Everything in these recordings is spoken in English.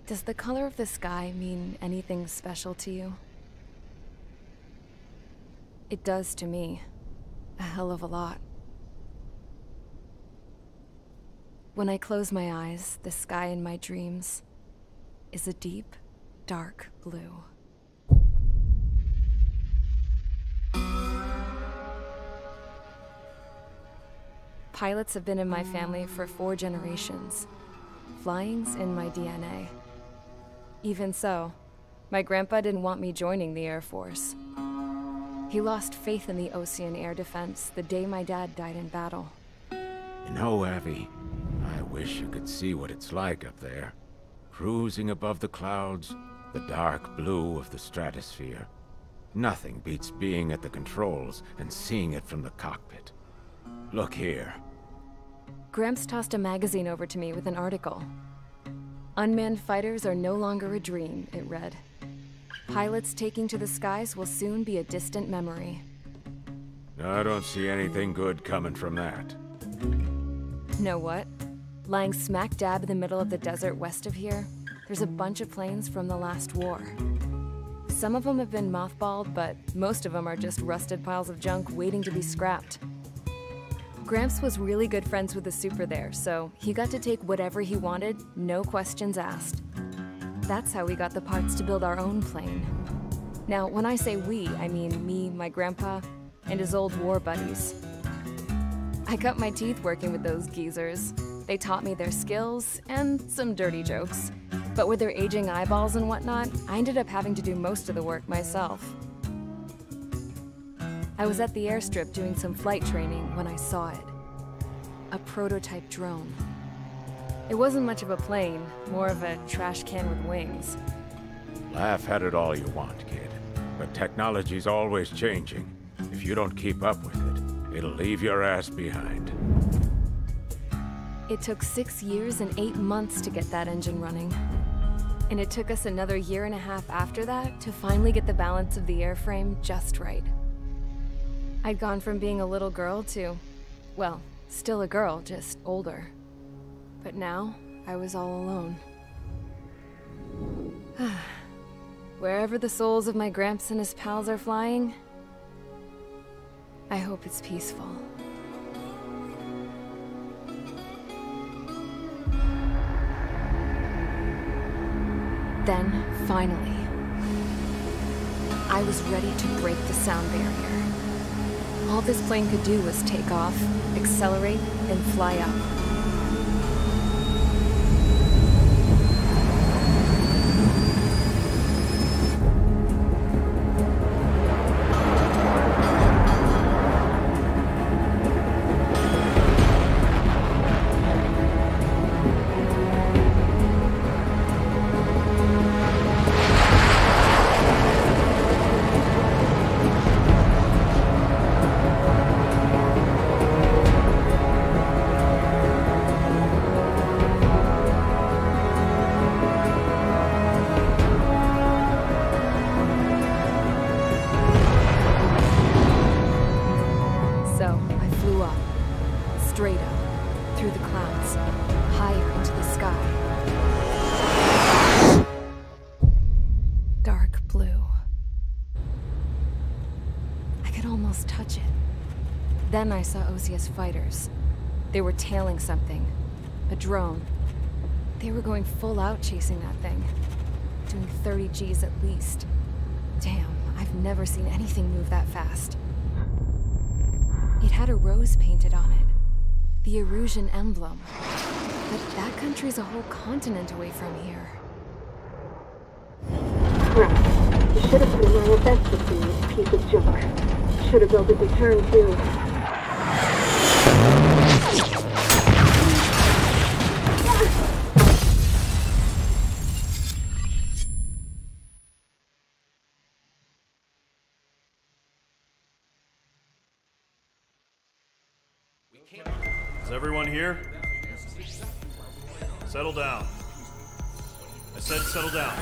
Does the color of the sky mean anything special to you? It does to me. A hell of a lot. When I close my eyes, the sky in my dreams is a deep, dark blue. Pilots have been in my family for 4 generations. Flying's in my DNA. Even so, my grandpa didn't want me joining the Air Force. He lost faith in the Ocean Air Defense the day my dad died in battle. You know, Abby, I wish you could see what it's like up there. Cruising above the clouds, the dark blue of the stratosphere. Nothing beats being at the controls and seeing it from the cockpit. Look here. Gramps tossed a magazine over to me with an article. Unmanned fighters are no longer a dream, it read. Pilots taking to the skies will soon be a distant memory. I don't see anything good coming from that. Know what? Lying smack dab in the middle of the desert west of here, there's a bunch of planes from the last war. Some of them have been mothballed, but most of them are just rusted piles of junk waiting to be scrapped. Gramps was really good friends with the super there, so he got to take whatever he wanted, no questions asked. That's how we got the parts to build our own plane. Now, when I say we, I mean me, my grandpa, and his old war buddies. I cut my teeth working with those geezers. They taught me their skills, and some dirty jokes. But with their aging eyeballs and whatnot, I ended up having to do most of the work myself. I was at the airstrip doing some flight training when I saw it. A prototype drone. It wasn't much of a plane, more of a trash can with wings. Laugh at it all you want, kid. But technology's always changing. If you don't keep up with it, it'll leave your ass behind. It took 6 years and 8 months to get that engine running. And it took us another 1.5 years after that to finally get the balance of the airframe just right. I'd gone from being a little girl to, well, still a girl, just older. But now, I was all alone. Wherever the souls of my Gramps and his pals are flying, I hope it's peaceful. Then, finally, I was ready to break the sound barrier. All this plane could do was take off, accelerate, and fly up. Straight up, through the clouds, higher into the sky. Dark blue. I could almost touch it. Then I saw Ozia's fighters. They were tailing something. A drone. They were going full out chasing that thing. Doing 30 Gs at least. Damn, I've never seen anything move that fast. It had a rose painted on it. The Erusian emblem. But that country's a whole continent away from here. Right. You should have put in my events with this piece of junk. Should have built a return too. Is everyone here? Settle down. I said settle down.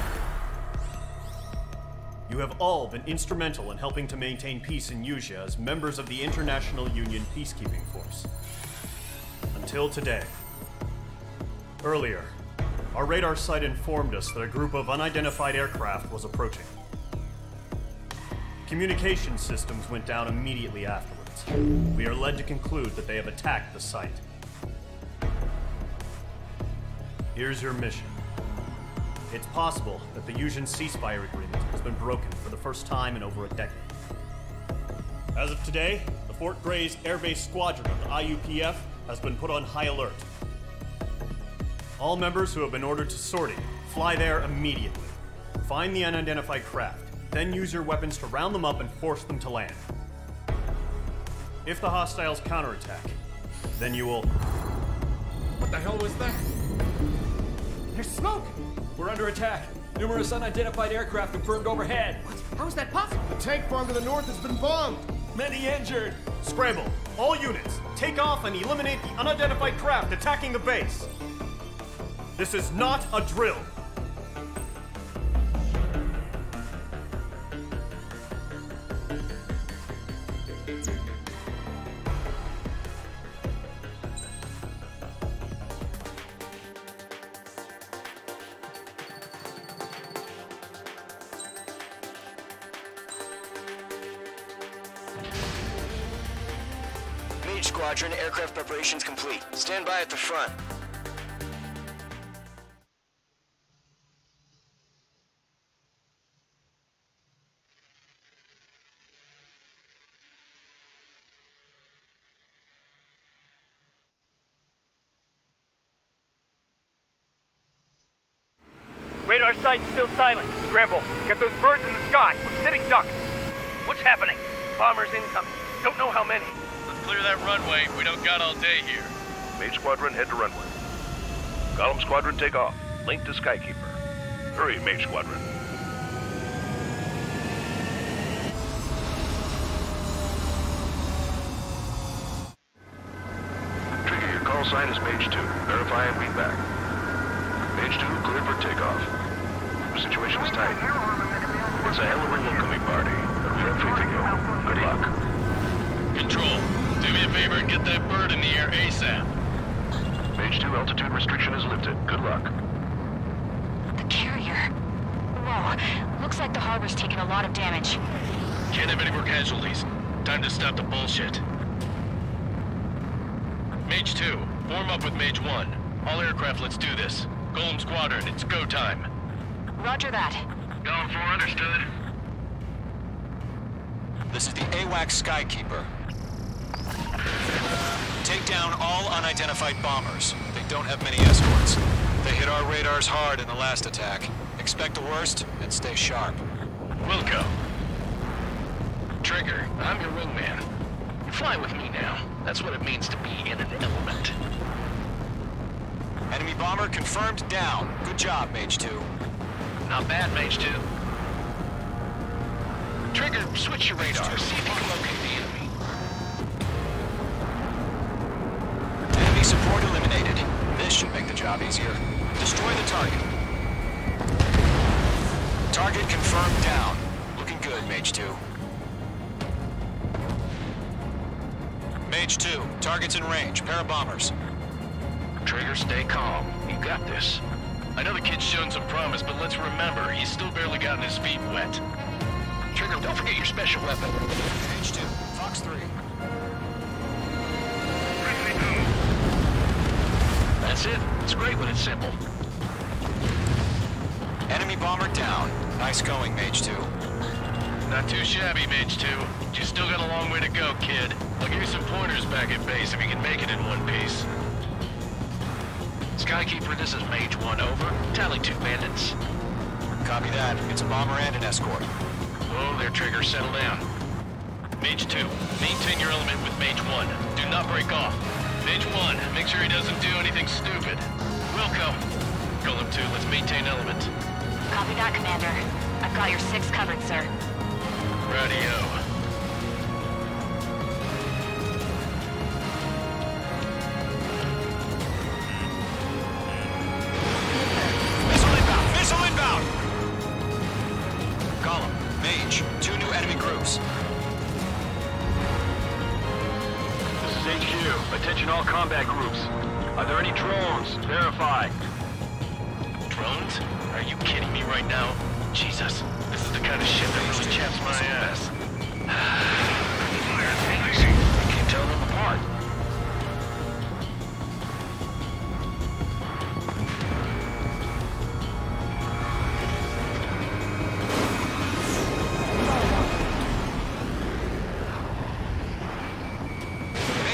You have all been instrumental in helping to maintain peace in Usea as members of the International Union Peacekeeping Force. Until today. Earlier, Our radar site informed us that a group of unidentified aircraft was approaching. Communication systems went down immediately afterwards. We are led to conclude that they have attacked the site. Here's your mission. It's possible that the Yuzhen ceasefire agreement has been broken for the first time in over a decade. As of today, the Fort Grays Air Base Squadron of the IUPF has been put on high alert. All members who have been ordered to sortie, fly there immediately. Find the unidentified craft, then use your weapons to round them up and force them to land. If the hostiles counterattack, then you will... What the hell was that? There's smoke! We're under attack. Numerous unidentified aircraft confirmed overhead. What? How is that possible? The tank farm to the north has been bombed. Many injured. Scramble! All units, take off and eliminate the unidentified craft attacking the base. This is not a drill. Mage Squadron, aircraft preparations complete. Stand by at the front. Radar site's still silent. Scramble. Get those birds in the sky. We're sitting ducks. What's happening? Bombers incoming. Don't know how many. Let's clear that runway. We don't got all day here. Mage Squadron, head to runway. Column Squadron, take off. Link to Skykeeper. Hurry, Mage Squadron. Trigger, your call sign is Mage 2. Verify and read back. Mage 2, clear for takeoff. The situation is tight. It's a hell of a welcoming party. Feel free to go. Good luck. Control, do me a favor and get that bird in the air ASAP. Mage 2, altitude restriction is lifted. Good luck. The carrier. Whoa, looks like the harbor's taken a lot of damage. Can't have any more casualties. Time to stop the bullshit. Mage 2, form up with Mage 1. All aircraft, let's do this. Golem Squadron, it's go time. Roger that. Going for understood. This is the AWAC Skykeeper. Take down all unidentified bombers. They don't have many escorts. They hit our radars hard in the last attack. Expect the worst and stay sharp. Wilco. Trigger, I'm your wingman. You fly with me now. That's what it means to be in an element. Enemy bomber confirmed down. Good job, Mage 2. Not bad, Mage 2. Trigger, switch your radar. See if you can locate the enemy. Enemy support eliminated. This should make the job easier. Destroy the target. Target confirmed down. Looking good, Mage 2. Mage 2, target's in range. Pair of bombers. Trigger, stay calm. You got this. I know the kid's shown some promise, but let's remember, he's still barely gotten his feet wet. Trigger, don't forget your special weapon. Mage 2, Fox 3. That's it. It's great when it's simple. Enemy bomber down. Nice going, Mage 2. Not too shabby, Mage 2. You still got a long way to go, kid. I'll give you some pointers back at base if you can make it in one piece. Skykeeper, this is Mage 1, over. Tally 2 bandits. Copy that. It's a bomber and an escort. Whoa there, Trigger. Settle down. Mage 2, maintain your element with Mage 1. Do not break off. Mage 1, make sure he doesn't do anything stupid. Wilco. Golem 2, let's maintain element. Copy that, Commander. I've got your 6 covered, sir. Radio. Attention all combat groups. Are there any drones? Verify. Drones? Are you kidding me right now? Jesus, this is the kind of shit that usually chaps my ass. I see. You can't tell them apart.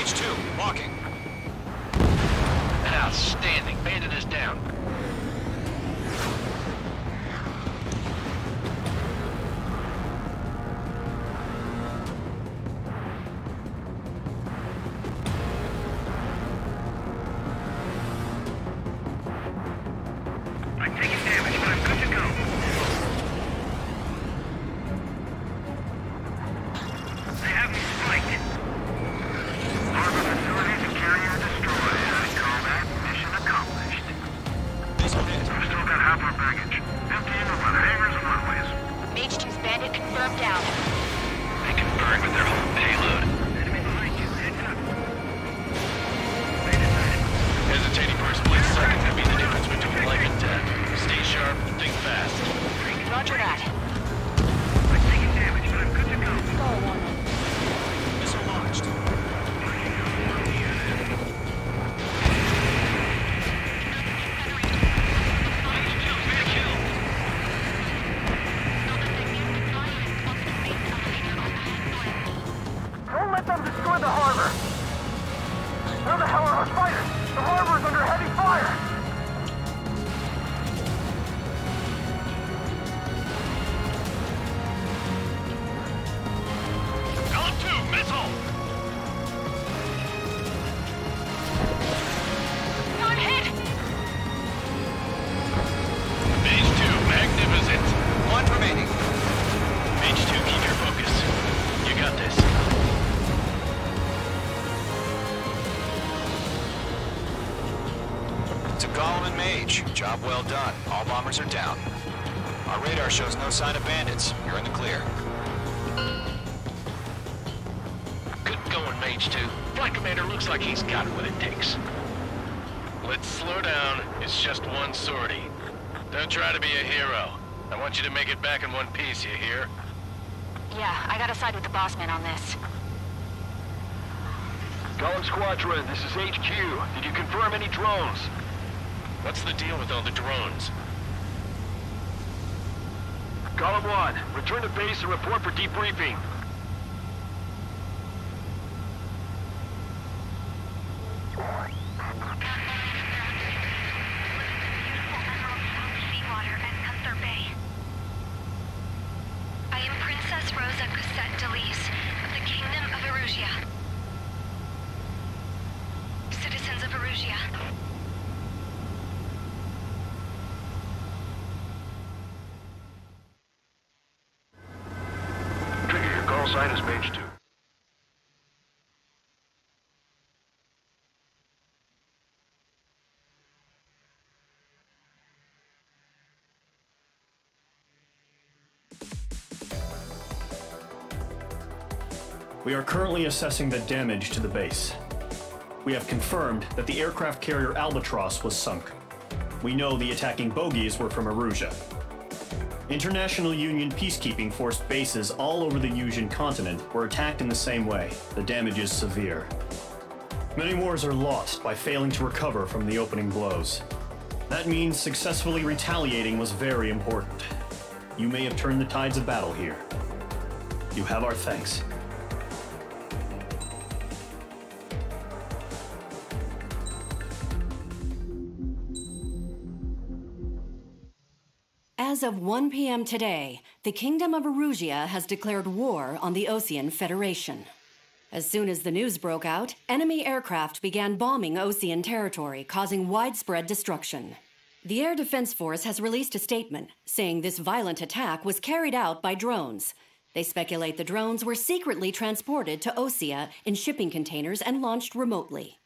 H2, walking. Outstanding. Bandit is down. I'm taking damage, but I'm good to go. They have me spiked. Harbor facilities and carrier destroyed. I call that mission accomplished. We've still got half our baggage. Emptying of our hangars and runways. Mage 2's bandit confirmed down. They can burn with their whole payload. Enemy behind you. Heads up. Hesitating for a split second could be the difference between life and death. Stay sharp, think fast. Roger that. I'm taking damage, but I'm good to go. Missile launched. Don't let them destroy the harbor! Where the hell are our fighters? The harbor is under heavy fire! L2, missile! Not hit! Mage 2, magnificent. One remaining. Mage 2, keep your focus. You got this. To Golem and Mage, job well done. All bombers are down. Our radar shows no sign of bandits. You're in the clear. Good going, Mage 2. Flight Commander looks like he's got what it takes. Let's slow down. It's just one sortie. Don't try to be a hero. I want you to make it back in one piece, you hear? Yeah, I gotta side with the boss man on this. Golem Squadron, this is HQ. Did you confirm any drones? What's the deal with all the drones? Golem 1, return to base and report for debriefing. I am Princess Rosa Cosette Delise of the Kingdom of Erusia. Citizens of Erusia. Trigger, your call sign is Mage 2. We are currently assessing the damage to the base. We have confirmed that the aircraft carrier Albatross was sunk. We know the attacking bogies were from Erusia. International Union peacekeeping force bases all over the Yusian continent were attacked in the same way. The damage is severe. Many wars are lost by failing to recover from the opening blows. That means successfully retaliating was very important. You may have turned the tides of battle here. You have our thanks. As of 1 p.m. today, the Kingdom of Erusia has declared war on the Osean Federation. As soon as the news broke out, enemy aircraft began bombing Osean territory, causing widespread destruction. The Air Defense Force has released a statement saying this violent attack was carried out by drones. They speculate the drones were secretly transported to Osea in shipping containers and launched remotely.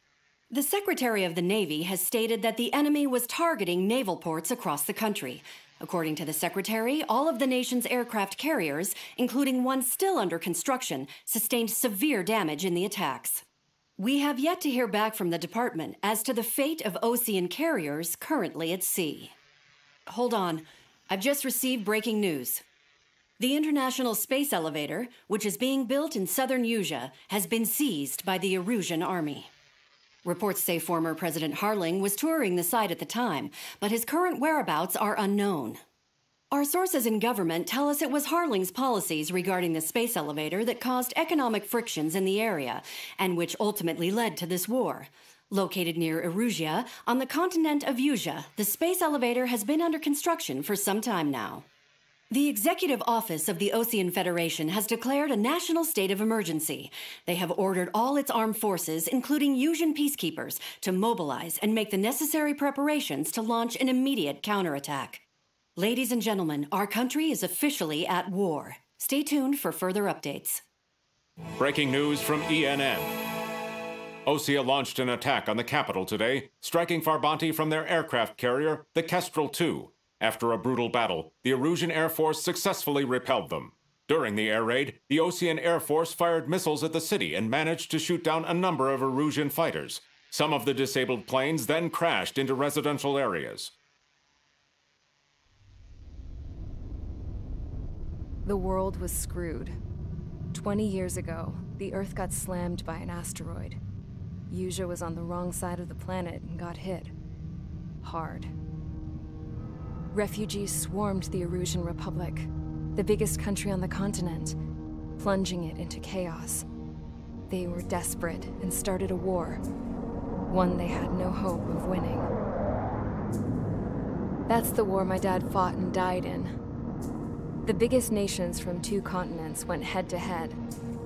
The Secretary of the Navy has stated that the enemy was targeting naval ports across the country. According to the Secretary, all of the nation's aircraft carriers, including one still under construction, sustained severe damage in the attacks. We have yet to hear back from the department as to the fate of Osean carriers currently at sea. hold on. I've just received breaking news. The International Space Elevator, which is being built in southern Usea, has been seized by the Erusian army. Reports say former President Harling was touring the site at the time, but his current whereabouts are unknown. Our sources in government tell us it was Harling's policies regarding the space elevator that caused economic frictions in the area, and which ultimately led to this war. Located near Erusia, on the continent of Usea, the space elevator has been under construction for some time now. The Executive Office of the Osean Federation has declared a national state of emergency. They have ordered all its armed forces, including Usean peacekeepers, to mobilize and make the necessary preparations to launch an immediate counterattack. Ladies and gentlemen, our country is officially at war. Stay tuned for further updates. Breaking news from ENN. Osea launched an attack on the capital today, striking Farbanti from their aircraft carrier, the Kestrel II. After a brutal battle, the Erusian Air Force successfully repelled them. During the air raid, the Osean Air Force fired missiles at the city and managed to shoot down a number of Erusian fighters. Some of the disabled planes then crashed into residential areas. The world was screwed. 20 years ago, the Earth got slammed by an asteroid. Usea was on the wrong side of the planet and got hit. Hard. Refugees swarmed the Erusian Republic, the biggest country on the continent, plunging it into chaos. They were desperate and started a war, one they had no hope of winning. That's the war my dad fought and died in. The biggest nations from 2 continents went head-to-head,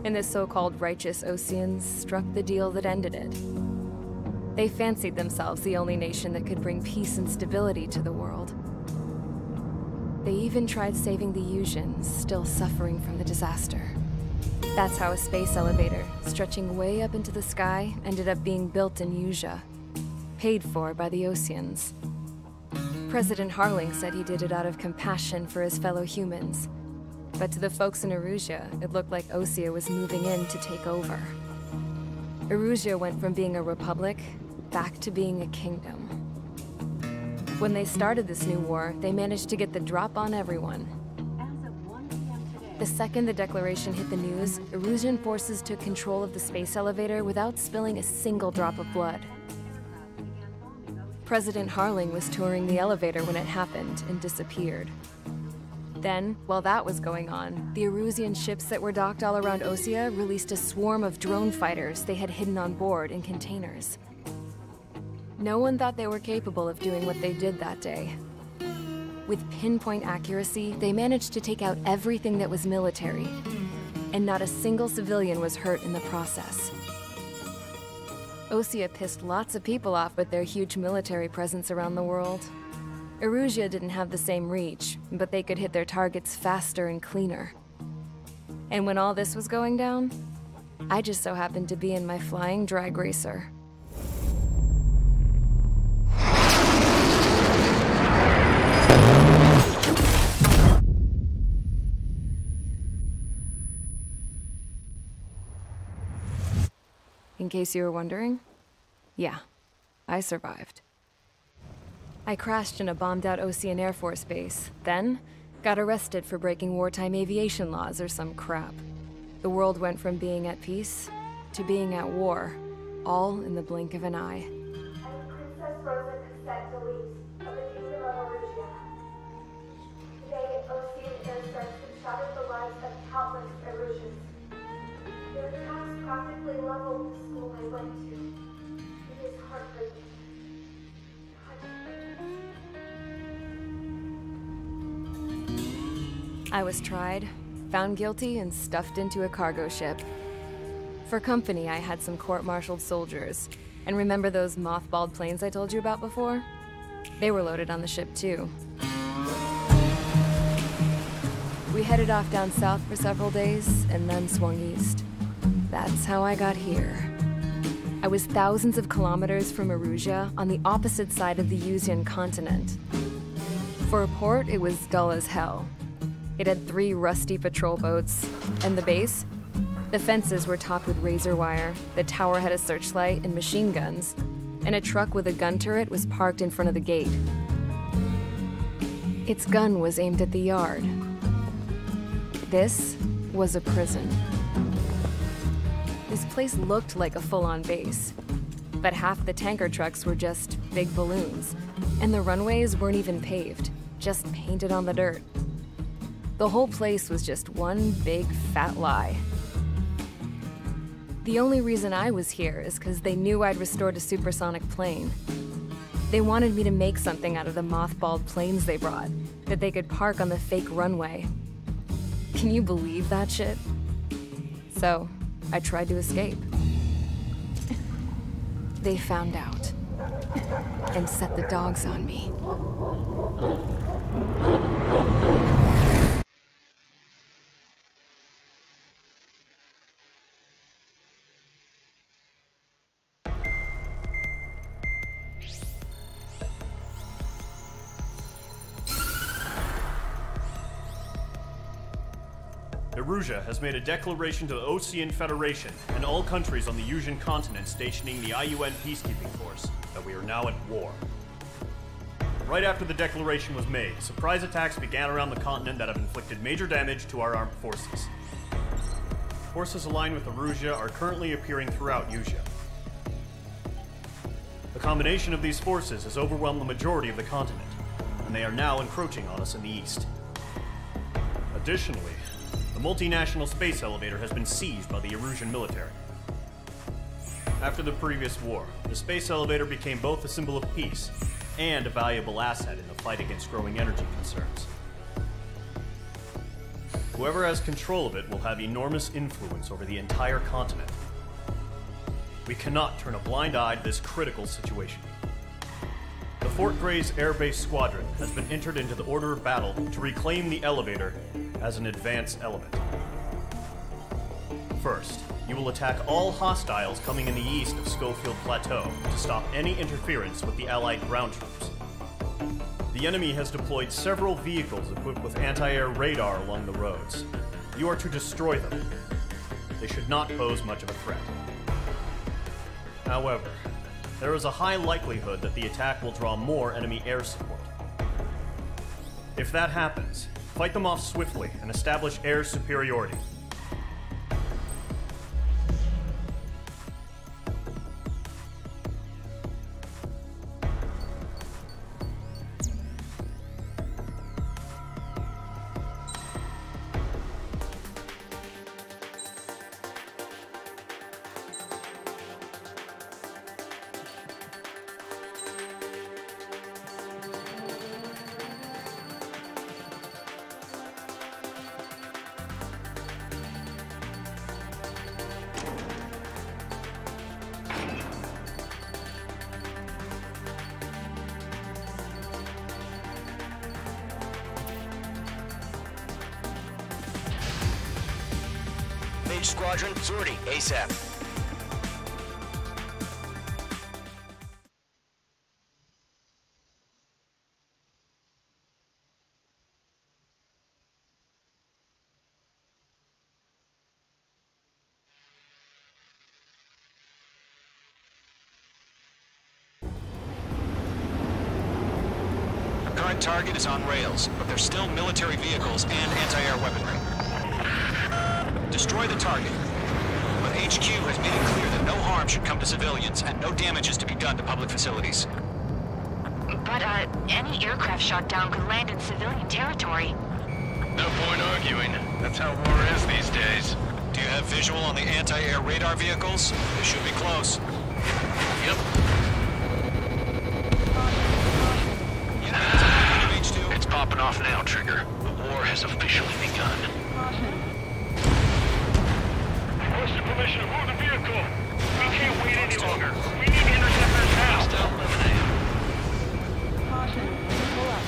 and the so-called righteous Oseans struck the deal that ended it. They fancied themselves the only nation that could bring peace and stability to the world. They even tried saving the Useans, still suffering from the disaster. That's how a space elevator, stretching way up into the sky, ended up being built in Usea, paid for by the Oseans. President Harling said he did it out of compassion for his fellow humans. But to the folks in Erusia, it looked like Osea was moving in to take over. Erusia went from being a republic back to being a kingdom. When they started this new war, they managed to get the drop on everyone. The second the declaration hit the news, Erusian forces took control of the space elevator without spilling a single drop of blood. President Harling was touring the elevator when it happened and disappeared. Then, while that was going on, the Erusian ships that were docked all around Osea released a swarm of drone fighters they had hidden on board in containers. No one thought they were capable of doing what they did that day. With pinpoint accuracy, they managed to take out everything that was military, and not a single civilian was hurt in the process. Osea pissed lots of people off with their huge military presence around the world. Erusia didn't have the same reach, but they could hit their targets faster and cleaner. And when all this was going down, I just so happened to be in my flying drag racer. In case you were wondering, yeah, I survived. I crashed in a bombed-out Osean Air Force base, then got arrested for breaking wartime aviation laws or some crap. The world went from being at peace to being at war, all in the blink of an eye. Princess Rosa Cassette Delise of the Kingdom of Erusia. Today, Osean airstrikes have shattered the lives of countless Erusians. Their attacks practically leveled the school I went to. It is heartbreaking. I was tried, found guilty, and stuffed into a cargo ship. For company, I had some court-martialed soldiers. And remember those mothballed planes I told you about before? They were loaded on the ship, too. We headed off down south for several days, and then swung east. That's how I got here. I was thousands of kilometers from Erusia, on the opposite side of the Usean continent. For a port, it was dull as hell. It had 3 rusty patrol boats, and the base? The fences were topped with razor wire, the tower had a searchlight and machine guns, and a truck with a gun turret was parked in front of the gate. Its gun was aimed at the yard. This was a prison. This place looked like a full-on base, but half the tanker trucks were just big balloons, and the runways weren't even paved, just painted on the dirt. The whole place was just one big fat lie. The only reason I was here is because they knew I'd restored a supersonic plane. They wanted me to make something out of the mothballed planes they brought, that they could park on the fake runway. Can you believe that shit? So, I tried to escape. They found out, and set the dogs on me. Erusia has made a declaration to the Ocean Federation and all countries on the Yusian continent stationing the IUN peacekeeping force that we are now at war. Right after the declaration was made, surprise attacks began around the continent that have inflicted major damage to our armed forces. Forces aligned with Erusia are currently appearing throughout Yusia. The combination of these forces has overwhelmed the majority of the continent, and they are now encroaching on us in the east. Additionally, the multinational space elevator has been seized by the Erusian military. After the previous war, the space elevator became both a symbol of peace and a valuable asset in the fight against growing energy concerns. Whoever has control of it will have enormous influence over the entire continent. We cannot turn a blind eye to this critical situation. The Fort Gray's Air Base Squadron has been entered into the order of battle to reclaim the elevator as an advance element. First, you will attack all hostiles coming in the east of Schofield Plateau to stop any interference with the Allied ground troops. The enemy has deployed several vehicles equipped with anti-air radar along the roads. You are to destroy them. They should not pose much of a threat. However, there is a high likelihood that the attack will draw more enemy air support. If that happens, fight them off swiftly and establish air superiority. Squadron, sortie, ASAP. Our current target is on rails, but there's still military vehicles and anti-air weaponry. Destroy the target. But HQ has made it clear that no harm should come to civilians and no damage is to be done to public facilities. But, any aircraft shot down could land in civilian territory. No point arguing. That's how war is these days. Do you have visual on the anti-air radar vehicles? They should be close. Yep. It's popping off now, Trigger. The war has officially begun. Mr. Commissioner, move the vehicle! We can't wait any longer. We need interceptors now! Hostile eliminated. Caution, pull up.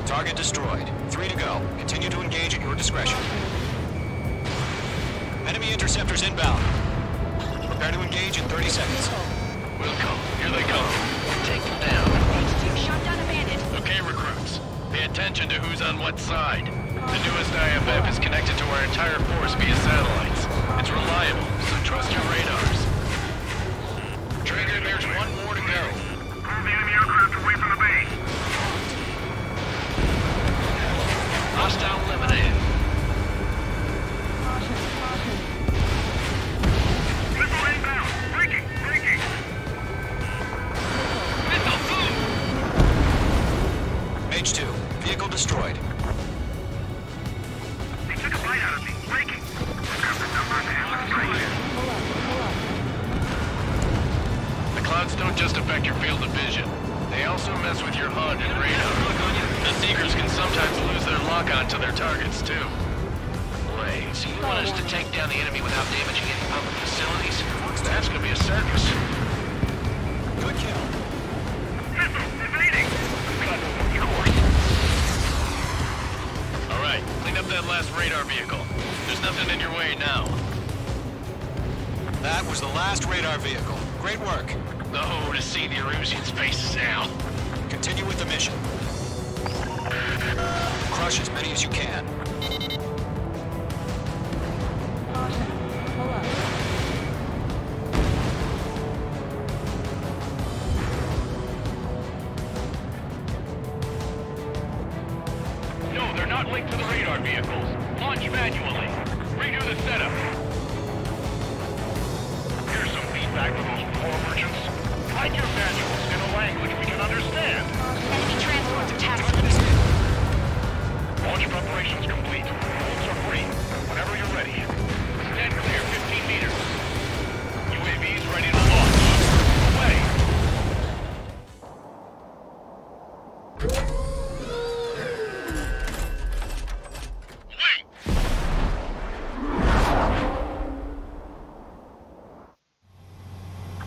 Target destroyed. 3 to go. Continue to engage at your discretion. Enemy interceptors inbound. Prepare to engage in 30 seconds. Wilco, here they come. Take them down. Shot down a bandit. Okay, recruits. Pay attention to who's on what side. The newest IFF is connected to our entire force via satellites. It's reliable, so trust your radars. clouds don't just affect your field of vision. They also mess with your HUD and radar. The Seekers can sometimes lose their lock-on to their targets, too. Wait, so you want us to take down the enemy without damaging any public facilities? That's gonna be a circus. Good kill. Evading! Cut course. Alright, clean up that last radar vehicle. There's nothing in your way now. That was the last radar vehicle. Great work. Oh, to see the Erusians' faces now. Continue with the mission. Crush as many as you can. Caution. Pull up. No, they're not linked to the radar vehicles. Launch manually. Redo the setup. Here's some feedback from those poor merchants. Write your manuals in a language we can understand. Enemy transports are taxiing. Launch preparations complete. Roads are free. Whenever you're ready. Stand clear 15 meters. UAVs ready to launch. Away.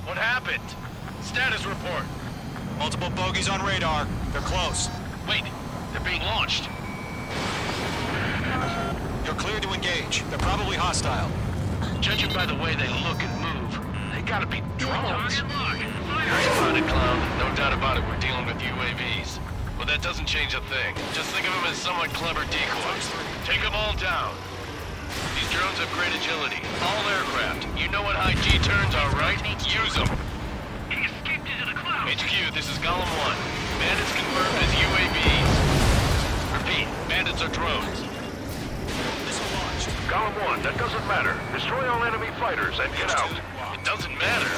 What happened? Status report. Multiple bogies on radar. They're close. Wait, they're being launched. You're clear to engage. They're probably hostile. Judging by the way they look and move, they gotta be drones. Spotted clown. No doubt about it, we're dealing with UAVs. But that doesn't change a thing. Just think of them as somewhat clever decoys. Take them all down. These drones have great agility. All aircraft. You know what high G turns are, right? Use them. He escaped into the clouds. HQ, this is Golem 1. Bandits confirmed as UAVs. Repeat, bandits are drones. Missile launched. Column 1, that doesn't matter. Destroy all enemy fighters and get out. It doesn't matter.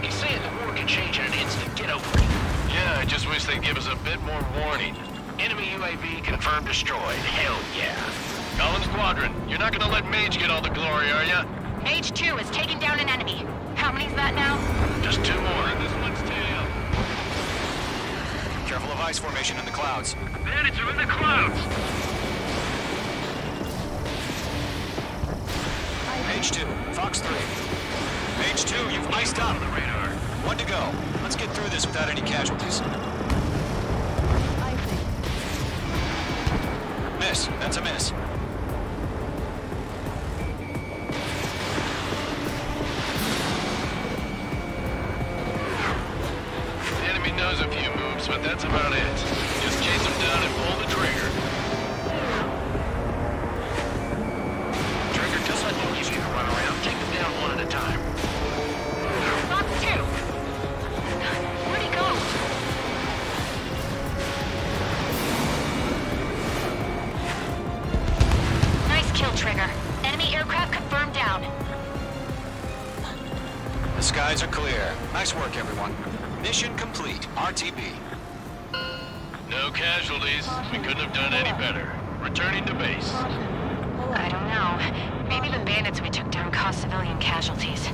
He's saying the war can change in an instant. Get over it. Yeah, I just wish they'd give us a bit more warning. Enemy UAV confirmed destroyed. Hell yeah. Golem Squadron, you're not gonna let Mage get all the glory, are ya? Mage 2 has taken down an enemy. How many's that now? Just 2 more. This one's tail. Careful of ice formation in the clouds. Bandits are in the clouds. Mage 2, Fox 3. Mage 2, you've iced up. The radar. 1 to go. Let's get through this without any casualties. Miss. That's a miss. The enemy knows a few moves, but that's about it. Just chase them down and pull the trigger. Trigger, just let them use you to run around. Take them down one at a time. Fox 2! Where'd he go? Nice kill, Trigger. Enemy aircraft confirmed down. The skies are clear. Nice work, everyone. Mission complete. RTB. No casualties. We couldn't have done any better. Returning to base. I don't know. Maybe the bandits we took down caused civilian casualties.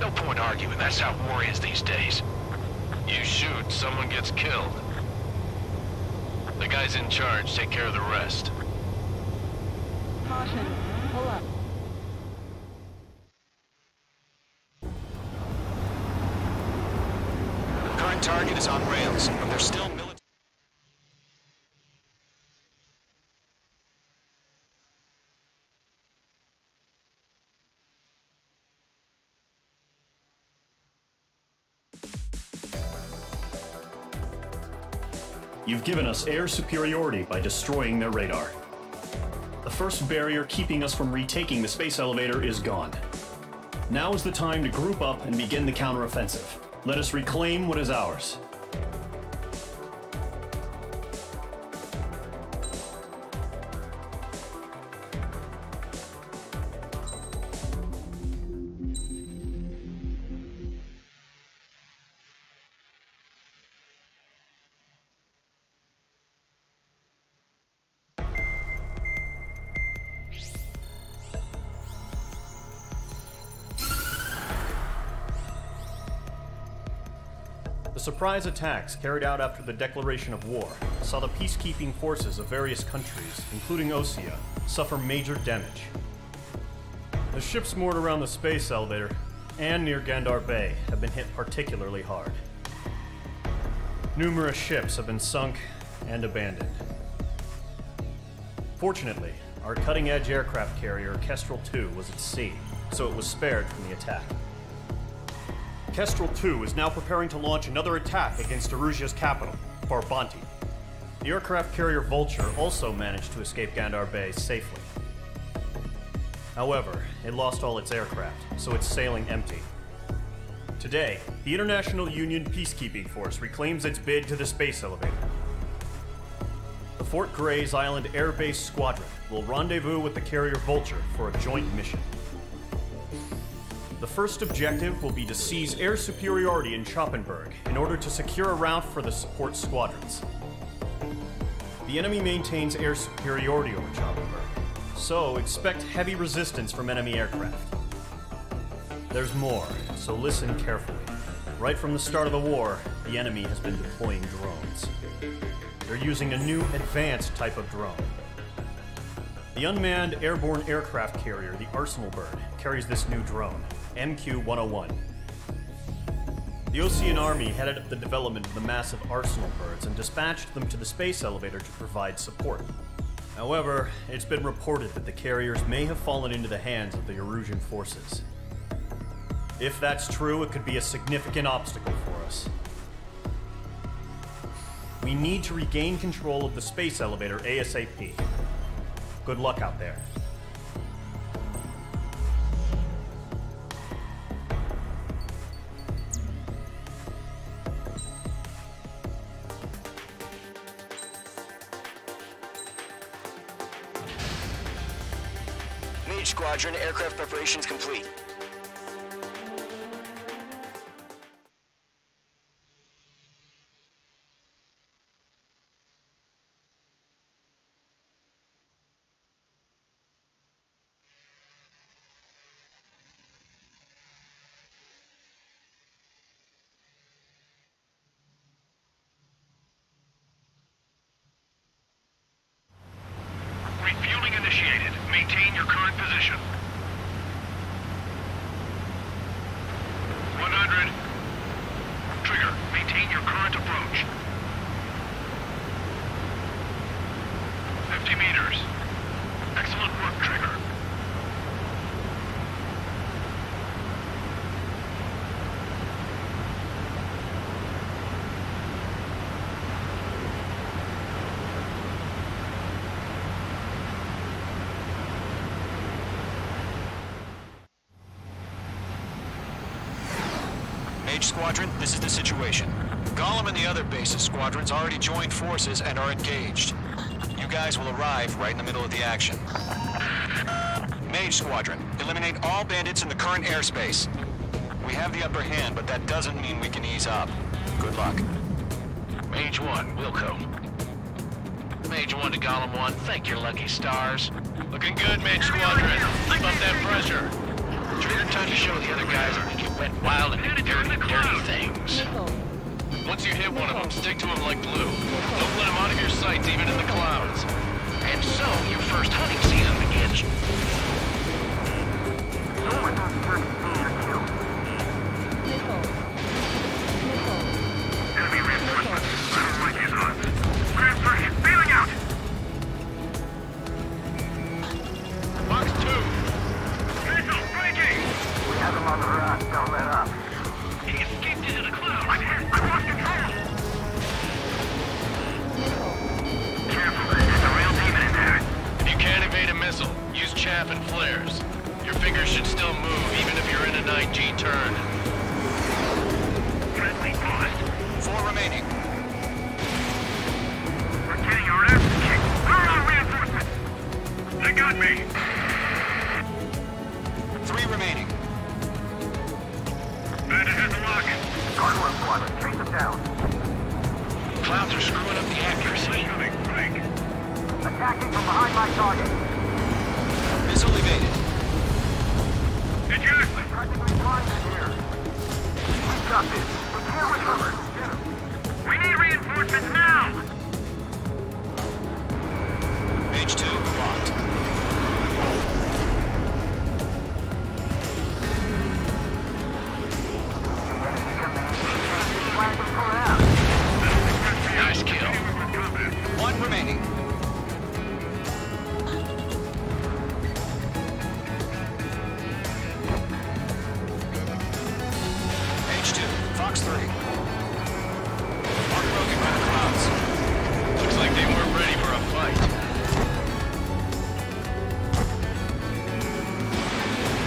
No point arguing. That's how war is these days. You shoot, someone gets killed. The guys in charge take care of the rest. Caution. Pull up. Current target is on rails, but there's still military. You've given us air superiority by destroying their radar. The first barrier keeping us from retaking the space elevator is gone. Now is the time to group up and begin the counteroffensive. Let us reclaim what is ours. The surprise attacks carried out after the declaration of war saw the peacekeeping forces of various countries, including Osea, suffer major damage. The ships moored around the space elevator and near Gandar Bay have been hit particularly hard. Numerous ships have been sunk and abandoned. Fortunately, our cutting-edge aircraft carrier Kestrel II was at sea, so it was spared from the attack. Kestrel II is now preparing to launch another attack against Erusia's capital, Farbanti. The aircraft carrier Vulture also managed to escape Gandar Bay safely. However, it lost all its aircraft, so it's sailing empty. Today, the International Union Peacekeeping Force reclaims its bid to the space elevator. The Fort Grays Island Air Base Squadron will rendezvous with the carrier Vulture for a joint mission. The first objective will be to seize air superiority in Schoppenberg in order to secure a route for the support squadrons. The enemy maintains air superiority over Schoppenberg, so expect heavy resistance from enemy aircraft. There's more, so listen carefully. Right from the start of the war, the enemy has been deploying drones. They're using a new advanced type of drone. The unmanned airborne aircraft carrier, the Arsenal Bird, carries this new drone, MQ-101. The Osean Army headed up the development of the massive Arsenal Birds and dispatched them to the space elevator to provide support. However, it's been reported that the carriers may have fallen into the hands of the Erusian forces. If that's true, it could be a significant obstacle for us. We need to regain control of the space elevator ASAP. Good luck out there. Mage Squadron, aircraft preparations complete. Refueling initiated. Maintain your current position. 100. Trigger, maintain your current approach. 50 meters. Excellent work, Trigger. Mage Squadron, this is the situation. Gollum and the other base's squadrons already joined forces and are engaged. You guys will arrive right in the middle of the action. Mage Squadron, eliminate all bandits in the current airspace. We have the upper hand, but that doesn't mean we can ease up. Good luck. Mage 1, Wilco. Mage 1 to Gollum 1, thank your lucky stars. Looking good, Mage Squadron. Keep up that pressure. Trigger, time to show the other guys that you went wild and did dirty things. Once you hit one of them, stick to him like glue. Don't let him out of your sights, even in the clouds. And so, your first hunting season begins. Enemy reinforcements. Right is on. Transfer hit. Bailing out. Box 2. Missile breaking. We have him on the run. Don't let up. He escaped into the clouds. I'm hit. I lost control. Careful. There's a real demon in there. If you can't evade a missile, use chaff and flares. Your fingers should still move, even if you're in a 9G turn. Friendly paused. 4 remaining. We're getting our ass kicked. Where are our reinforcements? They got me. 3 remaining. Bandit has a lock. Guard squadron, chase them down. Clouds are screwing up the accuracy. Coming, Frank. Attacking from behind my target. Missile evaded. Did you? Practically blind in here. We got this. We can't recover. Get him. Fox 3. Mark broken by the clouds. Looks like they weren't ready for a fight.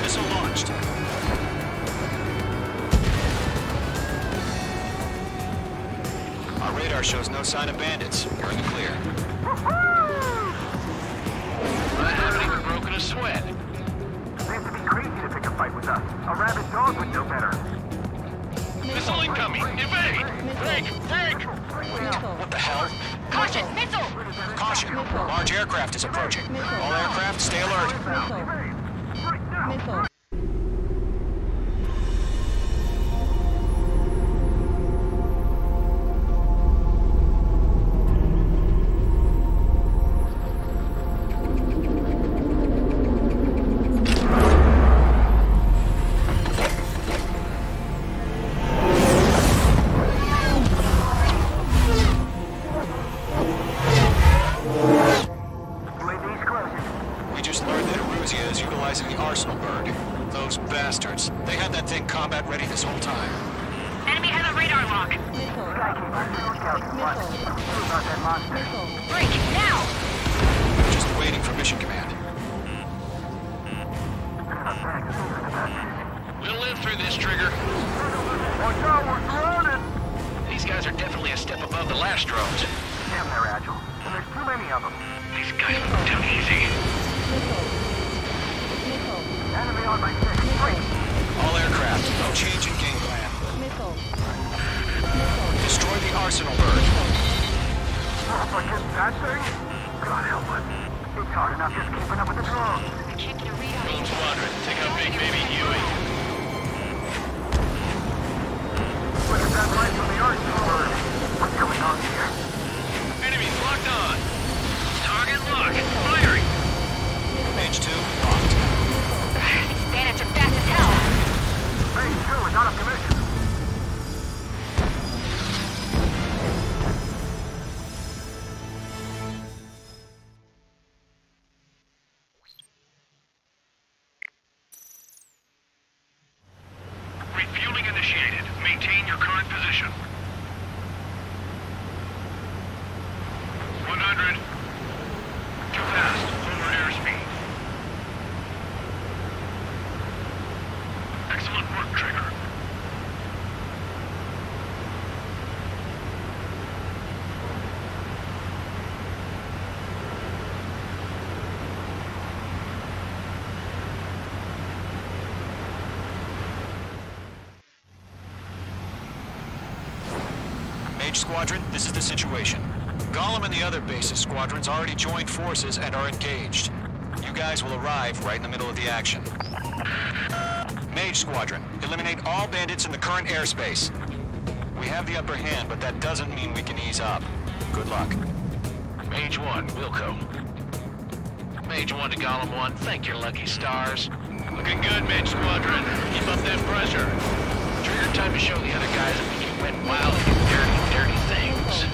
Missile launched. Our radar shows no sign of bandits. You're in the clear. I haven't even broken a sweat. Seems to be crazy to pick a fight with us. A rabid dog would know better. Missile incoming! Evade! Break! Break! What the hell? Caution! Missile! Caution! Large aircraft is approaching. All aircraft, stay alert. Missile. We just learned that Aruzia is utilizing the Arsenal bird. Those bastards. They had that thing combat ready this whole time. Enemy has a radar lock. Break, now! Just waiting for mission command. We'll live through this, Trigger. Watch out, we're surrounded! These guys are definitely a step above the last drones. Damn, they're agile. And there's too many of them. These guys move too easy. Enemy on my 6. All aircraft, no change in game plan. Destroy the Arsenal bird. Oh, but just that thing? God help us. It's hard enough just keeping up with the drones. I can't get a read on Drone it. Squadron, take out Big Baby Huey. Look at that light from the Arsenal bird. What's going on here? Enemies locked on. Target lock. Firing. Mage 2, locked. These bandits are fast as hell. Phase 2 is out of commission. Refueling initiated. Maintain your current position. 100. Too fast. Lower airspeed. Excellent work, Trigger. Mage Squadron, this is the situation. Gollum and the other bases squadrons already joined forces and are engaged. You guys will arrive right in the middle of the action. Mage Squadron, eliminate all bandits in the current airspace. We have the upper hand, but that doesn't mean we can ease up. Good luck. Mage 1, Wilco. Mage 1 to Gollum 1, thank your lucky stars. Looking good, Mage Squadron. Keep up that pressure. Trigger, time to show the other guys that we can went wild and do dirty things.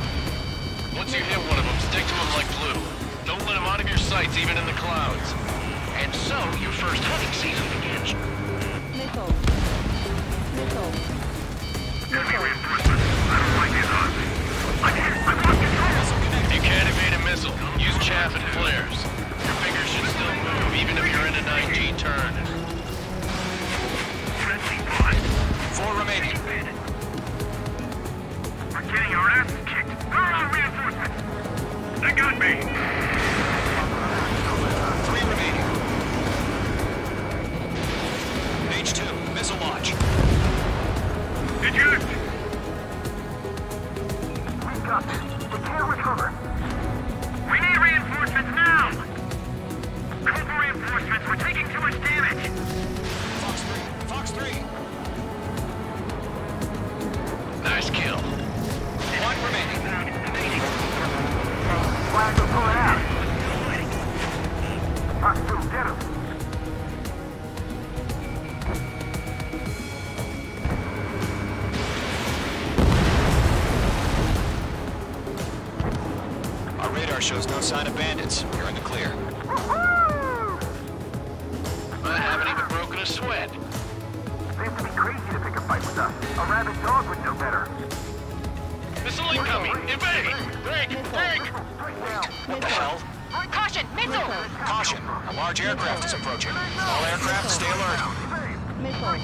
Once you hit one of them, stick to them like glue. Don't let them out of your sights, even in the clouds. And so, your first hunting season begins. Missile. Missile. Enemy reinforcements. I don't like these odds. I lost control. If you can't evade a missile, use chaff and flares. Your fingers should still move, even if you're in a 9G turn. Friendly bot. 4 remaining. We're getting our asses kicked. Where are our reinforcements? They got me. 3 remaining. Mage 2, missile launch. Eject. We've got this. We can't recover. We need reinforcements now. Call for reinforcements. We're taking too much damage. Fox 3, Fox 3. Nice kill. 1 remaining. Flag will pull it out. Fox 2, get him. Our radar shows no sign of bandits. You're in the clear. I haven't even broken a sweat. Seems to be crazy to pick a fight with us. A rabid dog would know better. Missile incoming! Evade! Break! Break! What the hell? Caution! Missile! Caution! A large aircraft is approaching. All aircraft, stay alert. Missile.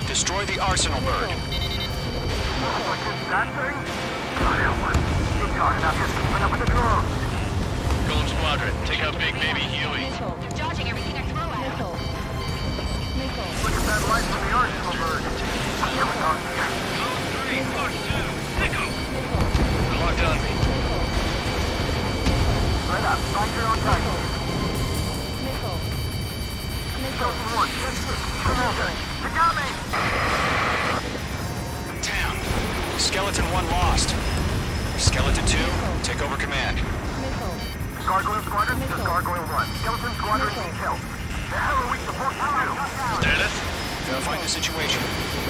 Destroy the arsenal bird. Golem Squadron, take out Big Baby Huey. They're dodging everything I throw at them. Look at that light from the arsenal bird. They're locked on me. Right up, find your own target. Damn. Skeleton 1 lost. Skeleton 2, take over command. Gargoyle Squadron, this is Gargoyle 1. Skeleton Squadron needs help. The hell are we supposed to do? Status? Verifying the situation.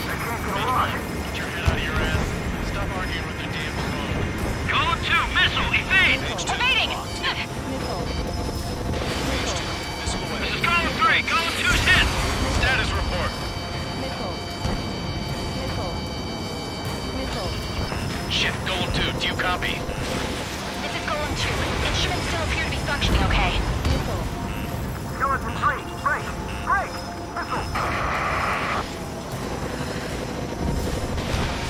They can't get along. Turn it out of your ass. Stop arguing with the damn phone. Golem 2, missile, evade! Evading! This is Golem 3, Golem 2's hit! Status report. Shit, Golem 2, do you copy? This is Golem 2. Instruments still appear to be functioning okay. Skeleton 3, break! Break! Missile!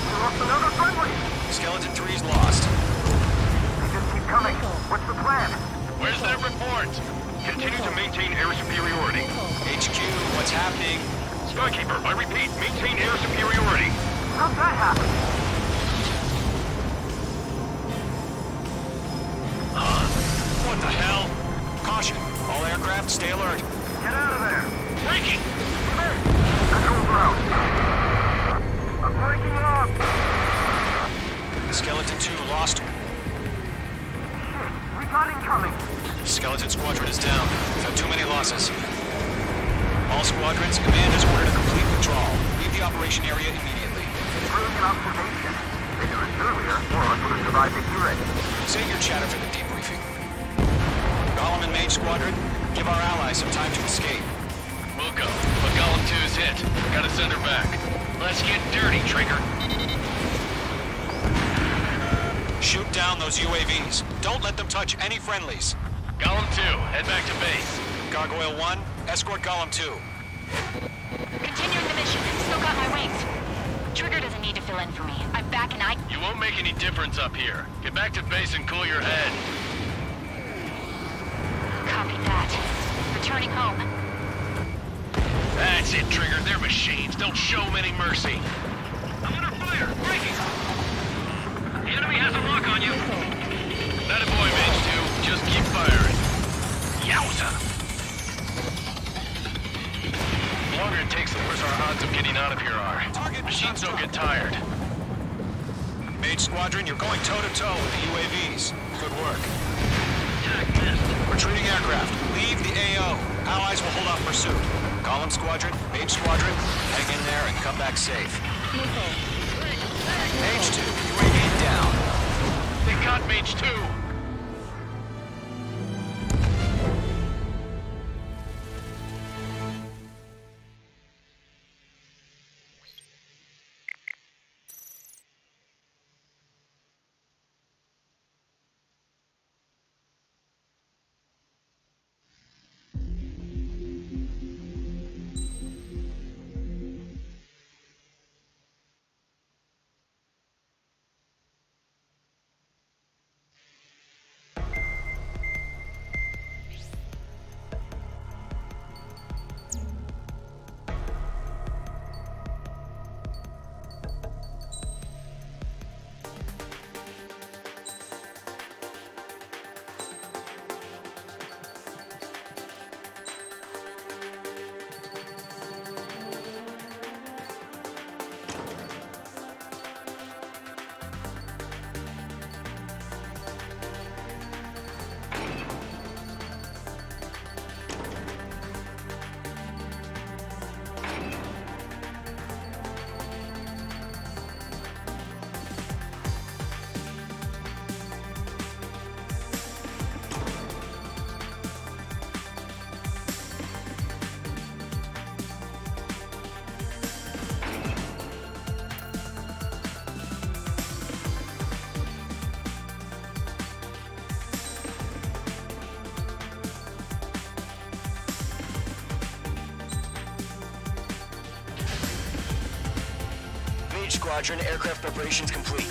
We lost another friendly! Skeleton 3's lost. They just keep coming. What's the plan? Where's that report? Continue to maintain air superiority. HQ, what's happening? Skykeeper, I repeat, maintain air superiority. How'd that happen? What the hell? Caution. All aircraft, stay alert. Get out of there! Breaking! Control ground. I'm breaking it up! Skeleton 2 lost. Shit, we got incoming! Skeleton Squadron is down. We've had too many losses. All squadrons, command has ordered a complete withdrawal. Leave the operation area immediately. Brilliant observation. They knew it earlier, or else would have survived the hearing. Save your chatter for the debriefing. Golem and Mage Squadron, give our allies some time to escape. We'll go, but Golem 2's hit. Gotta send her back. Let's get dirty, Trigger. Shoot down those UAVs. Don't let them touch any friendlies. Golem 2, head back to base. Gargoyle 1, escort Golem 2. Continuing the mission. Still got my wings. Trigger doesn't need to fill in for me. I'm back and You won't make any difference up here. Get back to base and cool your head. Copy that. Returning home. That's it, Trigger. They're machines. Don't show them any mercy. I'm under fire. Breaking. The enemy has a lock on you. That a boy, Mage 2. Just keep firing. Yowza! The longer it takes, the worse our odds of getting out of here are. Machines don't get tired. Mage Squadron, you're going toe-to-toe with the UAVs. Good work. Attack missed. Retreating aircraft. Leave the AO. Allies will hold off pursuit. Golem Squadron, Mage Squadron, hang in there and come back safe. Mage 2, UAV down. They got Mage 2. Mage Squadron, aircraft preparations complete.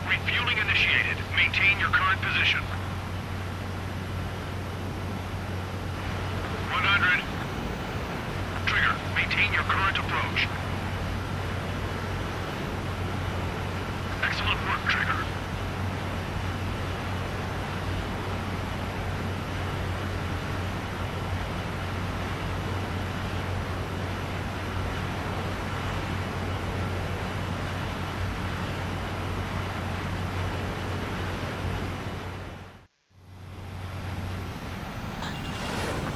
Refueling initiated. Maintain your current position. 100. Trigger, maintain your current approach. Excellent work, Trigger.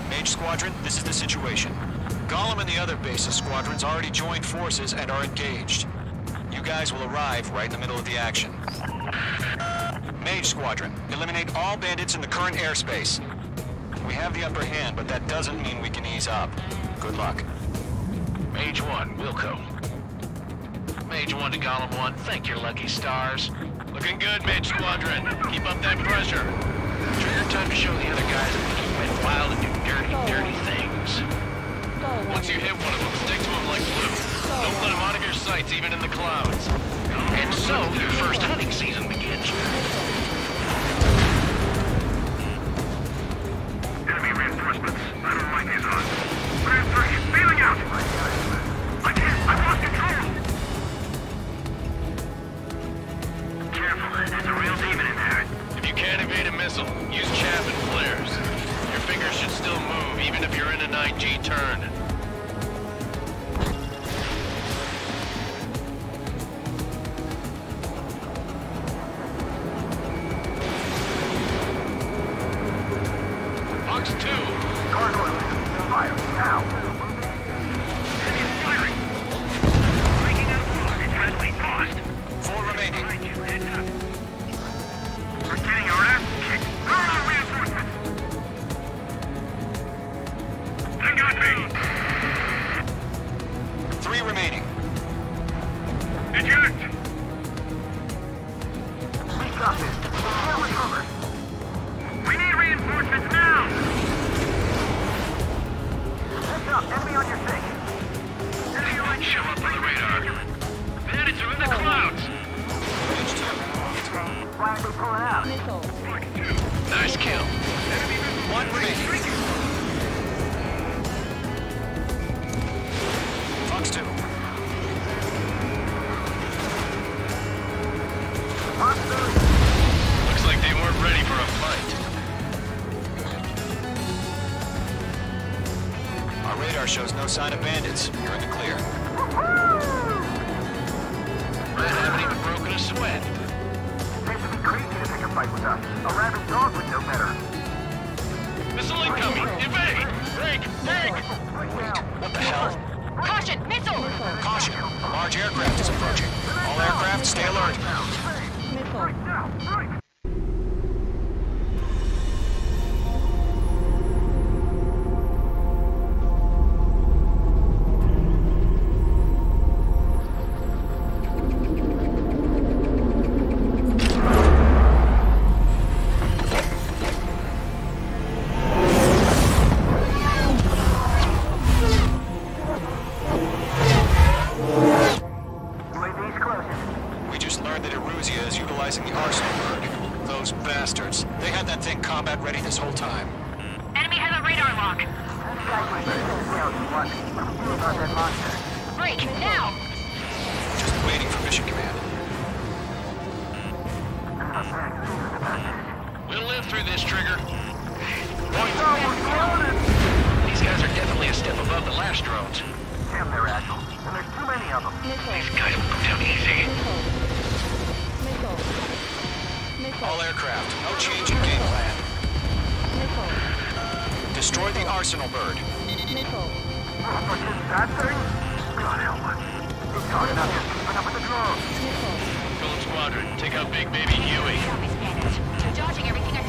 Mage Squadron, this is the situation. Gollum and the other bases squadrons already joined forces and are engaged. You guys will arrive right in the middle of the action. Mage Squadron, eliminate all bandits in the current airspace. We have the upper hand, but that doesn't mean we can ease up. Good luck. Mage 1, Wilco. Mage 1 to Gollum 1, thank your lucky stars. Looking good, Mage Squadron. Keep up that pressure. Trigger, time to show the other guys that we can went wild and do dirty things. Once you hit one of them, stick to them like glue. Don't let them out of your sights, even in the clouds. And so, your first hunting season begins. Enemy reinforcements. I don't like these odds. Grand 3, feeling out! I've lost control! Careful, there's a real demon in there. If you can't evade a missile, use chaff and flares. Your fingers should still move, even if you're in a 9G turn. Fox 2! Gargoyle, fire, now! Enemy is firing! Breaking out of fog, friendly, paused. 4 remaining. Heads up. We're getting our ass kicked. Where are reinforcements? They got me! 3 remaining. Eject! We got this. We'll recover. We need reinforcements now! Heads up, enemy on your six. Enemy light show up on the radar. Bandits are in the clouds! Why aren't they pulling out? Nice kill. 1 remaining. Fox 2. Looks like they weren't ready for a fight. Our radar shows no sign of bandits. You're in the clear. Men haven't even broken a sweat. Seems to be crazy to pick a fight with us. A rabid dog would know better. Missile incoming! Evade! Break! What the hell? Caution! Missile! Caution! A large aircraft is approaching. All aircraft, stay alert. We just learned that Eruzia is utilizing the arsenal bird. Those bastards. They had that thing combat ready this whole time. Enemy has a radar lock. Break, now! Just waiting for mission command. We'll live through this, Trigger. These guys are definitely a step above the last drones. Damn, they're agile. And there's too many of them. These guys will go down easy. All aircraft, no change in game plan. Destroy the arsenal bird. That thing? God help us. It's hard enough just keeping up with the drones. Golden Squadron, take out Big Baby Huey. They're dodging everything I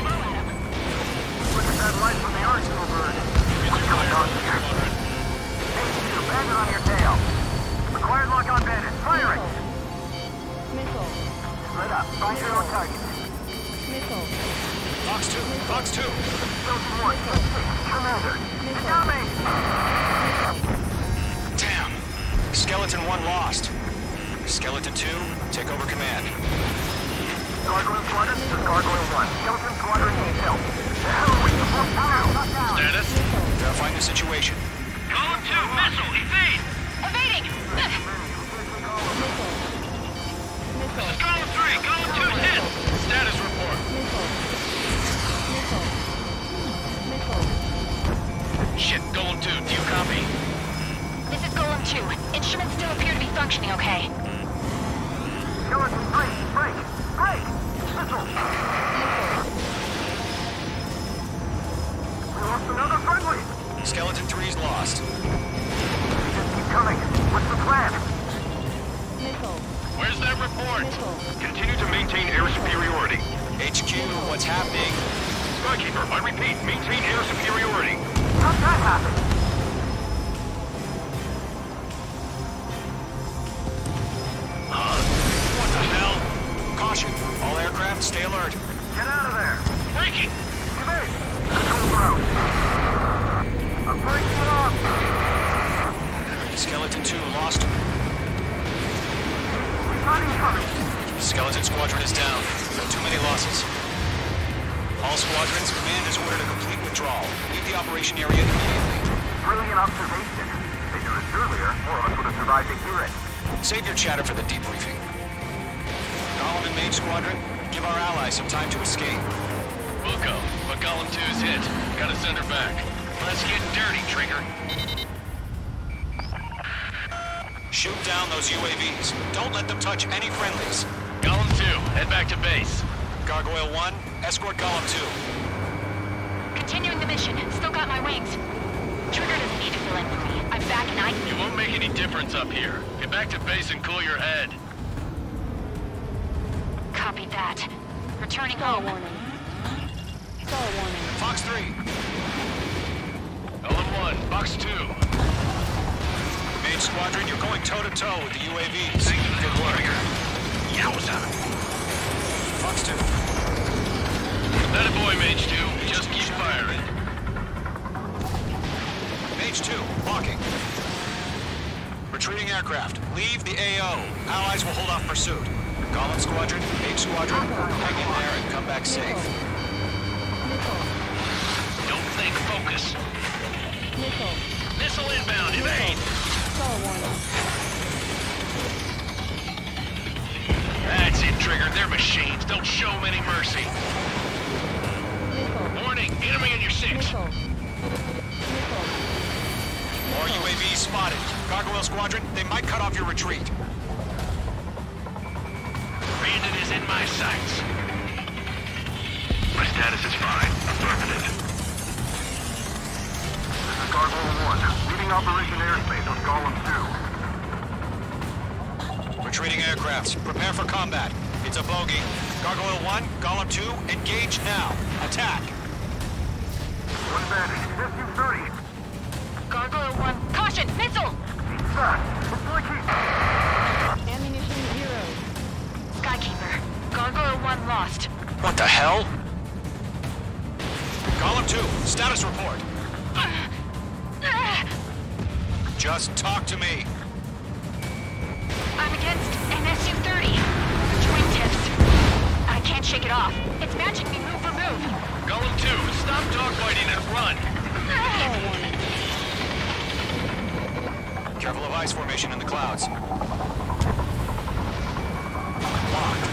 that light from the arsenal bird. What's going on here? H2, bandit on your tail. Acquired lock on bandit. Firing! Missile. Split up. Find your own target. Missile. Fox 2, Fox 2. Chosen 1, Commander. Incoming! Damn. Skeleton 1 lost. Skeleton 2, take over command. Gargoyle Squadron, this is Gargoyle 1. Skeleton Squadron needs help. The hell are we supposed to do? Status? Verifying the situation. Column 2, missile, evade! Evading! This is Column 3, Column 2's hit! Status report. Shit, Golem 2, do you copy? This is Golem 2. Instruments still appear to be functioning okay. Skeleton 3, break! Break! Missile! We lost another friendly! Skeleton 3's lost. Keep coming. What's the plan? Where's that report? Continue to maintain air superiority. HQ, what's happening? Skykeeper, I repeat, maintain air superiority. How'd that happen? What the hell? Caution, all aircraft stay alert. Get out of there. Breaking! Evade. Control ground. I'm breaking it off. Skeleton 2 lost. Not incoming. Skeleton Squadron is down. Too many losses. All squadrons, command has ordered a complete withdrawal. Leave the operation area immediately. Brilliant observation. If they knew this earlier, more of us would have survived to hear it. Save your chatter for the debriefing. Golem and Mage Squadron, give our allies some time to escape. We'll go, but Column 2's hit. Gotta send her back. Let's get dirty, Trigger. Shoot down those UAVs. Don't let them touch any friendlies. Column 2, head back to base. Gargoyle 1, escort Column 2. Continuing the mission. Still got my wings. Trigger doesn't need to fill in for me. I'm back and I... It won't make any difference up here. Get back to base and cool your head. Copy that. Returning Star home. warning. Star warning. Fox 3. Column 1, Box 2. Mage Squadron, you're going toe-to-toe with the UAVs. Thanks for the good work. Yowza. Fox 2. That a boy, Mage 2. Just keep firing. Mage 2, walking. Retreating aircraft. Leave the AO. Allies will hold off pursuit. Golem Squadron, Mage Squadron, hang in there and come back safe. Don't think, focus. Missile. Missile inbound, evade! Star warning. That's it, Trigger. They're machines. Don't show them any mercy. Missile. Warning, enemy in your 6. Missile. More UAVs spotted. Gargoyle Squadron, they might cut off your retreat. Bandit is in my sights. My status is fine. Affirmative. This is Gargoyle 1. Leaving Operation Airspace with Golem 2. Retreating aircrafts, prepare for combat. It's a bogey. Gargoyle 1, Golem 2, engage now. Attack. One bandit. SU-30. Gargoyle 1. Caution! Missile! Sir, it's like he's... Ammunition 0. Skykeeper. Gargoyle 1 lost. What the hell? Golem 2, status report. Just talk to me. I'm against an SU-30. Twin tips. I can't shake it off. It's matching me move for move. Golem 2, stop dogfighting and run. Star warning. Careful of ice formation in the clouds. Locked.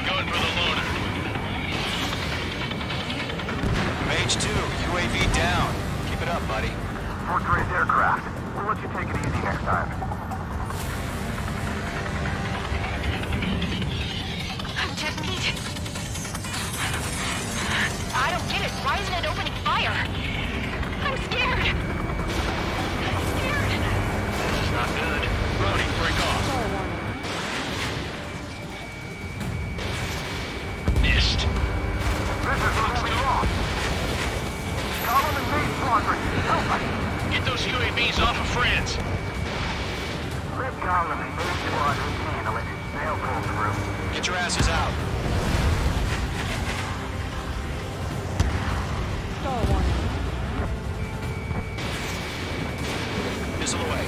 Going for the loader. Mage 2, UAV down. Keep it up, buddy. Fourth-grade aircraft. We'll let you take it easy next time. I'm just beat. I don't get it. Why isn't it opening fire? I'm scared. This is not good. Brody, break off. Star warning. Missed. Gollum and Mage Squad can handle it. They'll pull through. Get your asses out. Star warning. Missile away.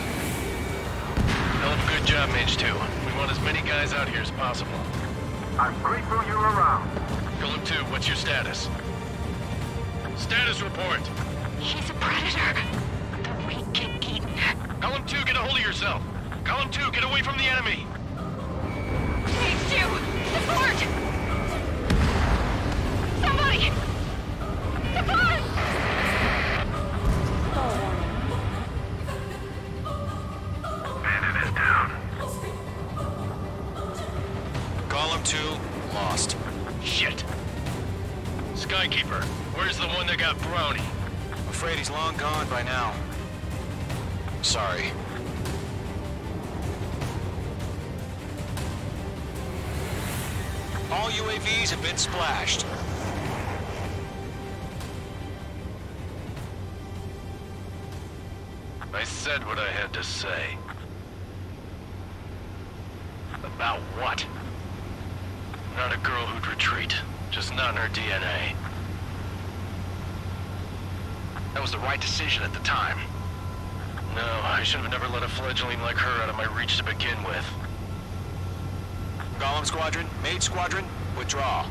Hell of a good job, Mage 2. We want as many guys out here as possible. I'm grateful you're around. Golem 2, what's your status? Status report. He's a predator. The weak get eaten. Column 2, get a hold of yourself. Column 2, get away from the enemy. Mage 2, support! Somebody! Support! Star warning. Bandit is down. Column 2, lost. Shit. Skykeeper, where's the one that got Brownie? Afraid he's long gone by now. Sorry. All UAVs have been splashed. I said what I had to say. About what? Not a girl who'd retreat. Just not in her DNA. That was the right decision at the time. No, I should have never let a fledgling like her out of my reach to begin with. Golem Squadron, Mage Squadron, withdraw.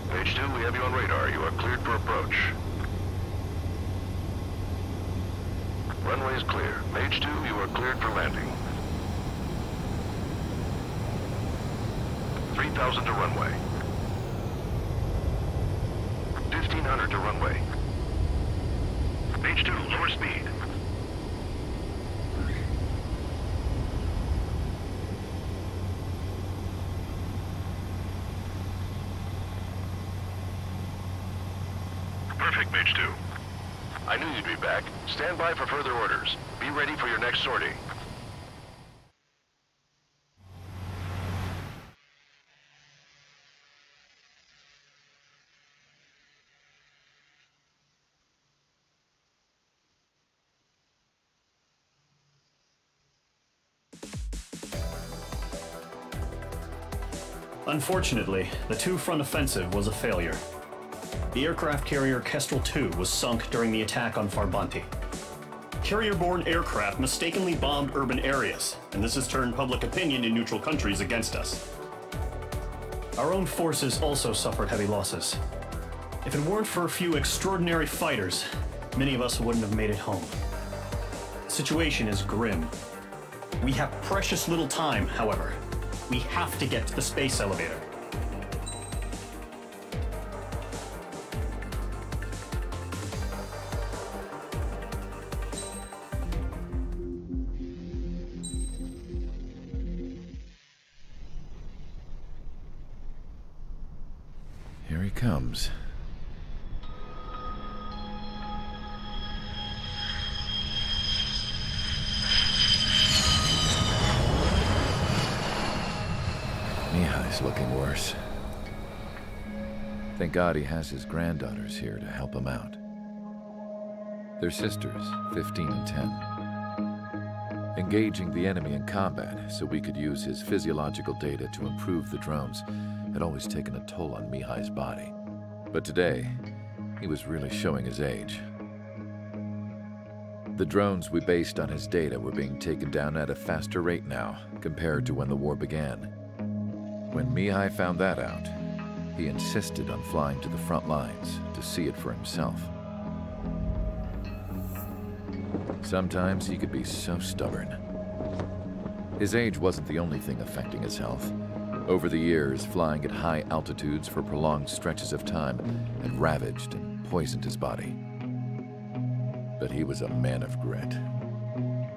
Mage 2, we have you on radar. You are cleared for approach. Runway is clear. Mage 2, you are cleared for landing. 3,000 to runway. 1,500 to runway. Mage 2, lower speed. Perfect, Mage 2. I knew you'd be back. Stand by for further orders. Be ready for your next sortie. Unfortunately, the two-front offensive was a failure. The aircraft carrier Kestrel II was sunk during the attack on Farbanti. Carrier-borne aircraft mistakenly bombed urban areas, and this has turned public opinion in neutral countries against us. Our own forces also suffered heavy losses. If it weren't for a few extraordinary fighters, many of us wouldn't have made it home. The situation is grim. We have precious little time, however. We have to get to the space elevator. Here he comes. Mihai's looking worse. Thank God he has his granddaughters here to help him out. They're sisters, 15 and 10. Engaging the enemy in combat so we could use his physiological data to improve the drones had always taken a toll on Mihai's body. But today, he was really showing his age. The drones we based on his data were being taken down at a faster rate now compared to when the war began. When Mihai found that out, he insisted on flying to the front lines to see it for himself. Sometimes he could be so stubborn. His age wasn't the only thing affecting his health. Over the years, flying at high altitudes for prolonged stretches of time had ravaged and poisoned his body. But he was a man of grit.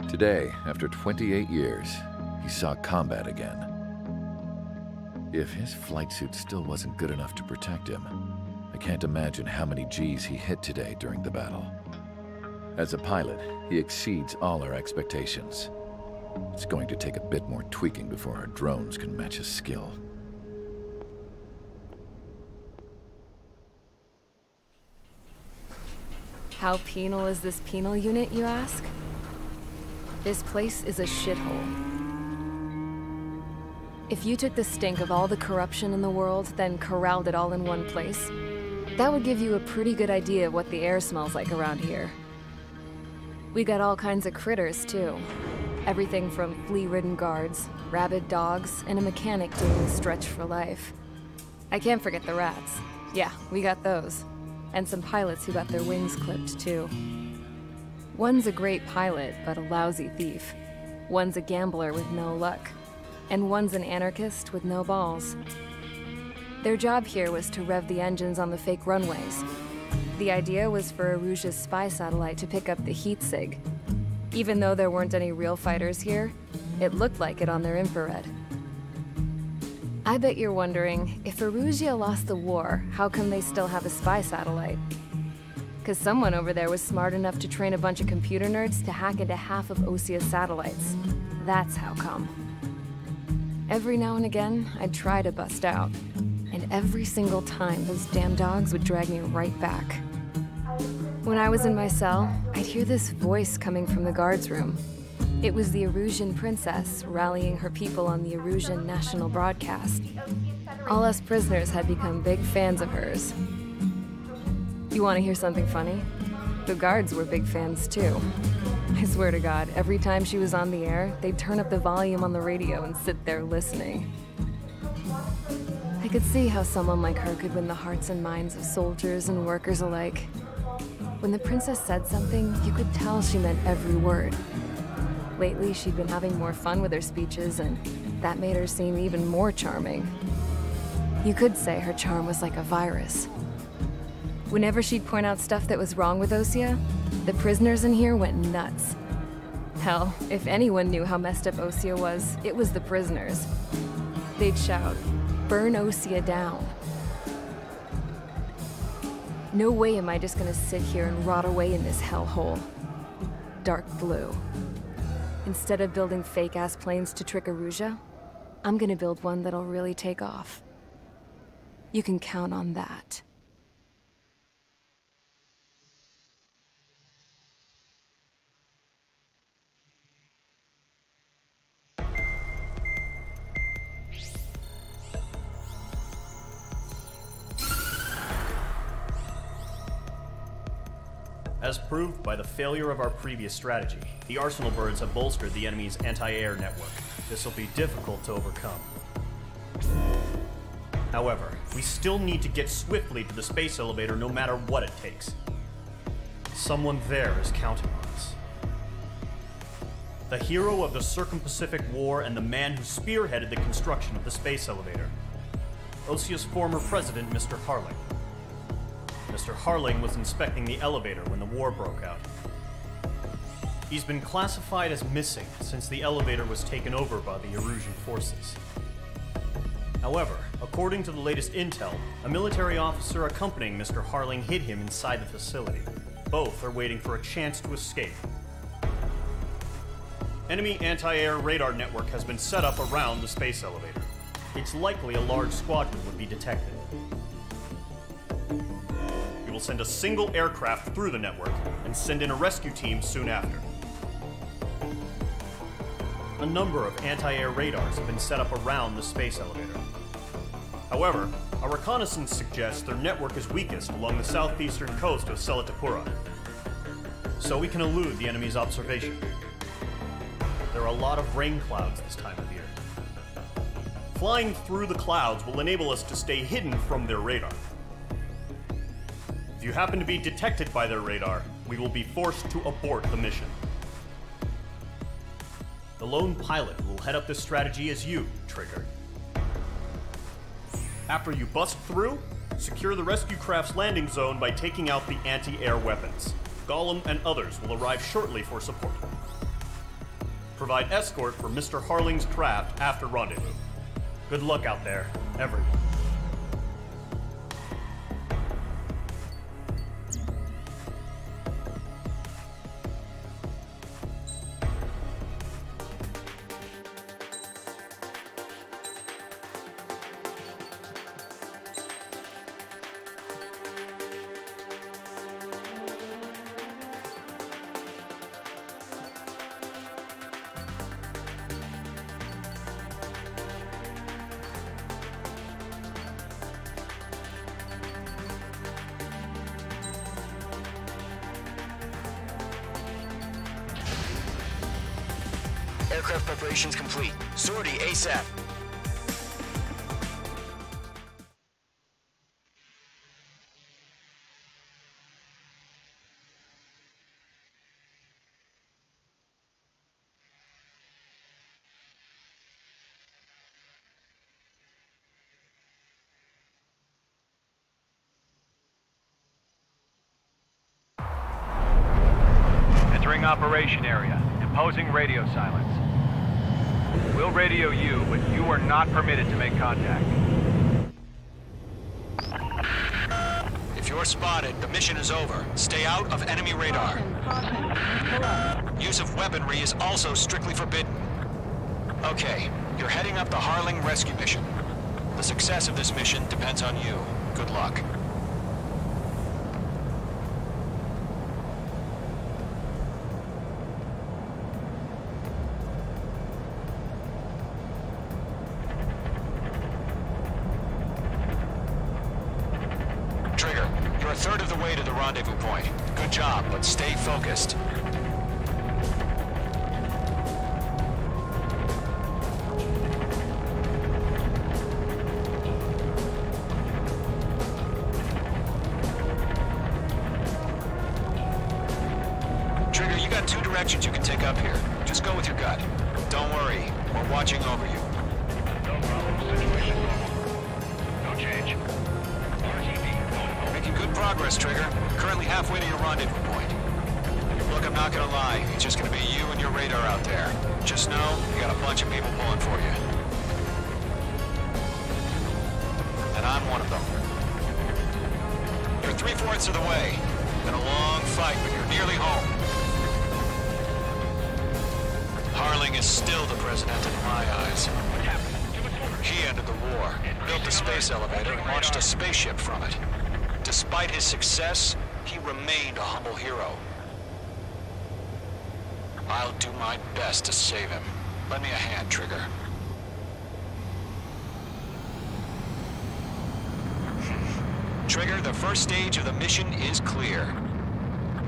Today, after 28 years, he saw combat again. If his flight suit still wasn't good enough to protect him, I can't imagine how many G's he hit today during the battle. As a pilot, he exceeds all our expectations. It's going to take a bit more tweaking before our drones can match his skill. How penal is this penal unit, you ask? This place is a shithole. If you took the stink of all the corruption in the world, then corralled it all in one place, that would give you a pretty good idea of what the air smells like around here. We got all kinds of critters, too. Everything from flea-ridden guards, rabid dogs, and a mechanic doing the stretch for life. I can't forget the rats. Yeah, we got those. And some pilots who got their wings clipped, too. One's a great pilot, but a lousy thief. One's a gambler with no luck. And one's an anarchist with no balls. Their job here was to rev the engines on the fake runways. The idea was for Erusia's spy satellite to pick up the heat sig. Even though there weren't any real fighters here, it looked like it on their infrared. I bet you're wondering, if Erusia lost the war, how come they still have a spy satellite? 'Cause someone over there was smart enough to train a bunch of computer nerds to hack into half of Osia's satellites. That's how come. Every now and again, I'd try to bust out. And every single time, those damn dogs would drag me right back. When I was in my cell, I'd hear this voice coming from the guards room. It was the Erusian princess rallying her people on the Erusian national broadcast. All us prisoners had become big fans of hers. You want to hear something funny? The guards were big fans too. I swear to God, every time she was on the air, they'd turn up the volume on the radio and sit there listening. I could see how someone like her could win the hearts and minds of soldiers and workers alike. When the princess said something, you could tell she meant every word. Lately, she'd been having more fun with her speeches, and that made her seem even more charming. You could say her charm was like a virus. Whenever she'd point out stuff that was wrong with Osia, the prisoners in here went nuts. Hell, if anyone knew how messed up Osia was, it was the prisoners. They'd shout, "Burn Osia down." No way am I just gonna sit here and rot away in this hellhole. Dark blue. Instead of building fake-ass planes to trick Erusia, I'm gonna build one that'll really take off. You can count on that. As proved by the failure of our previous strategy, the Arsenal birds have bolstered the enemy's anti-air network. This will be difficult to overcome. However, we still need to get swiftly to the space elevator no matter what it takes. Someone there is counting on us. The hero of the Circum-Pacific War and the man who spearheaded the construction of the space elevator. Osia's former president, Mr. Harling. Mr. Harling was inspecting the elevator when the war broke out. He's been classified as missing since the elevator was taken over by the Erusian forces. However, according to the latest intel, a military officer accompanying Mr. Harling hid him inside the facility. Both are waiting for a chance to escape. Enemy anti-air radar network has been set up around the space elevator. It's likely a large squadron would be detected. We will send a single aircraft through the network and send in a rescue team soon after. A number of anti-air radars have been set up around the space elevator. However, our reconnaissance suggests their network is weakest along the southeastern coast of Selatapura, so we can elude the enemy's observation. There are a lot of rain clouds this time of year. Flying through the clouds will enable us to stay hidden from their radar. If you happen to be detected by their radar, we will be forced to abort the mission. The lone pilot who will head up this strategy is you, Trigger. After you bust through, secure the rescue craft's landing zone by taking out the anti-air weapons. Gollum and others will arrive shortly for support. Provide escort for Mr. Harling's craft after rendezvous. Good luck out there. everyone. Aircraft preparations complete. Sortie ASAP. Entering operation area. Imposing radio silence. We'll radio you, but you are not permitted to make contact. If you're spotted, the mission is over. Stay out of enemy radar. Use of weaponry is also strictly forbidden. Okay, you're heading up the Harling rescue mission. The success of this mission depends on you. Good luck. You're a third of the way to the rendezvous point. Good job, but stay focused. Trigger, you got two directions you can take up here. Just go with your gut. Don't worry, we're watching over you. No problem. Situation normal. No change. Making good progress, Trigger. Currently halfway to your rendezvous point. Look, I'm not gonna lie. It's just gonna be you and your radar out there. Just know, you got a bunch of people pulling for you. And I'm one of them. You're 3/4 of the way. Been a long fight, but you're nearly home. Harling is still the president in my eyes. He ended the war, built the space elevator, and launched a spaceship from it. Despite his success, he remained a humble hero. I'll do my best to save him. Lend me a hand, Trigger. Trigger, the first stage of the mission is clear.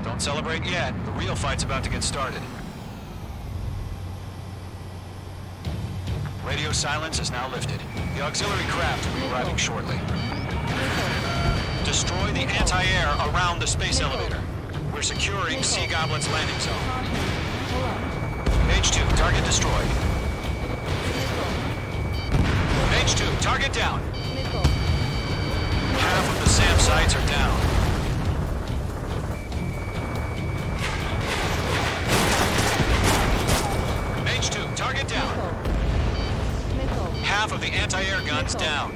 Don't celebrate yet. The real fight's about to get started. Radio silence is now lifted. The auxiliary craft will be arriving shortly. Destroy the anti-air around the space elevator. We're securing Sea Goblin's landing zone. Mage 2, target destroyed. Mage 2, target down. Half of the SAM sites are down. Mage 2, target down. Half of the anti-air guns down.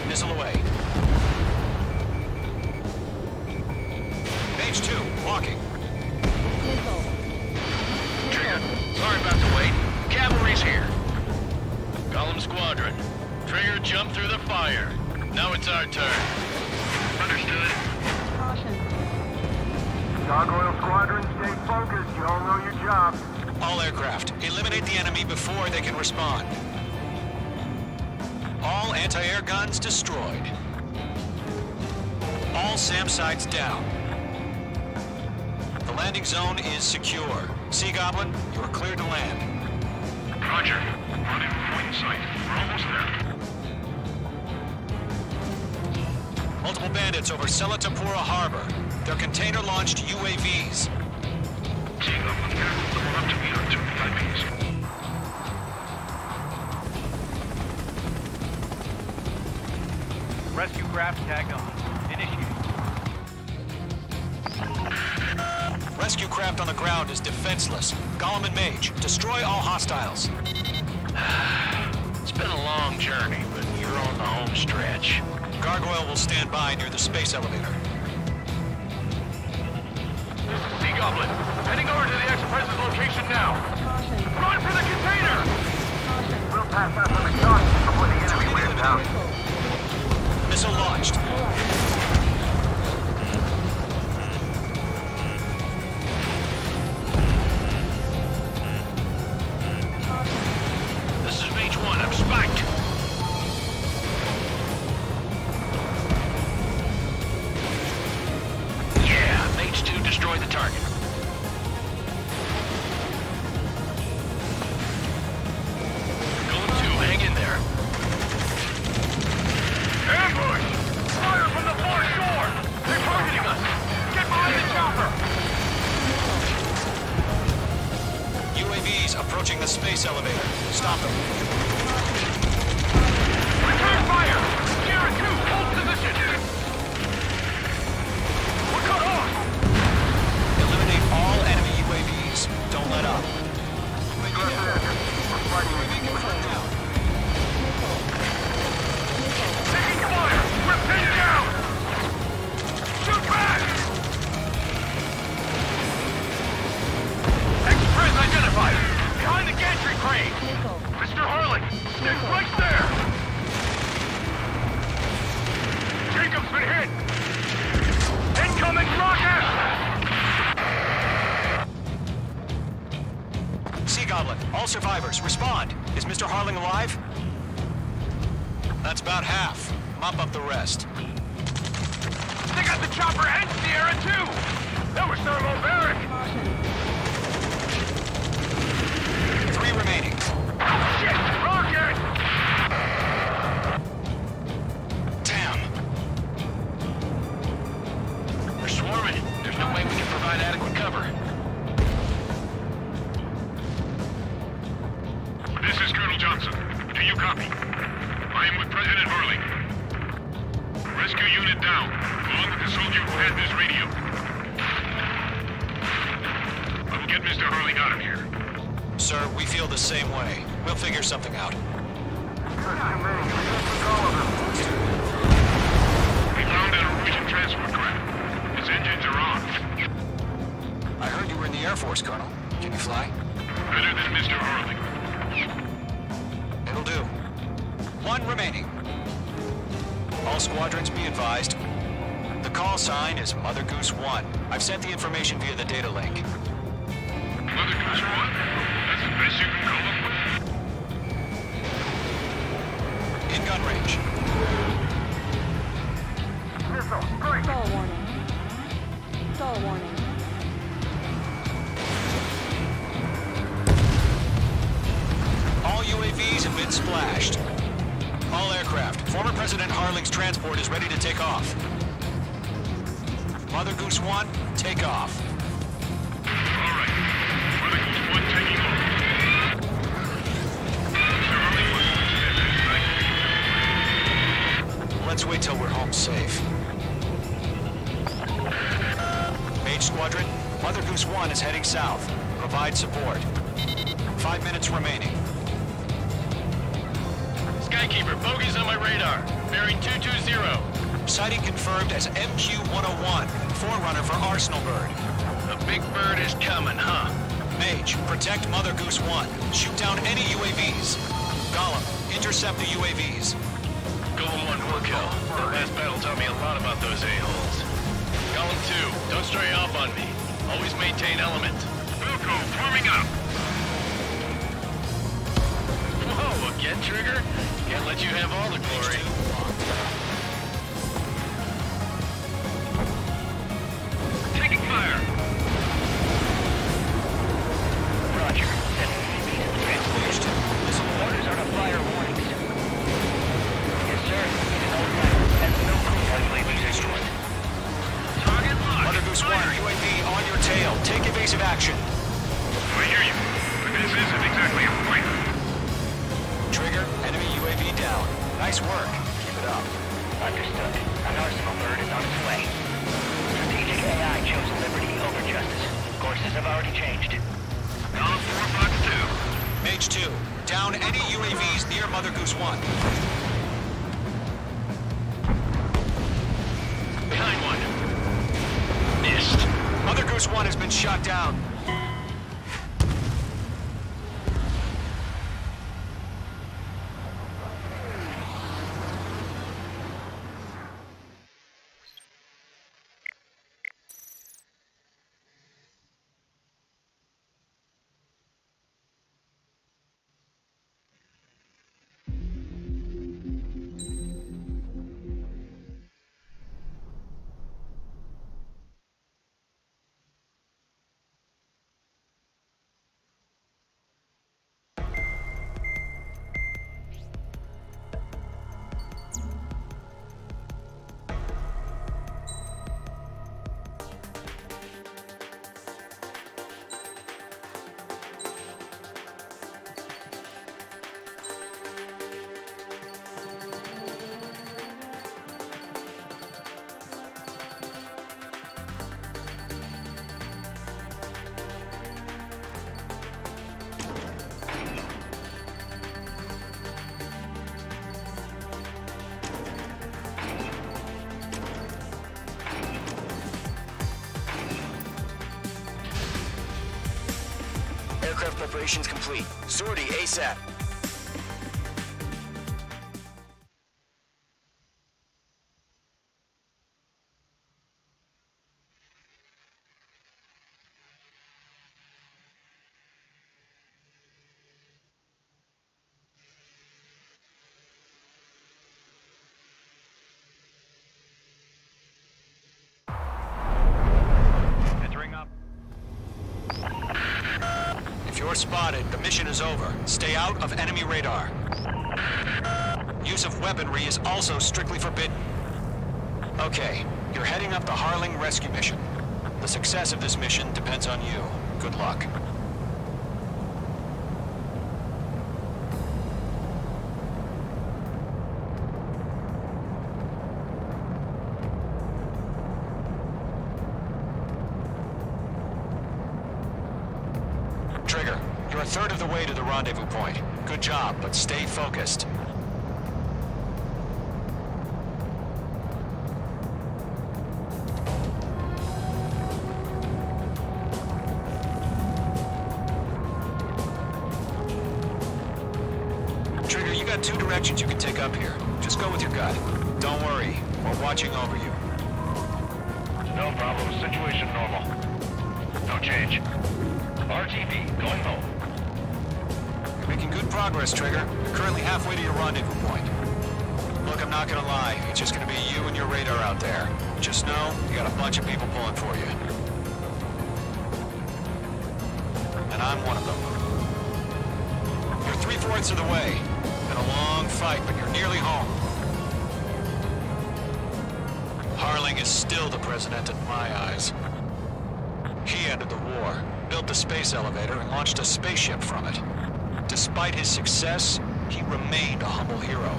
Missile away. Mage 2, walking. Trigger, sorry about the wait. Cavalry's here. Column Squadron. Trigger jumped through the fire. Now it's our turn. Understood. Gargoyle Squadron, stay focused. You all know your job. All aircraft, eliminate the enemy before they can respond. All anti-air guns destroyed. All SAM sites down. The landing zone is secure. Sea Goblin, you are cleared to land. Roger. Rendezvous point in sight. We're almost there. Multiple bandits over Selatapura Harbor. They're container-launched UAVs. Sea Goblin, careful. We're up to meet our two VIPs. Rescue craft tagged on. Initiate. Rescue craft on the ground is defenseless. Golem and Mage, destroy all hostiles. It's been a long journey, but you're on the home stretch. Gargoyle will stand by near the space elevator. Sea Goblin, heading over to the Express's location now. Run for the container! We'll pass out some exhaust before the enemy wears out. Missile launched. This is Mage 1, I'm spiked. Yeah, Mage 2 destroyed the target. Golem 2, hang in there. Ambush! Fire from the far shore! They're targeting us! Get behind the chopper! UAVs approaching the space elevator. Stop them. Return fire! Sierra 2, hold position! We're cut off! Eliminate all enemy UAVs. Don't let up. Taking fire! We're pinned down! Shoot back! Express identified! Behind the gantry crane! Mr. Harley! Stay right there! Jacob's been hit! Incoming rocket! Sea Goblin, all survivors, respond. Is Mr. Harling alive? That's about half. Mop up the rest. They got the chopper and Sierra too! That was thermobaric! 3 remaining. Shit! Rocket! Damn. They're swarming. There's no way we can provide adequate cover. This is Colonel Johnson. Do you copy? I am with President Harley. Rescue unit down, along with the soldier who had this radio. I will get Mr. Harley out of here. Sir, we feel the same way. We'll figure something out. We found a Norwegian transport craft. Its engines are on. I heard you were in the Air Force, Colonel. Can you fly? Better than Mr. Harley. It'll do. 1 remaining. All squadrons be advised. The call sign is Mother Goose 1. I've sent the information via the data link. Mother Goose 1? That's the best you can call them with? In gun range. Missile, strike! Stall warning. Stall warning. All UAVs have been splashed. All aircraft. Former President Harling's transport is ready to take off. Mother Goose 1, take off. All right. Mother Goose 1 taking off. Mr. Harley wants to Let's wait till we're home safe. Mage Squadron, Mother Goose 1 is heading south. Provide support. 5 minutes remaining. Skykeeper, bogey's on my radar. Bearing 220. Sighting confirmed as MQ-101, forerunner for Arsenal Bird. The big bird is coming, huh? Mage, protect Mother Goose 1. Shoot down any UAVs. Gollum, intercept the UAVs. Golem 1, work kill. That last battle taught me a lot about those a-holes. Golem 2, don't stray off on me. Always maintain element. Wilco, forming up. Whoa, again, Trigger? Can't let you have all the glory. Taking fire. Roger. Sending UAVs to transport. Missile orders are to fire warnings. Yes, sir. No fire. And no crew on UAVs destroyed. Target locked. Mother Goose 1, UAV on your tail. Take evasive action. I hear you. But this isn't exactly a fight. Trigger, enemy UAV down. Nice work. Keep it up. Understood. An Arsenal bird is on its way. Strategic AI chose liberty over justice. Courses have already changed. Column 4, Box 2. Mage 2, Down any UAVs near Mother Goose 1. Behind one. Missed. Mother Goose 1 has been shot down. Aircraft preparations complete. Sortie ASAP. Spotted. The mission is over. Stay out of enemy radar. Use of weaponry is also strictly forbidden. Okay, you're heading up the Harling rescue mission. The success of this mission depends on you. Good luck. Trigger, you're a third of the way to the rendezvous point. Good job, but stay focused. Trigger, you got two directions you can take up here. Just go with your gut. Don't worry, we're watching over you. No problem. Situation normal. No change. RTV, going home. You're making good progress, Trigger. You're currently halfway to your rendezvous point. Look, I'm not gonna lie. It's just gonna be you and your radar out there. Just know, you got a bunch of people pulling for you. And I'm one of them. You're 3/4 of the way. Been a long fight, but you're nearly home. Harling is still the president in my eyes. He ended the war, built the space elevator, and launched a spaceship from it. Despite his success, he remained a humble hero.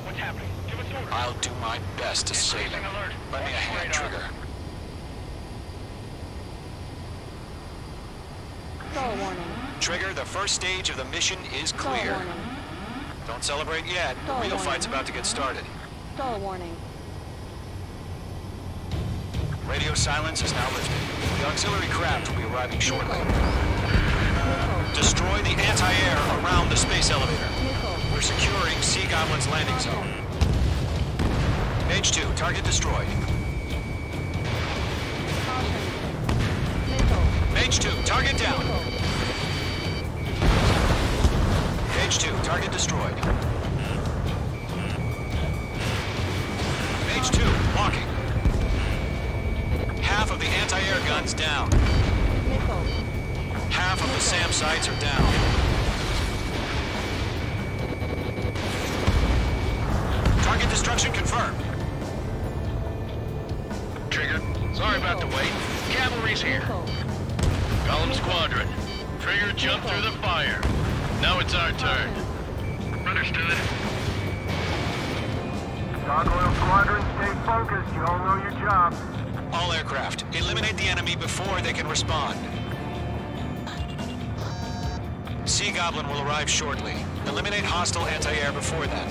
What's happening? Give us orders. I'll do my best to save him. Lend me a hand, Trigger. Stall warning. Trigger, the first stage of the mission is clear. Stall warning. Don't celebrate yet. The Stall real warning. fight's about to get started. Stall warning. Radio silence is now lifted. The auxiliary craft will be arriving shortly. Destroy the anti-air around the space elevator. We're securing Sea Goblin's landing zone. Mage 2, target destroyed. Mage 2, target down. Mage 2, target destroyed. Mage 2, walking. Half of the anti-air guns down. Half of the SAM sights are down. Target destruction confirmed. Trigger, sorry about the wait. Cavalry's here. Column Squadron. Trigger jumped through the fire. Now it's our turn. Understood. Gargoyle Squadron, stay focused. You all know your job. All aircraft, eliminate the enemy before they can respond. Sea Goblin will arrive shortly. Eliminate hostile anti-air before then.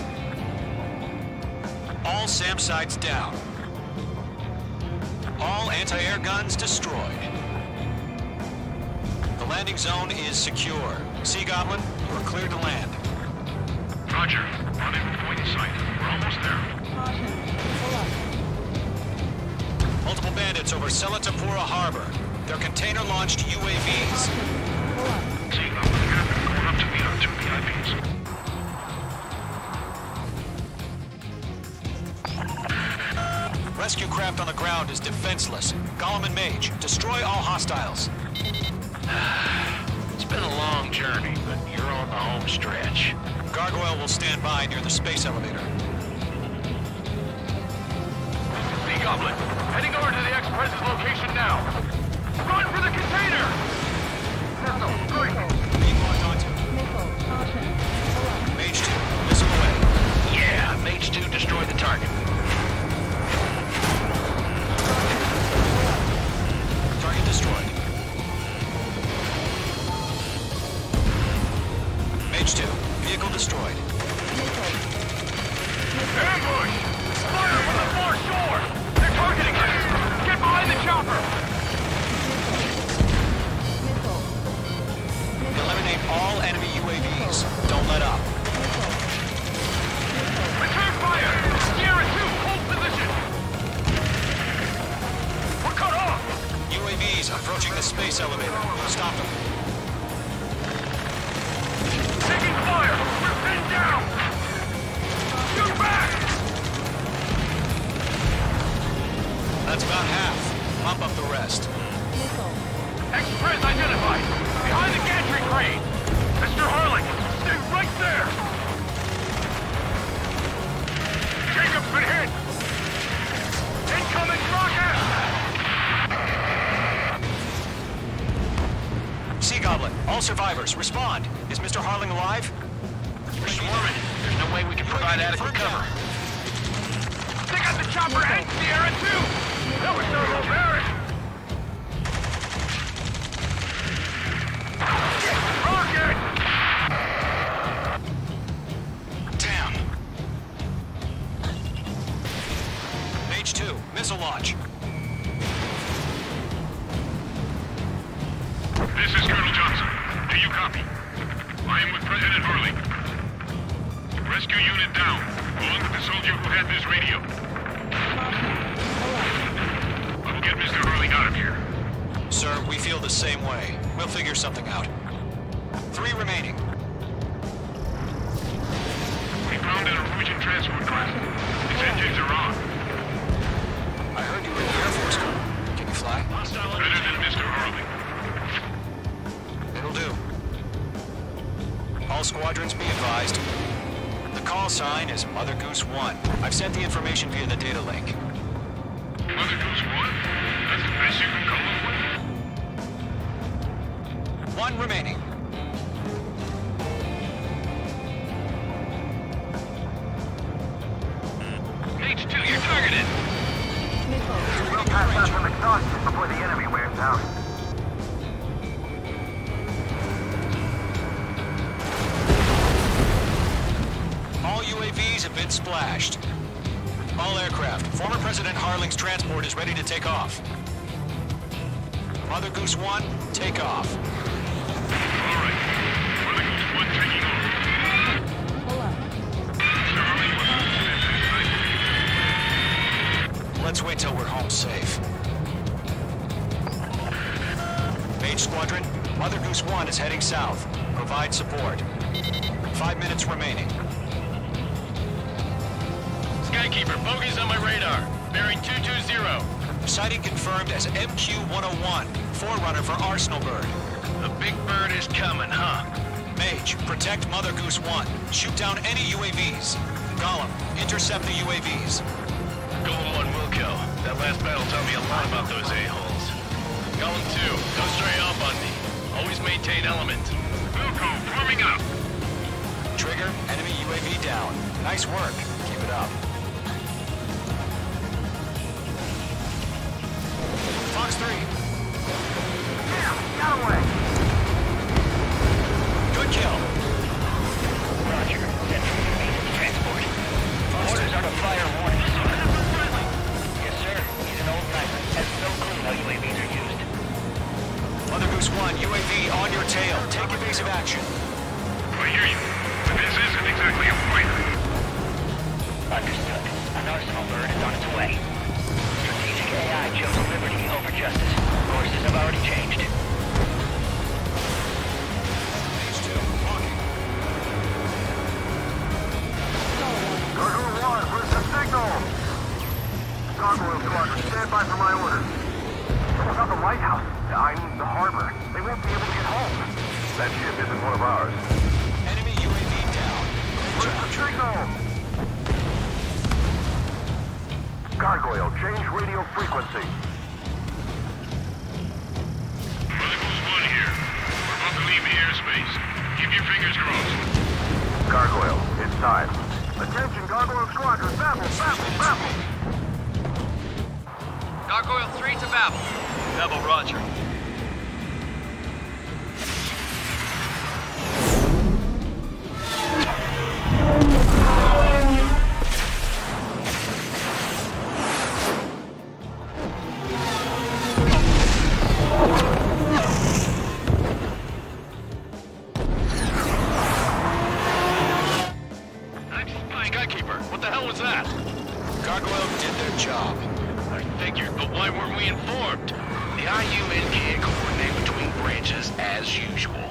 All SAM sites down. All anti-air guns destroyed. The landing zone is secure. Sea Goblin, you are cleared to land. Roger. Rendezvous point in sight. We're almost there. Multiple bandits over Selatapura Harbor. They're container-launched UAVs. Sea Goblin, Captain, going up to meet our two VIPs. Rescue craft on the ground is defenseless. Golem and Mage, destroy all hostiles. It's been a long journey, but you're on the home stretch. Gargoyle will stand by near the space elevator. Sea Goblin, heading over to the Express's location now. Run for the container! Mage 2, missile away. Yeah, Mage 2 destroyed the target. Target destroyed. Mage 2, vehicle destroyed. Ambush! Fire from the far shore! They're targeting us! Get behind the chopper! Eliminate all enemy UAVs. Don't let up. Return fire! Sierra 2, hold position! We're cut off! UAVs approaching the space elevator. Stop them. Taking fire! We're pinned down! Shoot back! That's about half. Pump up the rest. Express identified! Behind the gantry crane! Mr. Harling, stay right there! Jacob's been hit! Incoming rocket! Sea Goblin, all survivors, respond. Is Mr. Harling alive? We're swarming. There's no way we can provide adequate cover. They got the chopper and Sierra too! That was so embarrassing! Rocket! Damn. Mage 2, missile launch. This is Colonel Johnson. Do you copy? I am with President Harling. Rescue unit down, along with the soldier who had this radio. I will get Mr. Harling out of here. Sir, we feel the same way. We'll figure something out. 3 remaining. We found an Norwegian transport craft. Its engines are on. I heard you were in the Air Force, Colonel. Can you fly? Better than Mr. Harling. It'll do. All squadrons be advised. The call sign is Mother Goose 1. I've sent the information via the data link. Mother Goose 1? That's the best you can come up with? 1 remaining. Mage 2, you're targeted. We'll pass out some exhaustion before the enemy wears out. All UAVs have been splashed. All aircraft. Former President Harling's transport is ready to take off. Mother Goose 1, take off. All right. Mother Goose 1 taking off. Mr. Harling, Let's wait till we're home safe. Mage Squadron, Mother Goose 1 is heading south. Provide support. 5 minutes remaining. Skykeeper, bogey's on my radar. Bearing 220. Sighting confirmed as MQ-101, forerunner for Arsenal Bird. The big bird is coming, huh? Mage, protect Mother Goose 1. Shoot down any UAVs. Golem, intercept the UAVs. Golem 1 will kill. That last battle taught me a lot about those a-holes. Golem 2, don't stray off on me. Always maintain element. Wilco, forming up. Trigger, enemy UAV down. Nice work. Keep it up. Fox 3. Got away. Good kill. Stand by for my orders. What about the lighthouse? I mean, the harbor. They won't be able to get home. That ship isn't one of ours. Enemy UAV down. Where's the signal? Gargoyle, change radio frequency. Eagles 1 here. We're about to leave the airspace. Keep your fingers crossed. Gargoyle, it's time. Attention, Gargoyle Squadron. Babel, Babel, Babel. Gargoyle 3 to Babel. Babel, roger. Skykeeper, what the hell was that? Gargoyle did their job. I figured, but why weren't we informed? The IUN can't coordinate between branches as usual.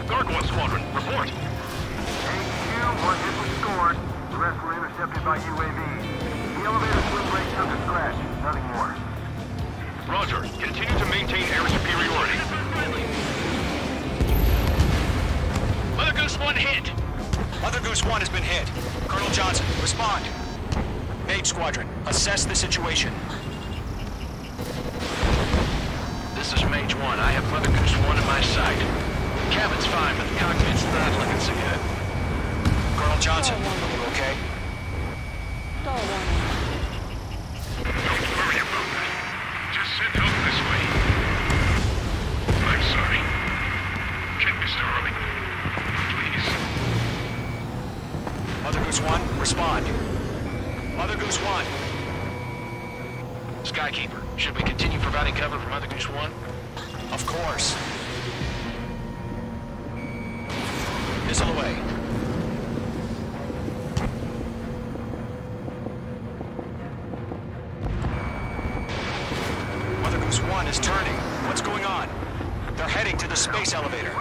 Gargoyle Squadron, report. HQ, 1 hit was scored. The rest were intercepted by UAVs. The elevator swim brake took a scratch. Nothing more. Roger. Continue to maintain air superiority. Mother Goose 1 hit. Mother Goose 1 has been hit. Colonel Johnson, respond. Mage Squadron, assess the situation. This is Mage 1. I have Mother Goose 1 in my sight. The cabin's fine, but the cockpit's not looking so good. Colonel Johnson, you okay? Don't worry about that. Just send help this way. I'm sorry. Get Mr. Harling. Please. Mother Goose 1, respond. Mother Goose 1. Skykeeper, should we continue providing cover for Mother Goose 1? Of course. Missile away. Mother Goose 1 is turning. What's going on? They're heading to the space elevator.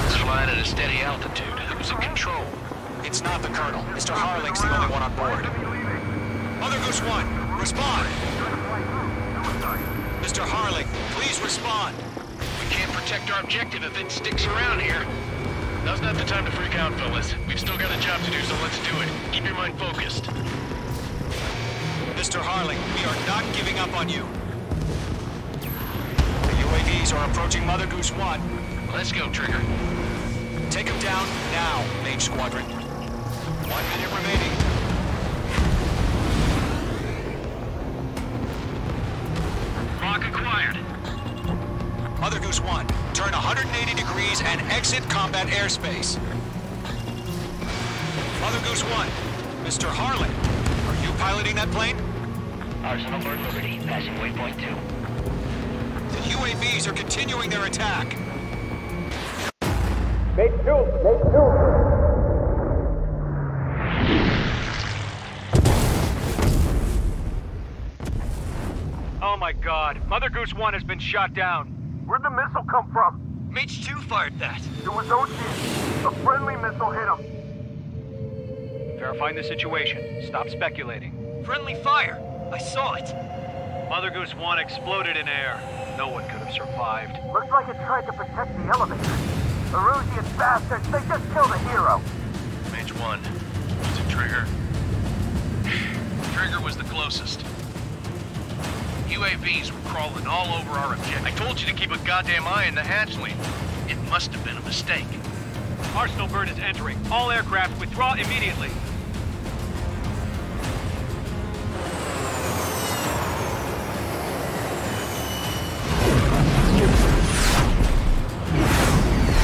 It's flying at a steady altitude. Who's in control? It's not the Colonel. Mr. Harling's the only one on board. Mother Goose 1, respond! Mr. Harling, please respond! We can't protect our objective if it sticks around here. Now's not the time to freak out, fellas. We've still got a job to do, so let's do it. Keep your mind focused. Mr. Harling, we are not giving up on you. The UAVs are approaching Mother Goose 1. Let's go, Trigger. Take him down now, Mage Squadron. 1 minute remaining. Lock acquired. Mother Goose 1, turn 180 degrees and exit combat airspace. Mother Goose 1, Mr. Harling, are you piloting that plane? Arsenal Bird Liberty, passing waypoint 2. The UAVs are continuing their attack. Make 2! Make 2! Oh my god, Mother Goose 1 has been shot down. Where'd the missile come from? Mage 2 fired that. It was Ocean. A friendly missile hit him. Verifying the situation. Stop speculating. Friendly fire! I saw it. Mother Goose 1 exploded in air. No one could have survived. Looks like it tried to protect the elevator. The Erusian bastards, they just killed a hero. Mage 1. Was it Trigger? Trigger was the closest. UAVs were crawling all over our objective. I told you to keep a goddamn eye on the hatchling. It must have been a mistake. Arsenal Bird is entering. All aircraft withdraw immediately.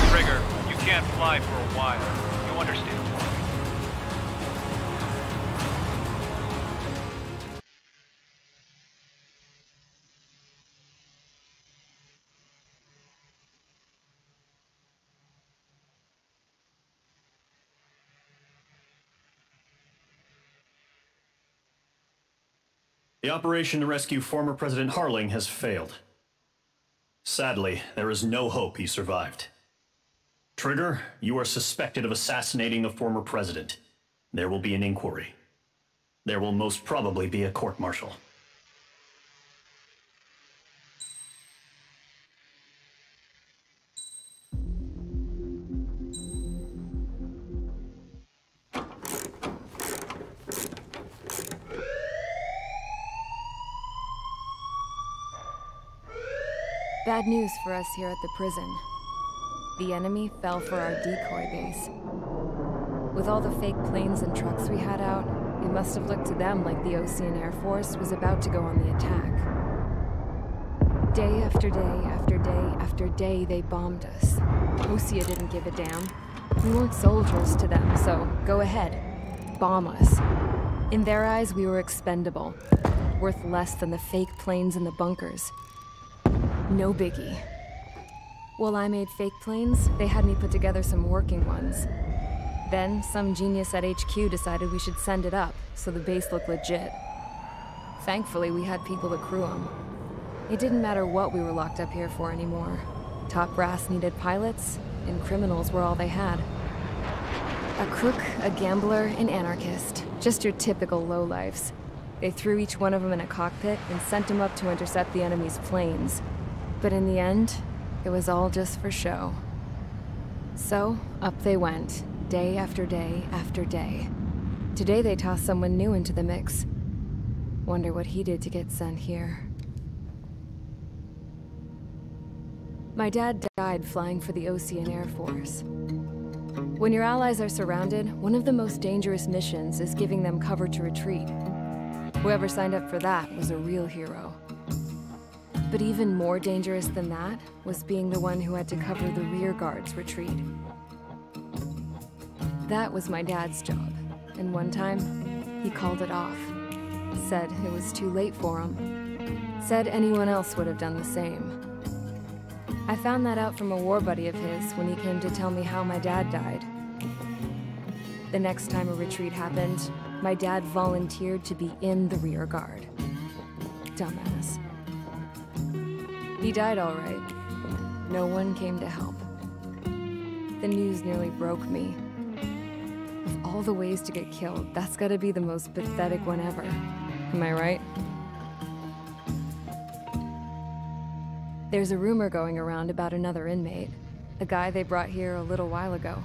Trigger, you can't fly for a while. You understand? The operation to rescue former President Harling has failed. Sadly, there is no hope he survived. Trigger, you are suspected of assassinating the former president. There will be an inquiry. There will most probably be a court-martial. Bad news for us here at the prison. The enemy fell for our decoy base. With all the fake planes and trucks we had out, it must have looked to them like the Osean Air Force was about to go on the attack. Day after day after day after day, they bombed us. Osea didn't give a damn. We weren't soldiers to them, so go ahead. Bomb us. In their eyes, we were expendable. Worth less than the fake planes in the bunkers. No biggie. While I made fake planes, they had me put together some working ones. Then, some genius at HQ decided we should send it up, so the base looked legit. Thankfully, we had people to crew them. It didn't matter what we were locked up here for anymore. Top brass needed pilots, and criminals were all they had. A crook, a gambler, an anarchist. Just your typical lowlifes. They threw each one of them in a cockpit and sent them up to intercept the enemy's planes. But in the end, it was all just for show. So, up they went, day after day after day. Today they tossed someone new into the mix. Wonder what he did to get sent here. My dad died flying for the Osean Air Force. When your allies are surrounded, one of the most dangerous missions is giving them cover to retreat. Whoever signed up for that was a real hero. But even more dangerous than that was being the one who had to cover the rear guard's retreat. That was my dad's job, and one time, he called it off. Said it was too late for him. Said anyone else would have done the same. I found that out from a war buddy of his when he came to tell me how my dad died. The next time a retreat happened, my dad volunteered to be in the rear guard. Dumbass. He died all right. No one came to help. The news nearly broke me. Of all the ways to get killed, that's gotta be the most pathetic one ever. Am I right? There's a rumor going around about another inmate. A guy they brought here a little while ago.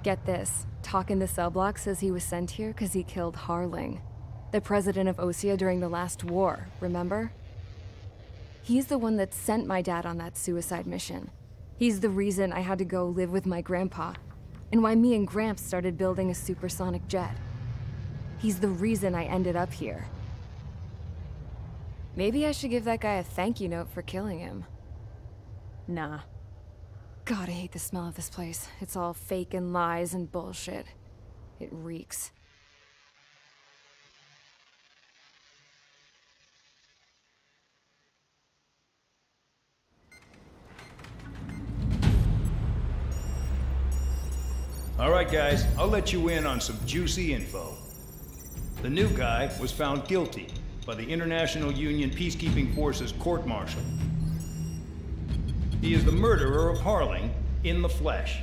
Get this, talk in the cell block says he was sent here because he killed Harling, the president of Osea during the last war, remember? He's the one that sent my dad on that suicide mission. He's the reason I had to go live with my grandpa, and why me and Gramps started building a supersonic jet. He's the reason I ended up here. Maybe I should give that guy a thank you note for killing him. Nah. God, I hate the smell of this place. It's all fake and lies and bullshit. It reeks. All right, guys, I'll let you in on some juicy info. The new guy was found guilty by the International Union Peacekeeping Forces court-martial. He is the murderer of Harling in the flesh.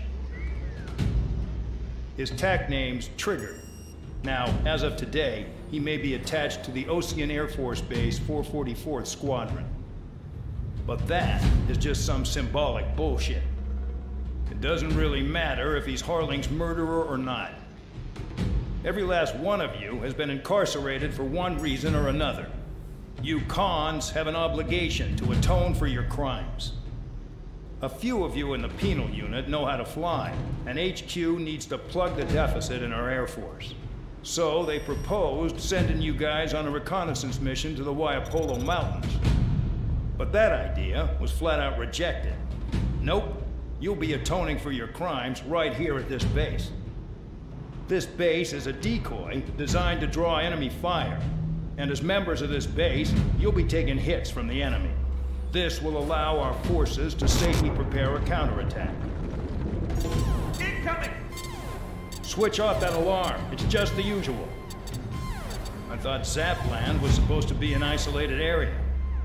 His TAC name's Trigger. Now, as of today, he may be attached to the Osean Air Force Base 444th Squadron. But that is just some symbolic bullshit. It doesn't really matter if he's Harling's murderer or not. Every last one of you has been incarcerated for one reason or another. You cons have an obligation to atone for your crimes. A few of you in the penal unit know how to fly, and HQ needs to plug the deficit in our Air Force. So they proposed sending you guys on a reconnaissance mission to the Waiapolo Mountains. But that idea was flat out rejected. Nope. You'll be atoning for your crimes right here at this base. This base is a decoy designed to draw enemy fire. And as members of this base, you'll be taking hits from the enemy. This will allow our forces to safely prepare a counterattack. Incoming! Switch off that alarm. It's just the usual. I thought Zapland was supposed to be an isolated area.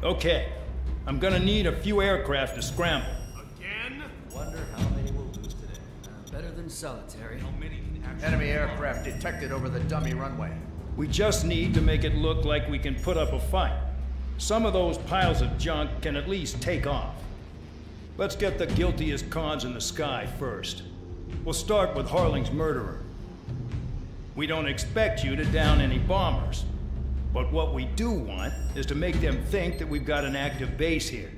Okay. I'm gonna need a few aircraft to scramble. Again? Wonder how many we'll lose today. Better than solitary. Enemy aircraft detected over the dummy runway. We just need to make it look like we can put up a fight. Some of those piles of junk can at least take off. Let's get the guiltiest cons in the sky first. We'll start with Harling's murderer. We don't expect you to down any bombers. But what we do want is to make them think that we've got an active base here.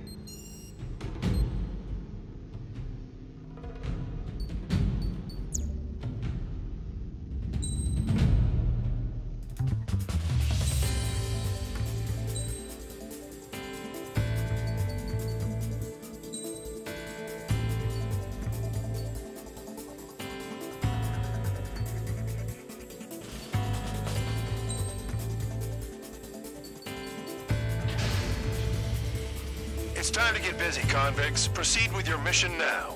It's time to get busy, convicts. Proceed with your mission now.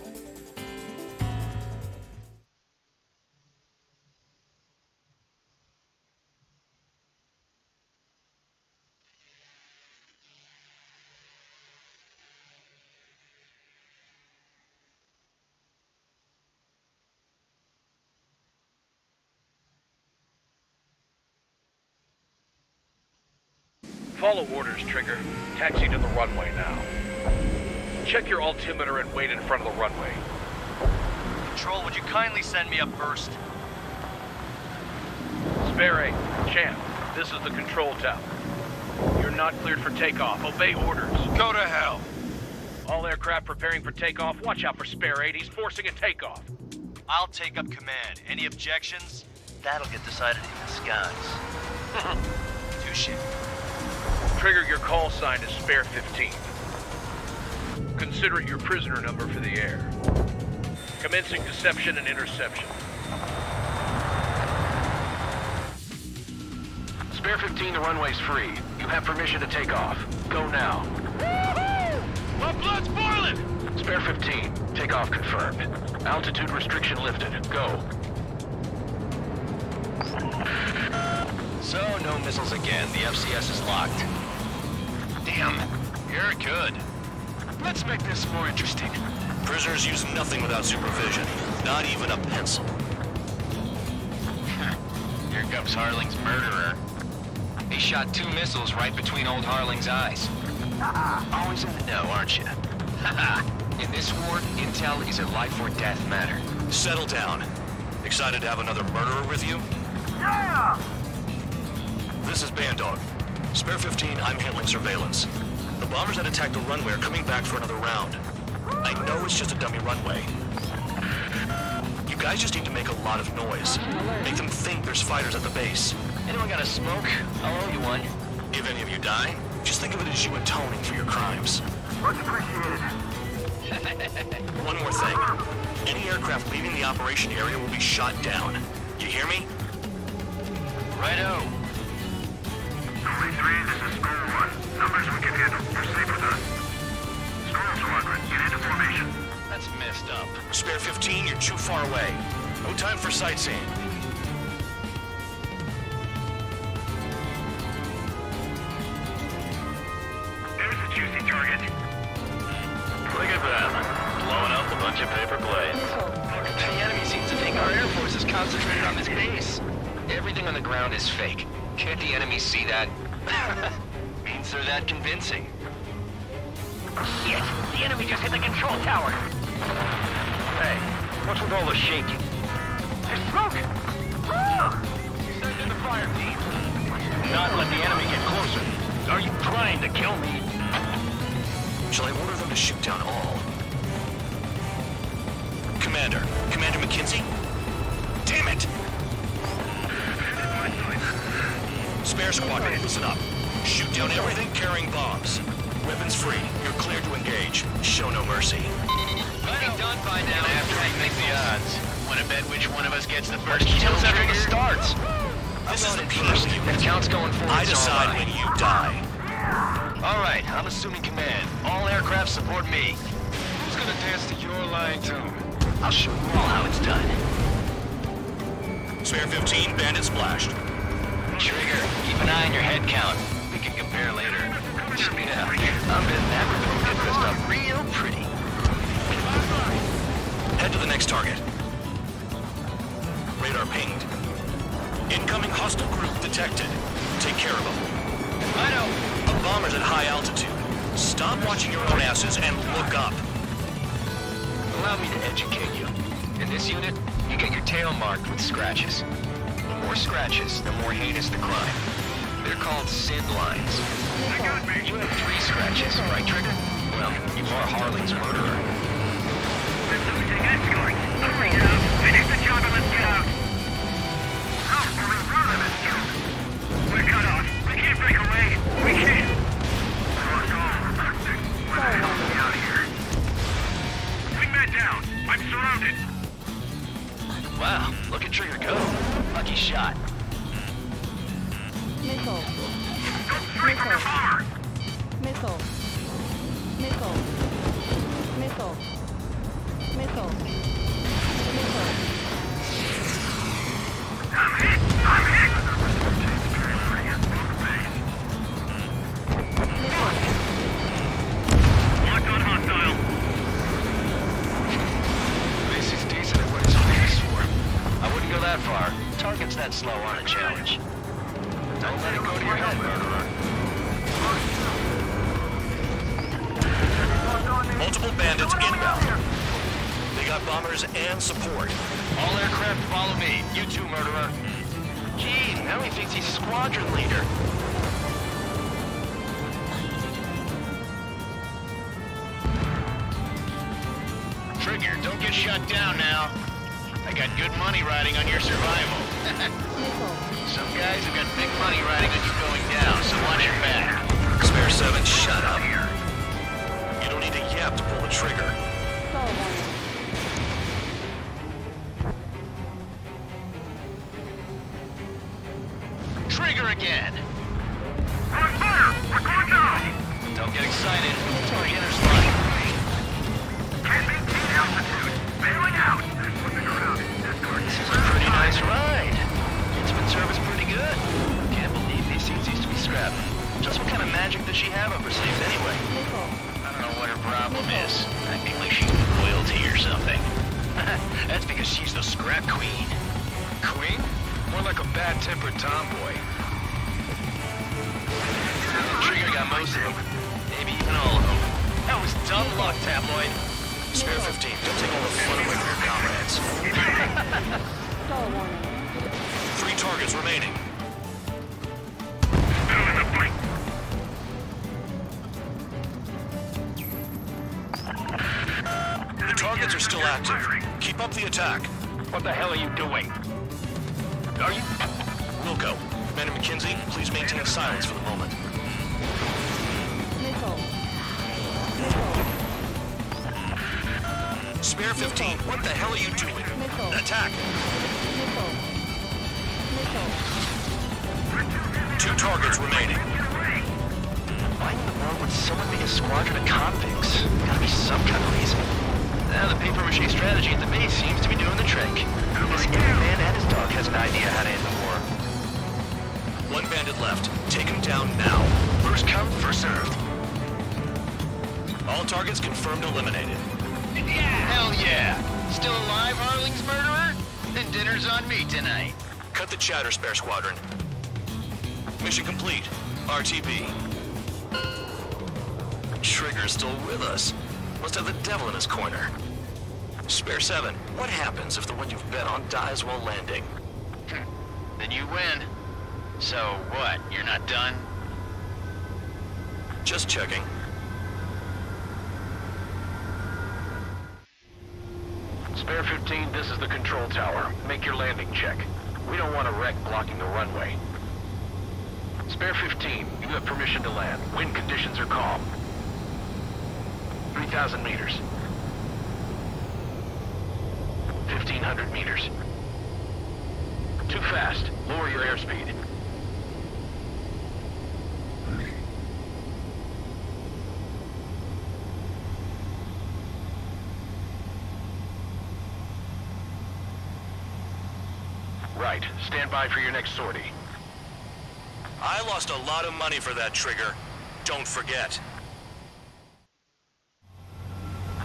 Follow orders, Trigger. Taxi to the runway now. Check your altimeter and wait in front of the runway. Control, would you kindly send me up first? Spare 8, Champ, this is the control tower. You're not cleared for takeoff. Obey orders. Go to hell. All aircraft preparing for takeoff. Watch out for Spare 8. He's forcing a takeoff. I'll take up command. Any objections? That'll get decided in the skies. Touche. Trigger, your call sign is Spare 15. Consider it your prisoner number for the air. Commencing deception and interception. Spare 15, the runway's free. You have permission to take off. Go now. Woohoo! My blood's boiling! Spare 15, takeoff confirmed. Altitude restriction lifted. Go. So, no missiles again. The FCS is locked. Damn, you're good. Let's make this more interesting. Prisoners use nothing without supervision. Not even a pencil. Here comes Harling's murderer. He shot 2 missiles right between old Harling's eyes. Always in the know, aren't you? In this war, intel is a life or death matter. Settle down. Excited to have another murderer with you? Yeah! This is Bandog. Spare 15, I'm handling surveillance. The bombers that attacked the runway are coming back for another round. I know it's just a dummy runway. You guys just need to make a lot of noise. Make them think there's fighters at the base. Anyone got a smoke? I'll owe you one. If any of you die, just think of it as you atoning for your crimes. Much appreciated. One more thing. Any aircraft leaving the operation area will be shot down. You hear me? Righto. 23, this is Squall 1. Numbers we can handle. Proceed with us. Squall Squadron, get into formation. That's messed up. Spare 15, you're too far away. No time for sightseeing. There's a juicy target. Look at that. Blowing up a bunch of paper planes. The enemy seems to think our Air Force is concentrated on this base. Everything on the ground is fake. Can't the enemy see that? Means they're that convincing. Shit! The enemy just hit the control tower! Hey, what's with all the shaking? There's smoke! Send in the fire team. Not let the enemy get closer. Are you trying to kill me? Shall I order them to shoot down all? Commander McKinsey? Damn it! Spare squadron, listen up. Shoot down everything carrying bombs. Weapons free. You're cleared to engage. Show no mercy. Might be done by now. After I think the odds. Wanna bet which one of us gets the first kill After trigger? it starts. This is the peace. If count's going forward, I decide when you die. All right, I'm assuming command. All aircraft support me. Who's gonna dance to your line tune? I'll show you all how it's done. Spare 15, bandit splashed. Trigger, keep an eye on your head count. We can compare later. Yeah, I'm in that. Get this up real pretty. Head to the next target. Hostile group detected. Take care of them. I know. A bomber's at high altitude. Stop watching your own asses and look up. Allow me to educate you. In this unit, you get your tail marked with scratches. The more scratches, the more heinous the crime. They're called sin lines. You have 3 scratches, right, Trigger? Well, you are Harling's murderer. We're losing escort. Hurry now. Finish the job and let's get out. How are we running this job? We're cut off. We can't break away. We can't. We're the hell are we out of here? Wingman down. I'm surrounded. Wow, look at Trigger go. Lucky shot. Missile. Missile. Missile. Missile. Missile. Missile. I'm hit! I'm hit! Locked on hostile. This is decent at what it's famous for. I wouldn't go that far. Targets that slow aren't a challenge. Don't let it go to your head, murderer. Multiple bandits inbound. They got bombers and support. All aircraft follow me. You too, murderer. Gee, now he thinks he's squadron leader. Trigger, don't get shut down now. I got good money riding on your survival. Some guys have got big money riding on you going down, so watch your back. Spare 7, shut up. You don't need a yap to pull the trigger. Trigger again. On fire! We're going down! Don't get excited. It's beginner's luck. Can't maintain altitude. Bailing out. Looking around. Escort. This is a pretty nice ride. Instrument service pretty good. Can't believe these seats used to be scrapped. Just what kind of magic does she have up her sleeves anyway? I don't know what her problem is. Acting like she's royalty or something. That's because she's the scrap queen. Queen? More like a bad-tempered tomboy. Trigger got most of them. Maybe even all of them. That was dumb luck, tabloid. Spare 15, don't take all the fun away from your comrades. Stall warning. 3 targets remaining. The targets are still active. Keep up the attack. What the hell are you doing? Are you? Wilco, Commander McKenzie, please maintain silence for the moment. Missile. Spare 15, what the hell are you doing? Missile. Attack! Missile. Missile. 2 targets remaining. Why in the world would someone make a squadron of convicts? Gotta be some kind of reason. Now the paper-mache strategy at the base seems to be doing the trick. This man and his dog has an idea how to end the war. 1 bandit left. Take him down now. First come, first served. All targets confirmed eliminated. Hell yeah! Still alive, Harling's murderer? Then dinner's on me tonight. Cut the chatter, Spare Squadron. Mission complete. RTB. Trigger's still with us. Must have the devil in his corner. Spare 7, what happens if the one you've bet on dies while landing? Then you win. So what, you're not done? Just checking. Spare 15, this is the control tower. Make your landing check. We don't want a wreck blocking the runway. Spare 15, you have permission to land. Wind conditions are calm. 3,000 meters. 1,500 meters. Too fast. Lower your airspeed. Right. Stand by for your next sortie. I lost a lot of money for that trigger. Don't forget.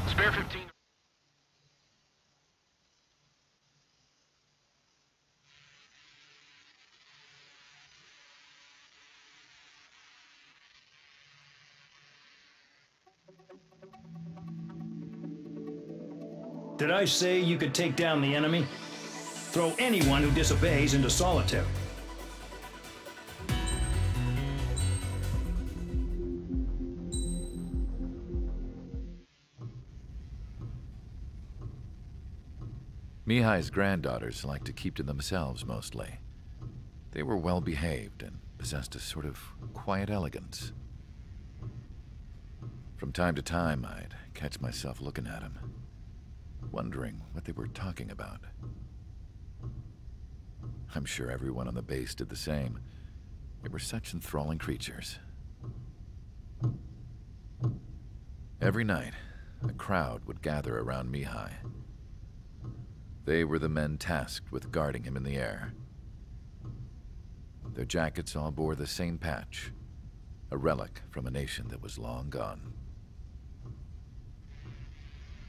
Spare 15. Did I say you could take down the enemy? Throw anyone who disobeys into solitary. Mihai's granddaughters liked to keep to themselves mostly. They were well behaved and possessed a sort of quiet elegance. From time to time, I'd catch myself looking at them, wondering what they were talking about. I'm sure everyone on the base did the same. They were such enthralling creatures. Every night, a crowd would gather around Mihai. They were the men tasked with guarding him in the air. Their jackets all bore the same patch, a relic from a nation that was long gone.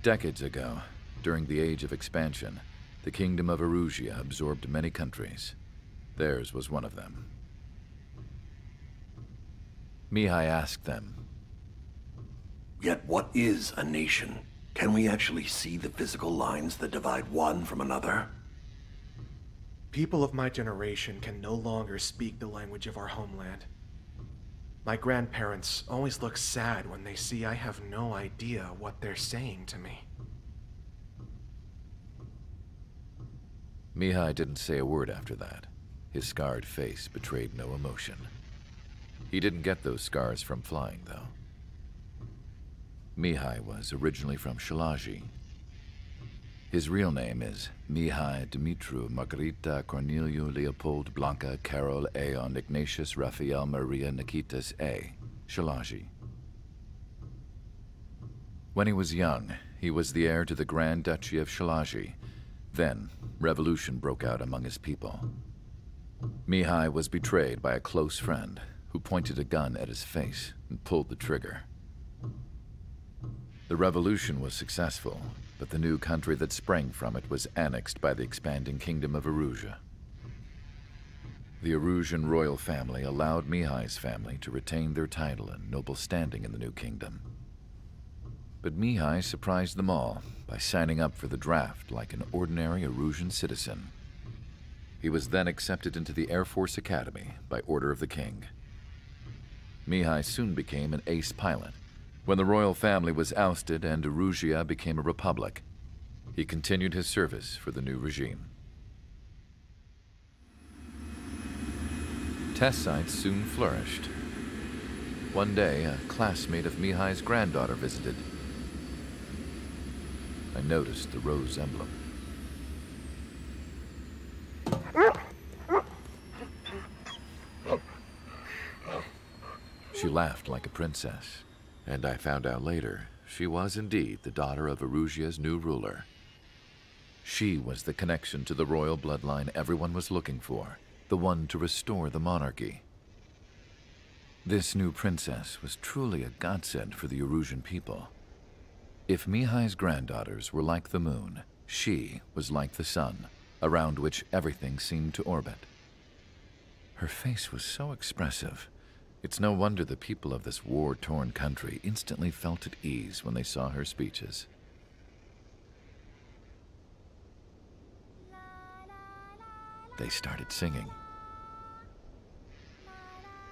Decades ago, during the Age of Expansion, the Kingdom of Erusia absorbed many countries. Theirs was one of them. Mihai asked them, "Yet what is a nation? Can we actually see the physical lines that divide one from another?" People of my generation can no longer speak the language of our homeland. My grandparents always look sad when they see I have no idea what they're saying to me. Mihai didn't say a word after that. His scarred face betrayed no emotion. He didn't get those scars from flying, though. Mihai was originally from Shalaji. His real name is Mihai Dumitru Margarita Corneliu Leopold Blanca Carol Aeon Ignatius Raphael Maria Nikitas A. Shalaji. When he was young, he was the heir to the Grand Duchy of Shalaji. Then, revolution broke out among his people. Mihai was betrayed by a close friend who pointed a gun at his face and pulled the trigger. The revolution was successful, but the new country that sprang from it was annexed by the expanding Kingdom of Erusia. The Erusian royal family allowed Mihai's family to retain their title and noble standing in the new kingdom. But Mihai surprised them all by signing up for the draft like an ordinary Erusian citizen. He was then accepted into the Air Force Academy by order of the king. Mihai soon became an ace pilot. When the royal family was ousted and Erusia became a republic, he continued his service for the new regime. Test sites soon flourished. One day, a classmate of Mihai's granddaughter visited. I noticed the rose emblem. She laughed like a princess. And I found out later, she was indeed the daughter of Erusia's new ruler. She was the connection to the royal bloodline everyone was looking for, the one to restore the monarchy. This new princess was truly a godsend for the Erusian people. If Mihai's granddaughters were like the moon, she was like the sun, around which everything seemed to orbit. Her face was so expressive. It's no wonder the people of this war-torn country instantly felt at ease when they saw her speeches. They started singing.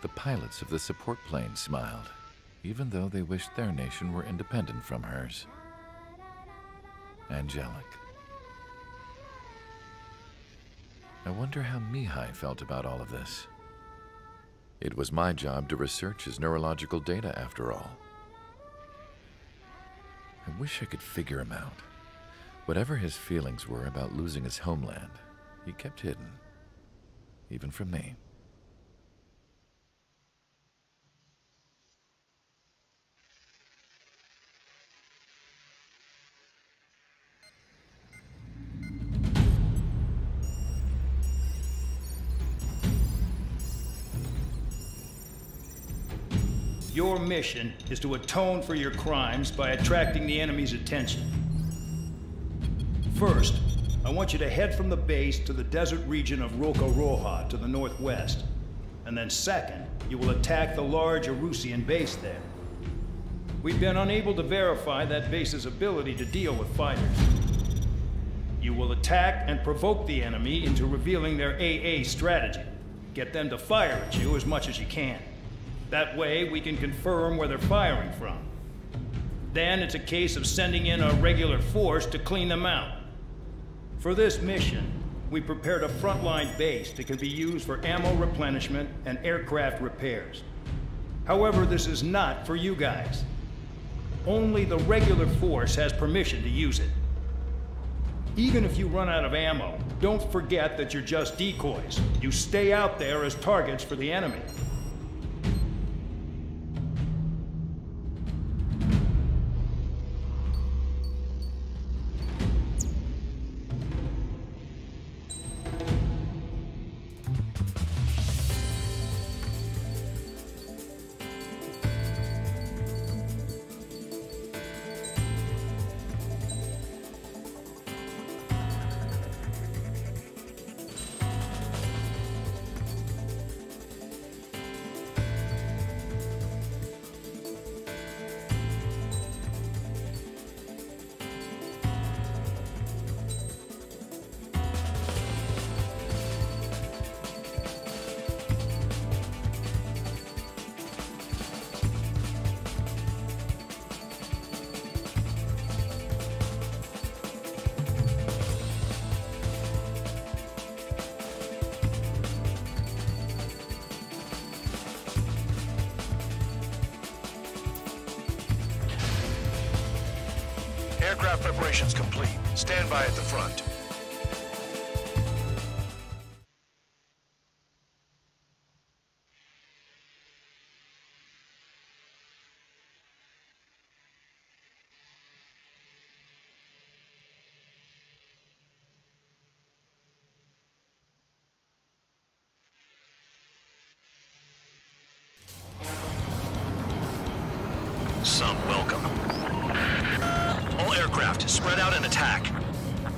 The pilots of the support plane smiled, even though they wished their nation were independent from hers. Angelic. I wonder how Mihai felt about all of this. It was my job to research his neurological data, after all. I wish I could figure him out. Whatever his feelings were about losing his homeland, he kept hidden, even from me. Your mission is to atone for your crimes by attracting the enemy's attention. First, I want you to head from the base to the desert region of Roca-Roja to the northwest. And then second, you will attack the large Erusian base there. We've been unable to verify that base's ability to deal with fighters. You will attack and provoke the enemy into revealing their AA strategy. Get them to fire at you as much as you can. That way, we can confirm where they're firing from. Then it's a case of sending in a regular force to clean them out. For this mission, we prepared a frontline base that can be used for ammo replenishment and aircraft repairs. However, this is not for you guys. Only the regular force has permission to use it. Even if you run out of ammo, don't forget that you're just decoys. You stay out there as targets for the enemy. Aircraft preparations complete. Stand by at the front. Some welcome. All aircraft, spread out and attack.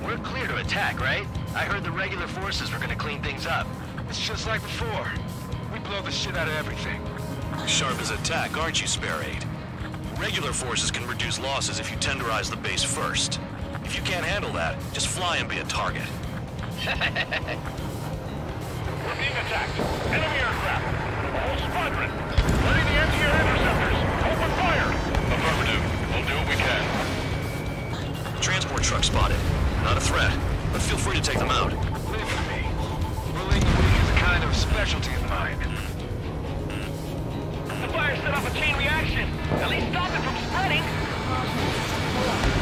We're clear to attack, right? I heard the regular forces were gonna clean things up. It's just like before. We blow the shit out of everything. Sharp as attack, aren't you, Spare Aid? Regular forces can reduce losses if you tenderize the base first. If you can't handle that, just fly and be a target. We're being attacked. Enemy aircraft. A whole squadron. Ready the anti-air interceptors. Open fire. Affirmative. We'll do what we can. Transport truck spotted. Not a threat, but feel free to take them out. Leave it to me. Bullying the weak is a kind of specialty of mine. The fire set off a chain reaction. At least stop it from spreading.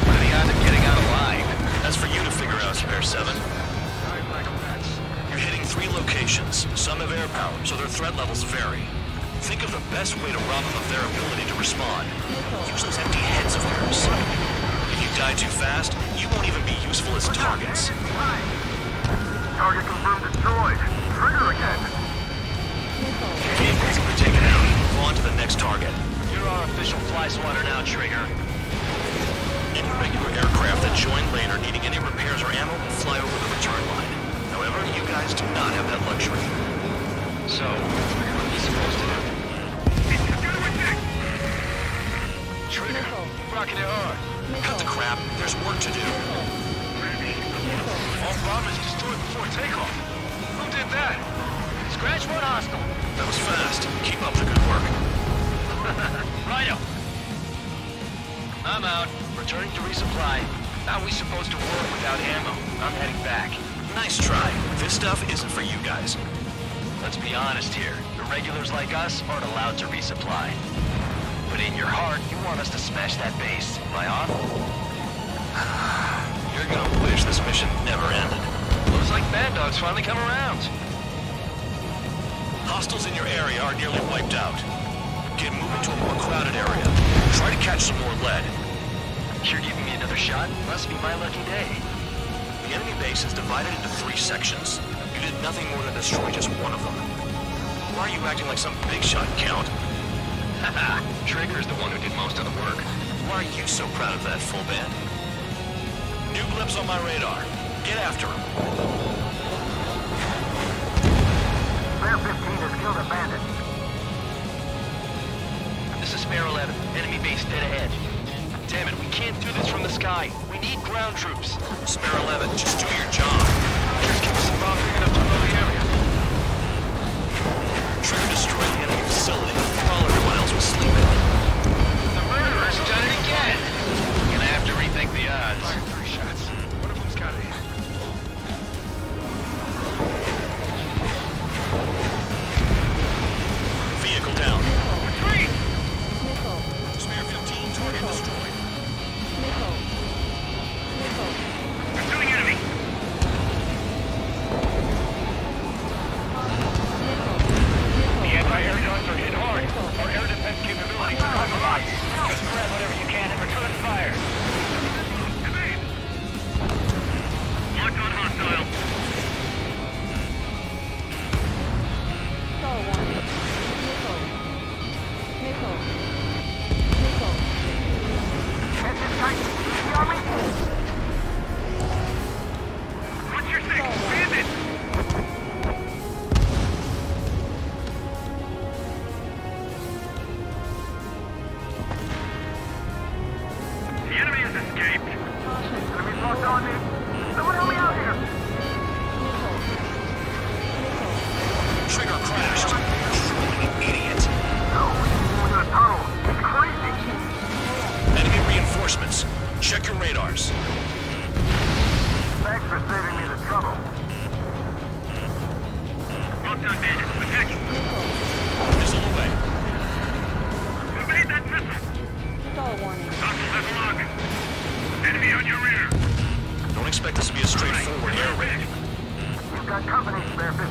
What are the odds of getting out alive? That's for you to figure out, Spare 7. You're hitting 3 locations. Some have air power, so their threat levels vary. Think of the best way to rob them of their ability to respond. Use those empty heads of yours. If you die too fast, you won't even be useful as targets. Target confirmed destroyed. Trigger again. Vehicles will be taken out. Go on to the next target. You're our official fly swatter now, Trigger. Any regular aircraft that join later needing any repairs or ammo will fly over the return line. However, you guys do not have that luxury. So, what are we supposed to do? Trigger, rocking it hard. Cut the crap. There's work to do. All bombers destroyed before takeoff. Who did that? Scratch one hostile. That was fast. Keep up the good work. Righto. I'm out. Returning to resupply. How are we supposed to work without ammo? I'm heading back. Nice try. This stuff isn't for you guys. Let's be honest here. The regulars like us aren't allowed to resupply. But in your heart, you want us to smash that base. Am I on? You're gonna wish this mission never ended. Looks like Bad Dog's finally come around. Hostiles in your area are nearly wiped out. Get moving to a more crowded area. Try to catch some more lead. You're giving me another shot? Must be my lucky day. The enemy base is divided into 3 sections. You did nothing more than destroy just one of them. Why are you acting like some big shot, Count? Haha, Trigger's the one who did most of the work. Why are you so proud of that, full band? New blips on my radar. Get after him. Spare 15 has killed a bandit. This is Spare 11. Enemy base dead ahead. Damn it, we can't do this from the sky. We need ground troops. Spare 11, just do your job. Just give us a bomb big enough to blow the area. Trigger destroyed the enemy facility while everyone else was sleeping. The murderer's done it again. Gonna have to rethink the odds. Fire 3 shots. One of them's got it. Vehicle down. Retreat! Missile. Spare 15, target destroyed. Missile. Missile. Pursuing enemy. The anti-air guns are hit hard. Our air defense capabilities are compromised. Just grab whatever you can and return fire. Locked on hostile. Star warning. Missile. Missile. Missile. Engine tight. See on me? What's your six? Bandit! The enemy has escaped. Enemy's locked on me. Someone help me out here. Missile. Missile. Trigger crashed. You idiot. No, he's moving in a tunnel. It's crazy. Enemy reinforcements. Check your radars. Thanks for saving me the trouble. Well done, Bandit. Attacking. Missile away. Evade that missile. Star warning. Hostile has a lock. Enemy on your rear. Don't expect this to be a straightforward air raid. We've got company, Spare 15.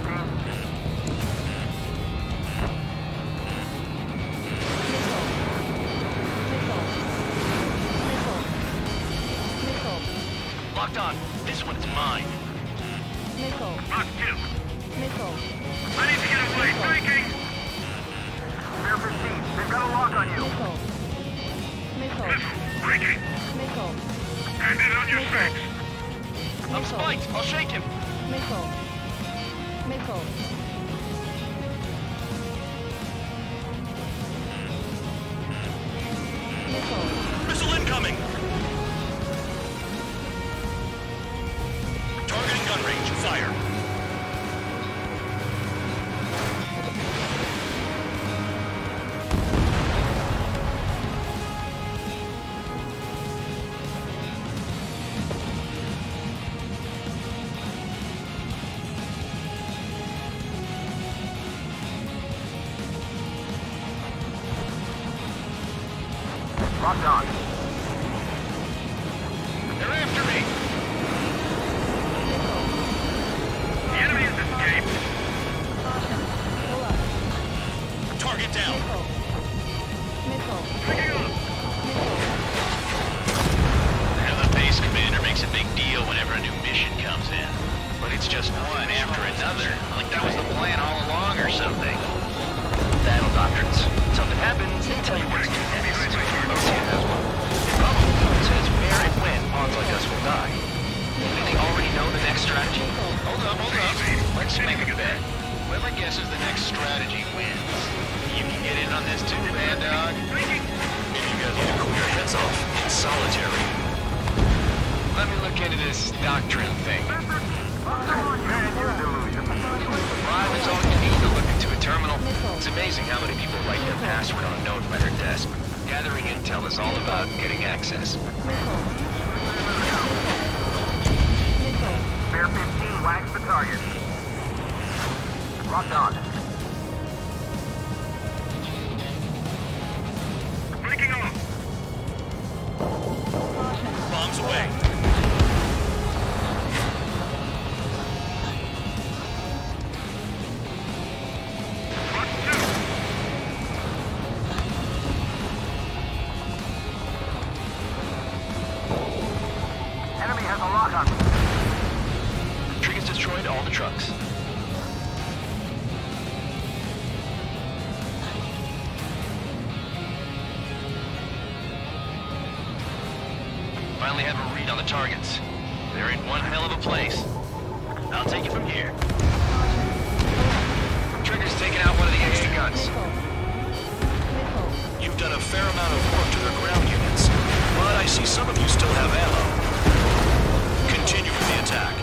Locked on. This one's mine. Missile. Lock 2. Missile. I need to get away. Breaking. Spare 15, they've got a lock on you. Missile. Missile. Breaking. Missile. Bandit on your six. I'm spiked. I'll shake him. Missile. Missile. Missile. Missile incoming. Targeting gun range. Fire. Locked on. They're after me. The enemy has escaped. Pull up. Target down. Missile. Picking up. I know the base commander makes a big deal whenever a new mission comes in. But it's just one after another. Like that was the plan all along or something. Battle doctrines. Something happens, they tell you what to do next. OCN has one. The problem says where and when pawns like us will die. Do they already know the next strategy? Hold up. Let's make a bet. Whoever guesses the next strategy wins. You can get in on this too, man, dog. Maybe you guys need to cool your heads off in solitary. Let me look into this doctrine thing. Bribe is all you need to look into a terminal. It's amazing how many people write their password on a note by their desk. Gathering intel is all about getting access. Spare 15, wax the target. Locked on. Breaking off. Bombs away. Lock 2. Enemy has a lock on me. Triggers destroyed all the trucks. Finally have a read on the targets. They're in one hell of a place. I'll take it from here. Trigger's taking out one of the AA guns. You've done a fair amount of work to their ground units. But I see some of you still have ammo. Continue with the attack.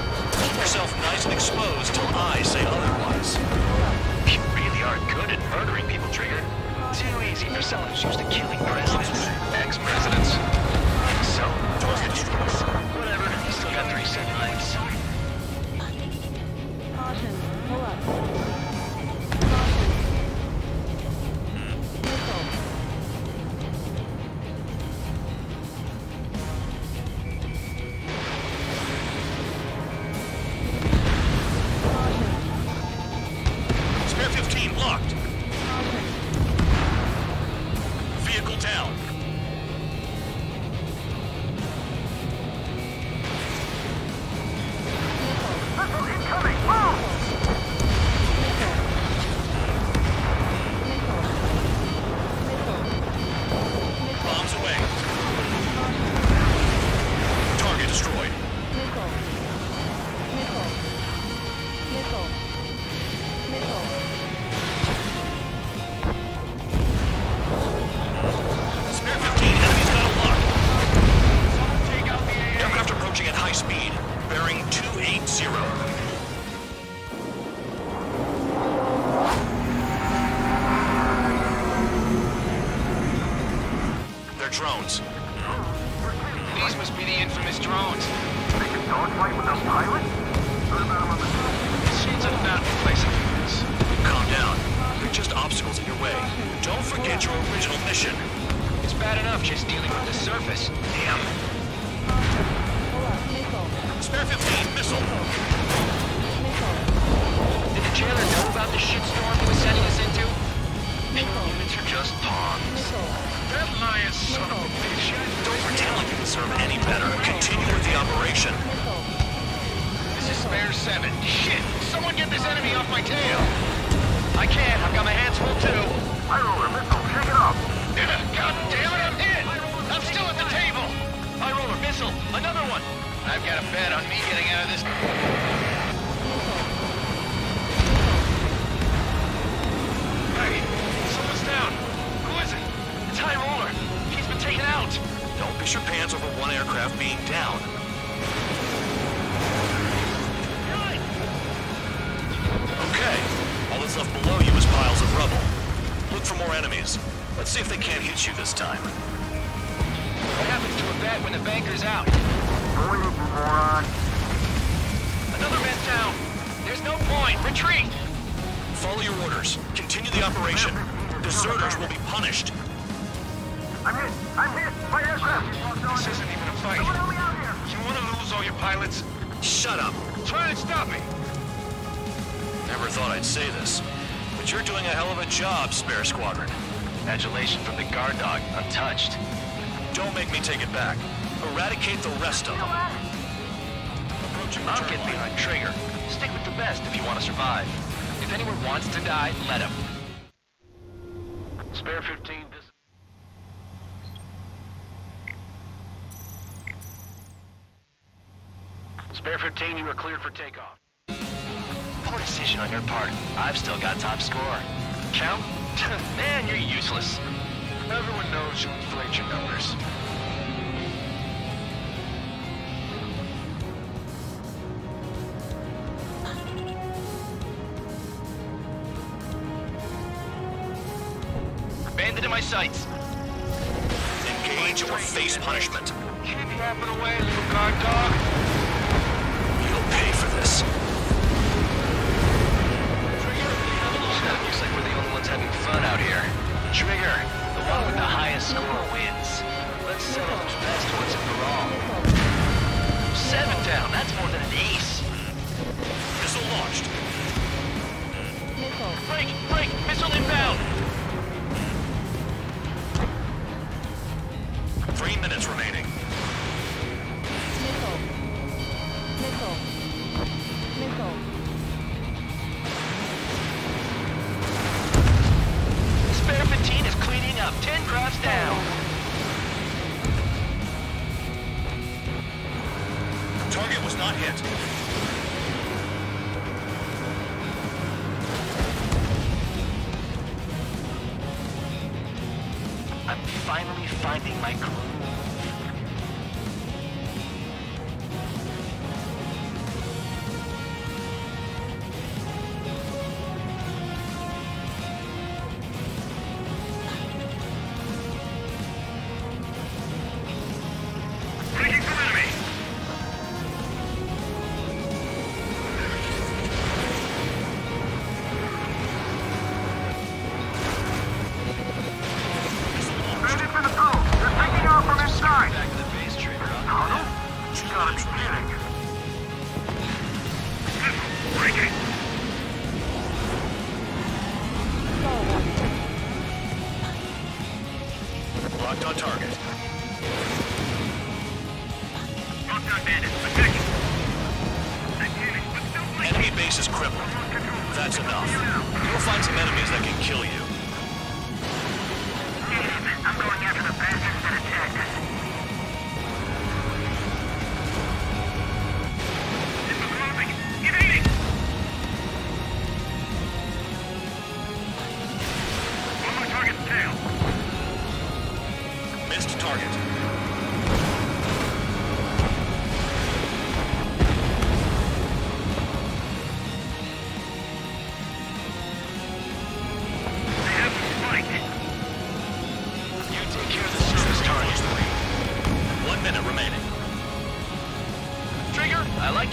Keep yourself nice and exposed till I say otherwise. You really are good at murdering people, Trigger. Too easy for someone who's used to killing presidents. Ex-presidents. So, whatever, you still got 3 set lives. Caution. Pull up. Spare 15 locked. Vehicle down. Missile incoming! Move! Bombs away. Target destroyed. Spare 15, enemies got a lock. Aircraft approaching at high speed, bearing 280. They're drones. These must be the infamous drones. They can dogfight with those pilots? Heard about them on the news. This shit's a mountain place like this. Calm down. They're just obstacles in your way. Don't forget your original mission. It's bad enough just dealing with the surface. Damn. Spare 15, missile. Did the jailer know about the shitstorm he was sending us into? Humans are just pawns. That lion son of a bitch. Don't pretend like you deserve any better. Continue with the operation. This is Spare 7. Shit! Someone get this enemy off my tail! I can't. I've got my hands full too. High roller, missile, shake it off! God damn it, I'm hit! I'm still at the table! High roller, missile, another one! I've got a bet on me getting out of this. Hey, someone's down. Who is it? It's High roller. He's been taken out. Don't piss your pants over one aircraft being down. Okay. All that's left below you is piles of rubble. Look for more enemies. Let's see if they can't hit you this time. What happens to a bet when the banker's out? Wait, moron. Another man's down. There's no point. Retreat. Follow your orders. Continue the operation. Deserters will be punished. I'm hit! I'm hit! My aircraft! This isn't even a fight. Someone help me out here! You want to lose all your pilots? Shut up. Try and stop me. Never thought I'd say this, but you're doing a hell of a job, Spare Squadron. Adulation from the guard dog, untouched. Don't make me take it back. Eradicate the rest of them. I'll get behind Trigger. Stick with the best if you want to survive. If anyone wants to die, let him. Spare 15, this... Spare 15, you are cleared for takeoff. Poor decision on your part. I've still got top score. Count? Man, you're useless. Everyone knows you inflate your numbers. Bandit in my sights. Engage or face punishment. Kidnapping away, little guard dog. You'll pay for this. Looks like we're the only ones having fun out here. Trigger, the one with the highest score wins. Let's settle who's best once and for all. 7 down, that's more than an ace. Missile launched. Break, missile inbound. 3 minutes remaining. Missile. Spare 15 is cleaning up. 10 crafts down. Target was not hit. I'm finally finding my groove. That's enough. You'll find some enemies that can kill you. I'm going after the bastards that attacked us. It's closing. Evading! On my target's tail. Missed target.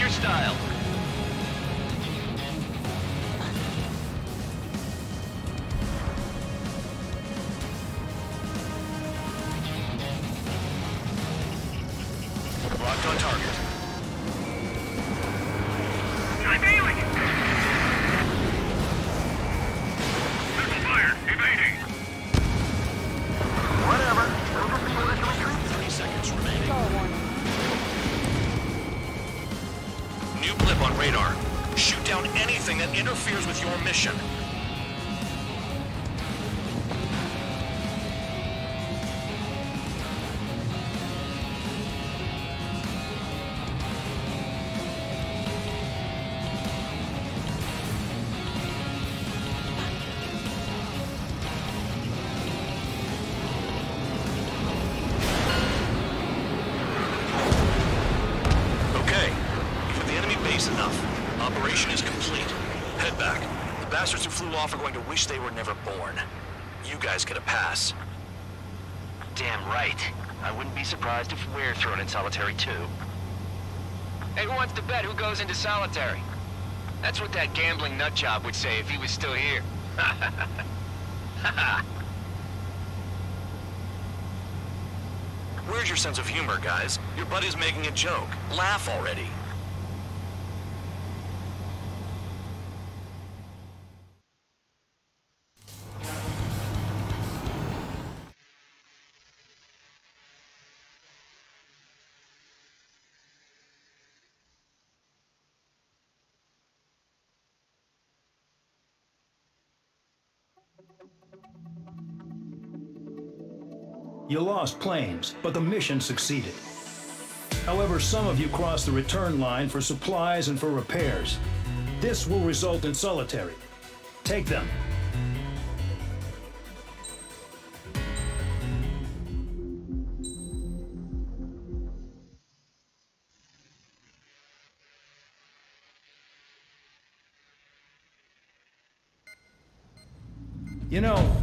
Style. Locked on target. I'm ailing! Missile fire! Evading! Whatever. They'll just be able to retreat. 30 seconds remaining. New blip on radar. Shoot down anything that interferes with your mission. Enough. Operation is complete. Head back. The bastards who flew off are going to wish they were never born. You guys get a pass. Damn right. I wouldn't be surprised if we're thrown in solitary too. Hey, who wants to bet who goes into solitary? That's what that gambling nutjob would say if he was still here. Where's your sense of humor, guys? Your buddy's making a joke. Laugh already. You lost planes, but the mission succeeded. However, some of you crossed the return line for supplies and for repairs. This will result in solitary. Take them. You know,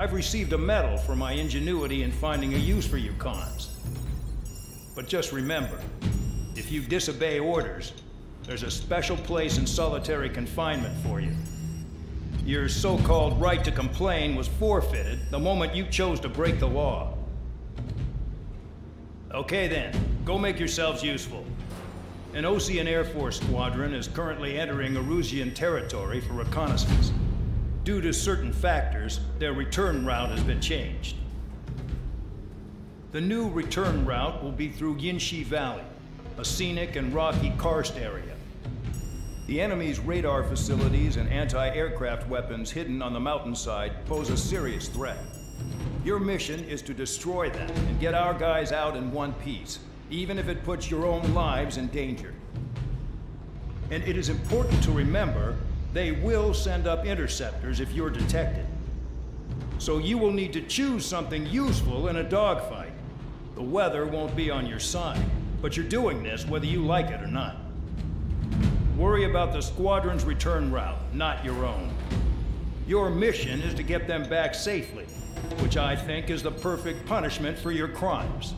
I've received a medal for my ingenuity in finding a use for you cons. But just remember, if you disobey orders, there's a special place in solitary confinement for you. Your so-called right to complain was forfeited the moment you chose to break the law. Okay then, go make yourselves useful. An Osean Air Force squadron is currently entering Erusian territory for reconnaissance. Due to certain factors, their return route has been changed. The new return route will be through Yinshi Valley, a scenic and rocky karst area. The enemy's radar facilities and anti-aircraft weapons hidden on the mountainside pose a serious threat. Your mission is to destroy them and get our guys out in one piece, even if it puts your own lives in danger. And it is important to remember they will send up interceptors if you're detected. So you will need to choose something useful in a dogfight. The weather won't be on your side, but you're doing this whether you like it or not. Worry about the squadron's return route, not your own. Your mission is to get them back safely, which I think is the perfect punishment for your crimes.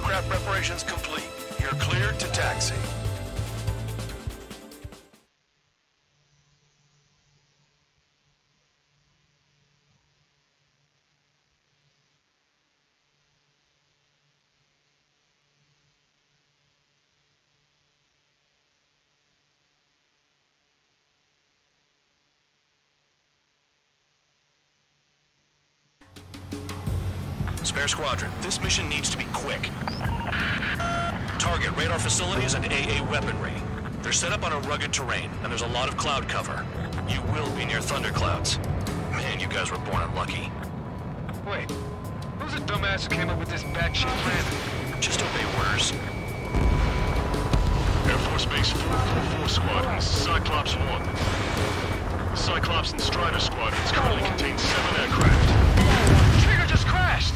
Aircraft preparations complete. You're cleared to taxi. Spare Squadron, this mission needs to be quick. Target radar facilities and AA weaponry. They're set up on a rugged terrain, and there's a lot of cloud cover. You will be near thunderclouds. Man, you guys were born unlucky. Wait, who's the dumbass who came up with this batshit plan? Just obey orders. Air Force Base 444 Squadron, this is Cyclops 1. The Cyclops and Strider Squadrons currently contain 7 aircraft. Trigger just crashed!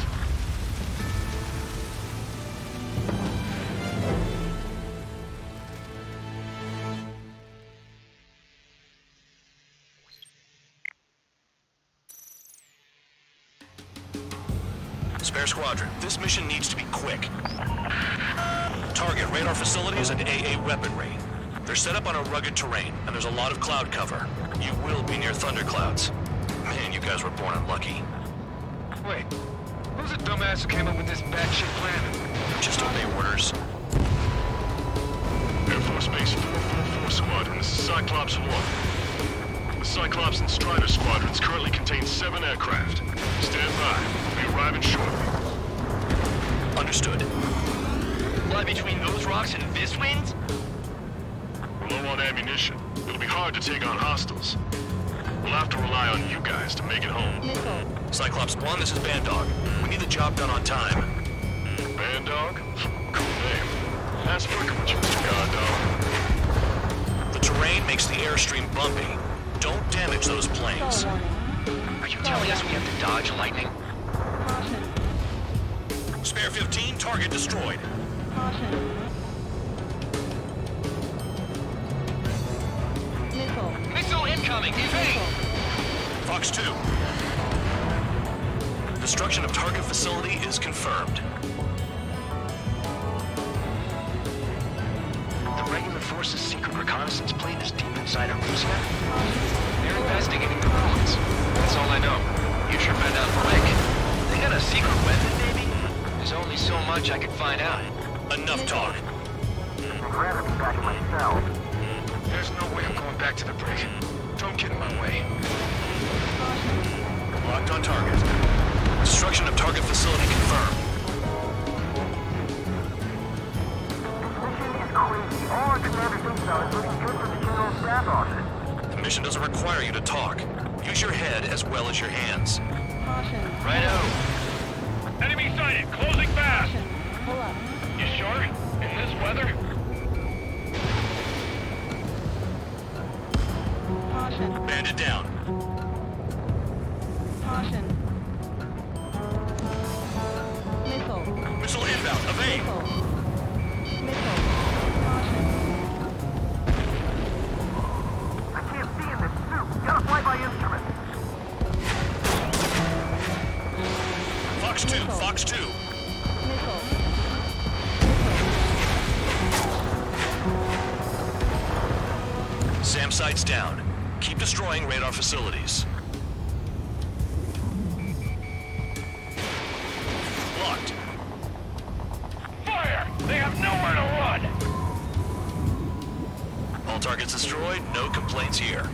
Spare Squadron, this mission needs to be quick. Target radar facilities and AA weaponry. They're set up on a rugged terrain, and there's a lot of cloud cover. You will be near thunderclouds. Man, you guys were born unlucky. Wait, who's the dumbass who came up with this batshit plan? Just obey orders. Air Force Base 444 Squadron, this is Cyclops 1. The Cyclops and Strider Squadrons currently contain 7 aircraft. Stand by. We'll be arriving shortly. Understood. Lie between those rocks and this wind? We're low on ammunition. It'll be hard to take on hostiles. We'll have to rely on you guys to make it home. Cyclops 1, this is Bandog. We need the job done on time. Bandog? Cool name. Ask for what you Mr. Guard Dog. The terrain makes the airstream bumpy. Don't damage those planes. Are you telling us we have to dodge lightning? Spare 15, target destroyed. Missile incoming! Evade! Fox 2. Destruction of target facility is confirmed. The regular force's secret reconnaissance plane is deep inside Arusha? They're investigating the ruins. That's all I know. You sure found out quick. They got a secret weapon, maybe? There's only so much I can find out. Enough talk. I'd rather be back in my cell. There's no way I'm going back to the brig. Don't get in my way. Locked on target. Destruction of target facility confirmed. This mission is crazy. All our commander thinks about is looking good for the general staff office. The mission doesn't require you to talk. Use your head as well as your hands. Righto. Enemy sighted, closing fast. You sure? In this weather? Bandit down. Missile inbound. Evade. I can't see in this suit. Gotta fly by instrument. Fox 2, Fox 2. SAM sights down. Keep destroying radar facilities. Locked. Fire! They have nowhere to run! All targets destroyed, no complaints here.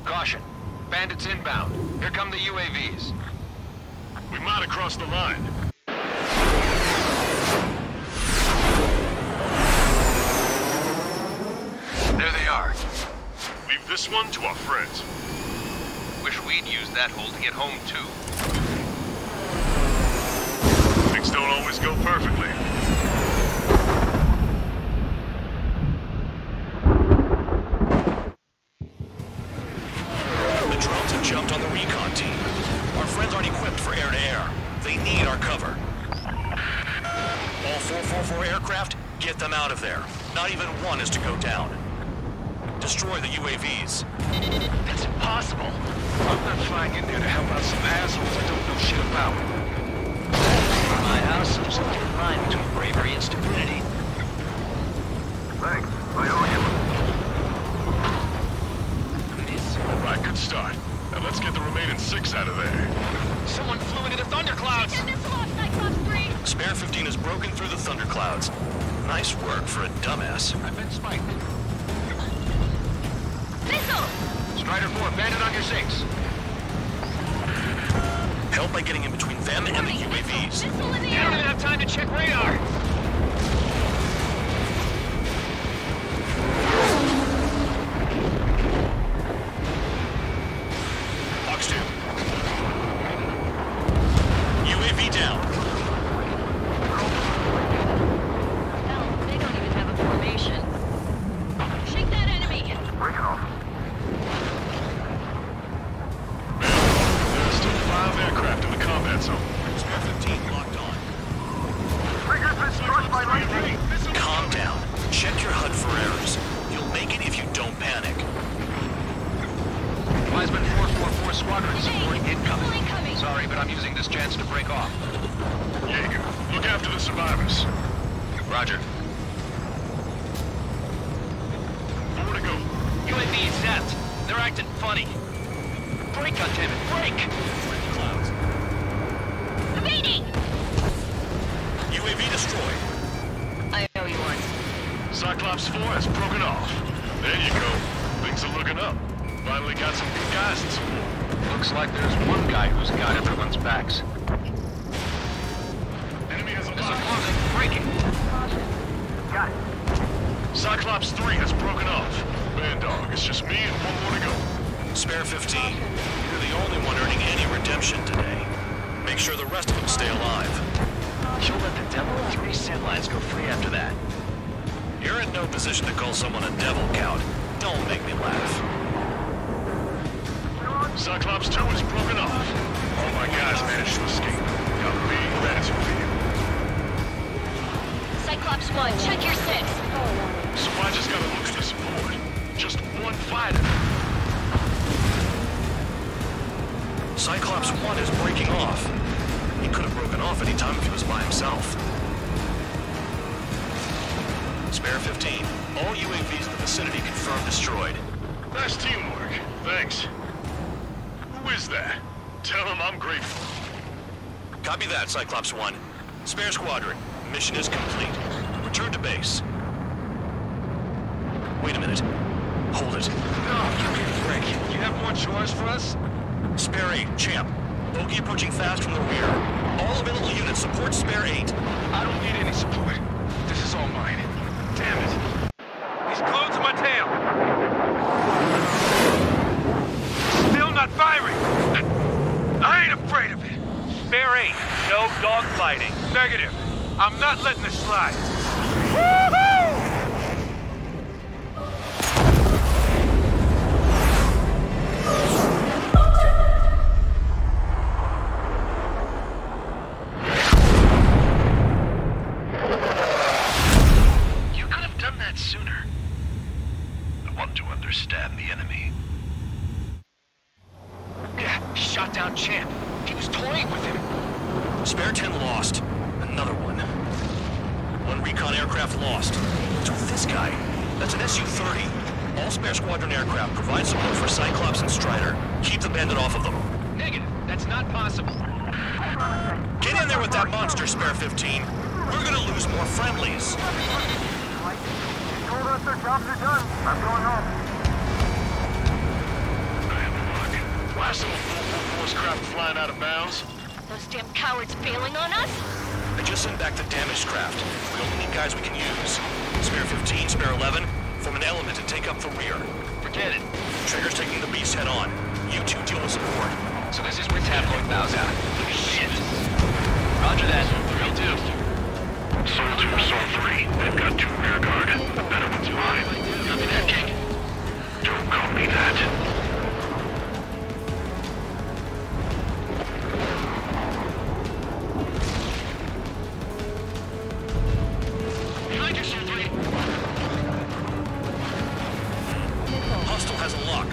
Caution. Bandits inbound. Here come the UAVs. We might have crossed the line. There they are. Leave this one to our friends. Wish we'd used that hole to get home, too. Things don't always go perfectly. The drones have jumped on the recon team. Our friends aren't equipped for air-to-air. They need our cover. All 444 aircraft, get them out of there. Not even one is to go down. Destroy the UAVs. That's impossible. I'm not flying in there to help out some assholes I don't know shit about. My house, some clouds. Spare 15 has broken through the thunderclouds. Nice work for a dumbass. I've been spiked. Missile! Strider 4, bandit on your 6. Help by getting in between them and the UAVs. I don't even have time to check radar. Fox 2. UAV down. Hell, they don't even have a formation. Shake that enemy! Break it off. There's still 5 aircraft in the combat zone. Spare 15 locked on. Trigger's been struck by lightning. Calm down. Check your HUD for errors. You'll make it if you don't panic. Wiseman 444 Squadron supporting incoming. Sorry, but I'm using this chance to break off. Jaeger, look after the survivors. Roger. Nowhere to go. UAV is zapped. They're acting funny. Break, goddammit, break! Clouds. Evading! UAV destroyed. I owe you one. Cyclops 4 has broken off. There you go. Things are looking up. Finally got some good guys in support. Looks like there's one guy who's got everyone's backs. Enemy has a There's a lock. closet breaking. Got it. Cyclops 3 has broken off. Man dog, it's just me and one more to go. Spare 15. You're the only one earning any redemption today. Make sure the rest of them stay alive. You'll let the devil and 3 sand lines go free after that. You're in no position to call someone a devil, Count. Don't make me laugh. Cyclops 2 is broken off. All my guys managed to escape. Got big bats over here. Cyclops 1, check your 6. So I just gotta lose the support. Just one fighter. Cyclops 1 is breaking off. He could have broken off any time if he was by himself. Spare 15. All UAVs in the vicinity confirmed destroyed. Nice teamwork. Thanks. Who is that? Tell him I'm grateful. Copy that, Cyclops 1. Spare squadron. Mission is complete. Return to base. Wait a minute. Hold it. Oh, give me a break. You have more chores for us? Spare 8, Champ. Bogey approaching fast from the rear. All available units support Spare 8. I don't need any support. This is all mine. Damn it. He's glued to my tail. Still not firing. I ain't afraid of it. Spare 8, no dogfighting. Negative. I'm not letting this slide. Woohoo! You could have done that sooner. I want to understand the enemy. Yeah, shot down Champ. He was toying with him. Spare 10 lost. Another one. One recon aircraft lost. What's with this guy? That's an Su-30. All spare squadron aircraft provide support for Cyclops and Strider. Keep the bandit off of them. Negative. That's not possible. Get in there with that monster, Spare 15. We're gonna lose more friendlies. Told us their jobs are done. I'm going home. Why some 444's craft flying out of bounds? Those damn cowards bailing on us? I just sent back the damaged craft. We only need guys we can use. Spare 15, Spare 11, form an element and take up the rear. Forget it. Trigger's taking the beast head on. You two deal with support. So this is where tabloid bows out. Shit. Roger that. Will do. Soul 2, Soul 3. They've got 2 rear guard. The better one's mine. Copy that, King. Don't call me that. Behind you, Soul 3. Hostile has a lock.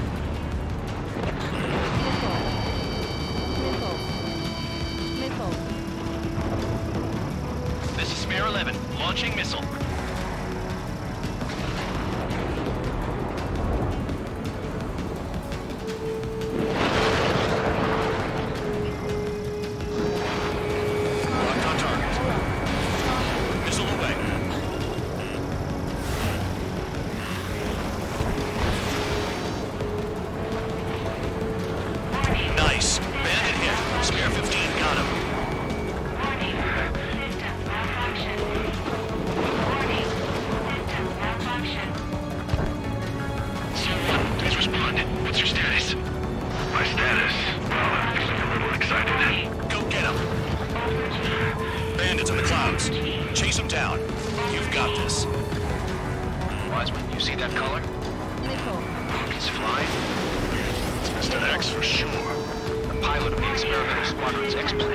This is Spare 11, launching missile. target's in the clouds. Chase him down. You've got this. Wiseman, you see that color? He's flying. It's Mr. X for sure. The pilot of the experimental squadron's X-plane.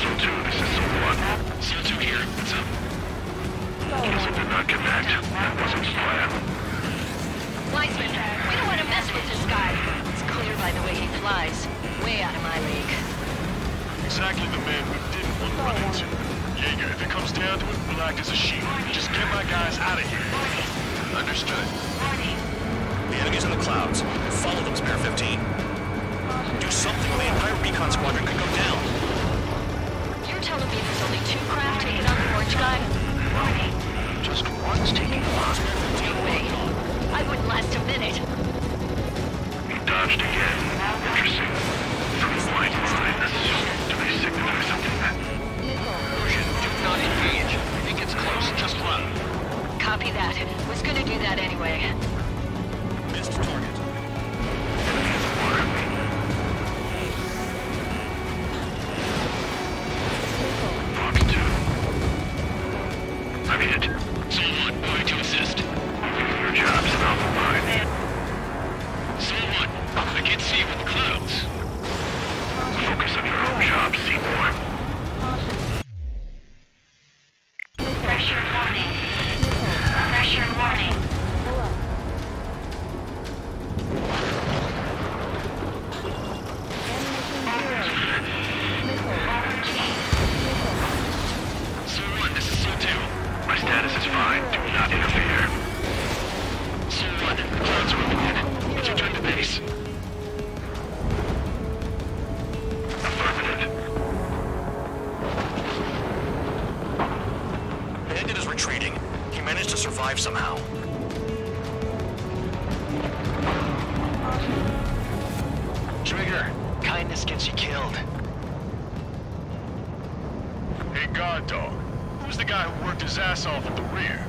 So-2, this is So-1. So-2 here. What's up? Guess it did not connect. That wasn't his plan. Wiseman, we don't want to mess with this guy. It's clear by the way he flies. Way out of my league. Exactly the man we didn't want to run into. Jaeger, if it comes down to it, we'll act as a shield. Just get my guys out of here. Understood. The enemy's in the clouds. Follow them, Spare 15. Do something or the entire recon squadron could go down. You're telling me there's only 2 craft taking on the orange guy? Just one's taking off. No way. I wouldn't last a minute. He dodged again. Interesting. From the white line, do they signify something? Persian, do not engage. I think it's close. Just run. Copy that. Was gonna do that anyway. Missed target. Fox 2. I'm hit. So-1, moving to assist. Your job's an awful line. So-1, I can't see you in the clouds. Focus on your own job, Seymour. Pressure warning. Pressure warning. So-1, this is So-2. My status is fine. Do not interfere. So-1, the clouds are overhead. Let's return to base. Affirmative. Bandit is retreating. He managed to survive somehow. Trigger, kindness gets you killed. Hey, guard dog. Who's the guy who worked his ass off at the rear?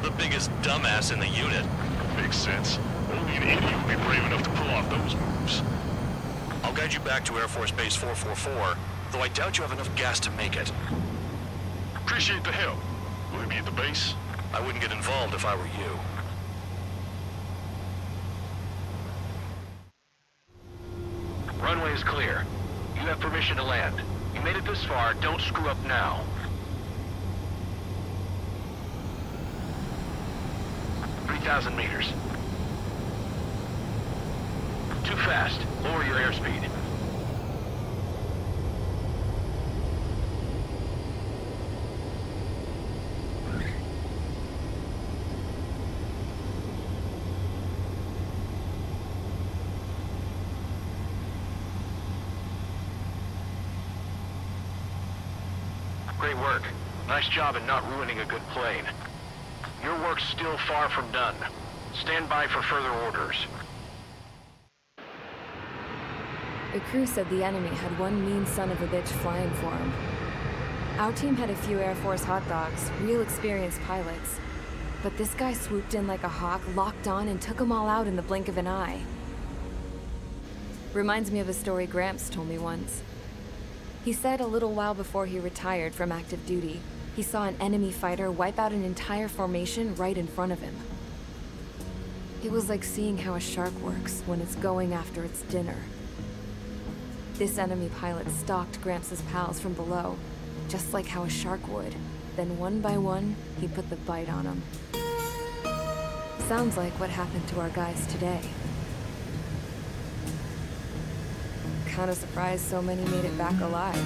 The biggest dumbass in the unit. Makes sense. Only an idiot would be brave enough to pull off those moves. I'll guide you back to Air Force Base 444, though I doubt you have enough gas to make it. Appreciate the help. Will he be at the base? I wouldn't get involved if I were you. Runway is clear. You have permission to land. You made it this far, don't screw up now. $3,000 meters. Too fast. Lower your airspeed. Great work. Nice job in not ruining a good plane. Your work's still far from done. Stand by for further orders. The crew said the enemy had one mean son of a bitch flying for him. Our team had a few Air Force hot dogs, real experienced pilots. But this guy swooped in like a hawk, locked on, and took them all out in the blink of an eye. Reminds me of a story Gramps told me once. He said a little while before he retired from active duty, he saw an enemy fighter wipe out an entire formation right in front of him. It was like seeing how a shark works when it's going after its dinner. This enemy pilot stalked Gramps' pals from below, just like how a shark would. Then one by one, he put the bite on them. Sounds like what happened to our guys today. Kinda surprised so many made it back alive.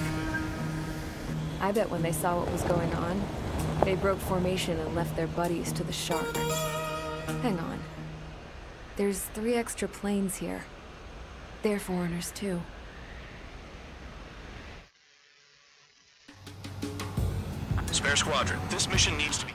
I bet when they saw what was going on, they broke formation and left their buddies to the shark. Hang on. There's 3 extra planes here. They're foreigners too. Spare Squadron, this mission needs to be...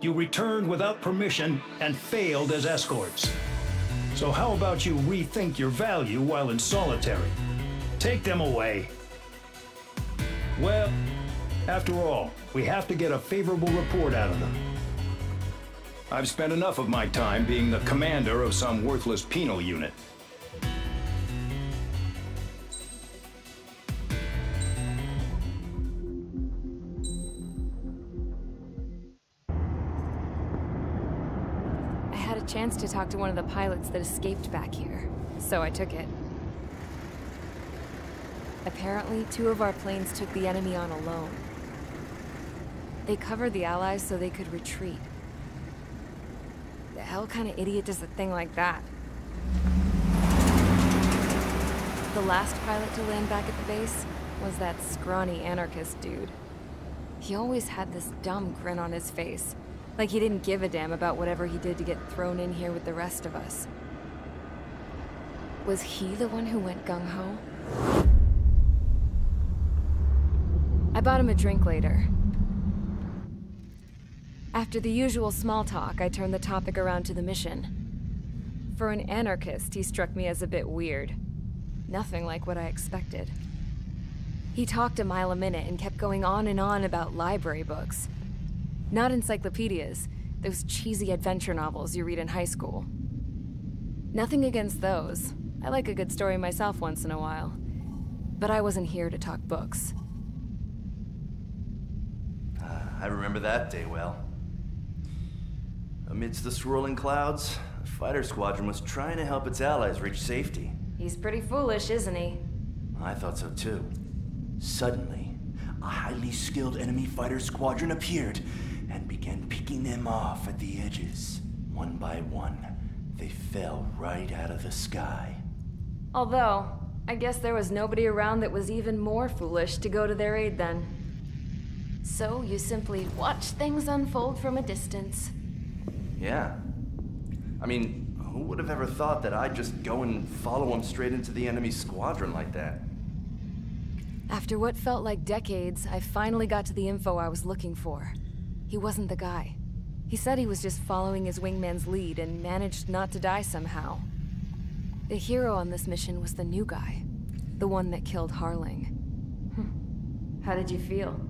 You returned without permission and failed as escorts. So how about you rethink your value while in solitary? Take them away. Well, after all, we have to get a favorable report out of them. I've spent enough of my time being the commander of some worthless penal unit. I had a chance to talk to one of the pilots that escaped back here, so I took it. Apparently, 2 of our planes took the enemy on alone. They covered the Allies so they could retreat. The hell kind of idiot does a thing like that? The last pilot to land back at the base was that scrawny anarchist dude. He always had this dumb grin on his face, like he didn't give a damn about whatever he did to get thrown in here with the rest of us. Was he the one who went gung-ho? I bought him a drink later. After the usual small talk, I turned the topic around to the mission. For an anarchist, he struck me as a bit weird. Nothing like what I expected. He talked a mile a minute and kept going on and on about library books. Not encyclopedias, those cheesy adventure novels you read in high school. Nothing against those. I like a good story myself once in a while. But I wasn't here to talk books. I remember that day well. Amidst the swirling clouds, the fighter squadron was trying to help its allies reach safety. He's pretty foolish, isn't he? I thought so too. Suddenly, a highly skilled enemy fighter squadron appeared and began picking them off at the edges. One by one, they fell right out of the sky. Although, I guess there was nobody around that was even more foolish to go to their aid then. So you simply watch things unfold from a distance. Yeah. I mean, who would have ever thought that I'd just go and follow him straight into the enemy squadron like that? After what felt like decades, I finally got to the info I was looking for. He wasn't the guy. He said he was just following his wingman's lead and managed not to die somehow. The hero on this mission was the new guy. The one that killed Harling. How did you feel?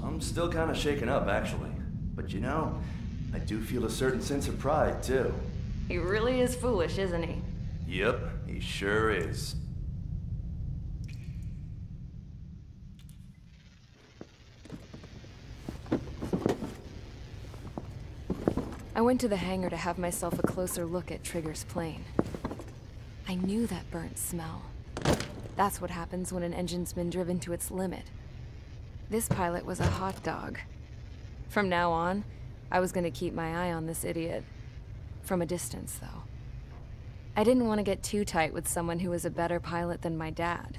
I'm still kind of shaken up, actually. But you know, I do feel a certain sense of pride, too. He really is foolish, isn't he? Yep, he sure is. I went to the hangar to have myself a closer look at Trigger's plane. I knew that burnt smell. That's what happens when an engine's been driven to its limit. This pilot was a hot dog. From now on, I was going to keep my eye on this idiot. From a distance, though. I didn't want to get too tight with someone who was a better pilot than my dad.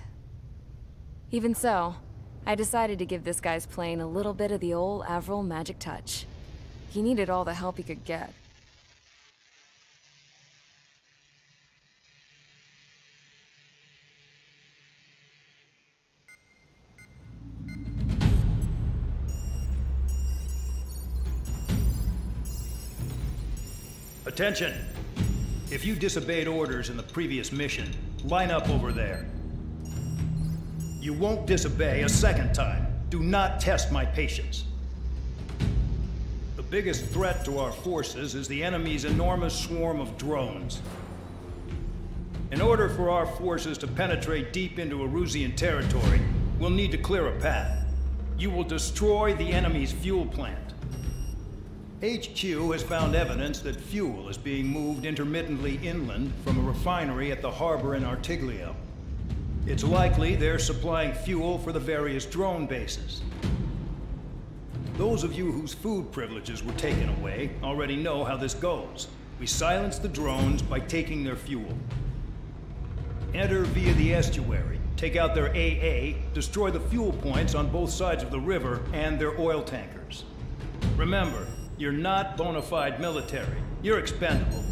Even so, I decided to give this guy's plane a little bit of the old Avril magic touch. He needed all the help he could get. Attention! If you disobeyed orders in the previous mission, line up over there. You won't disobey a second time. Do not test my patience. The biggest threat to our forces is the enemy's enormous swarm of drones. In order for our forces to penetrate deep into Erusian territory, we'll need to clear a path. You will destroy the enemy's fuel plant. HQ has found evidence that fuel is being moved intermittently inland from a refinery at the harbor in Artiglio. It's likely they're supplying fuel for the various drone bases. Those of you whose food privileges were taken away already know how this goes. We silence the drones by taking their fuel. Enter via the estuary, take out their AA, destroy the fuel points on both sides of the river and their oil tankers. Remember, you're not bona fide military. You're expendable.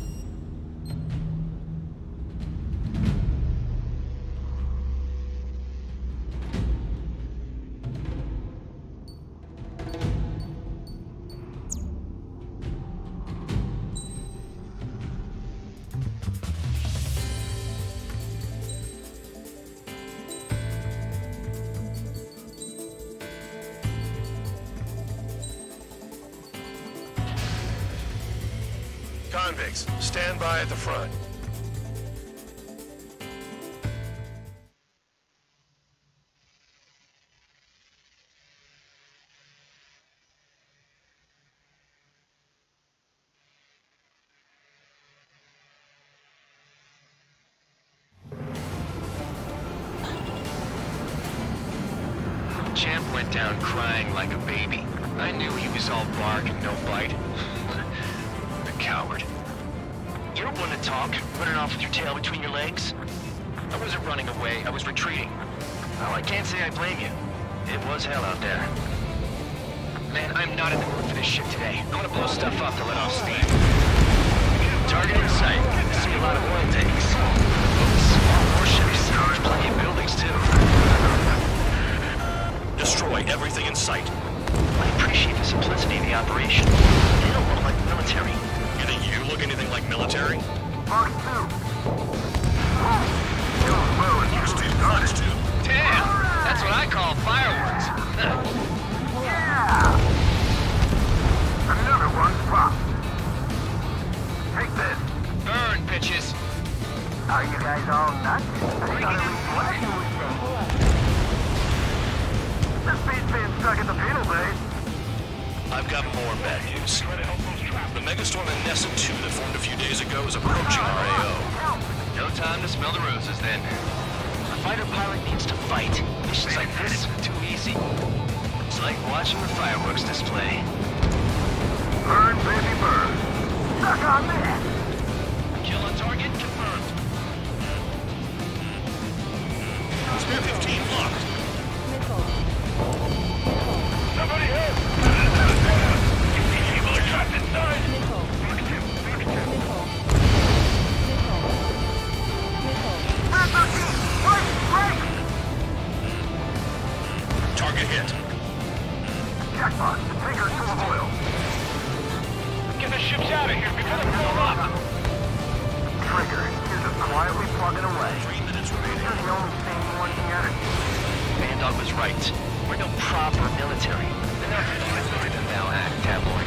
convicts. Stand by at the front. Champ went down crying like a baby. I knew he was all bark and no bite. The coward. You're one to talk, running off with your tail between your legs. I wasn't running away, I was retreating. Well, I can't say I blame you. It was hell out there. Man, I'm not in the mood for this shit today. I want to blow stuff up to let off steam. Target in sight. This will be a lot of oil tanks. Small warships. There's plenty of buildings, too. Destroy everything in sight. I appreciate the simplicity of the operation. They don't look like military. You think you look anything like military? Fox 2. Fox 2. Damn! That's what I call fireworks. Yeah! Another one's popped. Take this. Burn, bitches. Are you guys all nuts? The speed's being stuck at the penal base. I've got more bad news. The megastorm in Nessa 2 that formed a few days ago is approaching our AO. No time to smell the roses, then. A fighter pilot needs to fight. Missions like this are too easy. It's like watching the fireworks display. Burn, baby, burn. Suck on this. Kill on target confirmed. Spare 15 locked. Somebody help! People are trapped inside! Target hit. Jackpot, take her to the oil. Get the ships out of here. We gotta blow up. Trigger, you're just quietly plugging away. 3 minutes remaining. You're the only sane one here. Bandog was right. We're no proper military. Enough is to now act tabloid.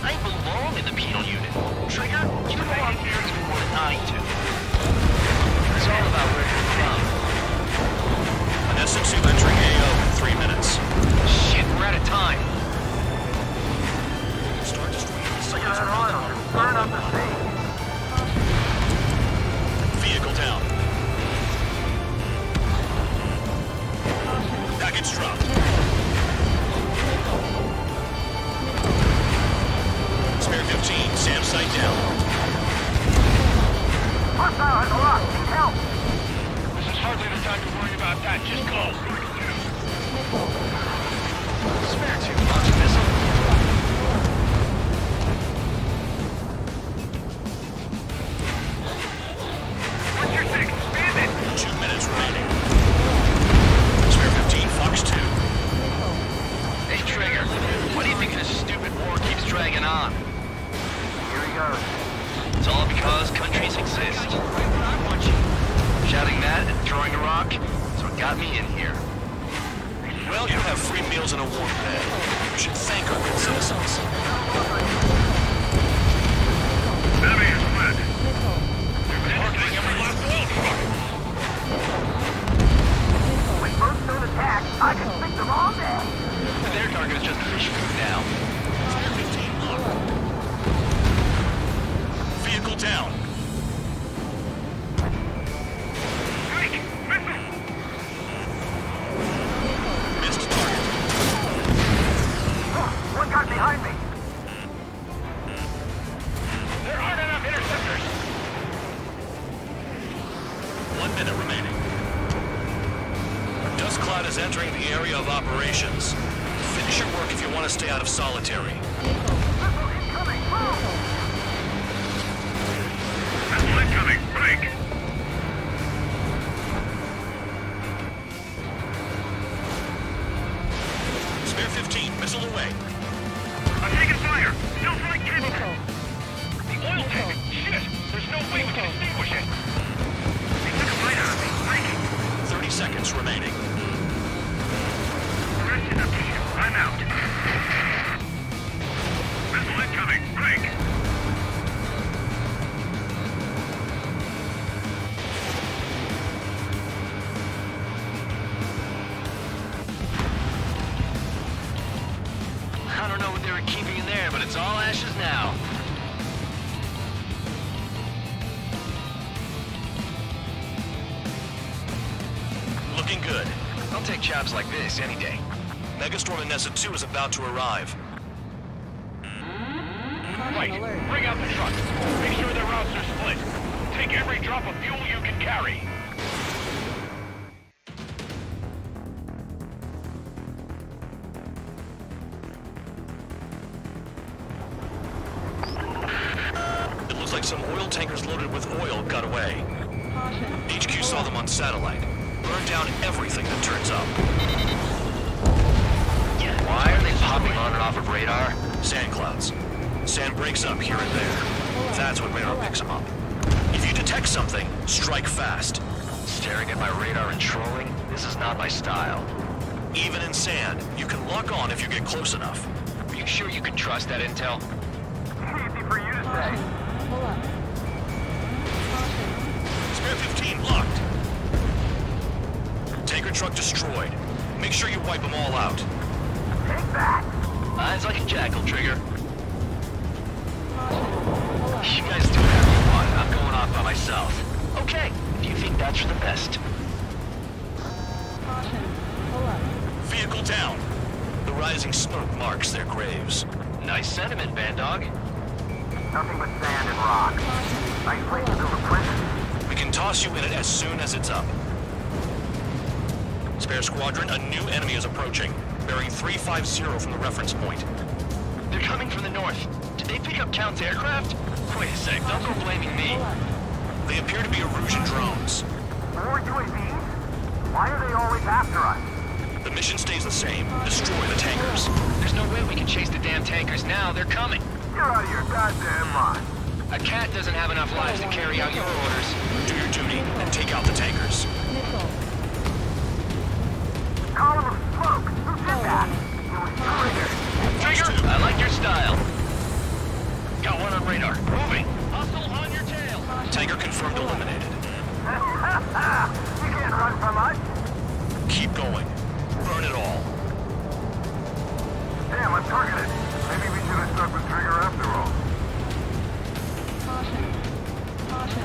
I belong in the penal unit. Trigger, you belong here even more than I do. It's all about where you're from. An S-2 entering AO in 3 minutes. Shit, we're out of time. Start destroying the Look sites at that around oil. them. Burn up the sea. Vehicle down. Package dropped. Spare 15, SAM site down. Hostile has a lock. Need help. This is hardly the time to worry about that. Just go. Spare 2 launch missile. What's your six? Spam it. 2 minutes remaining. Spare 15, Fox 2. Hey, Trigger, what do you think this stupid war keeps dragging on? Here he goes. It's all because countries exist. Shouting that and throwing a rock is what got me in here. Well, you have free meals and a warm bed. You should thank our good citizens. Enemy is split. They're targeting every last oil truck. When boats don't attack, I can stick them all day. Their target is just fish food now. Spare 15 locked. Vehicle down. Break! Missile! Missed target. One got behind me. There aren't enough interceptors. 1 minute remaining. Dust cloud is entering the area of operations. Finish your work if you want to stay out of solitary. Missile incoming! Move! Missile incoming! Break! Spare 15, missile away. I'm taking fire! Still flight capable! The oil tank. Shit. There's no way we can extinguish it. They took a bite out of me. Break! 30 seconds remaining. The rest is up to you. I'm out. Missile incoming! Break! trying to keep you in there, but it's all ashes now. Looking good. I'll take jobs like this any day. Megastorm Nessa 2 is about to arrive. Right, bring out the trucks. Make sure their routes are split. Take every drop of fuel you can carry. It looks like some oil tankers loaded with oil got away. HQ saw them on satellite. Burned down everything that turns up. Why are they popping on and off of radar? Sand clouds. Sand breaks up here and there. That's when radar picks them up. If you detect something, strike fast. Staring at my radar and trolling? This is not my style. Even in sand, you can lock on if you get close enough. Are you sure you can trust that intel? Easy for you to say. Pull up. Spare 15 locked. Tanker truck destroyed. Make sure you wipe them all out. Take that. Eyes like a jackal, Trigger. You guys do whatever you want. I'm going off by myself. Okay, if you think that's for the best. Vehicle down. The rising smoke marks their graves. Nice sentiment, Bandog. Nothing but sand and rock. Nice place to build a prison. We can toss you in it as soon as it's up. Spare Squadron, a new enemy is approaching, bearing 350 from the reference point. They're coming from the north. Did they pick up Count's aircraft? Wait a sec, don't go blaming me. They appear to be Erusian drones. More UAVs? Why are they always after us? The mission stays the same. Destroy the tankers. There's no way we can chase the damn tankers now. They're coming. You're out of your goddamn mind. A cat doesn't have enough lives to carry out your orders. Do your duty and take out the tankers. Column of smoke. Who did that? It was Trigger, I like your style. Got one on radar. Moving. Hostile on your tail. Tanker confirmed eliminated. You can't run from us. Keep going. Burn it all. Damn, I'm targeted. Maybe we should have stuck with Trigger after all.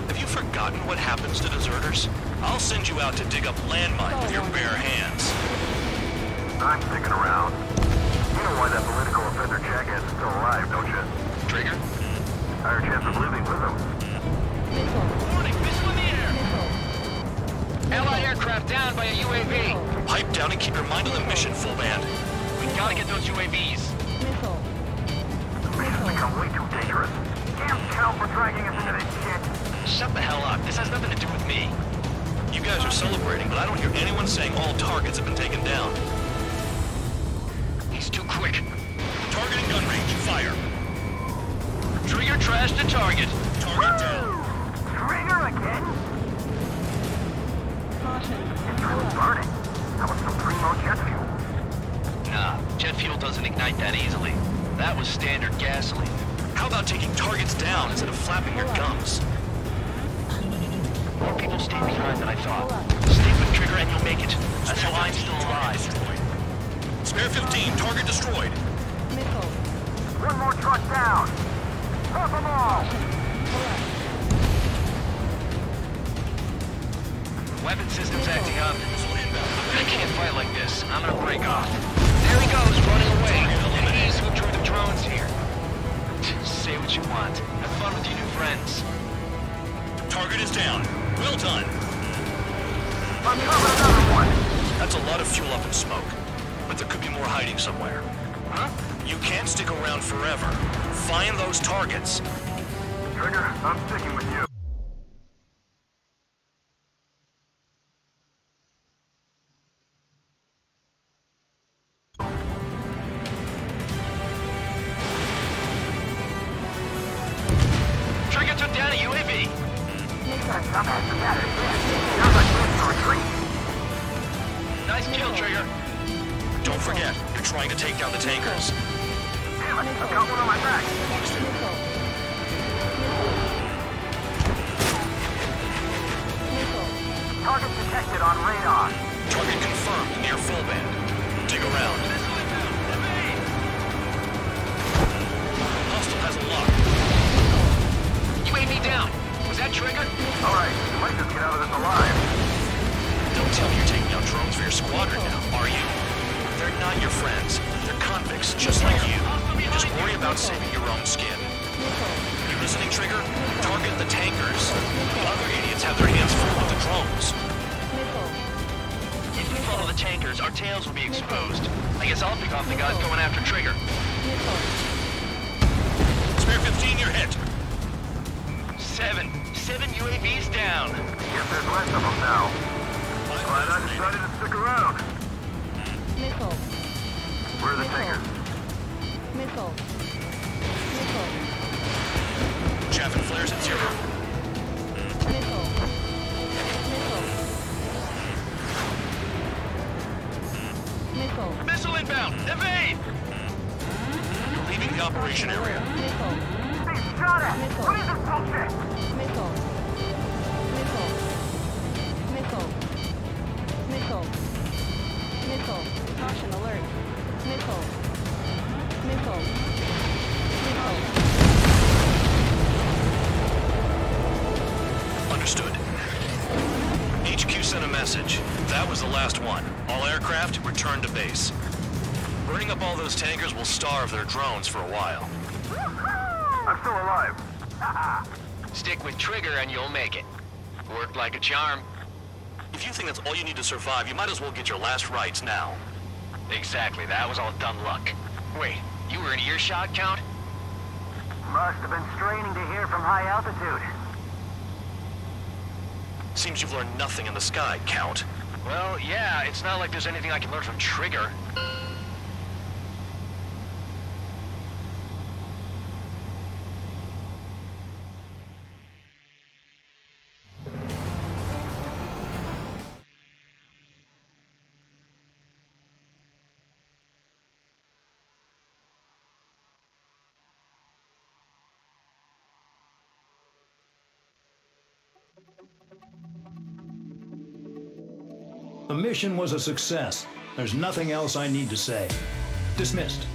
Have you forgotten what happens to deserters? I'll send you out to dig up landmines with your bare hands. I'm sticking around. You know why that political offender jackass is still alive, don't you? Trigger? Higher chance of living with him. Warning, missile in the air! Allied aircraft down by a UAV. Pipe down and keep your mind on the mission, full band. We gotta get those UAVs. The mission's become way too dangerous. Damn Cal for dragging us into this shit. Shut the hell up. This has nothing to do with me. You guys are celebrating, but I don't hear anyone saying all targets have been taken down. He's too quick. Targeting gun range. Fire. Trigger trashed the target. Target down. Trigger again? It's really burning. That was some primo jet fuel. Nah, jet fuel doesn't ignite that easily. That was standard gasoline. How about taking targets down instead of flapping your gums? More people stay behind than I thought. Stay with Trigger and you'll make it. That's how I'm still alive. Spare 15, target destroyed. One more truck down. Pop them all. Weapon system's acting up. I can't fight like this. I'm gonna break off. There he goes, running away. He's who drew the drones here. Say what you want. Have fun with your new friends. Target is down. Well done. Uncover another one. That's a lot of fuel up in smoke. But there could be more hiding somewhere. Huh? You can't stick around forever. Find those targets. Trigger, I'm sticking with you. Trigger took down a UAV. Nice kill, Trigger. Don't forget, you're trying to take down the tankers. Damn it, I've got one on my back. Target detected on radar. Target confirmed near full band. Dig around. your squadron now, are you? They're not your friends. They're convicts, just like you. Just worry about saving your own skin. You listening, Trigger? Target the tankers. The other idiots have their hands full with the drones. If we follow the tankers, our tails will be exposed. I guess I'll pick off the guys going after Trigger. Spare 15, you're hit. 7 UAVs down. Guess there's less of them now. Glad I decided to stick around. Missile. Where are the tankers? Missile. Chaff and flares at 0. Missile. Missile. Missile inbound! Evade! You're leaving the operation area. Missile. Being shot at! Missile. What is this bullshit? Missile. Missile. Missile. Missile. Caution alert. Missile. Missile. Missile. Understood. HQ sent a message. That was the last one. All aircraft, return to base. Burning up all those tankers will starve their drones for a while. I'm still alive. Stick with Trigger and you'll make it. Worked like a charm. If you think that's all you need to survive, you might as well get your last rites now. Exactly, that was all dumb luck. Wait, you were in earshot, Count? Must have been straining to hear from high altitude. Seems you've learned nothing in the sky, Count. Well, yeah, it's not like there's anything I can learn from Trigger. The mission was a success. There's nothing else I need to say. Dismissed.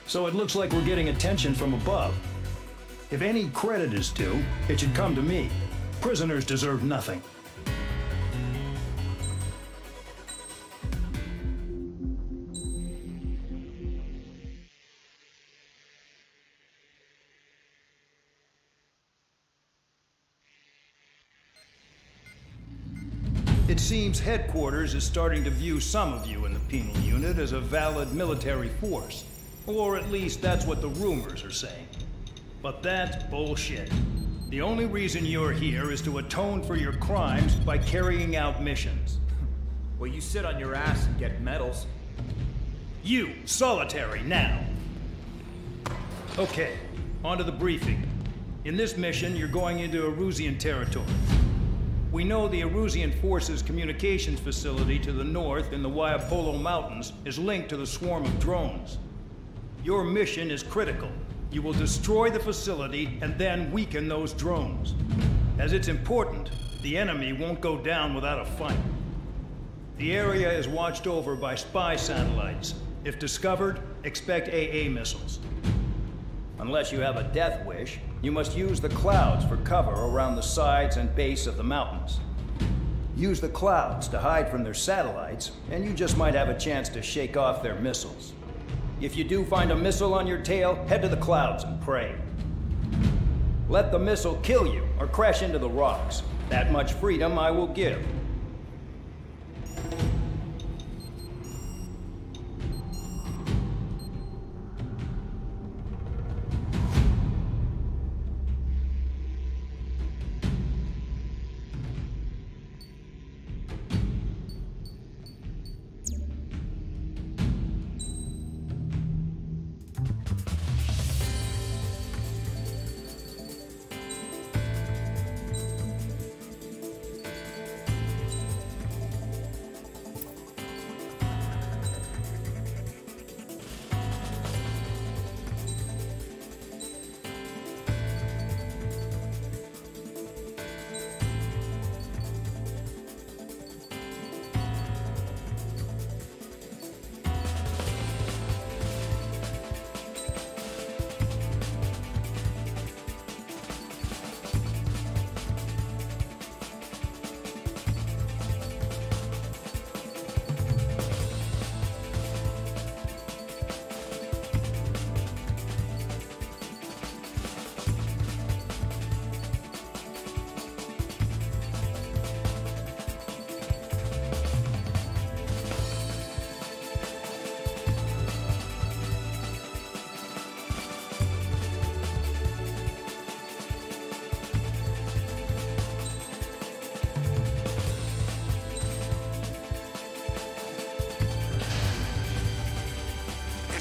So it looks like we're getting attention from above. If any credit is due, it should come to me. Prisoners deserve nothing. It seems headquarters is starting to view some of you in the penal unit as a valid military force. Or at least that's what the rumors are saying. But that's bullshit. The only reason you're here is to atone for your crimes by carrying out missions. Well, you sit on your ass and get medals. You, solitary, now. Okay, on to the briefing. In this mission, you're going into Erusian territory. We know the Erusian Forces communications facility to the north in the Waiapolo Mountains is linked to the swarm of drones. Your mission is critical. You will destroy the facility and then weaken those drones. As it's important, the enemy won't go down without a fight. The area is watched over by spy satellites. If discovered, expect AA missiles. Unless you have a death wish, you must use the clouds for cover around the sides and base of the mountains. Use the clouds to hide from their satellites, and you just might have a chance to shake off their missiles. If you do find a missile on your tail, head to the clouds and pray. Let the missile kill you or crash into the rocks. That much freedom I will give.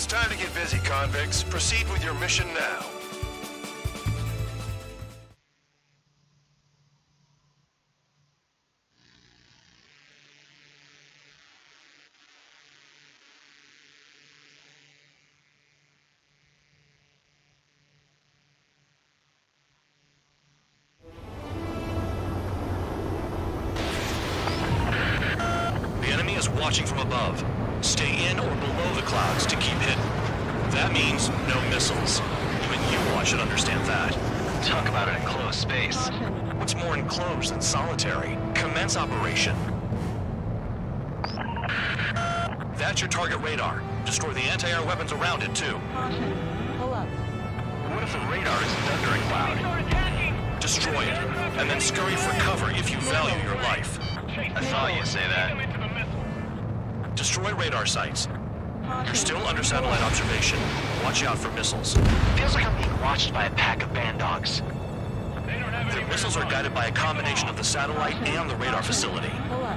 It's time to get busy, convicts. Proceed with your mission now. Watching from above. Stay in or below the clouds to keep hidden. That means no missiles. Even you all should understand that. Talk about an enclosed space. What's more enclosed than solitary? Commence operation. That's your target radar. Destroy the anti-air weapons around it, too. What if the radar isn't under a cloud? Destroy it, and then scurry for cover if you value your life. I thought you'd say that. Destroy radar sites. You're still under satellite observation. Watch out for missiles. Feels like I'm being watched by a pack of band dogs. Their missiles are guided by a combination of the satellite and the radar facility.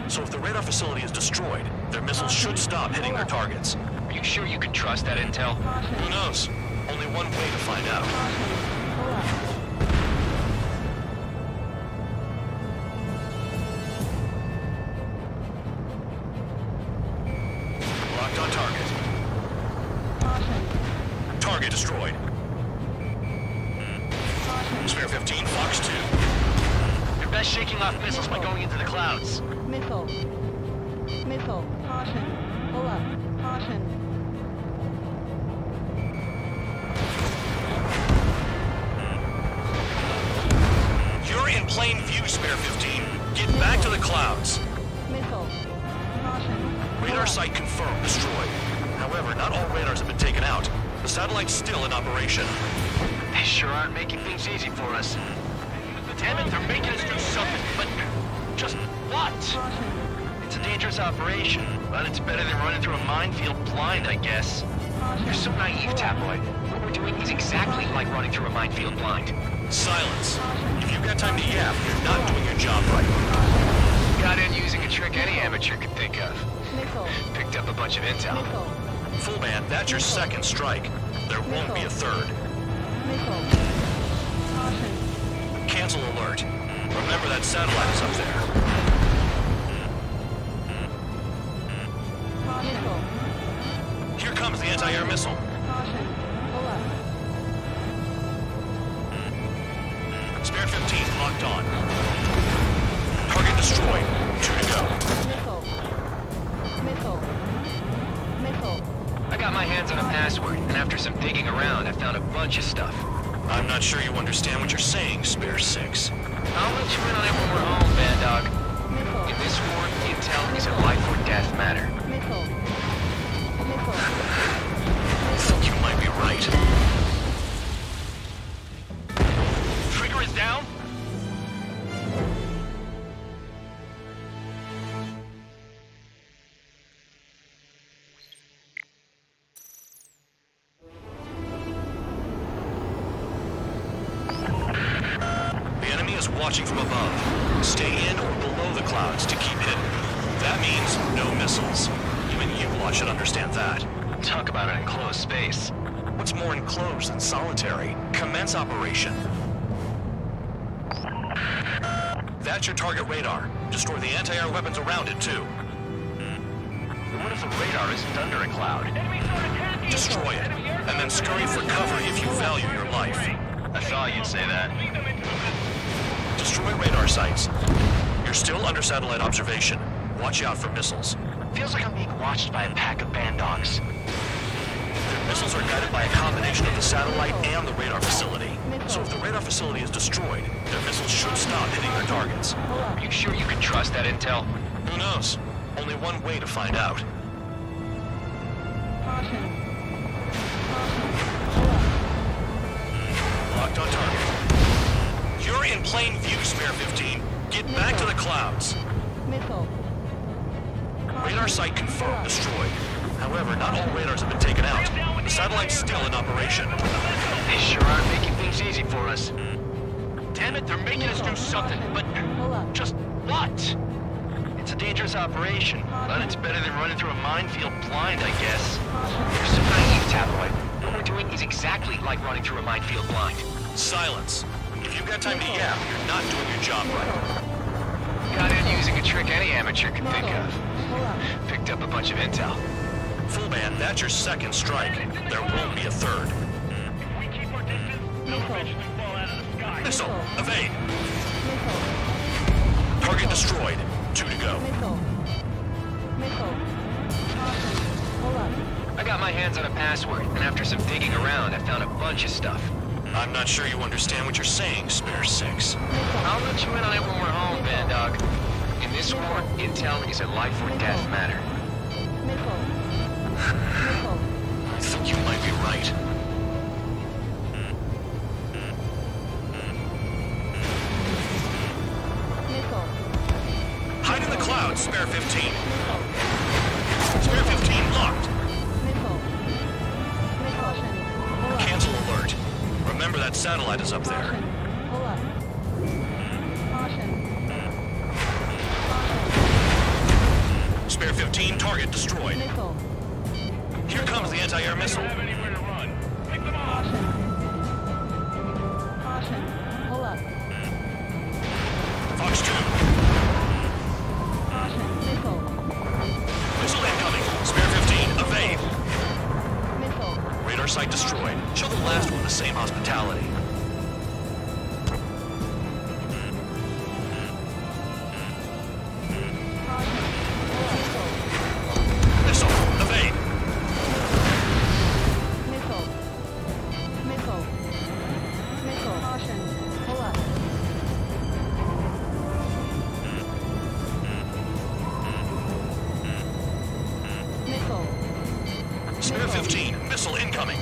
So if the radar facility is destroyed, their missiles should stop hitting their targets. Are you sure you can trust that intel? Who knows? Only one way to find out. On target. Target destroyed. Spare 15, Fox 2. You're best shaking off missiles by going into the clouds. Missile. Missile. Caution. Pull up. Caution. You're in plain view, Spare 15. Get back to the clouds. Missile. Caution. Radar site confirmed destroyed. However, not all radars have been taken out. The satellite's still in operation. They sure aren't making things easy for us. Damn it, they're making us do something, but just what? It's a dangerous operation, but it's better than running through a minefield blind, I guess. You're so naive, Tabloid. What we're doing is exactly like running through a minefield blind. Silence. If you've got time to yap, you're not doing your job right. Got in using a trick any amateur could think of. Picked up a bunch of intel. Full band, that's your second strike. There won't be a third. Cancel alert. Remember that satellite is up there. Here comes the anti-air missile. Spare 15 locked on. Target destroyed. 2 to go. Missile. I got my hands on a password, and after some digging around, I found a bunch of stuff. I'm not sure you understand what you're saying, Spare 6. I'll let you in on it when we're home, Bad Dog. In this war, intel is a life or death matter. I think you might be right. Trigger is down? Watching from above. Stay in or below the clouds to keep hidden. That means no missiles. Even you all should understand that. Talk about an enclosed space. What's more enclosed than solitary? Commence operation. That's your target radar. Destroy the anti-air weapons around it, too. What if the radar isn't under a cloud? Destroy it, and then scurry for cover if you value your life. I thought you'd say that. Destroy radar sites. You're still under satellite observation. Watch out for missiles. Feels like I'm being watched by a pack of band dogs. Their missiles are guided by a combination of the satellite and the radar facility. So if the radar facility is destroyed, their missiles should stop hitting their targets. Are you sure you can trust that intel? Who knows? Only one way to find out. Locked on target. You're in plain view, Spare 15. Get back to the clouds. Missile. Radar site confirmed destroyed. However, not all radars have been taken out. The satellite's still in operation. They sure aren't making things easy for us. Damn it, they're making us do something, but just what? It's It's a dangerous operation, but it's better than running through a minefield blind, I guess. You're so naive, Tabloid. What we're doing is exactly like running through a minefield blind. Silence. If you've got time to yap, you're not doing your job right. Got in using a trick any amateur can think of. Picked up a bunch of intel. Full man, that's your second strike. There won't be a third. Missile, evade. Target destroyed. 2 to go. I got my hands on a password, and after some digging around, I found a bunch of stuff. I'm not sure you understand what you're saying, Spare 6. I'll let you in on it when we're home, Bandog. In this war, intel is a life or death matter. I think you might be right. Hide in the clouds, Spare 15. Spare 15 locked. Cancel alert. Remember that satellite is up there. Spare 15, target destroyed. Here comes the anti-air missile. Fox 2. Missile incoming. Spare 15, evade. Radar site destroyed. Show the last one the same hospitality. Missile, evade. Spare 15, missile incoming.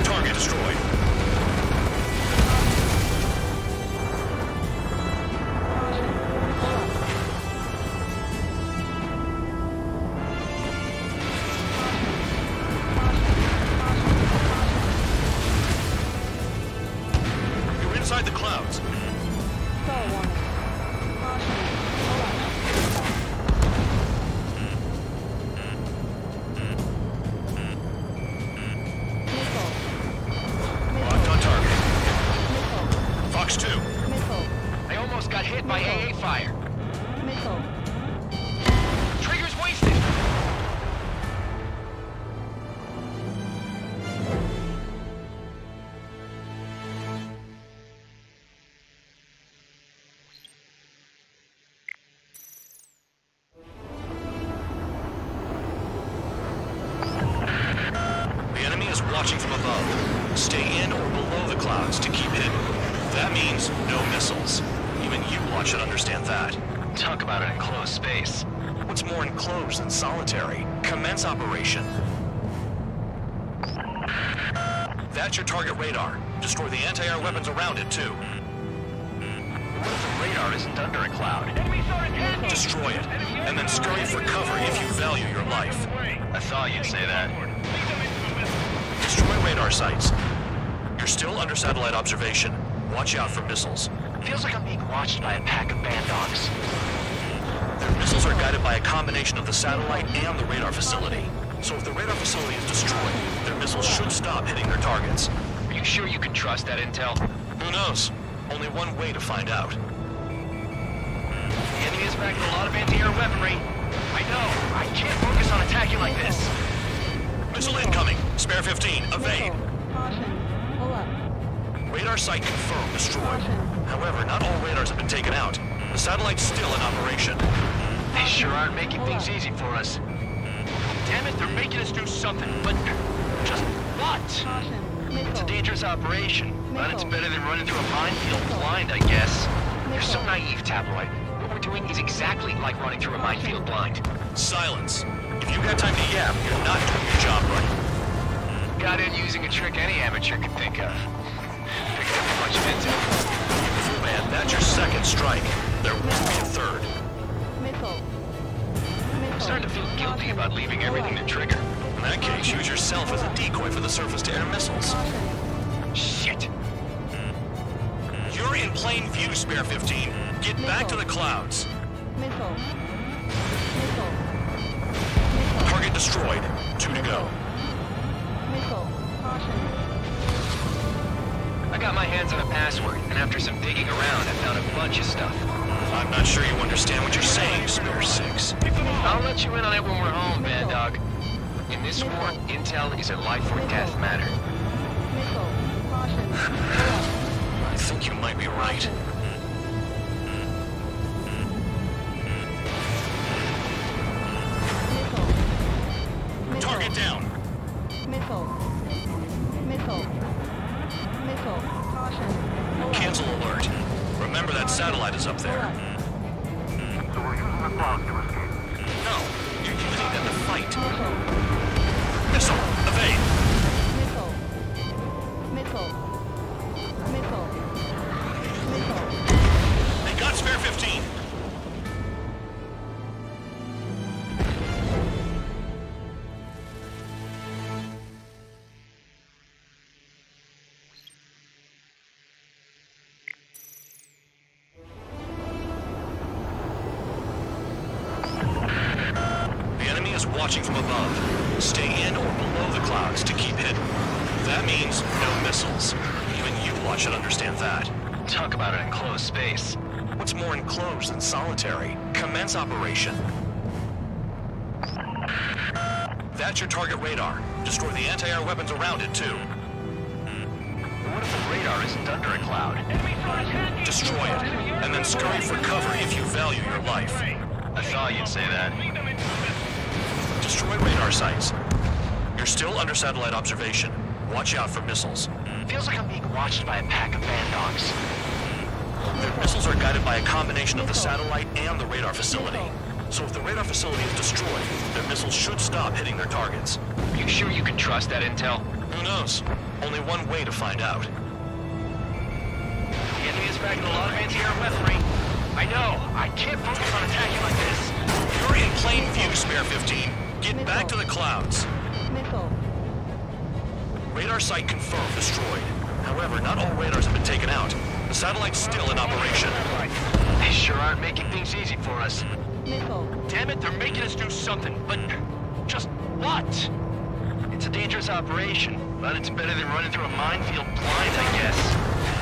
Target destroyed. You're inside the clouds. Locked on target. Fox 2. I almost got hit by AA fire. Trigger's wasted. The enemy is watching from above. Stay in or below the clouds to keep hidden. That means no missiles. Even you lot should understand that. Talk about an enclosed space. What's more enclosed than solitary? Commence operation. That's your target radar. Destroy the anti-air weapons around it, too. What if the radar isn't under a cloud? Destroy it, and then scurry for cover if you value your life. I thought you'd say that. Destroy radar sites. You're still under satellite observation. Watch out for missiles. Feels like I'm being watched by a pack of band dogs. Their missiles are guided by a combination of the satellite and the radar facility. So if the radar facility is destroyed, their missiles should stop hitting their targets. Are you sure you can trust that intel? Who knows? Only one way to find out. The enemy is packing a lot of anti-air weaponry. I know. I can't focus on attacking like this. Missile incoming. Spare 15. Evade. Radar site confirmed destroyed. However, not all radars have been taken out. The satellite's still in operation. They sure aren't making things easy for us. Damn it, they're making us do something, but just what? It's a dangerous operation, but it's better than running through a minefield blind, I guess. You're so naive, Tabloid. What we're doing is exactly like running through a minefield blind. Silence. If you've got time to yap, you're not doing your job right. Got in using a trick any amateur could think of. Picked up a bunch of intel. Full man, that's your second strike. There won't be a third. I'm starting to feel guilty about leaving everything to Trigger. In that case, use yourself as a decoy for the surface-to-air missiles. Shit! You're in plain view, Spare 15. Get back to the clouds. Missile. Missile. Target destroyed. 2 to go. Missile. Caution. I got my hands on a password, and after some digging around, I found a bunch of stuff. I'm not sure you understand what you're saying, Spare 6. I'll let you in on it when we're home, Bad Dog. In this war, intel is a life or death matter. Missile. Caution. I think you might be right. Target down. Missile. Missile. Missile. Caution. Cancel alert. Remember that satellite is up there. So we're using the clouds to escape. No, you're using them to fight. Missile, evade. Missile. Missile. Missile. Missile. They got Spare 15. Watching from above. Stay in or below the clouds to keep hidden. That means no missiles. Even you lot should understand that. Talk about an enclosed space. What's more enclosed than solitary? Commence operation. That's your target radar. Destroy the anti-air weapons around it, too. What if the radar isn't under a cloud? Destroy it, and then scurry for cover if you value your life. I thought you'd say that. Destroy radar sites. You're still under satellite observation. Watch out for missiles. Feels like I'm being watched by a pack of band dogs. Their missiles are guided by a combination of the satellite and the radar facility. So if the radar facility is destroyed, their missiles should stop hitting their targets. Are you sure you can trust that intel? Who knows? Only one way to find out. The enemy is packing a lot of anti-air weaponry. I know. I can't focus on attacking like this. You're in plain view, Spare 15. Get back to the clouds. Missile. Radar site confirmed destroyed. However, not all radars have been taken out. The satellite's still in operation. They sure aren't making things easy for us. Missile. Damn it, they're making us do something, but just what? It's a dangerous operation, but it's better than running through a minefield blind, I guess.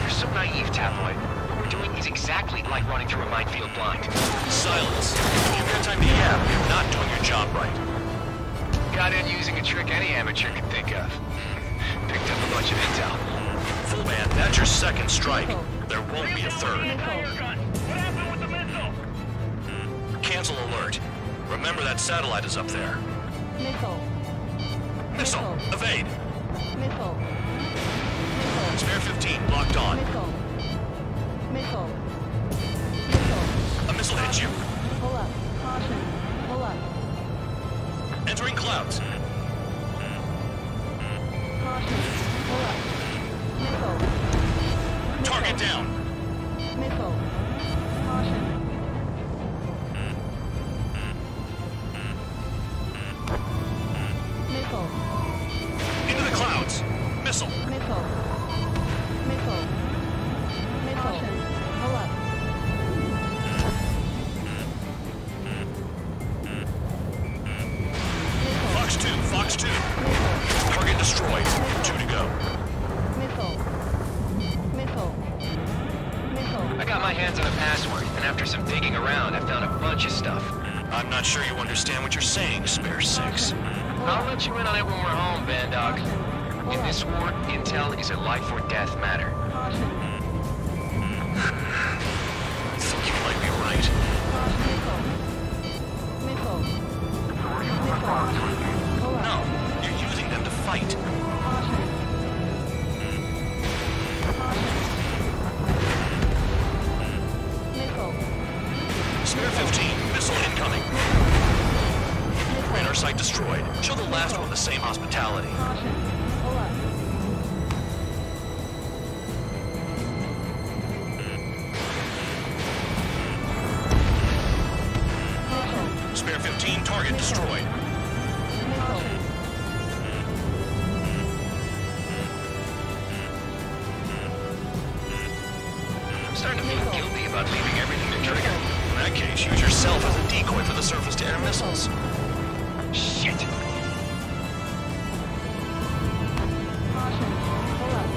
You're so naive, Tabloid. What we're doing is exactly like running through a minefield blind. Silence. If you've got time to yap, you're not doing your job right. Got in using a trick any amateur could think of. Picked up a bunch of intel. Full man, that's your second strike. There won't be a third. What happened with the missile? Cancel alert. Remember that satellite is up there. Missile. Missile, evade. Missile. Spare 15, locked on. Missile. Missile. Missile. A missile hit you. Pull up. Caution. Pull up. Entering clouds. Caution. Pull up. Missile. Target down. Missile. Caution. Missile. Into the clouds. Missile. Missile. Missile. Missile. Pull up. Fox 2, Fox 2. Target destroyed. 2 to go. Missile. Missile. Missile. I got my hands on a password, and after some digging around, I found a bunch of stuff. I'm not sure you understand what you're saying, Spare 6. I'll let you in on it when we're home, Band Dog. In this war, intel is a life or death matter. I think you might be right. Missile. No, you're using them to fight. Spare 15, missile incoming. Radar site destroyed. Show the last one the same hospitality. Spare 15, target destroyed. about leaving everything to Trigger. In that case, use yourself as a decoy for the surface-to-air missiles. Shit! Caution. Pull up.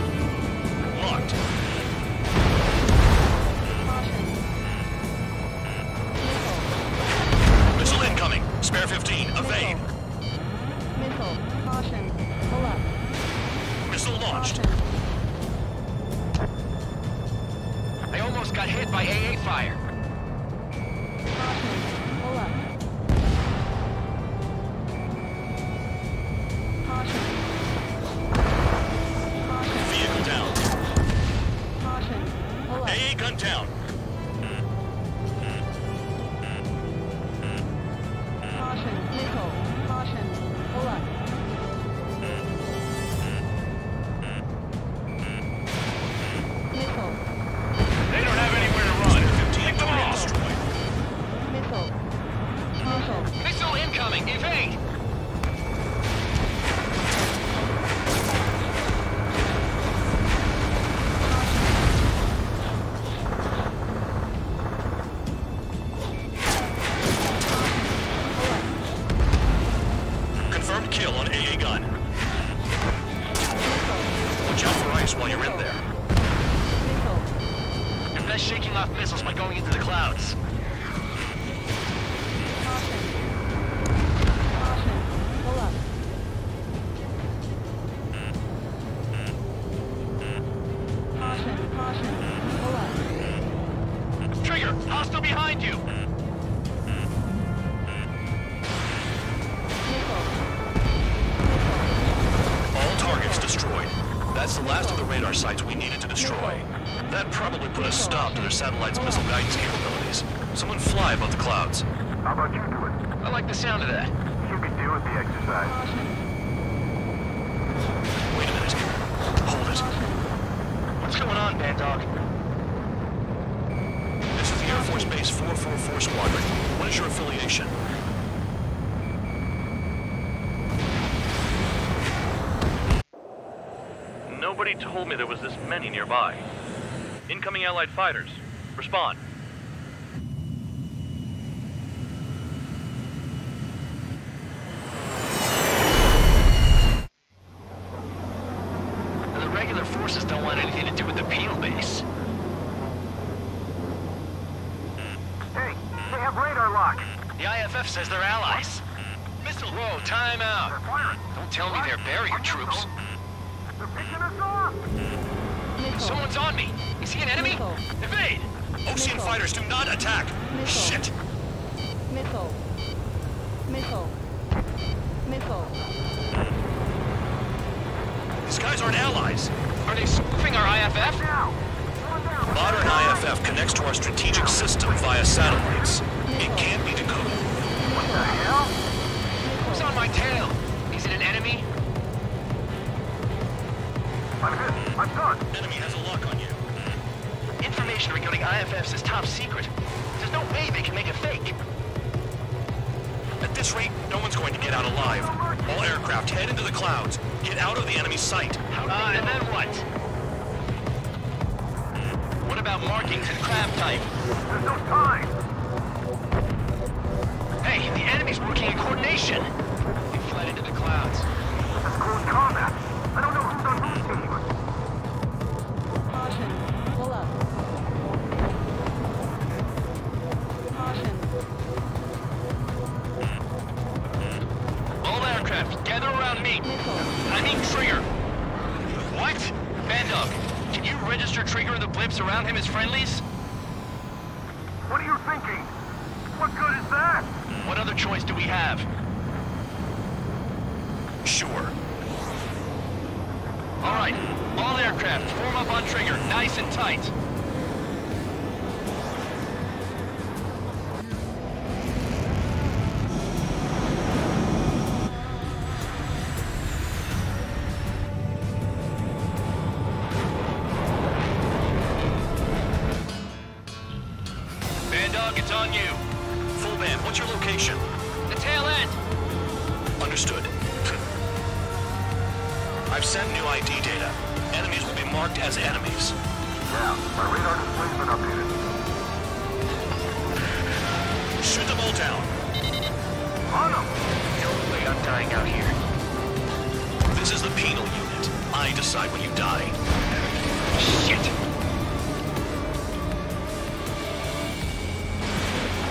Locked. Caution. Missile incoming. Spare 15. Evade. Missile. Caution. Pull up. Missile launched. I almost got hit by AA fire. Caution. Pull up. Caution. Caution. Vehicle down. Caution. Pull up. AA gun down. Caution. Missile. Caution. Pull up. Missile. They don't have anywhere to run. 15 totally destroyed. Missile. Missile. Missile incoming. Evade. Confirmed kill on AA gun. Watch out for ice while you're in there. You're best shaking off missiles by going into the clouds. Caution. Caution. Pull up. Caution. Caution. Pull up. Trigger, hostile behind you. Missile. All targets destroyed. That's the last of the radar sites we needed to destroy. That probably put a stop to their satellite's missile guidance capabilities. Someone fly above the clouds. How about you do it? I like the sound of that. You can deal with the exercise. Wait a minute. Hold it. What's going on, Bandog? This is the Air Force Base 444 Squadron. What is your affiliation? Nobody told me there was this many nearby. Incoming Allied fighters. Respond. The regular forces don't want anything to do with the penal base. Hey, they have radar lock. The IFF says they're allies. Missile, whoa, time out. Don't tell me they're barrier troops. They're picking us off. Someone's on me. Is he an enemy? Evade! Ocean fighters do not attack! Shit! Missile. Missile. Missile. These guys aren't allies. Are they spoofing our IFF? Modern IFF connects to our strategic system via satellites. It can't be decoded. What the hell? Who's on my tail? Is it an enemy? I'm hit. I'm done. Enemy has a lock on you. Information regarding IFFs is top secret. There's no way they can make a fake. At this rate, no one's going to get out alive. All aircraft head into the clouds. Get out of the enemy's sight. And then what? What about markings and craft type? There's no time. Hey, the enemy's working in coordination. They fled into the clouds. That's close combat. I don't know who's on whose team. Caution. Pull up. Caution. All aircraft, gather around me. I mean Trigger. What? Bandog, can you register Trigger and the blips around him as friendlies? What are you thinking? What good is that? What other choice do we have? Sure. All right, all aircraft, form up on Trigger, nice and tight. Bandog, it's on you. Full band, what's your location? The tail end. Understood. I've sent new ID data. Enemies will be marked as enemies. Yeah, my radar display's been updated. Shoot them all down. On them! No way I'm dying out here. This is the penal unit. I decide when you die. Shit!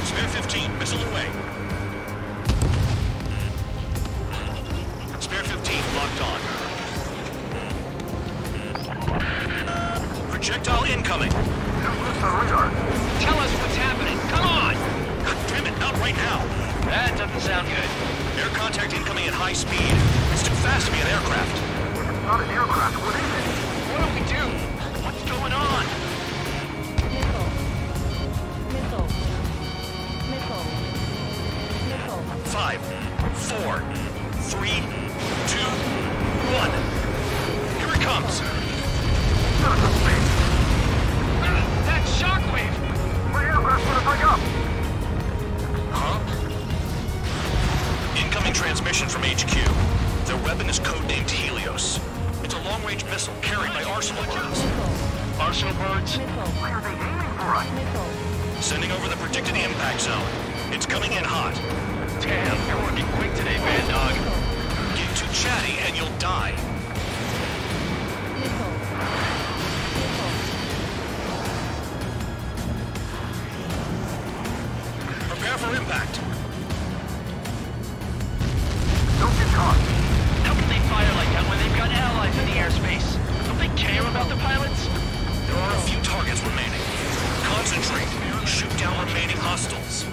Spare 15, missile away. Spare 15, locked on. Projectile incoming. Tell us what's happening. Come on! God damn it, not right now. That doesn't sound good. Air contact incoming at high speed. It's too fast to be an aircraft. It's not an aircraft, what is it? What do we do? What's going on? Missile. Missile. Missile. Missile. 5, 4, 3, 2, 1. Here it comes. That shockwave! My aircraft's gonna break up! Huh? Incoming transmission from HQ. Their weapon is codenamed Helios. It's a long-range missile carried by arsenal birds. Arsenal birds? Why are they aiming for us? Sending over the predicted impact zone. It's coming in hot. Damn, you're working quick today, Bad Dog. Get too chatty and you'll die. Prepare for impact. Don't get caught. How can they fire like that when they've got allies in the airspace? Don't they care about the pilots? There are a few targets remaining. Concentrate. Shoot down remaining hostiles.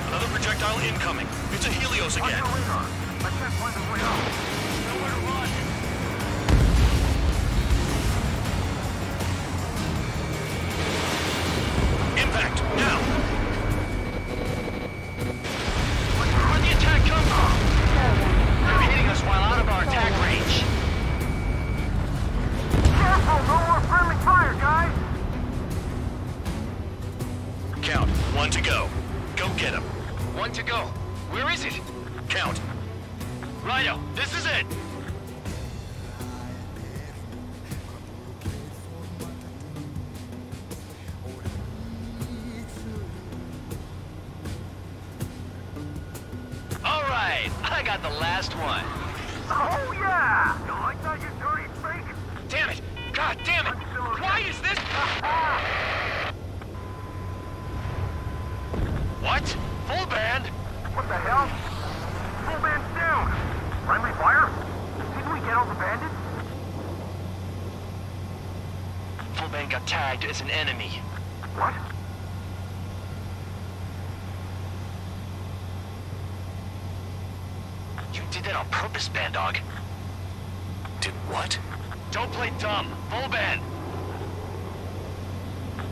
Another projectile incoming. It's a Helios again. I can't find a way out. Nowhere to run. Impact, now! Where'd the attack come from? They're hitting us while out of our attack range. Careful, no more friendly fire, guys! Count, 1 to go. Go get him. 1 to go. Where is it? Count. Righto, this is it. All right, I got the last one. Oh, yeah! You like that, you dirty freak? Damn it! God damn it! Why is this? What? Full band? What the hell? Full band's down! Friendly fire? Didn't we get all the bandits? Full band got tagged as an enemy. What? You did that on purpose, Band Dog. Did what? Don't play dumb. Full band.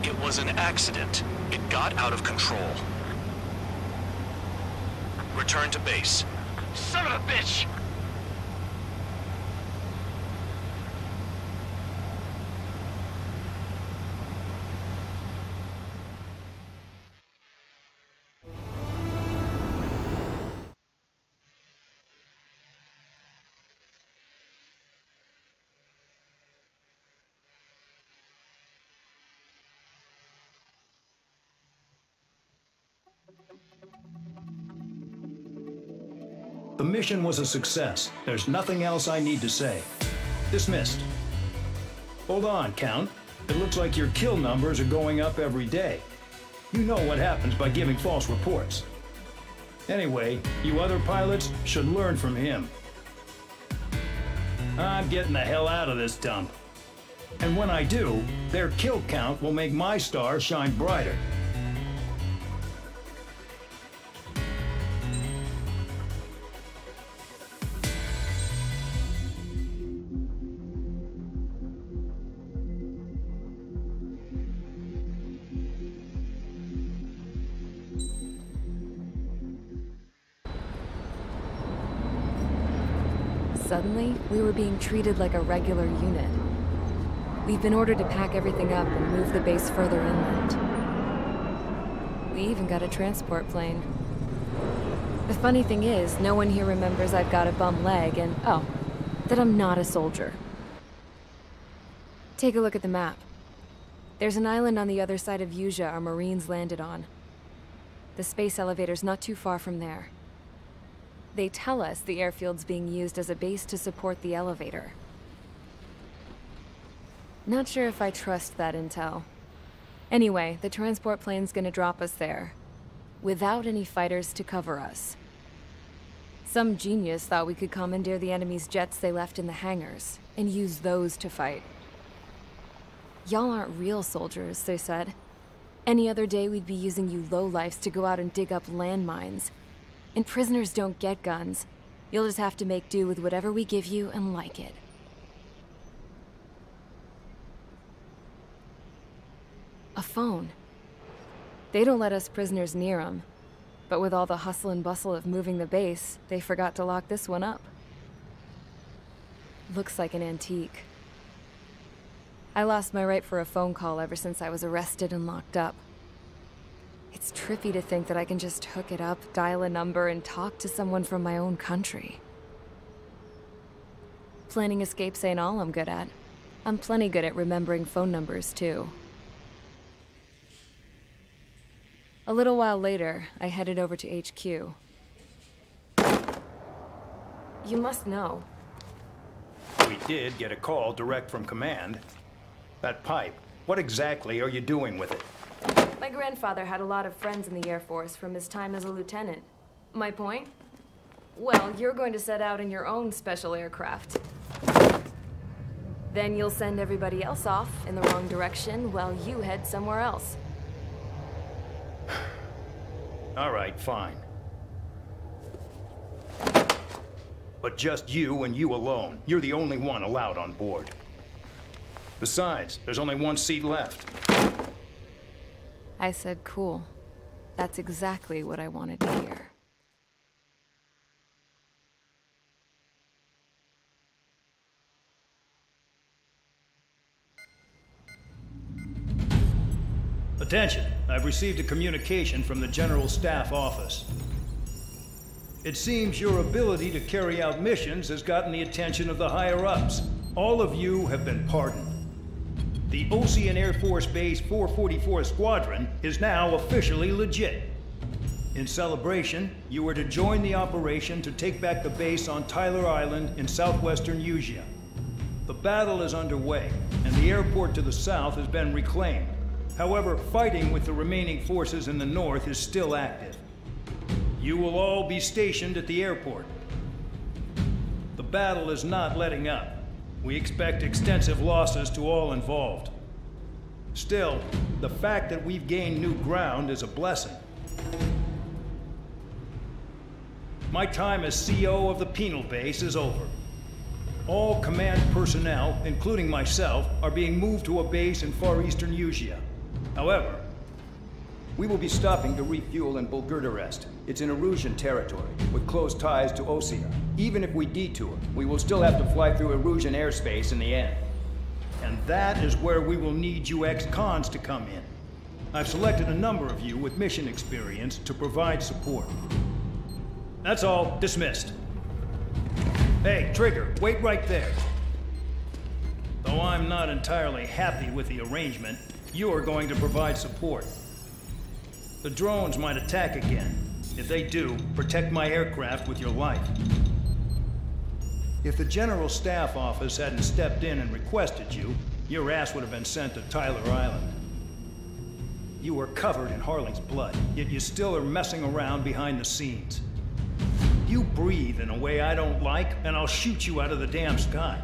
It was an accident. It got out of control. Return to base. Son of a bitch! The mission was a success. There's nothing else I need to say. Dismissed. Hold on, Count. It looks like your kill numbers are going up every day. You know what happens by giving false reports. Anyway, you other pilots should learn from him. I'm getting the hell out of this dump. And when I do, their kill count will make my star shine brighter. Suddenly, we were being treated like a regular unit. We've been ordered to pack everything up and move the base further inland. We even got a transport plane. The funny thing is, no one here remembers I've got a bum leg and, oh, that I'm not a soldier. Take a look at the map. There's an island on the other side of Yuja our Marines landed on. The space elevator's not too far from there. They tell us the airfield's being used as a base to support the elevator. Not sure if I trust that intel. Anyway, the transport plane's gonna drop us there, without any fighters to cover us. Some genius thought we could commandeer the enemy's jets they left in the hangars, and use those to fight. Y'all aren't real soldiers, they said. Any other day we'd be using you lowlifes to go out and dig up landmines. And prisoners don't get guns. You'll just have to make do with whatever we give you and like it. A phone. They don't let us prisoners near them. But with all the hustle and bustle of moving the base, they forgot to lock this one up. Looks like an antique. I lost my right for a phone call ever since I was arrested and locked up. It's trippy to think that I can just hook it up, dial a number, and talk to someone from my own country. Planning escapes ain't all I'm good at. I'm plenty good at remembering phone numbers, too. A little while later, I headed over to HQ. You must know. We did get a call direct from command. That pipe, what exactly are you doing with it? My grandfather had a lot of friends in the Air Force from his time as a lieutenant. My point? Well, you're going to set out in your own special aircraft. Then you'll send everybody else off in the wrong direction while you head somewhere else. All right, fine. But just you and you alone. You're the only one allowed on board. Besides, there's only one seat left. I said cool. That's exactly what I wanted to hear. Attention! I've received a communication from the General Staff Office. It seems your ability to carry out missions has gotten the attention of the higher-ups. All of you have been pardoned. The Ocean Air Force Base 444 Squadron is now officially legit. In celebration, you are to join the operation to take back the base on Tyler Island in southwestern Yuja. The battle is underway, and the airport to the south has been reclaimed. However, fighting with the remaining forces in the north is still active. You will all be stationed at the airport. The battle is not letting up. We expect extensive losses to all involved. Still, the fact that we've gained new ground is a blessing. My time as CO of the penal base is over. All command personnel, including myself, are being moved to a base in far eastern Yuja. However, we will be stopping to refuel in Bulgurdarest. It's in Erusian territory, with close ties to Osea. Even if we detour, we will still have to fly through Erusian airspace in the end. And that is where we will need you ex-cons to come in. I've selected a number of you with mission experience to provide support. That's all. Dismissed. Hey, Trigger, wait right there. Though I'm not entirely happy with the arrangement, you're going to provide support. The drones might attack again. If they do, protect my aircraft with your life. If the General Staff Office hadn't stepped in and requested you, your ass would have been sent to Tyler Island. You were covered in Harling's blood, yet you still are messing around behind the scenes. You breathe in a way I don't like, and I'll shoot you out of the damn sky.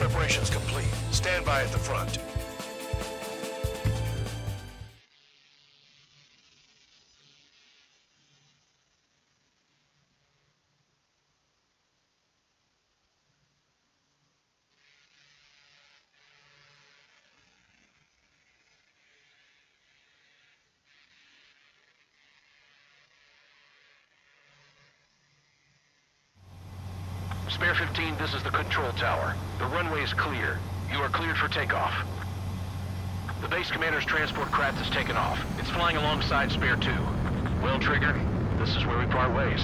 preparations complete. Stand by at the front. Spare 15, this is the control tower. The runway is clear. You are cleared for takeoff. The base commander's transport craft has taken off. It's flying alongside Spare 2. Well, Trigger, this is where we part ways.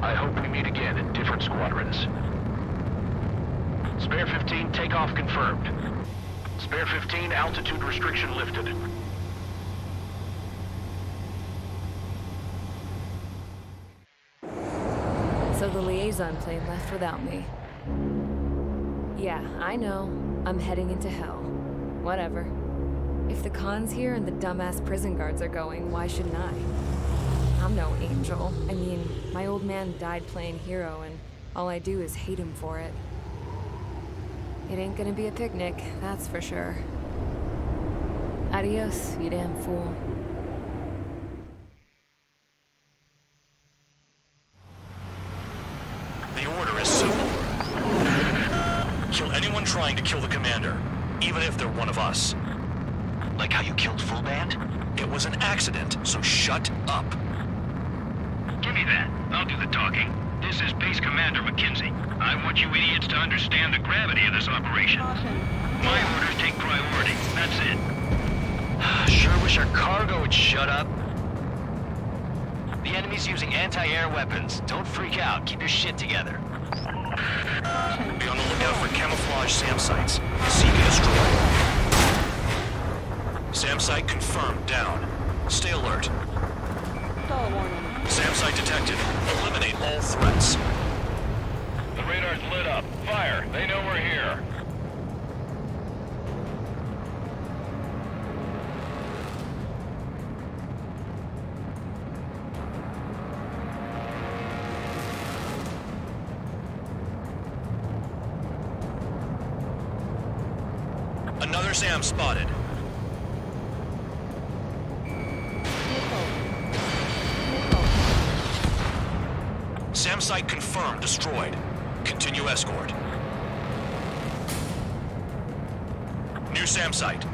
I hope we meet again in different squadrons. Spare 15, takeoff confirmed. Spare 15, altitude restriction lifted. So the liaison plane left without me. Yeah, I know. I'm heading into hell. Whatever. If the Khan's here and the dumbass prison guards are going, why shouldn't I? I'm no angel. I mean, my old man died playing hero, and all I do is hate him for it. It ain't gonna be a picnic, that's for sure. Adios, you damn fool. The order is simple. Kill anyone trying to kill the commander, even if they're one of us. Like how you killed Full Band? It was an accident, so shut up. Give me that. I'll do the talking. This is Base Commander McKenzie. I want you idiots to understand the gravity of this operation. My orders take priority. That's it. Sure wish our cargo would shut up. The enemy's using anti-air weapons. Don't freak out. Keep your shit together. Be on the lookout for camouflage SAM sites. Seek and destroy. SAM site confirmed. Down. Stay alert. SAM site detected. Eliminate all threats. The radar's lit up. Fire. They know we're here. Another SAM spotted. SAM site confirmed. Destroyed. Continue escort. New SAM site.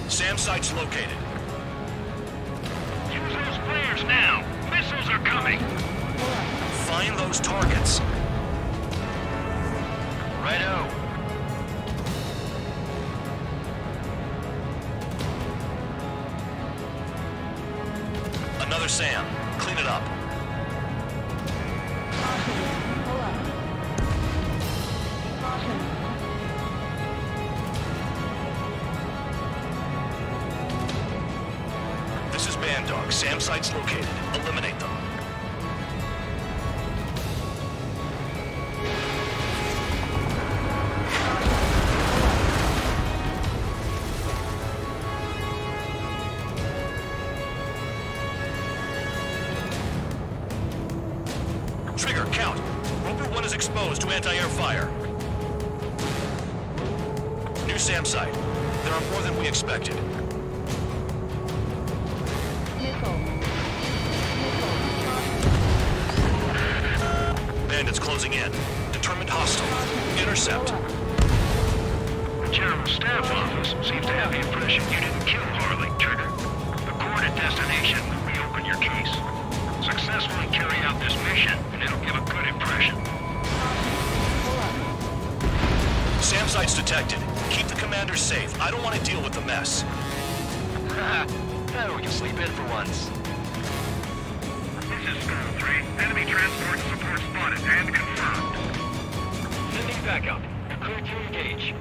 SAM site's located. Use those flares now. Missiles are coming. Find those targets. Righto. Another SAM. Clean it up. This is Bandog. SAM site's located. Eliminate them. Trigger, count. Roper 1 is exposed to anti-air fire. New SAM site. There are more than we expected. Bandits closing in. Determined hostile. Intercept. The General Staff Office seems to have the impression you didn't kill Harley, Trigger. The coordinate destination will reopen your case. Successfully carry out this mission, and it'll give a good impression. SAM site's detected. Keep the commander safe. I don't want to deal with the mess. We can sleep in for once. This is Skull 3. Enemy transport support spotted and confirmed. Sending backup. Clear to engage.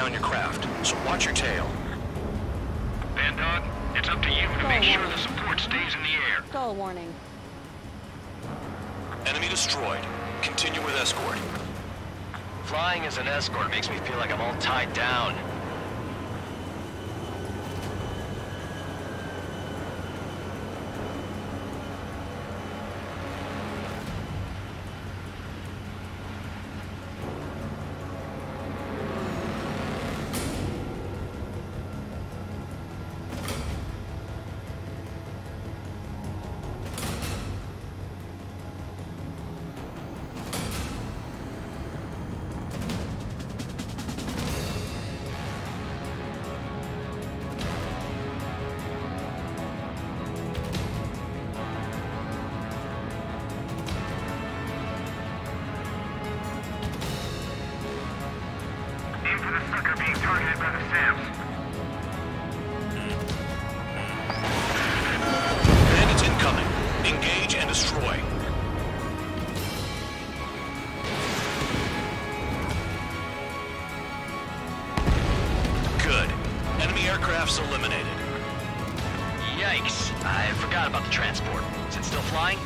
down your craft, so watch your tail. Bandog, it's up to you to make sure the support stays in the air. Stall warning. Enemy destroyed. Continue with escort. Flying as an escort makes me feel like I'm all tied down. Aim for the sucker being targeted by the SAMs. Bandits incoming. Engage and destroy. Good. Enemy aircraft's eliminated. Yikes. I forgot about the transport. Is it still flying?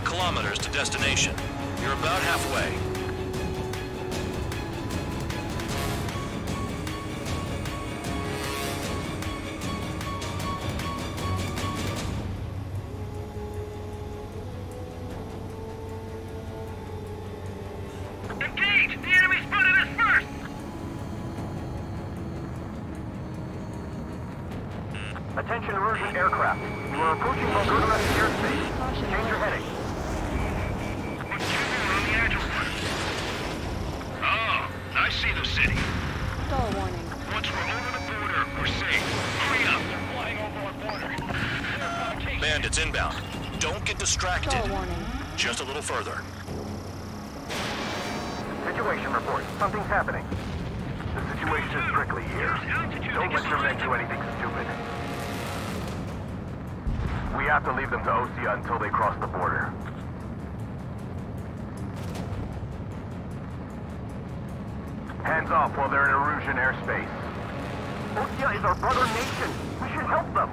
Kilometers to destination. You're about halfway. Engage! The enemy spotted us first! Attention emerging aircraft. You are approaching Buren airspace. Change your heading. I see the city. Stall warning. Once we're over the border, we're safe. Hurry up! They're flying over our border. Bandits inbound. Don't get distracted. Stall warning. Just a little further. Situation report. Something's happening. The situation is strictly here. Don't let your men do anything stupid. We have to leave them to Osea until they cross the border. Hands off while they're in Erusian airspace. Osea is our brother nation. We should help them.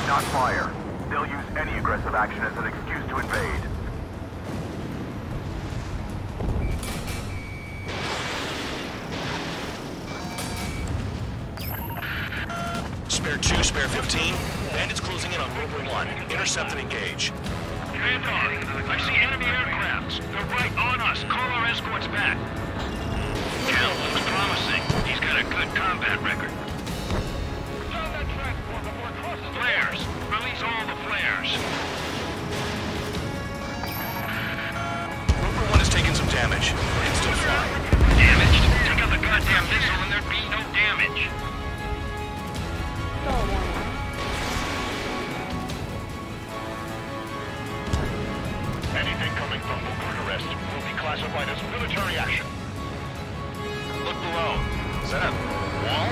Do not fire. They'll use any aggressive action as an excuse to invade. Spare 2, spare 15. Bandits closing in on Rover 1. Intercept and engage. Bandog, I see enemy aircrafts. They're right on us. Call our escorts back. Cal looks promising. He's got a good combat record. Flares. Release all the flares. Rover 1 has taken some damage, but it's still flying. Damaged? Take out the goddamn missile and there'd be no damage. Stall warning. Anything coming from Bucharest will be classified as military action. Look below. Is that a wall?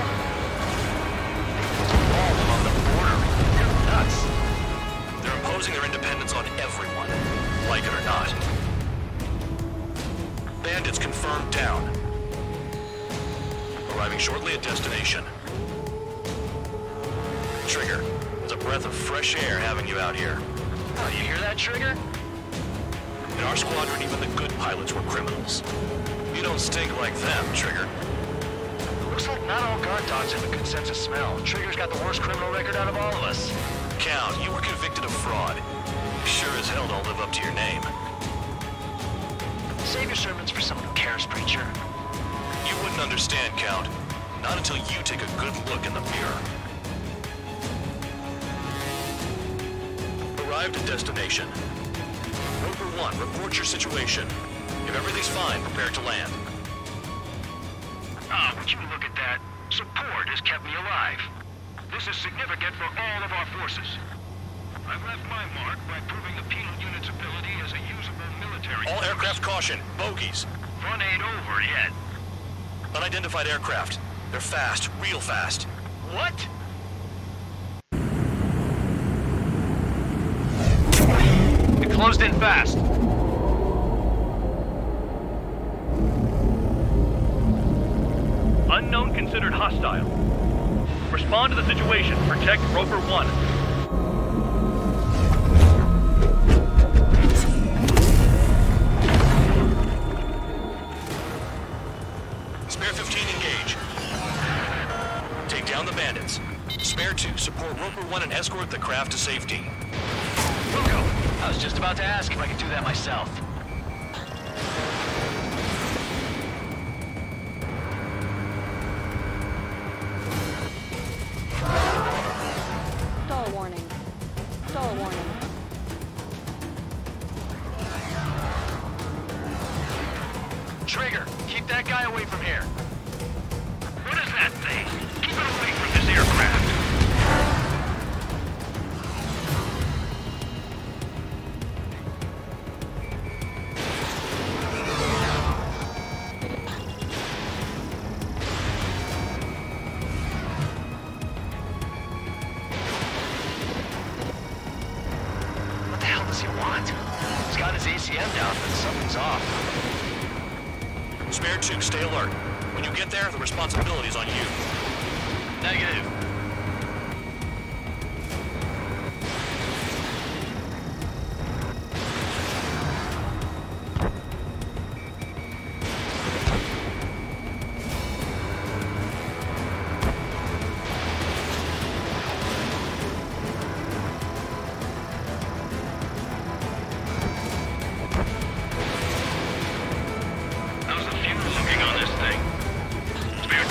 Wall along the border. You're nuts. They're imposing their independence on everyone, like it or not. Bandits confirmed down. Arriving shortly at destination. Trigger, it's a breath of fresh air having you out here. Oh, you hear that, Trigger? In our squadron, even the good pilots were criminals. You don't stink like them, Trigger. Looks like not all guard dogs have a good sense of smell. Trigger's got the worst criminal record out of all of us. Count, you were convicted of fraud. Sure as hell don't live up to your name. Save your sermons for someone who cares, preacher. You wouldn't understand, Count. Not until you take a good look in the mirror. Arrived at destination. Roper 1, report your situation. If everything's fine, prepare to land. Ah, would you look at that? Support has kept me alive. This is significant for all of our forces. I've left my mark by proving the penal unit's ability as a usable military... All aircraft caution. Bogies. Fun ain't over yet. Unidentified aircraft. They're fast. Real fast. What? It closed in fast. Unknown considered hostile. Respond to the situation. Protect Roper 1. Spare 15, engage. Take down the bandits. Spare 2, support Roper 1 and escort the craft to safety. Wilco, I was just about to ask if I could do that myself. Stall warning. Stall warning. Trigger, keep that guy away from here. What is that thing? Keep it away from this aircraft. What the hell does he want? He's got his ACM down, but something's off. Spare 2, stay alert. When you get there, the responsibility is on you. Negative. How's the fuel looking on this thing? Spare 2,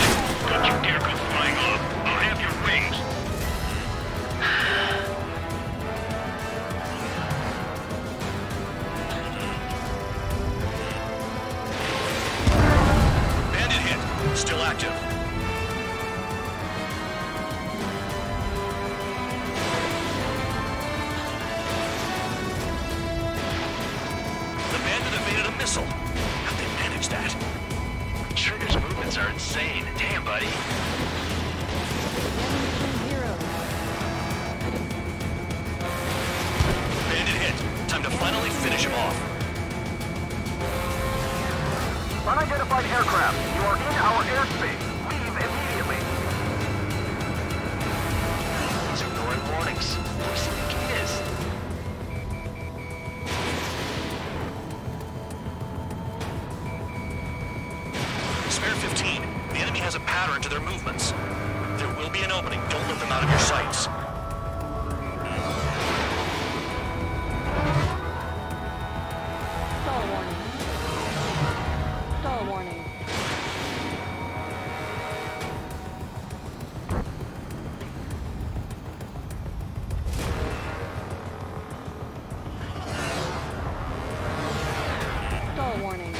don't you dare go flying off. I'll have your wings. Bandit hit. Still active. The bandit evaded a missile. How'd they manage that? Trigger's movements are insane. Damn, buddy. Bandit hit. Time to finally finish him off. Unidentified aircraft, you are in our airspace. Leave immediately. He's ignoring warnings. Who does he think he is? Spare 15. The enemy has a pattern to their movements. There will be an opening. Don't let them out of your sights. Stall warning. Stall warning. Stall warning.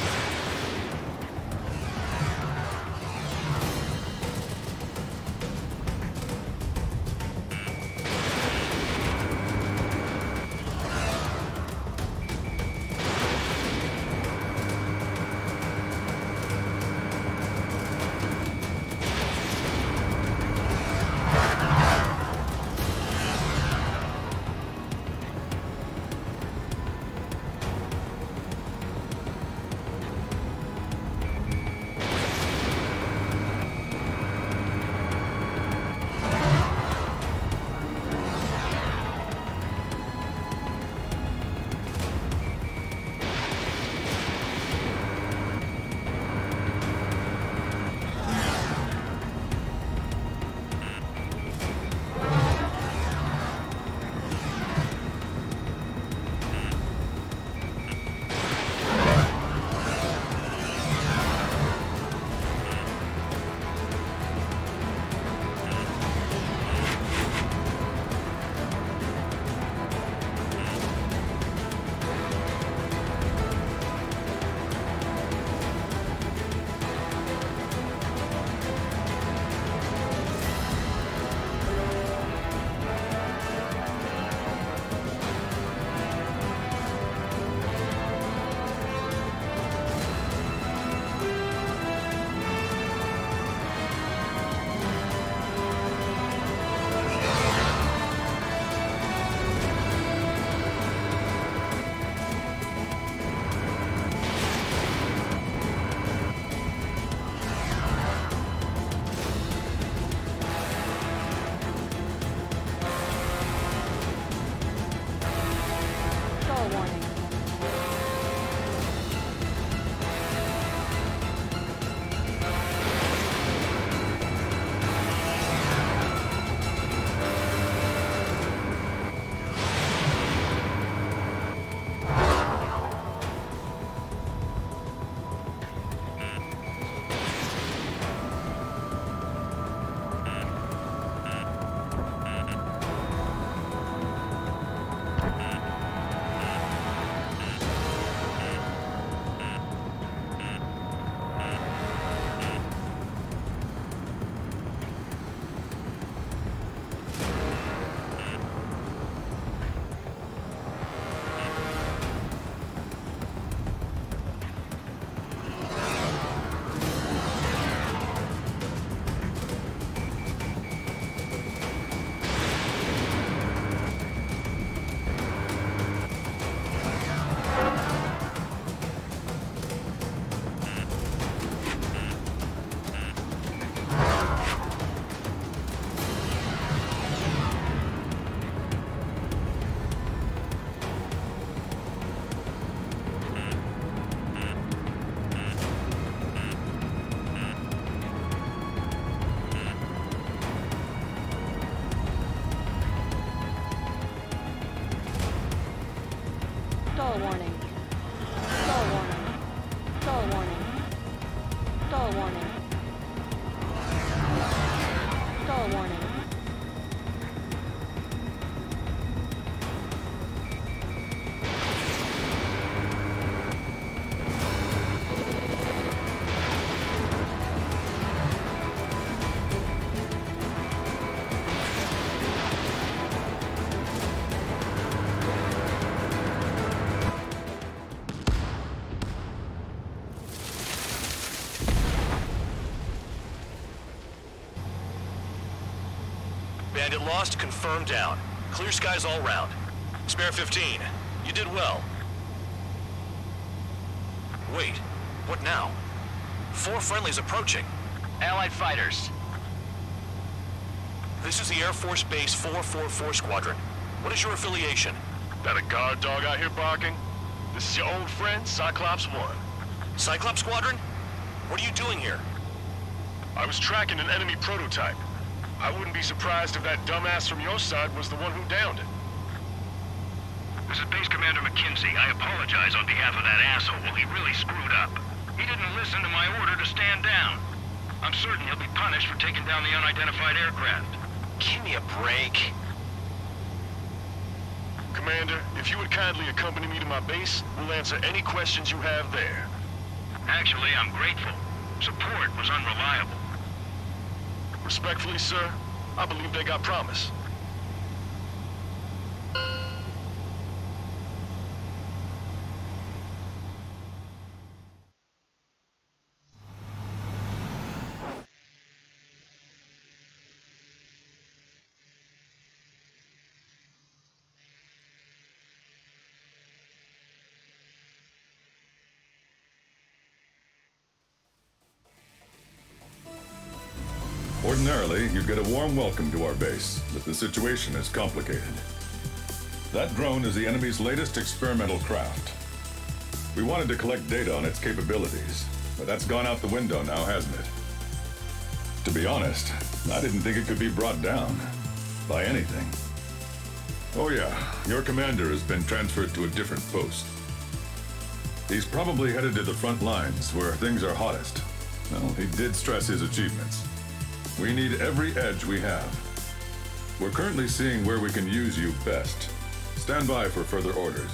Stall warning. Stall warning. Stall warning. Stall warning. Stall warning. Bandit lost, confirmed down. Clear skies all round. Spare 15. You did well. Wait, what now? 4 friendlies approaching. Allied fighters. This is the Air Force Base 444 Squadron. What is your affiliation? That a guard dog out here barking? This is your old friend, Cyclops 1. Cyclops Squadron? What are you doing here? I was tracking an enemy prototype. I wouldn't be surprised if that dumbass from your side was the one who downed it. This is Base Commander McKenzie. I apologize on behalf of that asshole. Well, he really screwed up. He didn't listen to my order to stand down. I'm certain he'll be punished for taking down the unidentified aircraft. Give me a break. Commander, if you would kindly accompany me to my base, we'll answer any questions you have there. Actually, I'm grateful. Support was unreliable. Respectfully, sir, I believe they got promise. Ordinarily, you'd get a warm welcome to our base, but the situation is complicated. That drone is the enemy's latest experimental craft. We wanted to collect data on its capabilities, but that's gone out the window now, hasn't it? To be honest, I didn't think it could be brought down by anything. Oh yeah, your commander has been transferred to a different post. He's probably headed to the front lines, where things are hottest. Well, he did stress his achievements. We need every edge we have. We're currently seeing where we can use you best. Stand by for further orders.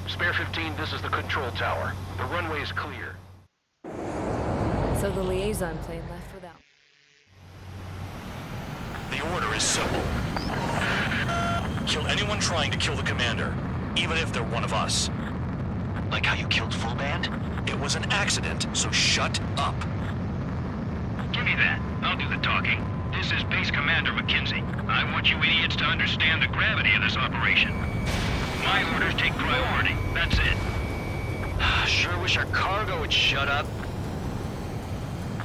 Spare 15, this is the control tower. The runway is clear. So the liaison plane left without. The order is simple. Kill anyone trying to kill the commander, even if they're one of us. Like how you killed Full Band? It was an accident, so shut up. Give me that. I'll do the talking. This is Base Commander McKenzie. I want you idiots to understand the gravity of this operation. My orders take priority. That's it. Sure wish our cargo would shut up.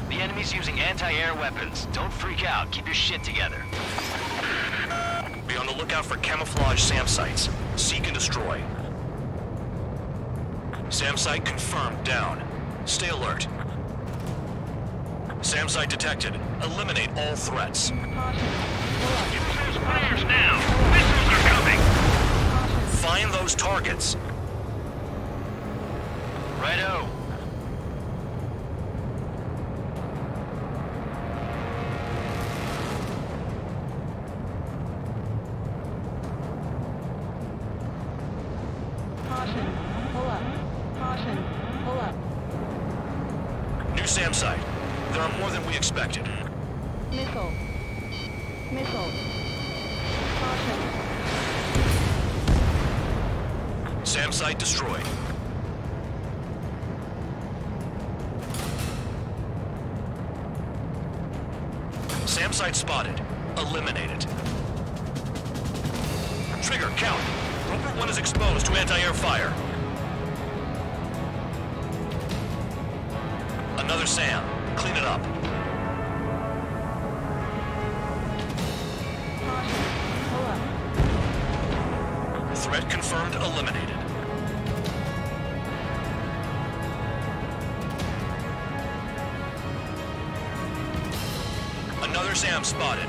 The enemy's using anti-air weapons. Don't freak out. Keep your shit together. Be on the lookout for camouflage SAM sites. Seek and destroy. SAM site confirmed down. Stay alert. SAM site detected. Eliminate all threats. Get those fires now! Missiles are coming! Find those targets. Righto. Caution. Pull up. Caution. Pull up. New SAM site. There are more than we expected. Missile. Missile. Caution. SAM site destroyed. SAM site spotted. Eliminate it. Trigger, count. Rover 1 is exposed to anti-air fire. Another SAM. Clean it up. Threat confirmed eliminated. Another SAM spotted.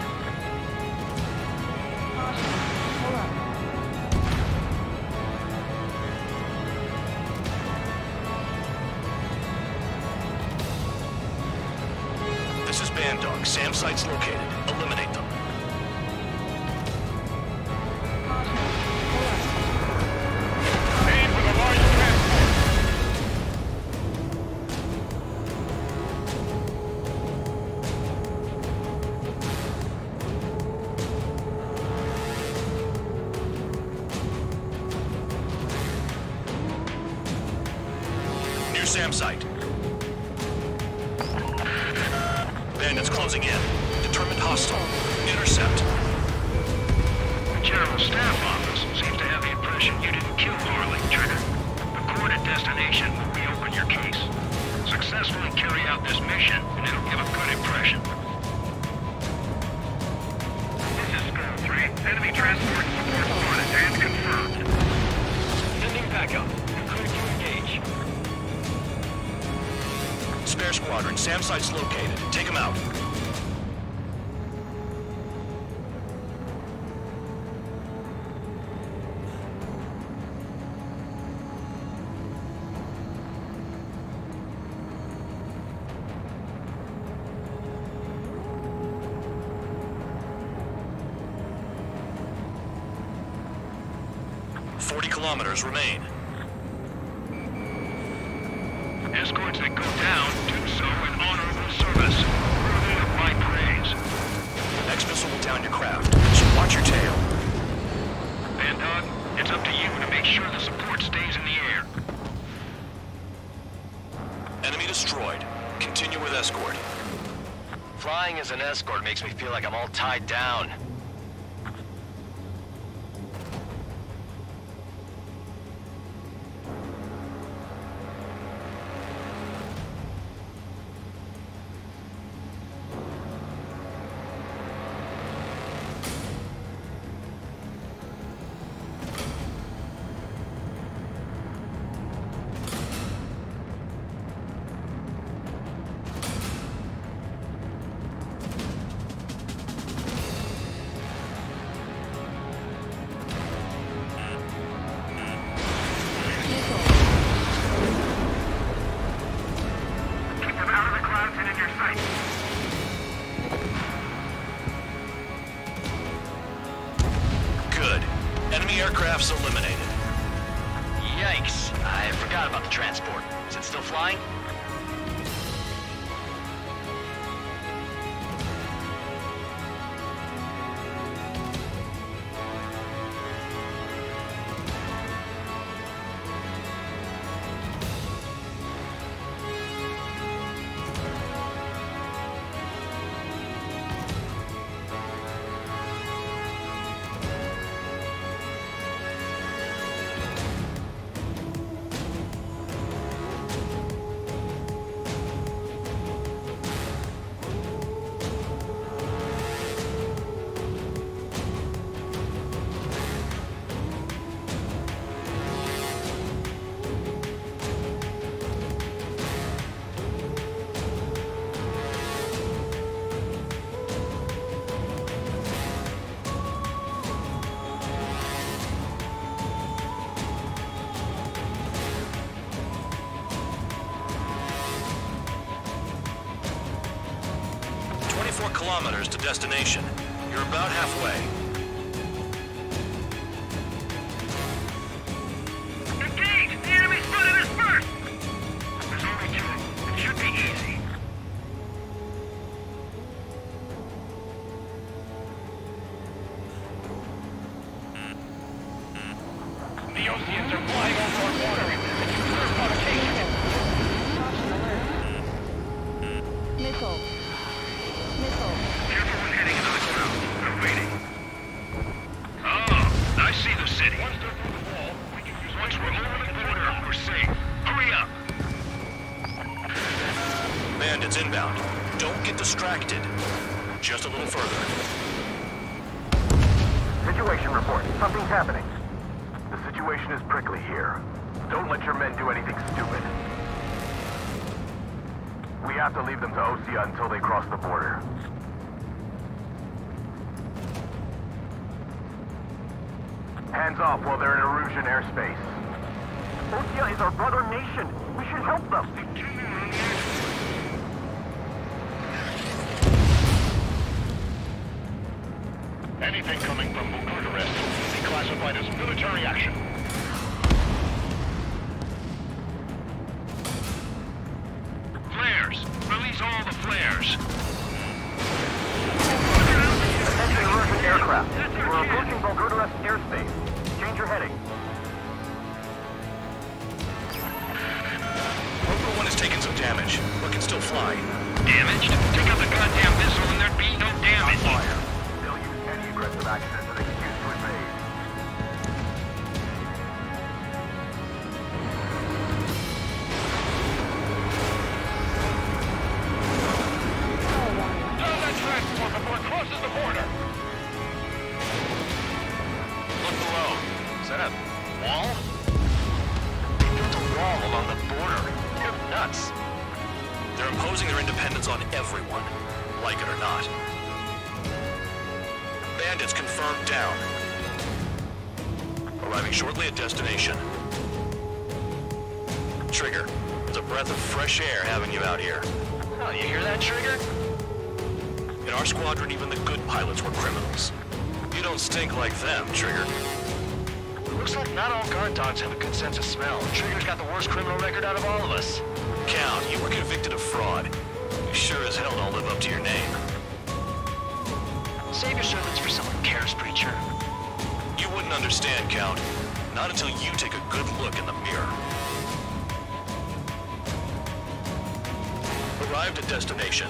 This is Bandog. SAM sites located. Eliminate them. Aim for the large transport. New SAM site. Bandits closing in. Determined hostile. Intercept. The General Staff Office seems to have the impression you didn't kill Harley, Trigger. The court at destination will reopen your case. Successfully carry out this mission, and it'll give a good impression. This is Skull 3. Enemy transport support spotted and confirmed. Sending backup. Clear to engage. Spare squadron. SAM sites located. Take them out. Kilometers remain. Escorts that go down do so in honorable service, worthy of my praise. X-missile will down your craft, so watch your tail. Bandog, it's up to you to make sure the support stays in the air. Enemy destroyed. Continue with escort. Flying as an escort makes me feel like I'm all tied down. Aircraft's eliminated. Yikes. I forgot about the transport. Is it still flying? Kilometers to destination. You're about halfway. Engage! The enemy spotted us first! There's only two. It should be easy. The Oceans are flying over our border. Clear provocation. Missile. Careful when heading into the clouds. I'm waiting. Bandits inbound. Don't get distracted. Just a little further. Situation report. Something's happening. The situation is prickly here. Don't let your men do anything stupid. We have to leave them to Osea until they cross the border. Hands off while they're in Erusian airspace. Osea is our brother nation. We should help them. Anything coming from Bucharest will be classified as military action. Flares! Release all the flares! Attention Russian aircraft. We're approaching Bucharest airspace. Change your heading. Rover 1 is taking some damage, but can still fly. Damaged? Take out the goddamn missile and there'd be no damage. Fire. They'll use any aggressive action as an excuse to invade. Transport before it crosses the border! Look below. Is that a wall? They built a wall along the border. You're nuts. They're imposing their independence on everyone, like it or not. Bandits confirmed down. Arriving shortly at destination. Trigger, it's a breath of fresh air having you out here. Oh, you hear that, Trigger? In our squadron, even the good pilots were criminals. You don't stink like them, Trigger. It looks like not all guard dogs have a good sense of smell. Trigger's got the worst criminal record out of all of us. Count, you were convicted of fraud. You sure as hell don't live up to your name. Save your servants for someone who cares, Preacher. You wouldn't understand, Count. Not until you take a good look in the mirror. Arrived at destination.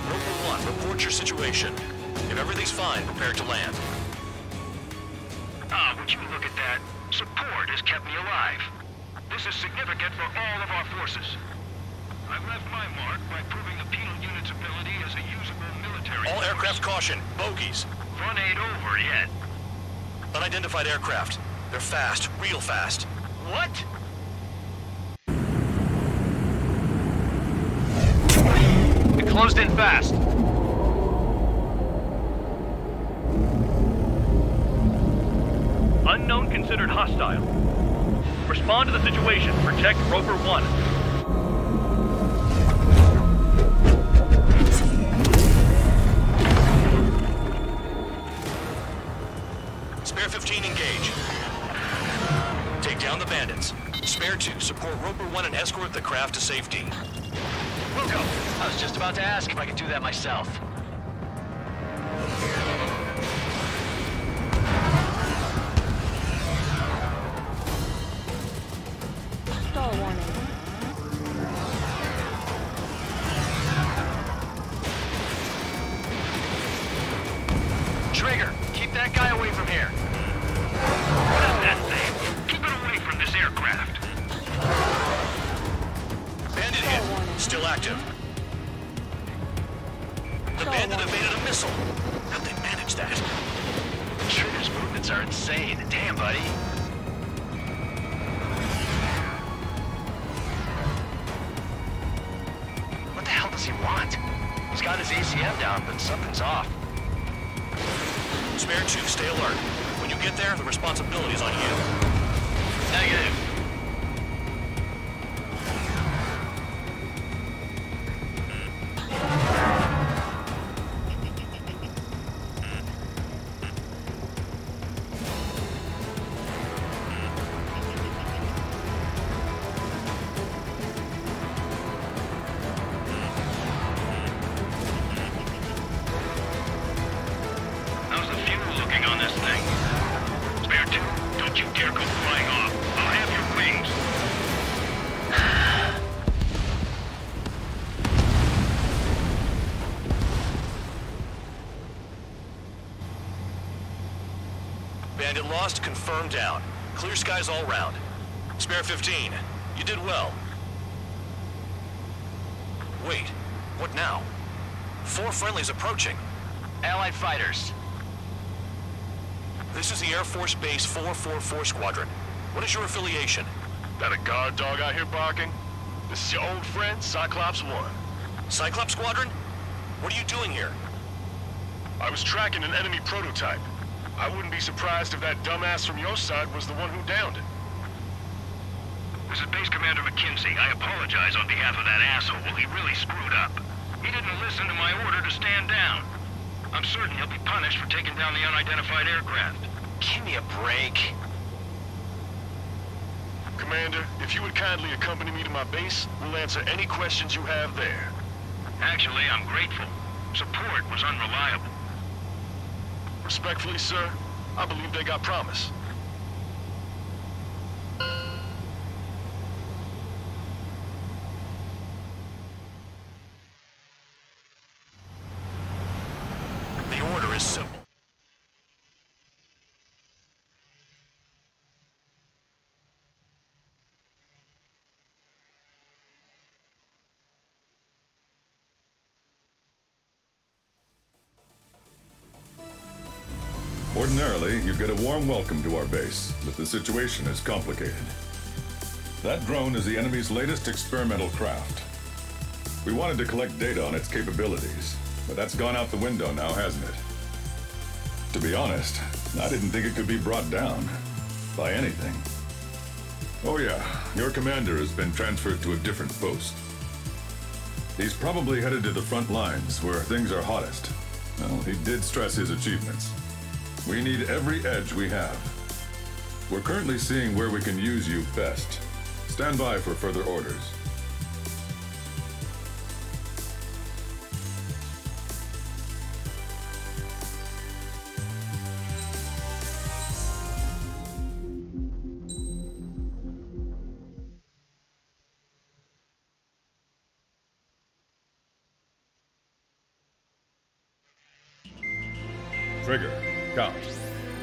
Rover 1, report your situation. If everything's fine, prepare to land. Ah, would you look at that? Support has kept me alive. This is significant for all of our forces. I left my mark by proving the penal unit's ability as a usable military All force. aircraft caution, bogies. Fun ain't over yet. Unidentified aircraft. They're fast, real fast. What? It closed in fast. Unknown considered hostile. Respond to the situation. Protect Rover 1. Spare 15, engage. Take down the bandits. Spare 2, support Rover 1 and escort the craft to safety. Wilco, I was just about to ask if I could do that myself. Stall warning. Trigger, keep that guy away from here. What is that thing? Keep it away from this aircraft. Bandit hit. Still active. The bandit evaded a missile. How'd they manage that? Trigger's movements are insane. Damn, buddy. What the hell does he want? He's got his ACM down, but something's off. Spare 2, stay alert. When you get there, the responsibility is on you. Negative. How's the fuel looking on this thing? Spare 2, don't you dare go flying off. I'll have your wings. Bandit lost, confirmed down. Clear skies all round. Spare 15, you did well. Wait, what now? 4 friendlies approaching. Allied fighters. This is the Air Force Base 444 Squadron. What is your affiliation? That a guard dog out here barking? This is your old friend, Cyclops 1. Cyclops Squadron? What are you doing here? I was tracking an enemy prototype. I wouldn't be surprised if that dumbass from your side was the one who downed it. This is Base Commander McKinsey. I apologize on behalf of that asshole. He really screwed up. He didn't listen to my order to stand down. I'm certain he'll be punished for taking down the unidentified aircraft. Give me a break. Commander, if you would kindly accompany me to my base, we'll answer any questions you have there. Actually, I'm grateful. Support was unreliable. Respectfully, sir, I believe they got promise. The order is simple. Ordinarily, you get a warm welcome to our base, but the situation is complicated. That drone is the enemy's latest experimental craft. We wanted to collect data on its capabilities, but that's gone out the window now, hasn't it? To be honest, I didn't think it could be brought down by anything. Oh yeah, your commander has been transferred to a different post. He's probably headed to the front lines, where things are hottest. Well, he did stress his achievements. We need every edge we have. We're currently seeing where we can use you best. Stand by for further orders. Trigger. Count.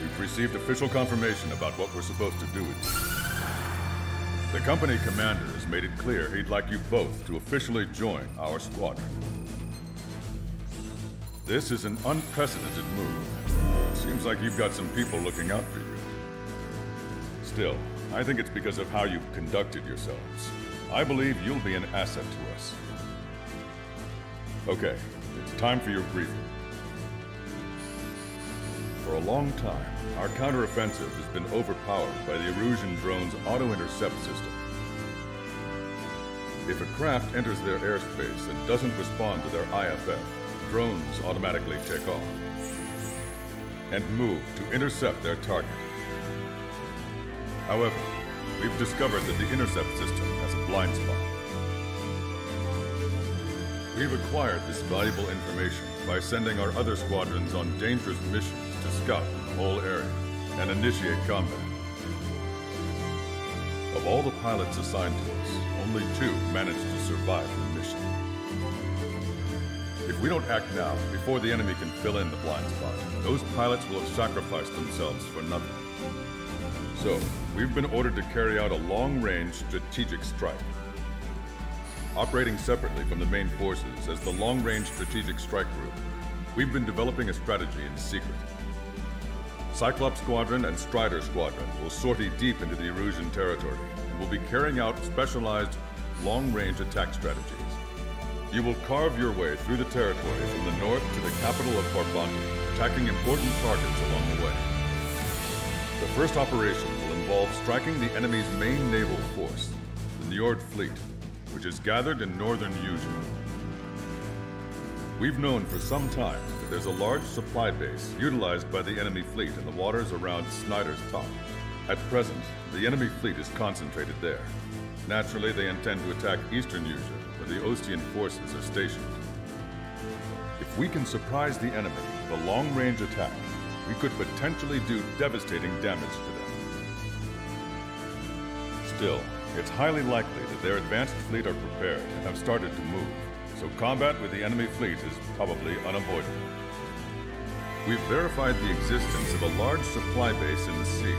We've received official confirmation about what we're supposed to do with you. The company commander has made it clear he'd like you both to officially join our squadron. This is an unprecedented move. Seems like you've got some people looking out for you. Still, I think it's because of how you've conducted yourselves. I believe you'll be an asset to us. Okay, it's time for your briefing. For a long time, our counteroffensive has been overpowered by the Erusian drone's auto-intercept system. If a craft enters their airspace and doesn't respond to their IFF, drones automatically take off and move to intercept their target. However, we've discovered that the intercept system has a blind spot. We've acquired this valuable information by sending our other squadrons on dangerous missions to scout the whole area and initiate combat. Of all the pilots assigned to us, only 2 managed to survive the mission. If we don't act now, before the enemy can fill in the blind spot, those pilots will have sacrificed themselves for nothing. So, we've been ordered to carry out a long-range strategic strike. Operating separately from the main forces as the Long-Range Strategic Strike Group, we've been developing a strategy in secret. Cyclops Squadron and Strider Squadron will sortie deep into the Erusian territory and will be carrying out specialized long-range attack strategies. You will carve your way through the territory from the north to the capital of Barbanti, attacking important targets along the way. The first operation will involve striking the enemy's main naval force, the Njord Fleet, which is gathered in northern Eugene. We've known for some time that there's a large supply base utilized by the enemy fleet in the waters around Snyder's Top. At present, the enemy fleet is concentrated there. Naturally, they intend to attack eastern Eugene, where the Ostian forces are stationed. If we can surprise the enemy with a long-range attack, we could potentially do devastating damage to them. Still, it's highly likely that their advanced fleet are prepared and have started to move, so combat with the enemy fleet is probably unavoidable. We've verified the existence of a large supply base in the sea,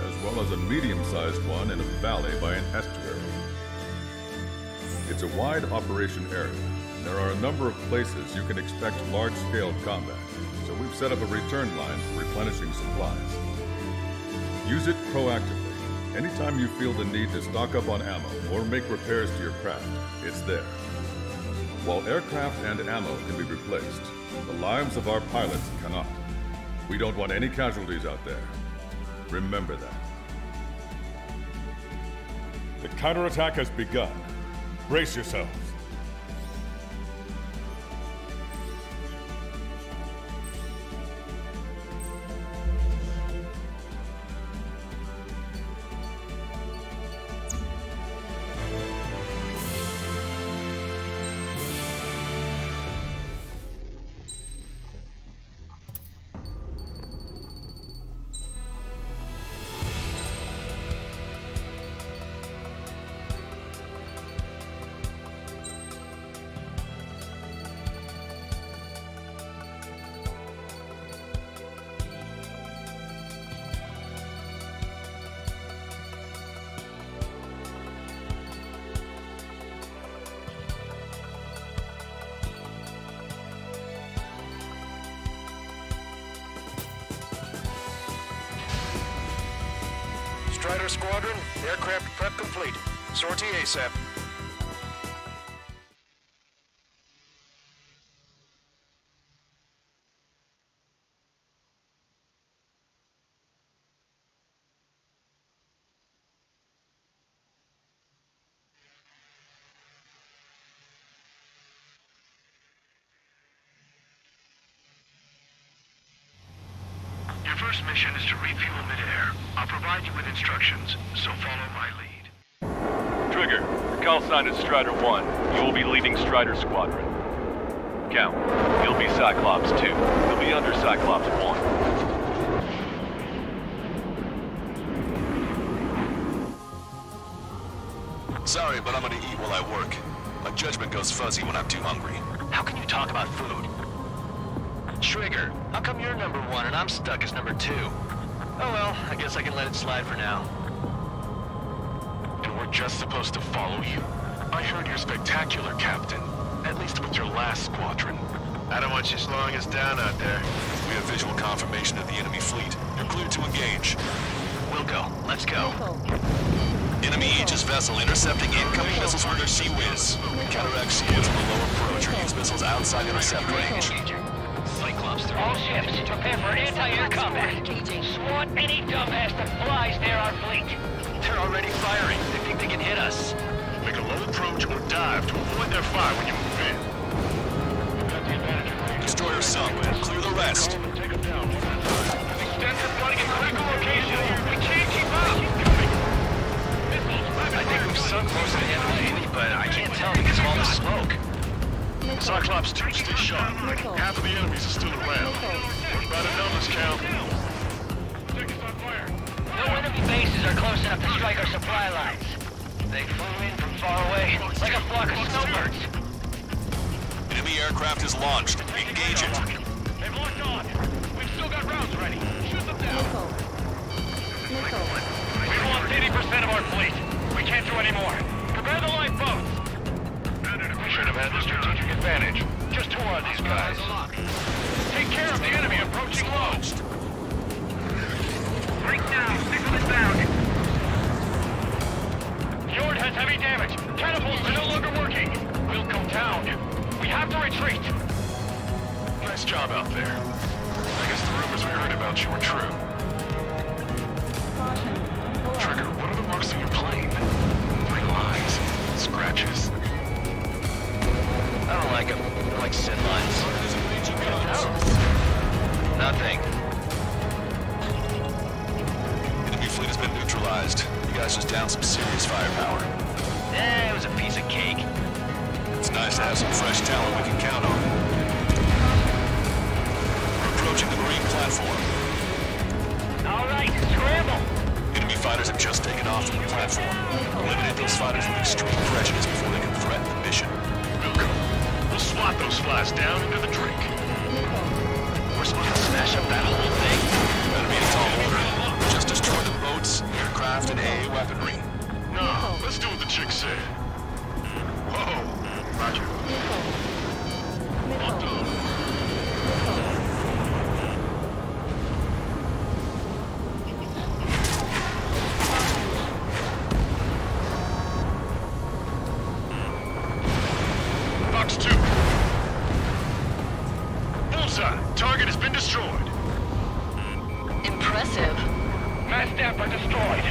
as well as a medium-sized one in a valley by an estuary. It's a wide operation area, There are a number of places you can expect large-scale combat, so we've set up a return line for replenishing supplies. Use it proactively. Anytime you feel the need to stock up on ammo or make repairs to your craft, it's there. While aircraft and ammo can be replaced, the lives of our pilots cannot. We don't want any casualties out there. Remember that. The counterattack has begun. Brace yourselves. Strider Squadron, aircraft prep complete. Sortie ASAP. Your first mission is to refuel midair. I'll provide you with instructions, so follow my lead. Trigger, your call sign is Strider 1. You will be leading Strider Squadron. Count, you'll be Cyclops 2. You'll be under Cyclops 1. Sorry, but I'm gonna eat while I work. My judgment goes fuzzy when I'm too hungry. How can you talk about food? Trigger, how come you're number 1 and I'm stuck as number 2? Oh well, I guess I can let it slide for now. And we're just supposed to follow you? I heard you're spectacular, Captain. At least with your last squadron. I don't want you slowing us down out there. We have visual confirmation of the enemy fleet. You're cleared to engage. We'll go. Let's go. Enemy Aegis vessel intercepting incoming missiles with their Sea Whiz. Counteract Sea Whiz on the low approach or use missiles outside intercept range. Cyclops 3. All ships, prepare for anti-air combat. Swat any dumbass that flies near our fleet. They're already firing. They think they can hit us. Make a low approach or dive to avoid their fire when you move in. Destroyer sunk. Clear the rest. Extender flooding in critical location. We can't keep up. I think we've sunk most of the enemy fleet, but I can't tell because of all the smoke. Cyclops 2, stay sharp. Half of the enemies are still around. By the numbers count. No enemy bases are close enough to strike our supply lines. They flew in from far away, like a flock of snowbirds. Enemy aircraft is launched. Engage it. They've locked on. We've still got rounds ready. Shoot them down. We've lost 80% of our fleet. We can't do any more. Prepare the lifeboats. We should have had the strategic advantage. Just who are these guys? Take care of the enemy approaching low. Break down. Signal is bound. Fjord has heavy damage. Catapults are no longer working. We'll go down. We have to retreat. Nice job out there. I guess the rumors we heard about you were true. Trigger, what are the marks on your plane? Like lines, scratches. I don't like them. I like sin lines. Nothing. Enemy fleet has been neutralized. You guys just downed some serious firepower. It was a piece of cake. It's nice to have some fresh talent we can count on. We're approaching the marine platform. All right, scramble. Enemy fighters have just taken off from the platform. Eliminate those fighters with extreme prejudice before they can threaten the mission. We'll swat those flies down into the drink. We're supposed to smash up that whole thing? That'd be a tall order. Just destroy the boats, aircraft, and AA weaponry. No, let's do what the chick said. Whoa, Roger. Fox 2. Bullseye. Target has been destroyed. Impressive. Mass depth are destroyed.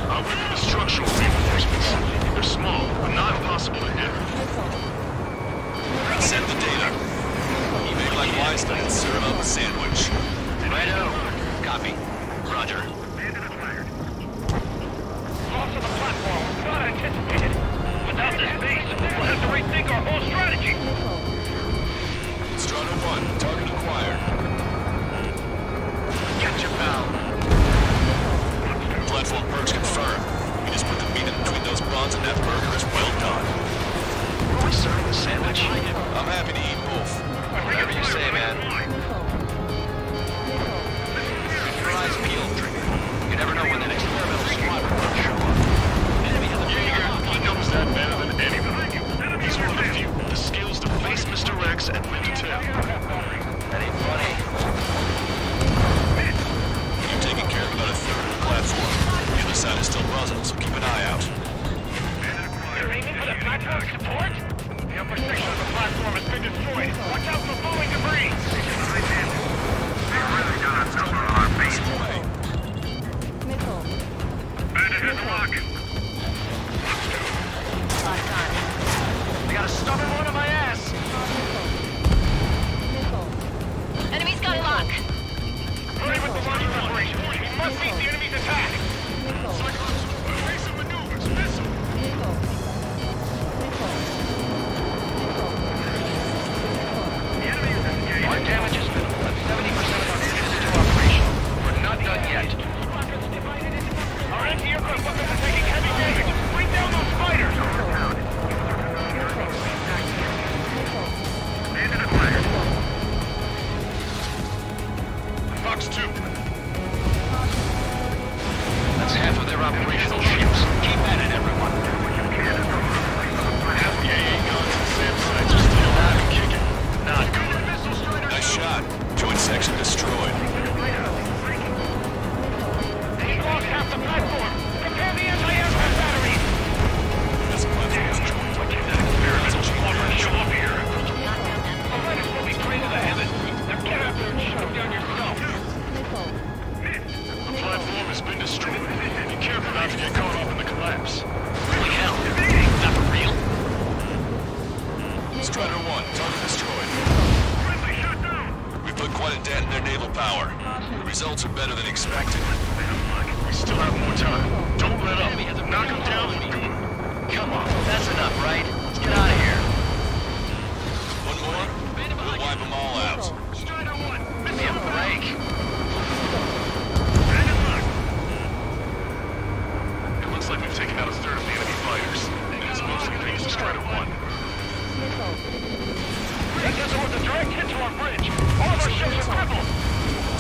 I'll wait for the structural reinforcements. They're small, but not impossible to hit. Send the data. You make like Weinstein and serve up a sandwich. Righto. Copy. Roger. Loss of the platform was not anticipated. Without this base, we'll have to rethink our whole strategy. Strata 1, target acquired. Gotcha, pal. Platform perks confirmed. You just put the meat in between those buns and that burger is well done. Are we serving the sandwich? I'm happy to eat both. Whatever you say, man. Your eyes peeled, Trigger. You never know when the next experimental squadron will show up. Enemy has a He knows that better than anyone. He's one of the few with the skills to face Mr. X and win to tell. That ain't funny. You're taking care of about a third of the platform. The other side is still buzzing, so keep an eye out. You're aiming for the platform support? The upper section of the platform has been destroyed. Watch out for falling debris. They're really gonna number our base. Missile. Bandit hit the lock. Locked on. We got a stubborn one on my ass. Missile. Enemy's got lock. Hurry with the launch preparation. We must meet the enemy's attack. Evasive maneuvers, missile. Our damage has been but 70% of our engines into operation. We're not done yet. Our anti-aircraft weapons are taking heavy damage. Bring down those fighters! Bandit acquired. Fox 2. That's half of their operational ships. Keep at it, everyone. Half the AA guns and SAM just still alive and kicking. Not good. Nice shot. Joint section destroyed. He's lost half the platform. Prepare the anti-aircraft batteries. This platform is joined. That experimental squadron show up here. The fighters will be trained to the heavens. Now get out there and shut them down yourself. The platform has been destroyed. Be careful not to get caught up in the collapse. Holy hell. Not for real? Strider 1, target destroyed. We put quite a dent in their naval power. The results are better than expected. We still have more time. Don't let up. Knock them down and good. Come on, that's enough, right? Let's get out of here. One more, we'll wipe them all out. Strider 1, Give me a break. It looks like we've taken out a third of the enemy fighters. And it's mostly thanks to Strider 1. That doesn't worth a direct hit to our bridge. All of our ships are crippled.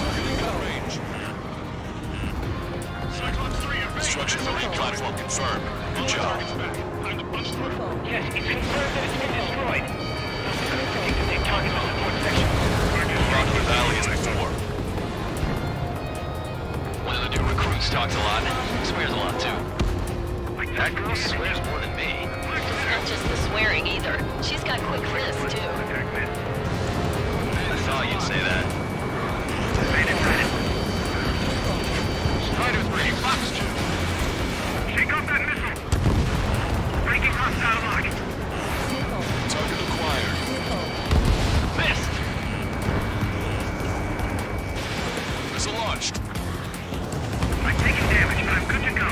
Targeting gun range. Cyclops 3 evade. Destruction of the platform confirmed. Good job. Yes, it's confirmed that it's been destroyed. Take the same target to support section. Rock the valley as before. One of the new recruits talks a lot. Swears a lot, too. That girl swears more than me. Not just the swearing either. She's got quick wrists, too. I thought you'd say that. Strider 3, Fox 2. Shake off that missile. Breaking hostile lock. Target acquired. Missed. Missile launched. I'm taking damage, but I'm good to go.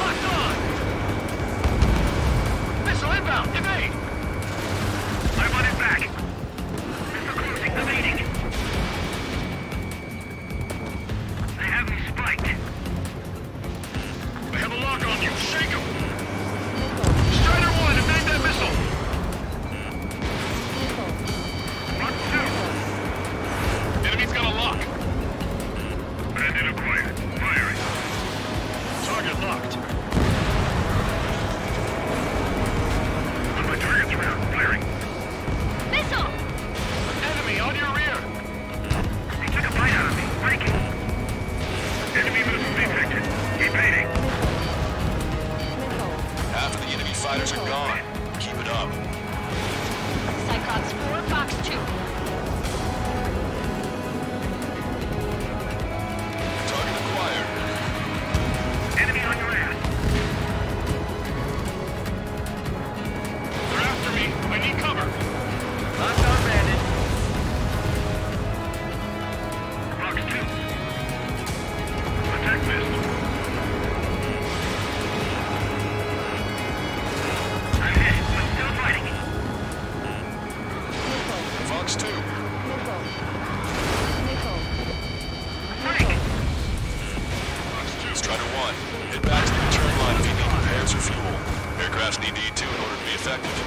Locked on. Missile inbound. Evade. I want it back. Missile cruising. Evading. They have me spiked. They have a lock on you. Shake them. Strider 1, evade that missile. Lock 2. Enemy's got a lock. Bandit acquired. Firing. Target locked. Fox 4, Fox 2. Target acquired. Enemy on your ass. They're after me. I need cover. Locked on bandit. Fox 2. Attack missed. I'm hit, but still fighting. Fox 2. Strider 1, head back to the return line if you need repairs or fuel. Aircrafts need E2 in order to be effective.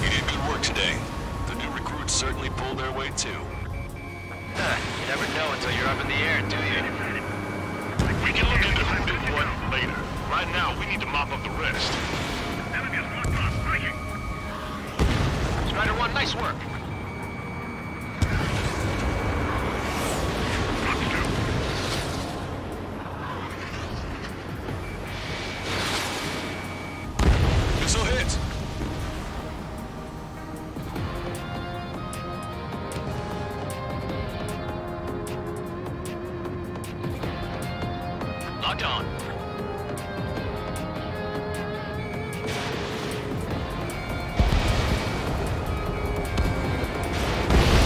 You did good work today. The new recruits certainly pulled their weight too. You never know until you're up in the air, do you? We can look into who did what later. Right now, we need to mop up the rest. Strider 1, nice work. Missile hit! Locked on.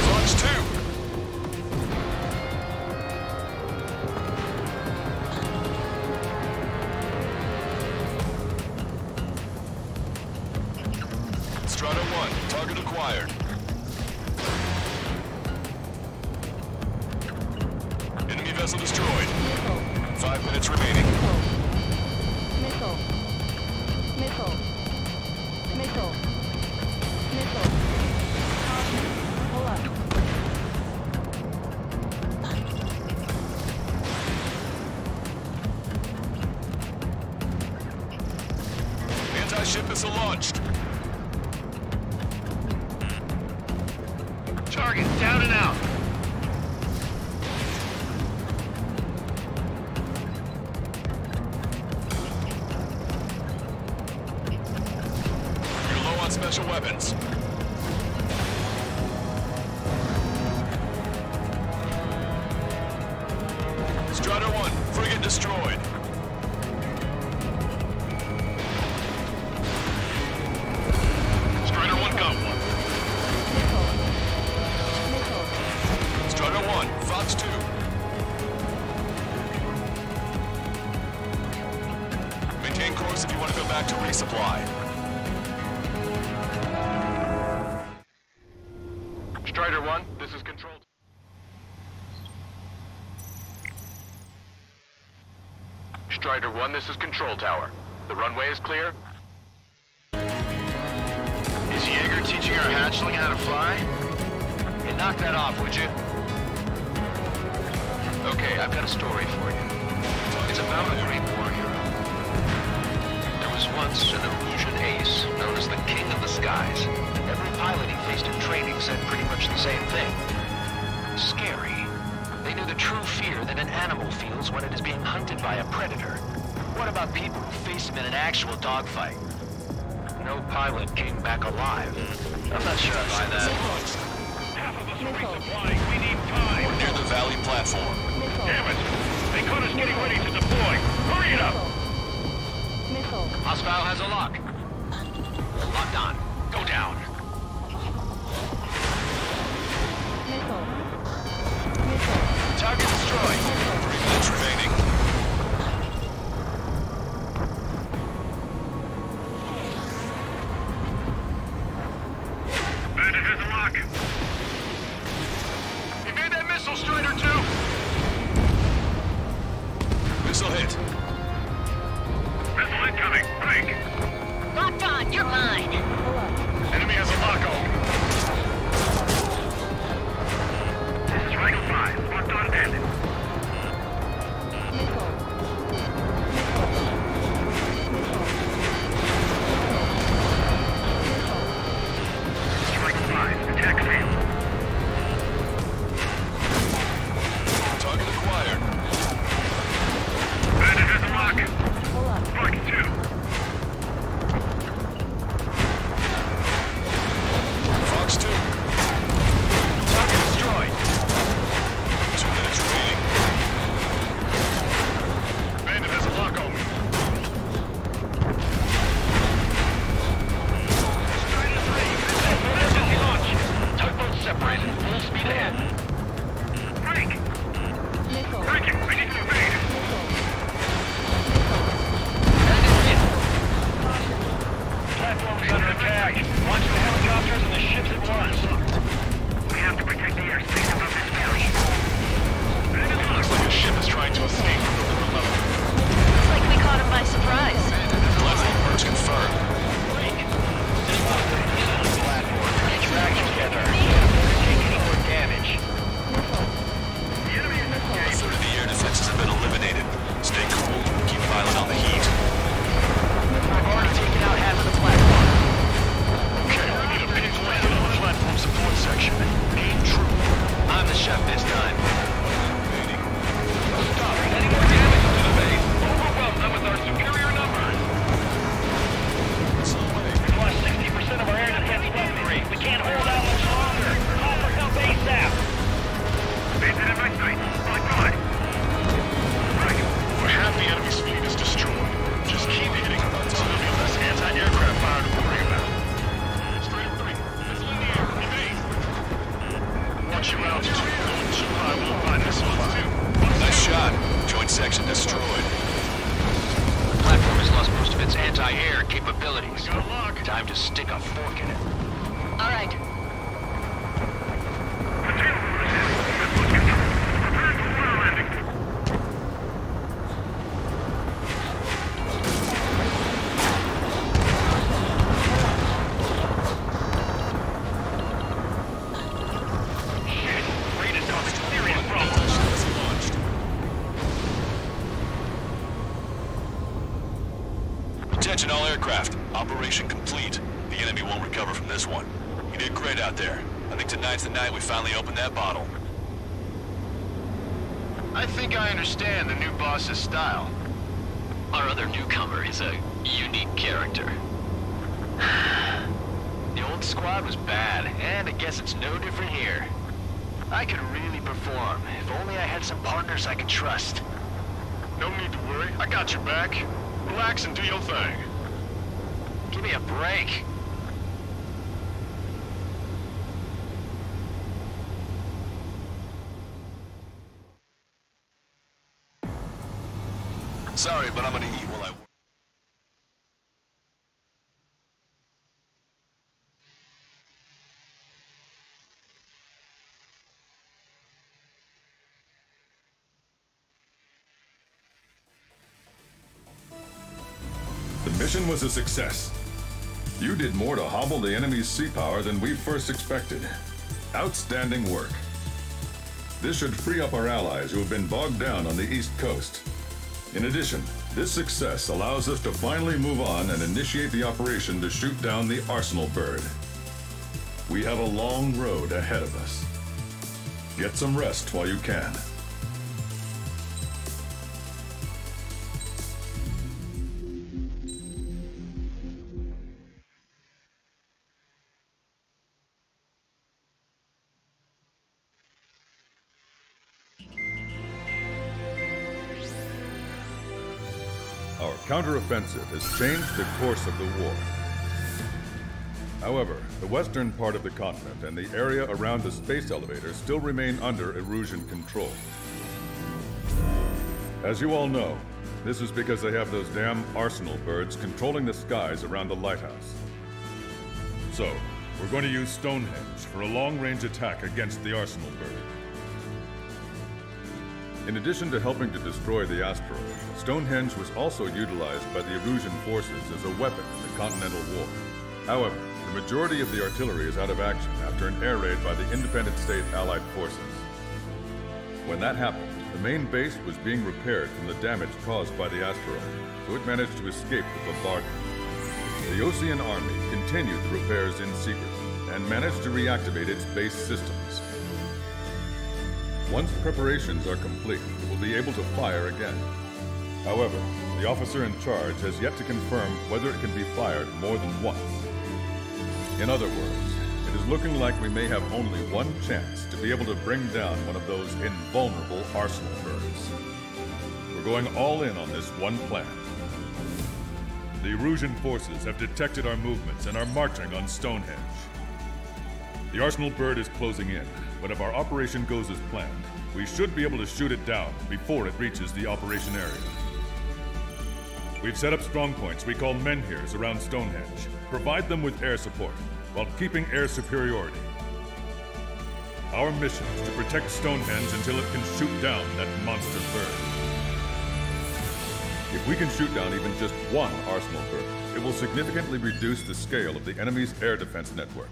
Fox 2! Strider 1, target acquired. Enemy vessel destroyed. 5 minutes remaining. Missile. Missile. Missile. Missile. Caution. Pull up. Anti-ship missile launched. Target down and out. You're low on special weapons. Strider 1, frigate destroyed. Strider 1 got one. Strider 1, Fox 2. Maintain course if you want to go back to resupply. Strider 1, this is control. Strider 1, this is control tower. The runway is clear. Is Jaeger teaching our hatchling how to fly? Hey, knock that off, would you? Okay, I've got a story for you. It's about a great war hero. There was once an illusion ace known as the King of the Skies. Every pilot he faced in training said pretty much the same thing. Scary. They knew the true fear that an animal feels when it is being hunted by a predator. What about people who face him in an actual dogfight? No pilot came back alive. I'm not sure I buy that. Half of us are resupplying. We need time. We're near the valley platform. Damn it! They caught us getting ready to deploy. Hurry it up! Missile. Hostile has a lock. Locked on. Go down. Missile. Missile. Target destroyed. 3 minutes remaining. Bandit has a lock. Evade that missile, Strider 2! Missile hit. Missile incoming. Break. Locked on, you're mine. Enemy has a lock on. This is Rango 5. Locked on bandit. Missile. Strike 5. Attack failed. capabilities. Time to stick a fork in it. All right. Attention all aircraft. Operation complete. The enemy won't recover from this one. You did great out there. I think tonight's the night we finally open that bottle. I think I understand the new boss's style. Our other newcomer is a unique character. The old squad was bad, and I guess it's no different here. I could really perform, if only I had some partners I could trust. No need to worry. I got your back. Relax and do your thing. Give me a break. Sorry, but I'm gonna eat while I work. The mission was a success. You did more to hobble the enemy's sea power than we first expected. Outstanding work. This should free up our allies who have been bogged down on the East Coast. In addition, this success allows us to finally move on and initiate the operation to shoot down the Arsenal bird. We have a long road ahead of us. Get some rest while you can. Our counteroffensive has changed the course of the war. However, the western part of the continent and the area around the space elevator still remain under Erusian control. As you all know, this is because they have those damn Arsenal birds controlling the skies around the lighthouse. So, we're going to use Stonehenge for a long-range attack against the Arsenal bird. In addition to helping to destroy the asteroid, Stonehenge was also utilized by the Erusian forces as a weapon in the Continental War. However, the majority of the artillery is out of action after an air raid by the independent state Allied forces. When that happened, the main base was being repaired from the damage caused by the asteroid, so it managed to escape the bombardment. The Osean Army continued the repairs in secret and managed to reactivate its base systems. Once preparations are complete, it will be able to fire again. However, the officer in charge has yet to confirm whether it can be fired more than once. In other words, it is looking like we may have only one chance to be able to bring down one of those invulnerable Arsenal birds. We're going all in on this one plan. The Erusian forces have detected our movements and are marching on Stonehenge. The Arsenal bird is closing in, but if our operation goes as planned, we should be able to shoot it down before it reaches the operation area. We've set up strongpoints we call menhirs around Stonehenge. Provide them with air support, while keeping air superiority. Our mission is to protect Stonehenge until it can shoot down that monster bird. If we can shoot down even just one Arsenal bird, it will significantly reduce the scale of the enemy's air defense network.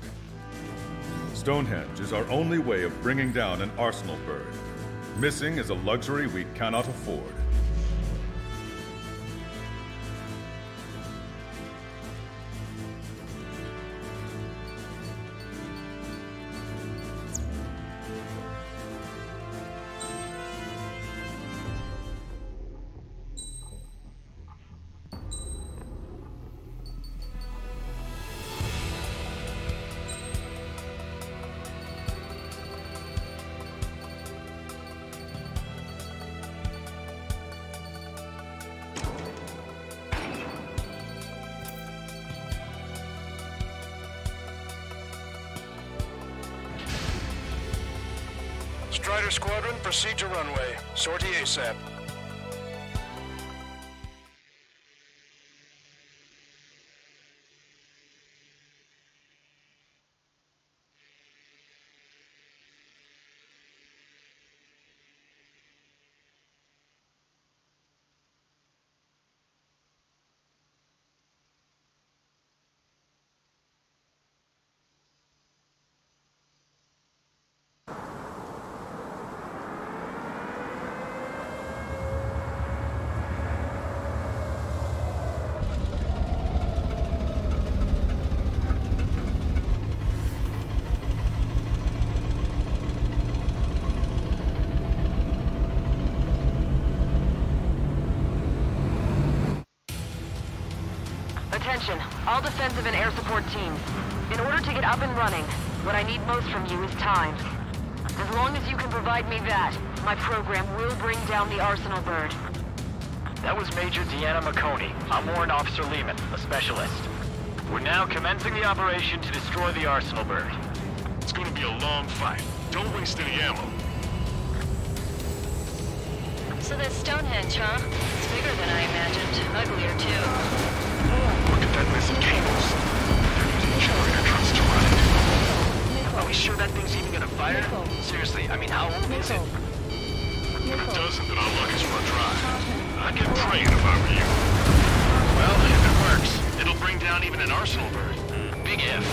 Stonehenge is our only way of bringing down an Arsenal bird. Missing is a luxury we cannot afford. Strider Squadron, proceed to runway. Sortie ASAP. Attention, all defensive and air support teams. In order to get up and running, what I need most from you is time. As long as you can provide me that, my program will bring down the Arsenal bird. That was Major Deanna McConey. I'm Warrant Officer Lehman, a specialist. We're now commencing the operation to destroy the Arsenal bird. It's gonna be a long fight. Don't waste any ammo. So that's Stonehenge, huh? It's bigger than I imagined. Uglier, too. Look at that mess of cables. They're using generator trucks to run it. Are we sure that thing's even gonna fire? Seriously, I mean, how old is it? But it doesn't, then our luck is run dry. I'd get praying if I were you. Well, if it works, it'll bring down even an Arsenal bird. Big if.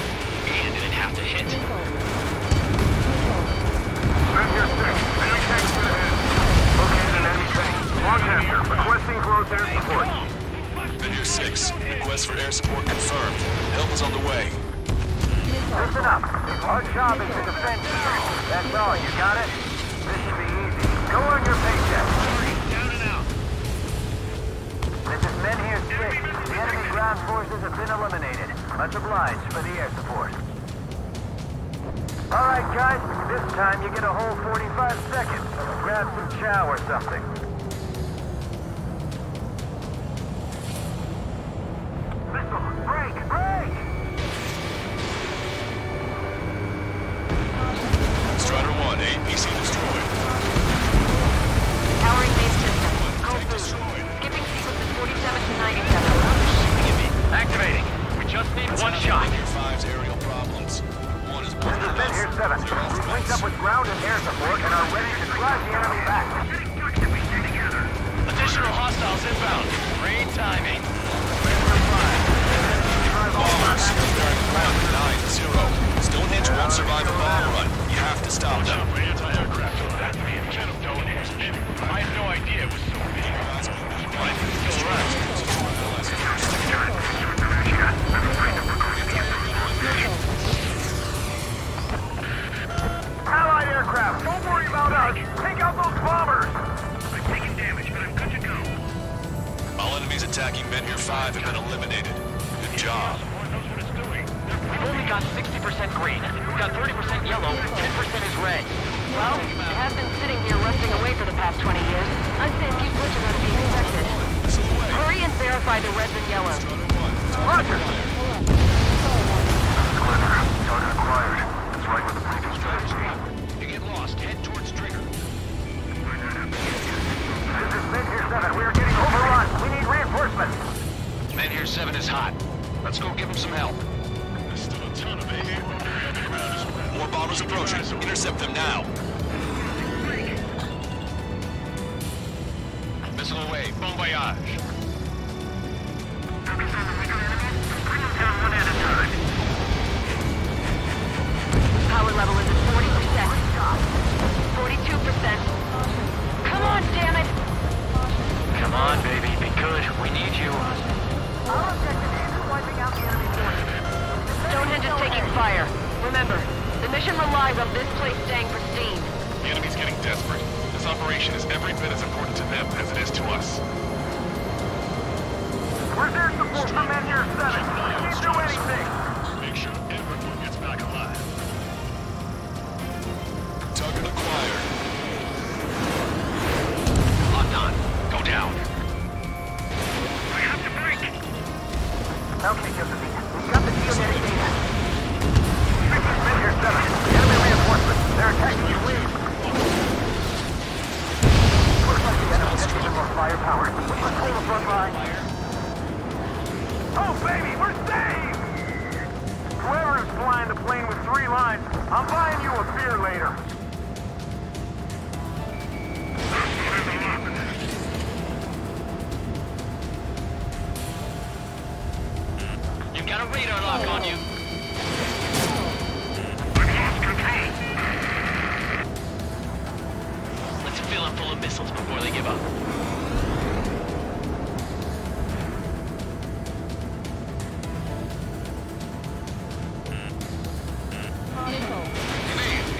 And it'd have to hit. Ranger 6, enemy tanks to the head. Located an enemy tank. Broadcaster, requesting close air support. Ranger 6, request for air support confirmed. Help is on the way. Listen up. Our job is to defend you. That's all, you got it? This should be easy. Go on your paycheck. Down and out. This is Men here 6. The enemy ground forces have been eliminated. Much obliged for the air support. Alright guys, this time you get a whole 45 seconds. Grab some chow or something. Missile, break, break! Strider 1, APC destroyed. Powering base system. Go through. Skipping sequences 47 to 97. Activating. We just need one shot. Ranger 5's aerial problems. One is This is Men here 7. We've linked up with ground and air support and are ready to drive the enemy back. Additional hostiles inbound. Great timing. Bombers, they're at ground at 9-0. Stonehenge won't survive a bomb run. You have to stop them. Anti-aircraft on that. I had no idea it was so big. But it's still around. Allied aircraft, don't worry about us. Take out those bombers. I'm taking damage, but I'm good to go. All enemies attacking Men here 5 have been eliminated. Good job. We've only got 60% green. We've got 30% yellow, 10% is red. Well, it has been sitting here rusting away for the past 20 years. I'd say a few glitches are to be expected. Hurry and verify the reds and yellows. Roger. Target acquired. It's right with the previous strategy. You get lost, head towards trigger. This is Men here 7. We are getting overrun. We need reinforcements. Men here 7 is hot. Let's go give him some help. There's still a ton of A here. More bombers approaching. Intercept them now. Missile away. Bon voyage. Power level is at 40%. 42%. Come on, damn it! Come on, baby. Be good. We need you. Our objective is wiping out the enemy forces. Stonehenge is taking fire. Remember, the mission relies on this place staying pristine. The enemy's getting desperate. This operation is every bit as important to them as it is to us. Where's air support for Men here 7? Can't do anything. Make sure everyone gets back alive. Target acquired. Locked on. Go down. I have to break. Okay, Josephine. We've got the geonetic data. This is Men here 7. Enemy reinforcements. They're attacking you. Looks like the enemy has given more firepower. Let's hold the front line. Oh, baby, we're saved! Whoever is flying the plane with 3 lines, I'm buying you a beer later. You've got a radar lock on you. Let's fill them full of missiles before they give up.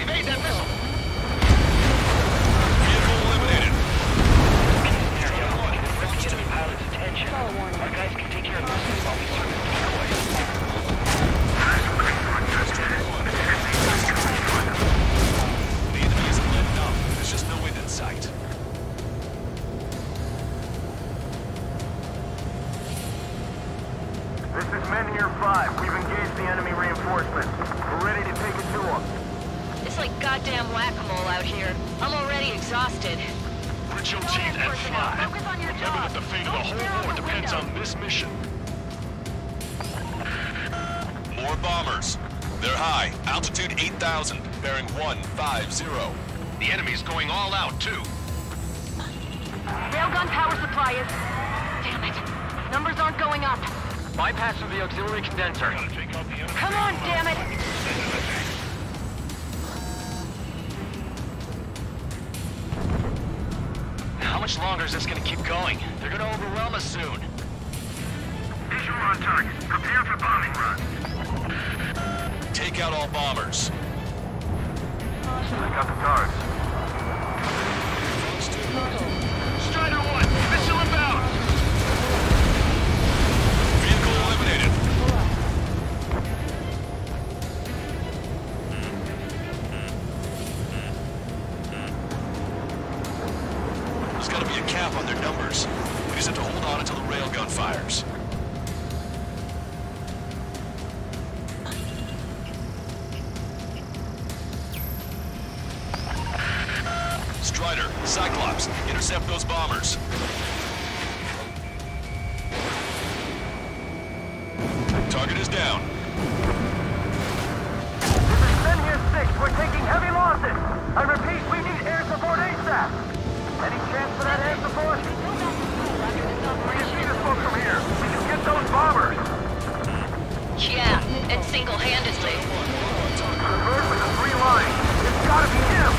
Evade that missile! Vehicle eliminated. Enemy pilot's attention. Our guys can take care of this while we circle. 5, we've engaged the enemy reinforcements. We're ready to take it to them. It's like goddamn whack-a-mole out here. I'm already exhausted. We're your team at 5. Remember that the fate of the whole war depends on this mission. More bombers. They're high. Altitude 8,000. Bearing 150. The enemy's going all out, too. Railgun power supply is... Damn it. Numbers aren't going up. Bypass through the auxiliary condenser. Come on, damn it! How much longer is this gonna keep going? They're gonna overwhelm us soon. Visual on target. Prepare for bombing run. Take out all bombers. I got the guards. Strider 1, missile inbound! Vehicle eliminated. There's gotta be a cap on their numbers. We just have to hold on until the railgun fires. Strider, Cyclops, intercept those bombers. Target is down. This is Men here 6. We're taking heavy losses. I repeat, we need air support ASAP. Any chance for that air support? We can see the smoke from here. We can get those bombers. Yeah, and single-handedly. Convert with the 3 lines. It's gotta be him.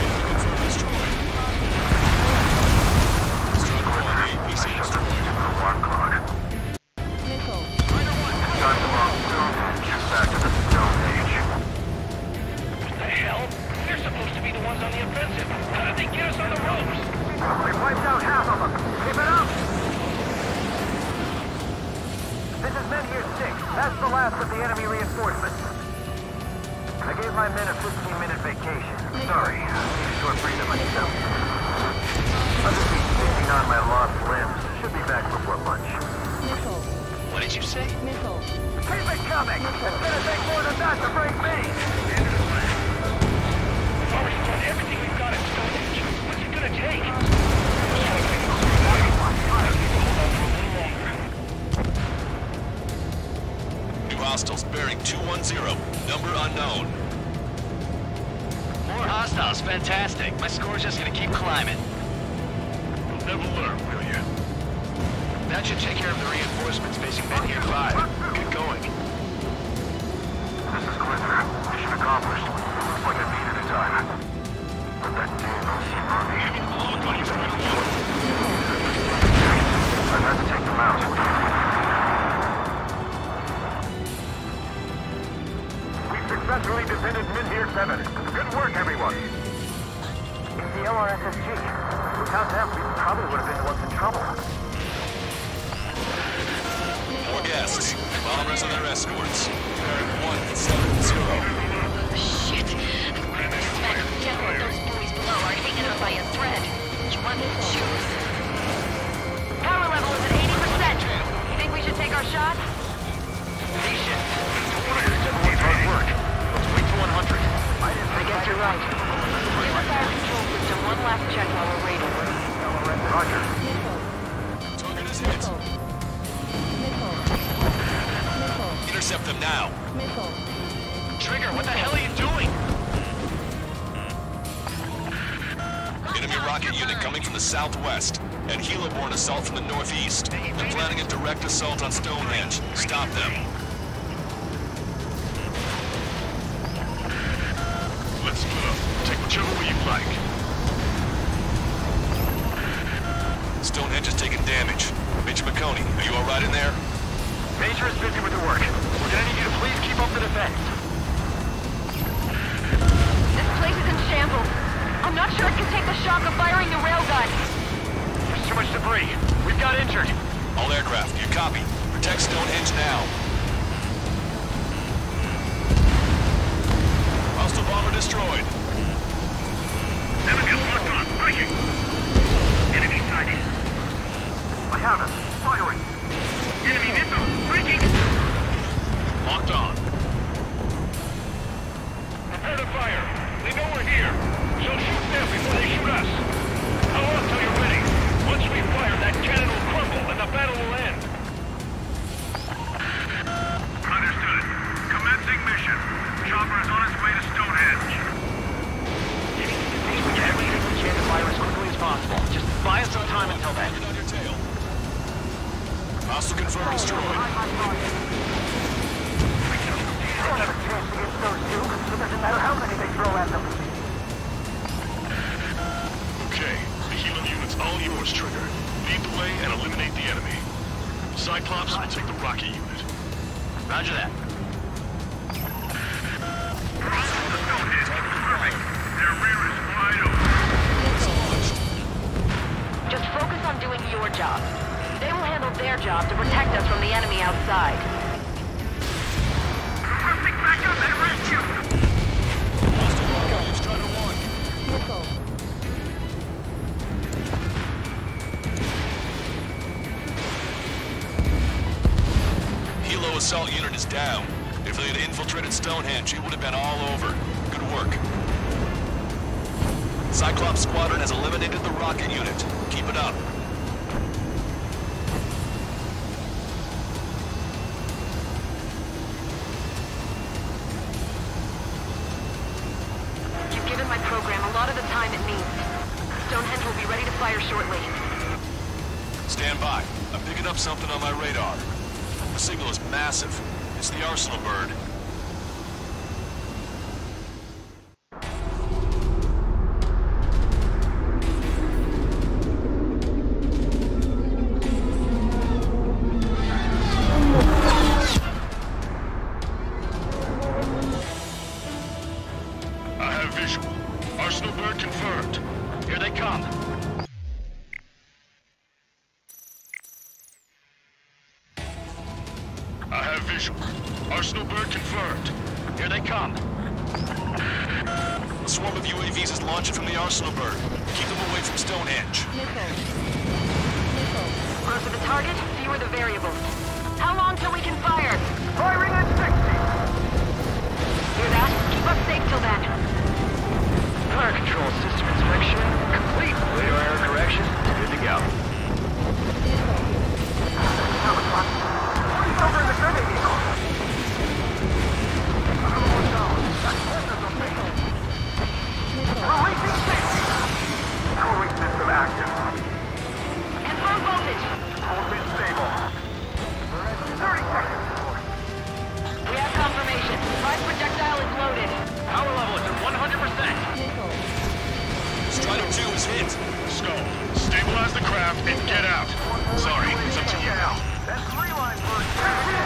Hostiles bearing 210, number unknown. More hostiles, fantastic. My score's just gonna keep climbing. You'll never learn, will you? That should take care of the reinforcements facing Men here 5. Get going. This is Glitter. Mission accomplished. Looks like I needed a time. But that damn Army. I've had to take them out. Successfully defended Mid-Tier 7. Good work, everyone. It's the LRSSG. Without them, we probably would have been the ones in trouble. More guests. Bombers and their escorts. Bearing 170. Shit. Smack general, those boys below are hanging on by a thread. You want me to choose? Power level is at 80%. You think we should take our shot? Patient. Everyone's hard work. Let's wait to 100. I guess you're right. Give us our control system one last check while we're waiting. Roger. Target is hit. Intercept them now. Trigger, what the hell are you doing? Enemy rocket unit coming from the southwest. And helo-borne assault from the northeast. They're planning a direct assault on Stonehenge. Stop them. Let's split up. Take whichever way you like. Stonehenge is taking damage. Major McConey, are you alright in there? Major is busy with the work. We're gonna need you to please keep up the defense. This place is in shambles. I'm not sure it can take the shock of firing the railgun. There's too much debris. We've got injured. All aircraft, you copy. Protect Stonehenge now. Hostile bomber destroyed. Enemy locked on. Breaking. Enemy sighted. I have him. Firing. Enemy missile. Breaking. Lock Roger that. Their rear is wide open. Just focus on doing your job. They will handle their job to protect us from the enemy outside. Requesting backup and rescue. Hilo assault unit is down. If they had infiltrated Stonehenge, it would have been all over. Good work. Cyclops Squadron has eliminated the rocket unit. Keep it up. You've given my program a lot of the time it needs. Stonehenge will be ready to fire shortly. Stand by. I'm picking up something on my radar. The signal is massive. It's the Arsenal bird. I have visual. Arsenal bird confirmed. Here they come. I have visual. Arsenal bird confirmed. Here they come. A swarm of UAVs is launching from the Arsenal bird. Keep them away from Stonehenge. Closer the target, fewer the variables. How long till we can fire? Firing at 60. Hear that? Keep us safe till then. Fire control system inspection complete. Radar error correction. Good to go. Over in the training vehicle. Releasing safety. Cooling system active. Confirm voltage. Voltage stable. 30 seconds. We have confirmation. Prize projectile is loaded. Power level is at 100%. Strider 2 is hit. Skull, stabilize the craft and get out. Sorry, it's up to you. That's 3 lines for 15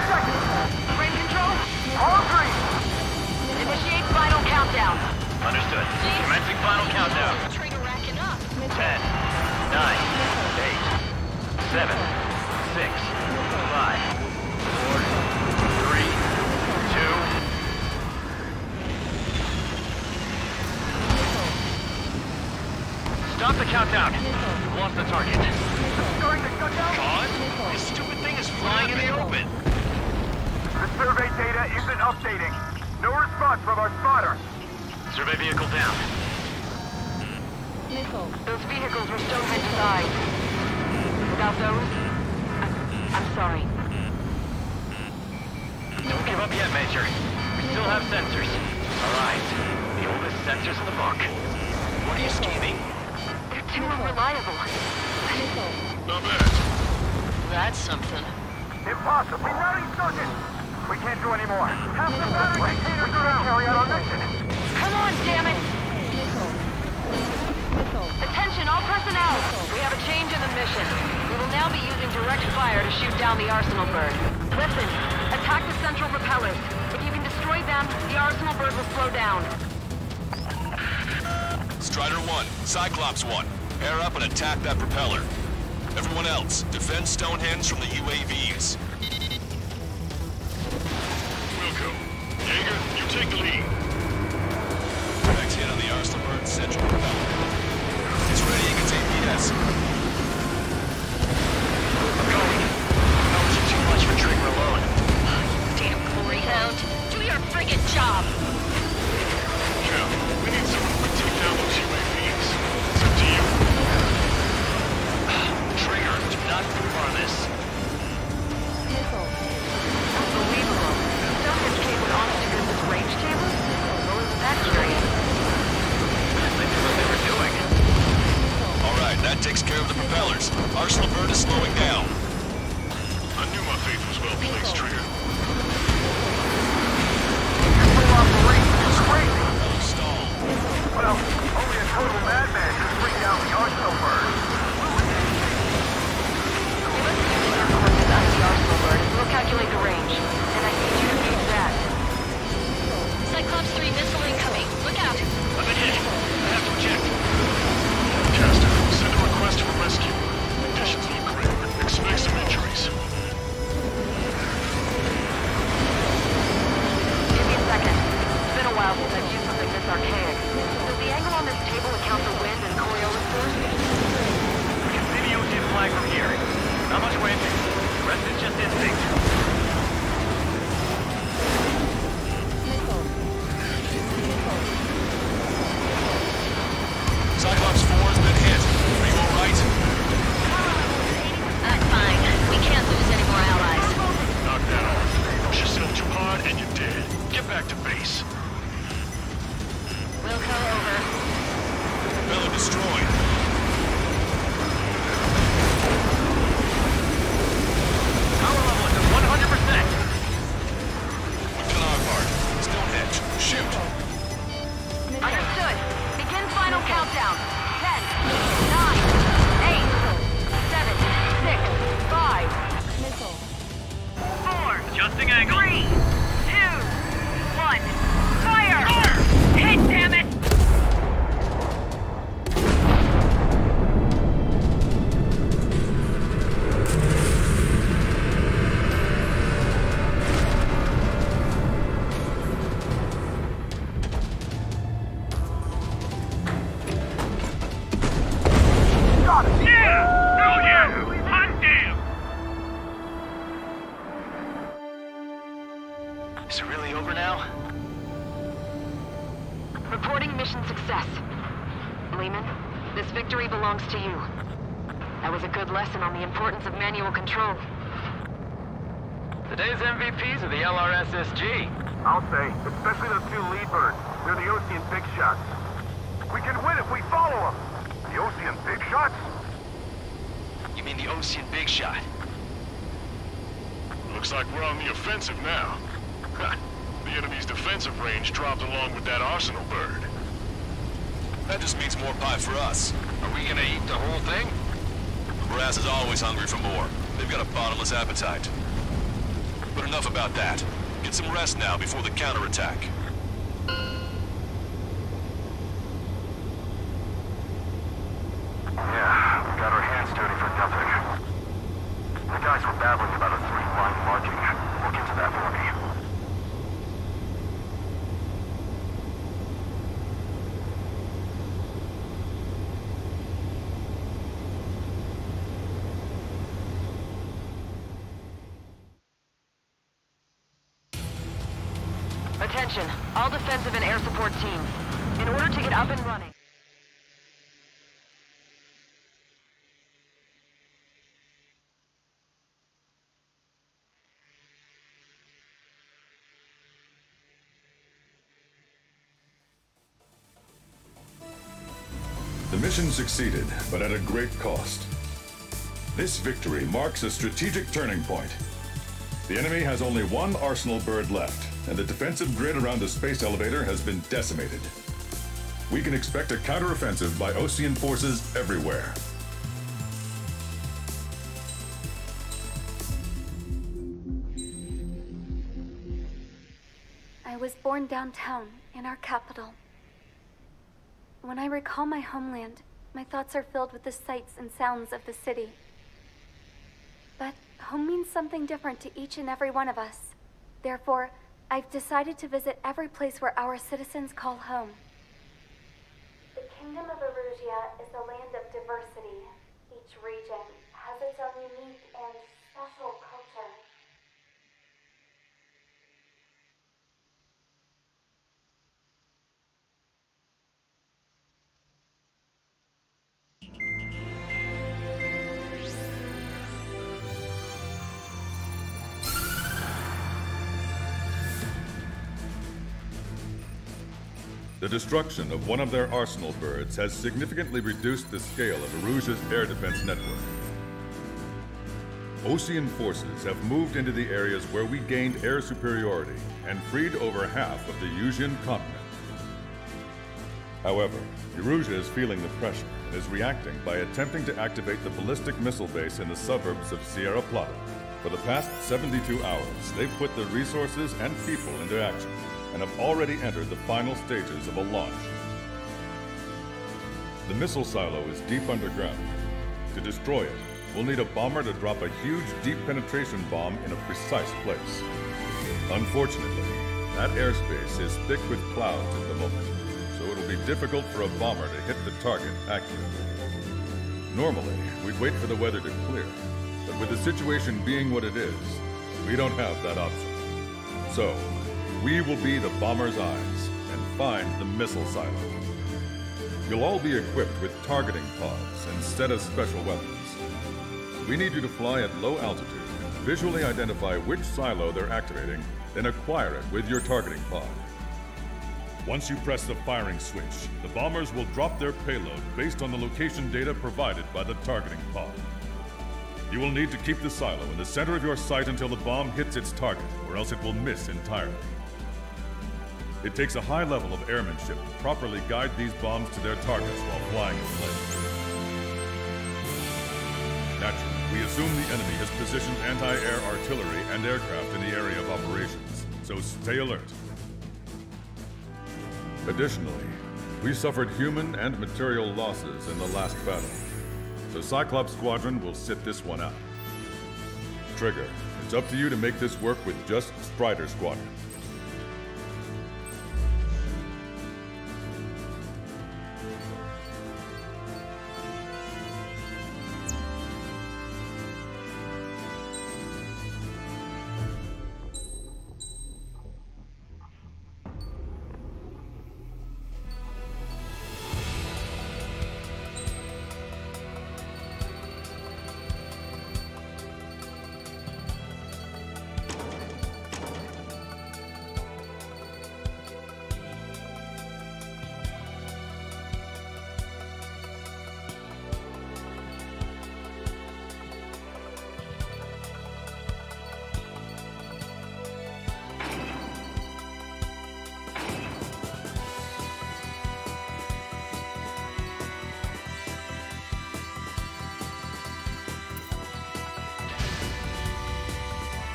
seconds. Frame control? All green. Initiate final countdown. Understood. Commencing final countdown. 10, 10, 9, 8, 7, 6, 5, 4, 3, 2. Stop the countdown. We've lost the target. Starting to shut down. God, this stupid thing is flying in the open. The survey data isn't updating. No response from our spotter. Survey vehicle down. Those vehicles were Stonehenge's eyes. Without those, I'm sorry. Don't give up yet, Major. We still have sensors. All right. The oldest sensors in the book. What are you scheming? They're too unreliable. Not bad. That's something. Impossible. Rerouting circuit. We can't do any more. Half the battery containers are out. Carry out our mission. Come on, damn it! Attention, all personnel! We have a change in the mission. We will now be using direct fire to shoot down the Arsenal bird. Listen, attack the central propellers. If you can destroy them, the Arsenal bird will slow down. Strider 1, Cyclops 1. Pair up and attack that propeller. Everyone else, defend Stonehenge from the UAVs. Wilco. Jaeger, you take the lead. Next hit on the Arsenal bird's central propeller. It's ready against APS. I'm going. Knowledge is too much for Trigger alone. Damn glory hound. Do your friggin' job. Yeah, we need someone who can take down those UAVs. It's up to you. Trigger, do not move on this. Unbelievable. Stonehenge cable honest to goodness range cable? What was that curious? They knew what they were doing. Alright, that takes care of the propellers. Arsenal bird is slowing down. I knew my faith was well placed, Trigger. Well, only a total madman could bring down the Arsenal bird. Give us the courses out of the Arsenal bird, and we'll calculate the range. And I need you to Get back to base. Wilco, over. Bellow destroyed. Power level is at 100%. We've done our part. Stonehenge, shoot. Understood. Begin final countdown. 10, 9, 8, 7, 6, 5, 4, Adjusting angle. 3, 2, 1. Fire! Hit, damn it! Is it really over now? Reporting mission success. Lehman, this victory belongs to you. That was a good lesson on the importance of manual control. Today's MVPs are the LRSSG. I'll say, especially those two lead birds. They're the Ocean big shots. We can win if we follow them. The Ocean big shots? You mean the Ocean big shot? Looks like we're on the offensive now. The enemy's defensive range dropped along with that arsenal bird. That just means more pie for us. Are we gonna eat the whole thing? The brass is always hungry for more. They've got a bottomless appetite. But enough about that. Get some rest now before the counterattack. Yeah, we got our hands dirty for nothing. The guys were babbling about a 3-line marking. Look into that for me. Attention, all defensive and air support teams. In order to get up and running. The mission succeeded, but at a great cost. This victory marks a strategic turning point. The enemy has only one arsenal bird left, and the defensive grid around the space elevator has been decimated. We can expect a counteroffensive by Ocean forces everywhere. I was born downtown, in our capital. When I recall my homeland, my thoughts are filled with the sights and sounds of the city. But home means something different to each and every one of us. Therefore, I've decided to visit every place where our citizens call home. The Kingdom of Erusia is a land of diversity. Each region has its own unique and special culture. The destruction of one of their arsenal birds has significantly reduced the scale of Erusia's air defense network. Ocean forces have moved into the areas where we gained air superiority and freed over half of the Eusian continent. However, Erusia is feeling the pressure and is reacting by attempting to activate the ballistic missile base in the suburbs of Sierra Plata. For the past 72 hours, they've put their resources and people into action, and have already entered the final stages of a launch. The missile silo is deep underground. To destroy it, we'll need a bomber to drop a huge deep penetration bomb in a precise place. Unfortunately, that airspace is thick with clouds at the moment, so it'll be difficult for a bomber to hit the target accurately. Normally, we'd wait for the weather to clear, but with the situation being what it is, we don't have that option. So, we will be the bomber's eyes and find the missile silo. You'll all be equipped with targeting pods instead of special weapons. We need you to fly at low altitude and visually identify which silo they're activating then acquire it with your targeting pod. Once you press the firing switch, the bombers will drop their payload based on the location data provided by the targeting pod. You will need to keep the silo in the center of your sight until the bomb hits its target, or else it will miss entirely. It takes a high level of airmanship to properly guide these bombs to their targets while flying in place. Naturally, we assume the enemy has positioned anti-air artillery and aircraft in the area of operations, so stay alert. Additionally, we suffered human and material losses in the last battle, so Cyclops Squadron will sit this one out. Trigger, it's up to you to make this work with just Strider Squadron.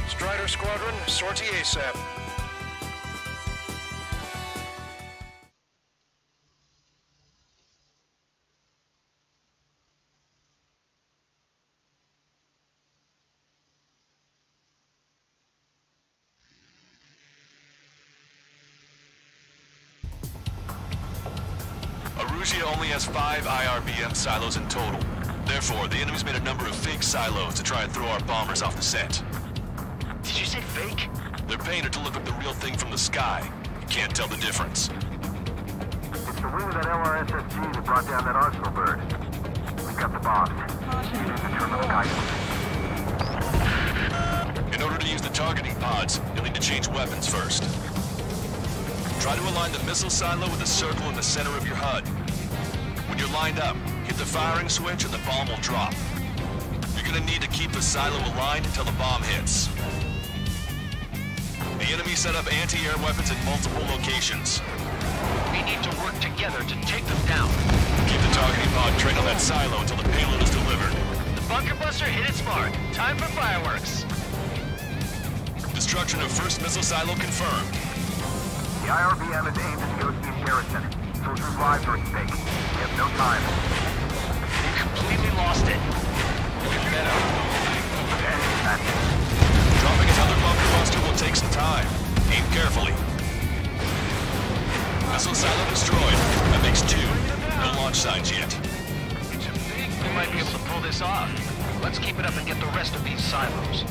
Strider Squadron, sortie ASAP. Arusia only has 5 IRBM silos in total. Therefore, the enemy's made a number of fake silos to try and throw our bombers off the scent. Did you say fake? They're painted to look like the real thing from the sky. You can't tell the difference. It's the wing of that LRSSG that brought down that Arsenal bird. We've got the bombs. You need to turn on the guidance. In order to use the targeting pods, you'll need to change weapons first. Try to align the missile silo with a circle in the center of your HUD. When you're lined up, hit the firing switch and the bomb will drop. You're gonna need to keep the silo aligned until the bomb hits. The enemy set up anti-air weapons in multiple locations. We need to work together to take them down. Keep the targeting pod trained on that silo until the payload is delivered. The bunker buster hit its mark. Time for fireworks. Destruction of first missile silo confirmed. The IRBM is aimed at the Ocean garrison. Soldiers' lives are at stake. We have no time. We completely lost it. Dropping another bunker buster will take some time. Aim carefully. Missile silo destroyed. That makes 2. No launch signs yet. We might be able to pull this off. Let's keep it up and get the rest of these silos.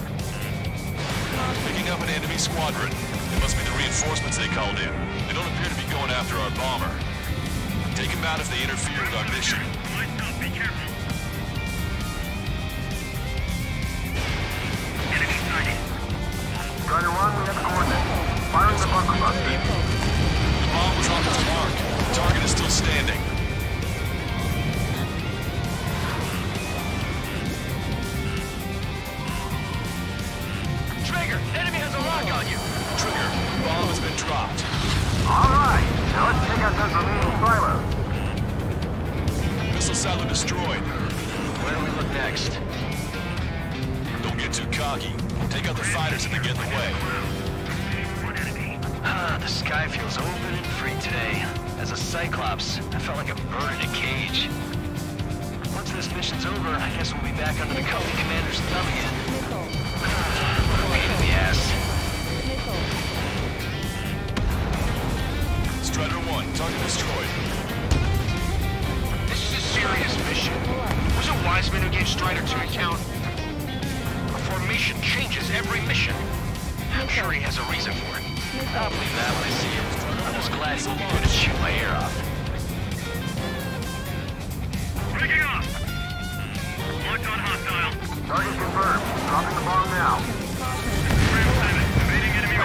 Picking up an enemy squadron. It must be the reinforcements they called in. They don't appear to be going after our bomber. Take them out if they interfere with our mission. Be careful. Strider 1, we have the coordinates. Firing the bunker buster. The bomb was off its mark. The target is still standing. Trigger, enemy has a lock on you. Trigger, the bomb has been dropped. Alright, now let's take out those remaining silos. Missile silo destroyed. Where do we look next? Don't get too cocky. Take out the fighters if they get in the way. The sky feels open and free today. As a Cyclops, I felt like a bird in a cage. Once this mission's over, I guess we'll be back under the company commander's thumb again. Pain in the ass. Strider 1, target destroyed. This is a serious mission. Was it Wiseman who gave Strider 2 account? A formation changes every mission. I'm sure he has a reason for it. I'll believe that when I see him. I'm just glad he won't be good at shooting my ear off. Breaking off! Launch on hostile. Target confirmed. Dropping the bomb now. Frame 7, evading enemy I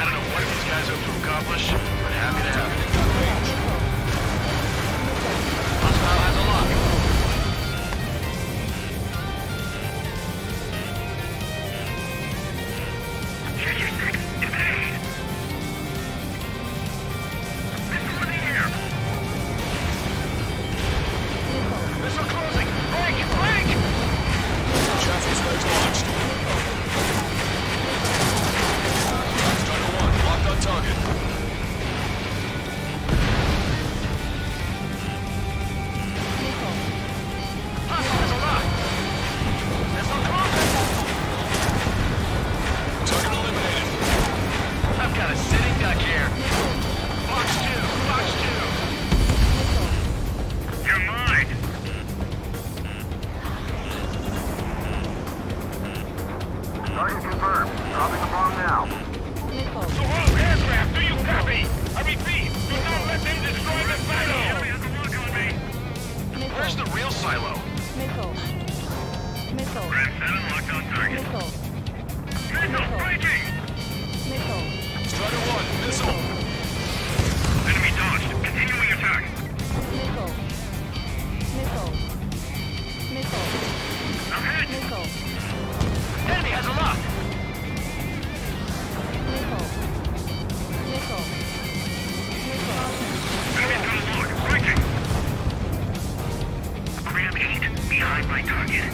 don't know what these guys hope to accomplish, but happy to have it. Hostile has a lock. Check your six. Evade. Missile in the air. Missile closing. Break! Break! Chassis spreads launched. Strider 1, locked on target. Hostile has a lock. Missile closing. Target eliminated. I've got a sitting duck here. Box 2. Box 2. You're mine. Target confirmed. Dropping the bomb now. So all aircraft, do you copy? I repeat, do not let them destroy the silo! Enemy has a lock on me. Where's the real silo? Red 7 locked on target. Missile breaking! Strider 1, missile. Enemy dodged. Continuing attack. I'm hit. Enemy has a lock. Enemy's got a lock. Breaking. Ram 8 behind my target.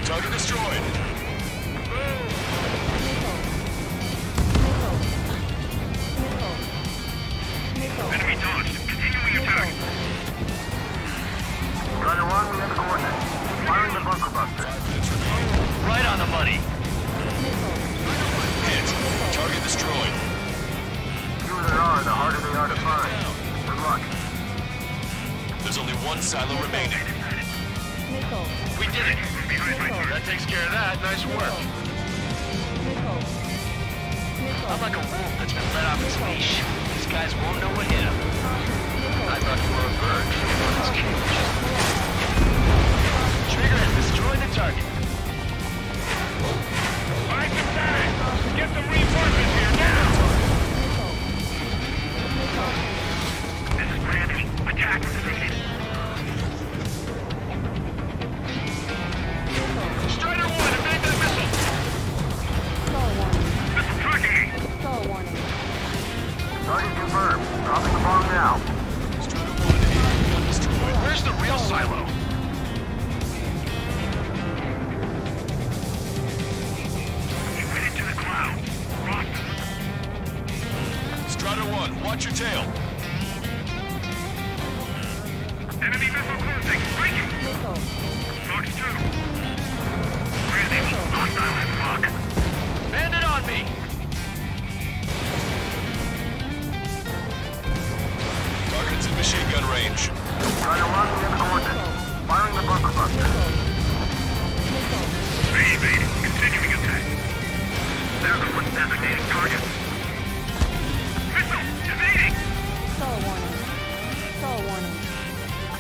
Target destroyed. Enemy dodged. Continuing attack. Strider 1, we have coordinates. Firing the bunker buster. Right on the money. Hit. Target destroyed. The fewer there are, the harder they are to find. Good luck. There's only one silo remaining. We did it. That takes care of that. Nice work. I'm like a wolf that's been let off its leash. These guys won't know what hit them. I thought you were a bird from its cage. Trigger has destroyed the target. Find some time! Get some reinforcements here, now! This is Brandy. Attack defeated. Strider 1, evade that missile! Missile tracking me. Target confirmed. Dropping the bomb now. Strider 1, gun destroyed. Where's the real silo? He went into the clouds. Rock. Strider 1, watch your tail. Enemy missile closing. Breaking. Fox 2. Brandy. Hostile at lock. Bandit on me! Target's in machine gun range. Strider 1, we have coordinates. Firing the bunker buster. Evading. Continuing attack. They're the ones designating targets. Missile! Evading!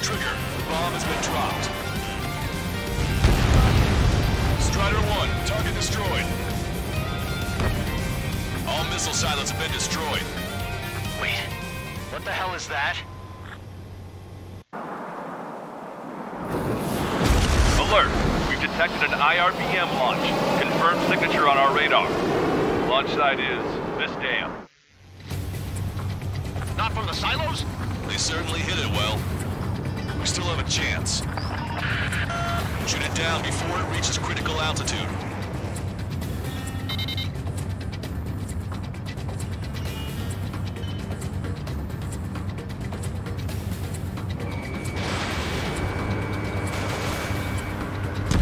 Trigger, the bomb has been dropped. Strider 1, target destroyed. All missile silos have been destroyed. Wait, what the hell is that? Alert! We've detected an IRBM launch. Confirmed signature on our radar. Launch site is this dam. Not from the silos? They certainly hit it well. We still have a chance. Shoot it down before it reaches critical altitude.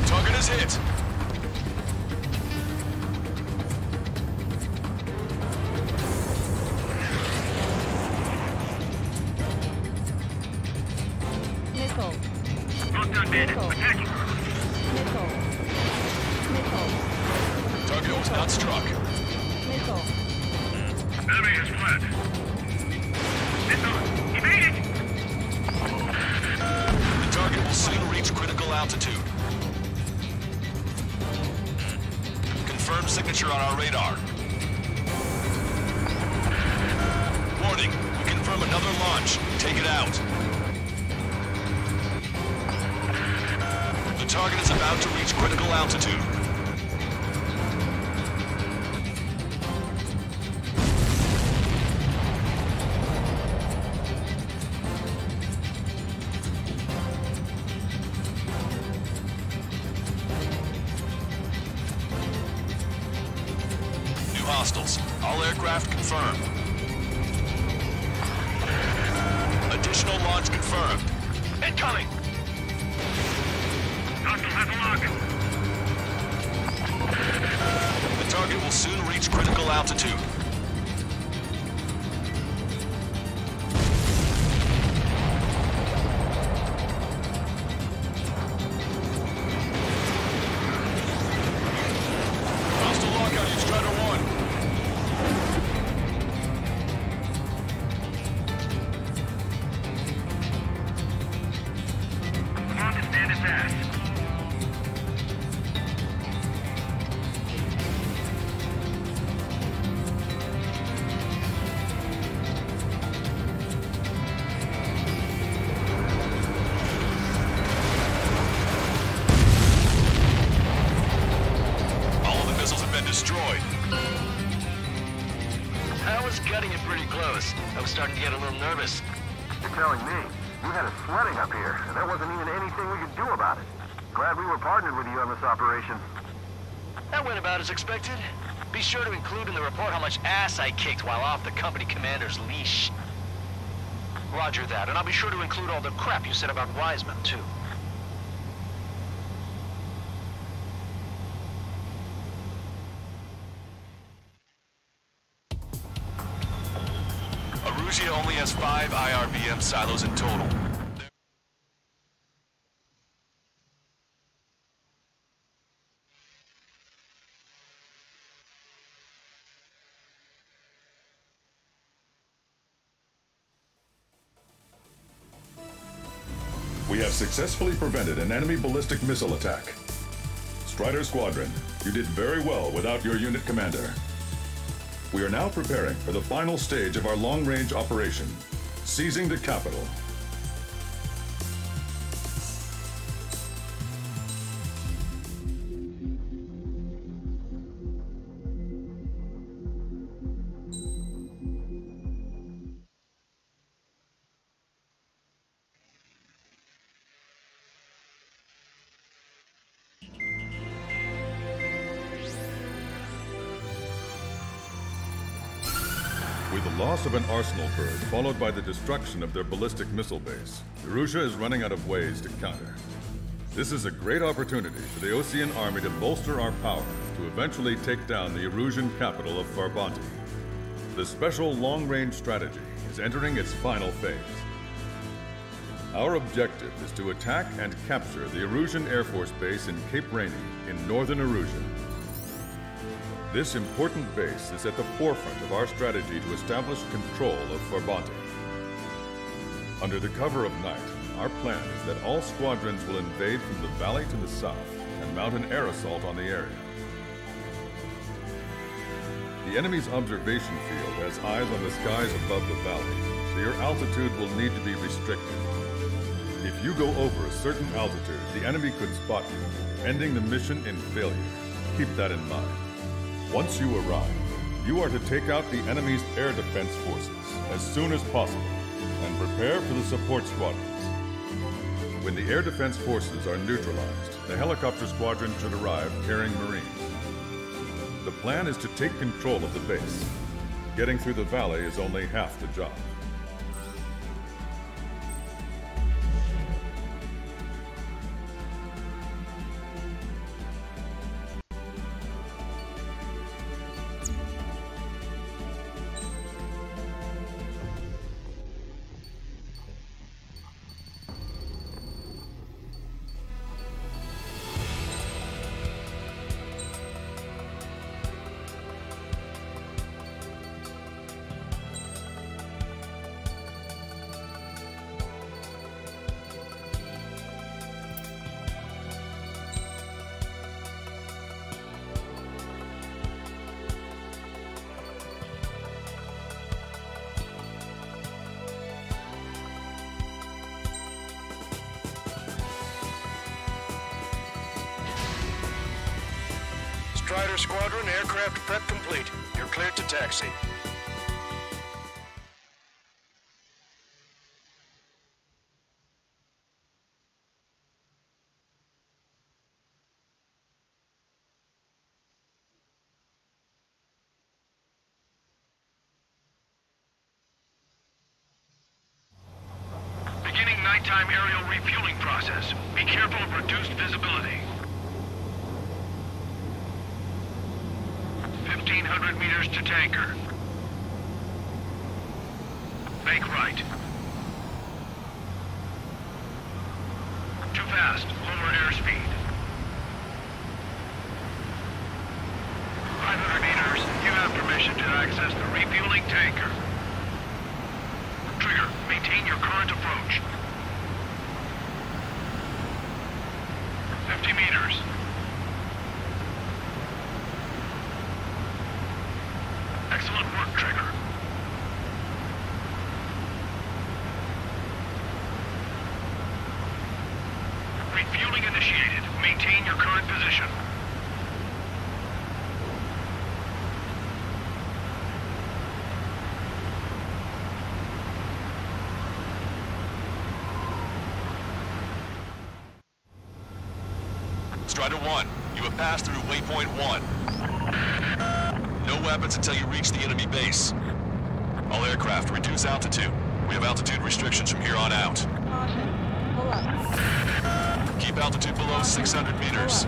Target is hit. Hostile bandit. Attacking. Target was not struck. Enemy has fled. Missile. Evade it. altitude. Confirmed signature on our radar. Warning, we confirm another launch. Take it out. The target is about to reach critical altitude. New hostiles. All aircraft confirmed. Additional launch confirmed. Incoming! The target will soon reach critical altitude. Hostile lockout, you Strider 1. Destroyed. I was cutting it pretty close. I was starting to get a little nervous. You're telling me? We had a flooding up here, and there wasn't even anything we could do about it. Glad we were partnered with you on this operation. That went about as expected. Be sure to include in the report how much ass I kicked while off the company commander's leash. Roger that, and I'll be sure to include all the crap you said about Wiseman, too. Arusia only has 5 IRBM silos in total. We have successfully prevented an enemy ballistic missile attack. Strider Squadron, you did very well without your unit commander. We are now preparing for the final stage of our long-range operation, seizing the capital. With the loss of an arsenal bird, followed by the destruction of their ballistic missile base, Erusia is running out of ways to counter. This is a great opportunity for the Osean army to bolster our power to eventually take down the Erusian capital of Farbanti. The special long-range strategy is entering its final phase. Our objective is to attack and capture the Erusian Air Force Base in Cape Rainy in northern Erusia. This important base is at the forefront of our strategy to establish control of Farbanti. Under the cover of night, our plan is that all squadrons will invade from the valley to the south and mount an air assault on the area. The enemy's observation field has eyes on the skies above the valley, so your altitude will need to be restricted. If you go over a certain altitude, the enemy could spot you, ending the mission in failure. Keep that in mind. Once you arrive, you are to take out the enemy's air defense forces as soon as possible and prepare for the support squadrons. When the air defense forces are neutralized, the helicopter squadron should arrive carrying Marines. The plan is to take control of the base. Getting through the valley is only half the job. Strider Squadron, aircraft prep complete. You're cleared to taxi. Beginning nighttime aerial refueling process. Be careful of reduced visibility. 1,500 meters to tanker. Bank right. Too fast. Lower airspeed. 500 meters. You have permission to access the refueling tanker. Trigger, maintain your current approach. 50 meters. Excellent work, Trigger. Refueling initiated. Maintain your current position. Strider 1, you have passed through waypoint 1. No weapons until you reach the enemy base. All aircraft, reduce altitude. We have altitude restrictions from here on out. Caution. Pull up. Keep altitude below 600 meters.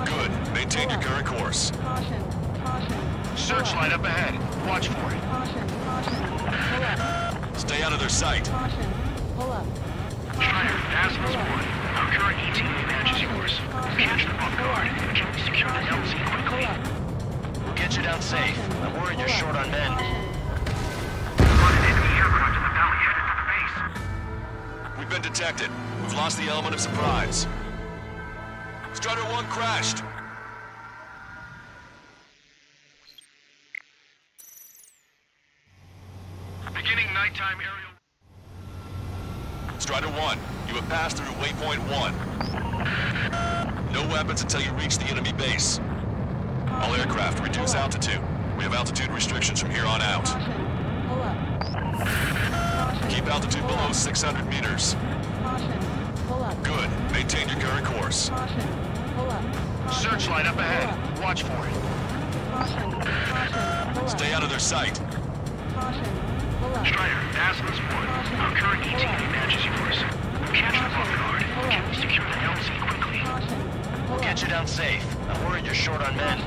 Good. Maintain your current course. Caution. Caution. Searchlight up ahead. Watch for it. Caution. Caution. Pull up. Stay out of their sight. Caution. Pull up. Strider, Asmus 1. Our current ETA matches yours. Catch them off guard. Can we secure the LZ quickly? We'll get you down safe. I'm worried you're short on men. Spotted enemy aircraft in the valley headed for the base. We've been detected. We've lost the element of surprise. Strider 1 crashed. Beginning nighttime aerial... Strider 1, you have passed through waypoint 1. No weapons until you reach the enemy base. All aircraft, reduce altitude. We have altitude restrictions from here on out. Pull up. Keep altitude below 600 meters. Caution. Pull up. Good. Maintain your current course. Caution. Pull up. Searchlight up ahead. Watch for it. Caution. Caution. Pull up. Stay out of their sight. Caution. Pull up. Strider, Asmus 1. Our current ETA matches yours. Catch them off guard. Can we secure the LZ quickly? We'll get you down safe. I'm worried you're short on men.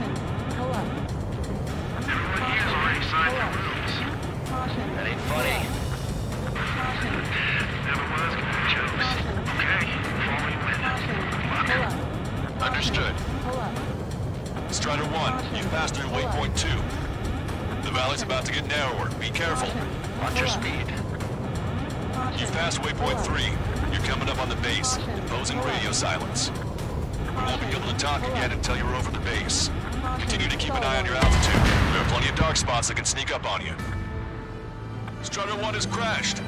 Pull up. Everyone here has already signed their rooms. Caution. That ain't funny. Caution. Never was gonna be jokes. Okay, follow you in. Pull up. Understood. Pull up. Strider 1, you've passed through waypoint 2. The valley's about to get narrower. Be careful. Watch your speed. You've passed waypoint 3. You're coming up on the base, imposing radio silence. We won't be able to talk again until you're over the base. Continue to keep an eye on your altitude. There are plenty of dark spots that can sneak up on you. Strider 1 has crashed.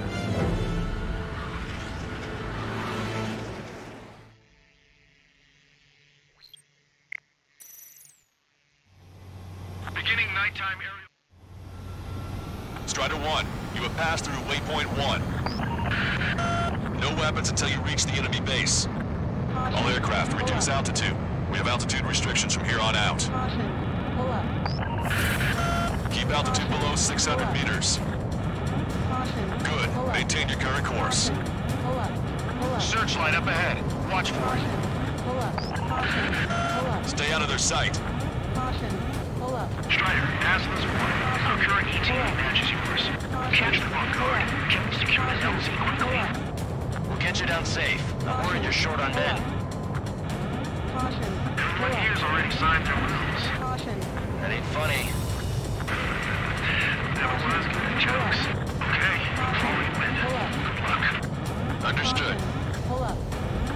Beginning nighttime aerial... Strider 1, you have passed through waypoint 1. No weapons until you reach the enemy base. All aircraft, reduce altitude. We have altitude restrictions from here on out. Pull up. Keep altitude below 600 meters. Good. Maintain your current course. Pull up. Pull up. Searchlight up ahead. Watch for it. Pull up. Caution. Pull up. Stay out of their sight. Caution. Pull up. Strider, Asmus 1. Our current ETA matches yours. Catch them off guard. Can we secure the LZ quickly? We'll get you down safe. I'm worried you're short on men. Caution. Everyone here has already signed their rooms. Caution. That ain't funny. Never was gonna be jokes. Okay, follow you in. Pull up. Good luck. Understood. Pull up.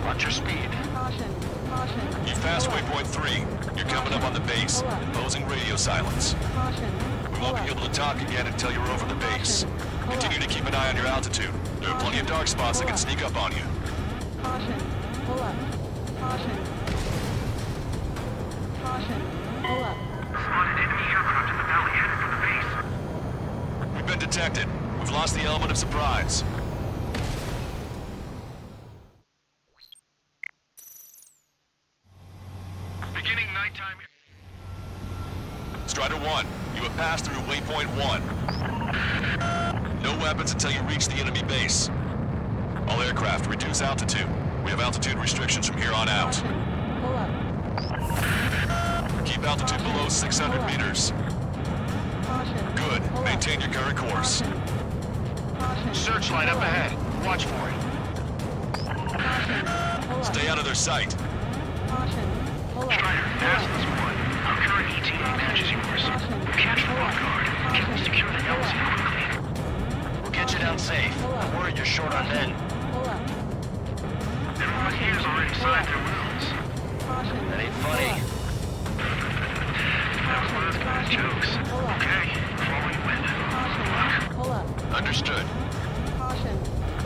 Watch your speed. Caution. Caution. You've passed waypoint 3. You're coming up on the base, imposing radio silence. Caution. We won't be able to talk again until you're over the base. Continue to keep an eye on your altitude. There are plenty of dark spots that can sneak up on you. Caution. Pull up. Caution. Caution. Pull up. Spotted enemy aircraft in the valley headed for the base. We've been detected. We've lost the element of surprise. Beginning nighttime. Strider 1, you have passed through waypoint 1. No weapons until you reach the enemy base. All aircraft, reduce altitude. We have altitude restrictions from here on out. Pull up. Keep altitude below 600 meters. Good. Maintain your current course. Searchlight up ahead. Watch for it. Stay out of their sight. Strider, ask this one. Our current ETA matches yours. Catch the walk guard. Can we secure the LZ quickly? We'll get you down safe. I'm worried you're short on men. Everyone here's already signed their wills. That ain't funny. That was one of those kind of jokes. Okay, before we win. Good luck. Understood.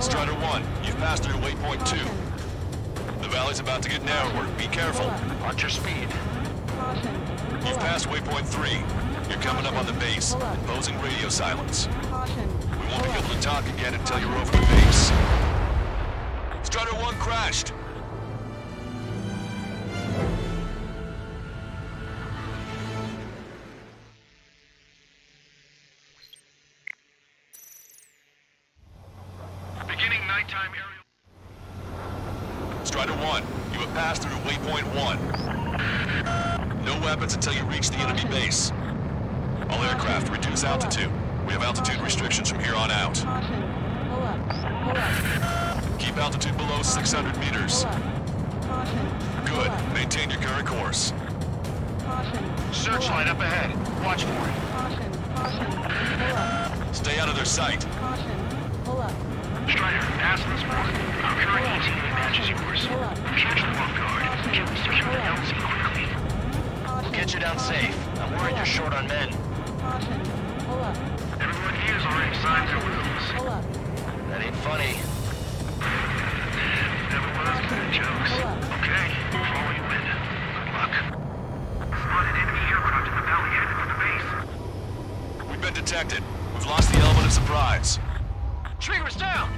Strider 1, you've passed through waypoint 2. The valley's about to get narrower. Be careful. Watch your speed. You've passed waypoint 3. You're coming up on the base, imposing radio silence. We won't be able to talk again until you're over the base. Strider 1 crashed. Beginning nighttime aerial. Strider 1, you have passed through waypoint 1. No weapons until you reach the enemy base. All aircraft, reduce altitude. We have altitude restrictions from here on out. Keep altitude below 600 meters. Good. Maintain your current course. Searchlight up ahead. Watch for it. Stay out of their sight. Strider, ask this one. Our current ETA matches yours. Catch the walk guard. Can we secure the LZ quickly? We'll get you down safe. I'm worried you're short on men. Everyone here's already signed their wills. That ain't funny. Never was good jokes. Okay, before we win. Good luck. Spotted enemy aircraft in the valley headed for the base. We've been detected. We've lost the element of surprise. Trigger's down!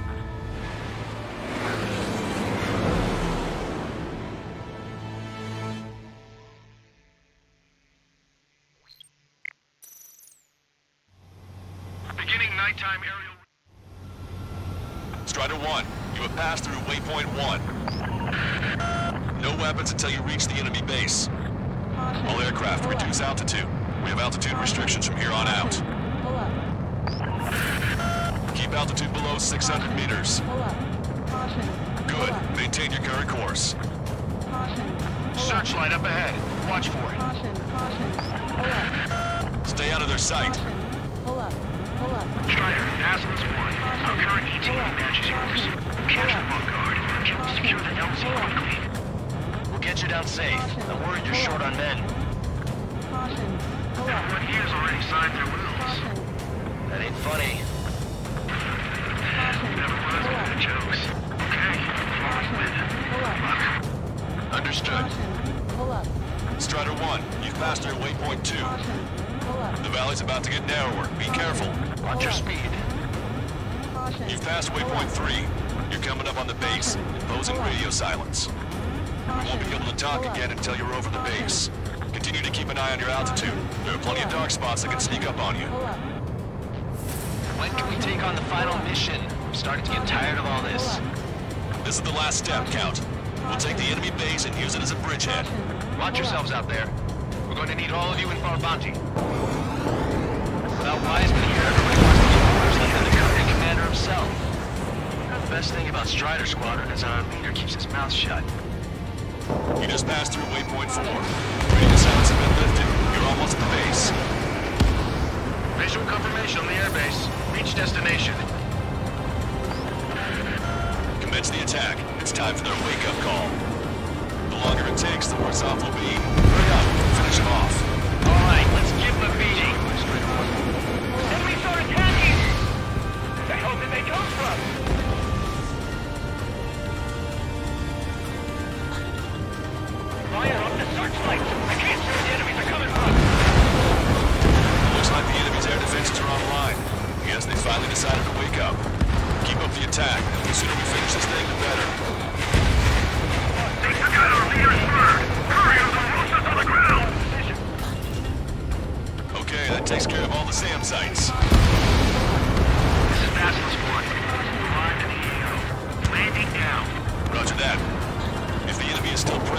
Beginning nighttime aerial. Strider 1, you have passed through waypoint 1. No weapons until you reach the enemy base. All aircraft, reduce altitude. We have altitude restrictions from here on out. Keep altitude below 600 meters. Good. Maintain your current course. Searchlight up ahead. Watch for it. Stay out of their sight. Strider, ask this one. Our current ETA matches yours. Catch the walk guard. Can we secure the LZ quickly? We'll get you down safe. I'm worried you're short on men. Everyone here's already signed their wills. That ain't funny. Never was good jokes. Okay, before we win. Good luck. Understood. Strider 1, you've passed through waypoint 2. The valley's about to get narrower. Be careful. Watch your speed. You've passed waypoint 3. You're coming up on the base, imposing radio silence. We won't be able to talk again until you're over the base. Continue to keep an eye on your altitude. There are plenty of dark spots that can sneak up on you. When can we take on the final mission? I'm starting to get tired of all this. This is the last step, Count. We'll take the enemy base and use it as a bridgehead. Watch yourselves out there. We're going to need all of you in Farbanti. Without Wiseman here, Craig wants to get orders like the Commanding Commander himself. The best thing about Strider Squadron is our leader keeps his mouth shut. You just passed through waypoint 4. Radio silence has been lifted. You're almost at the base. Visual confirmation on the airbase. Reach destination. Commence the attack. It's time for their wake-up call. The longer it takes, the worse off we'll be. Hurry up. Finish them off. All right, let's give them a beating. Enemy are attacking! Where the hell did they come from? Fire up the searchlight! I can't see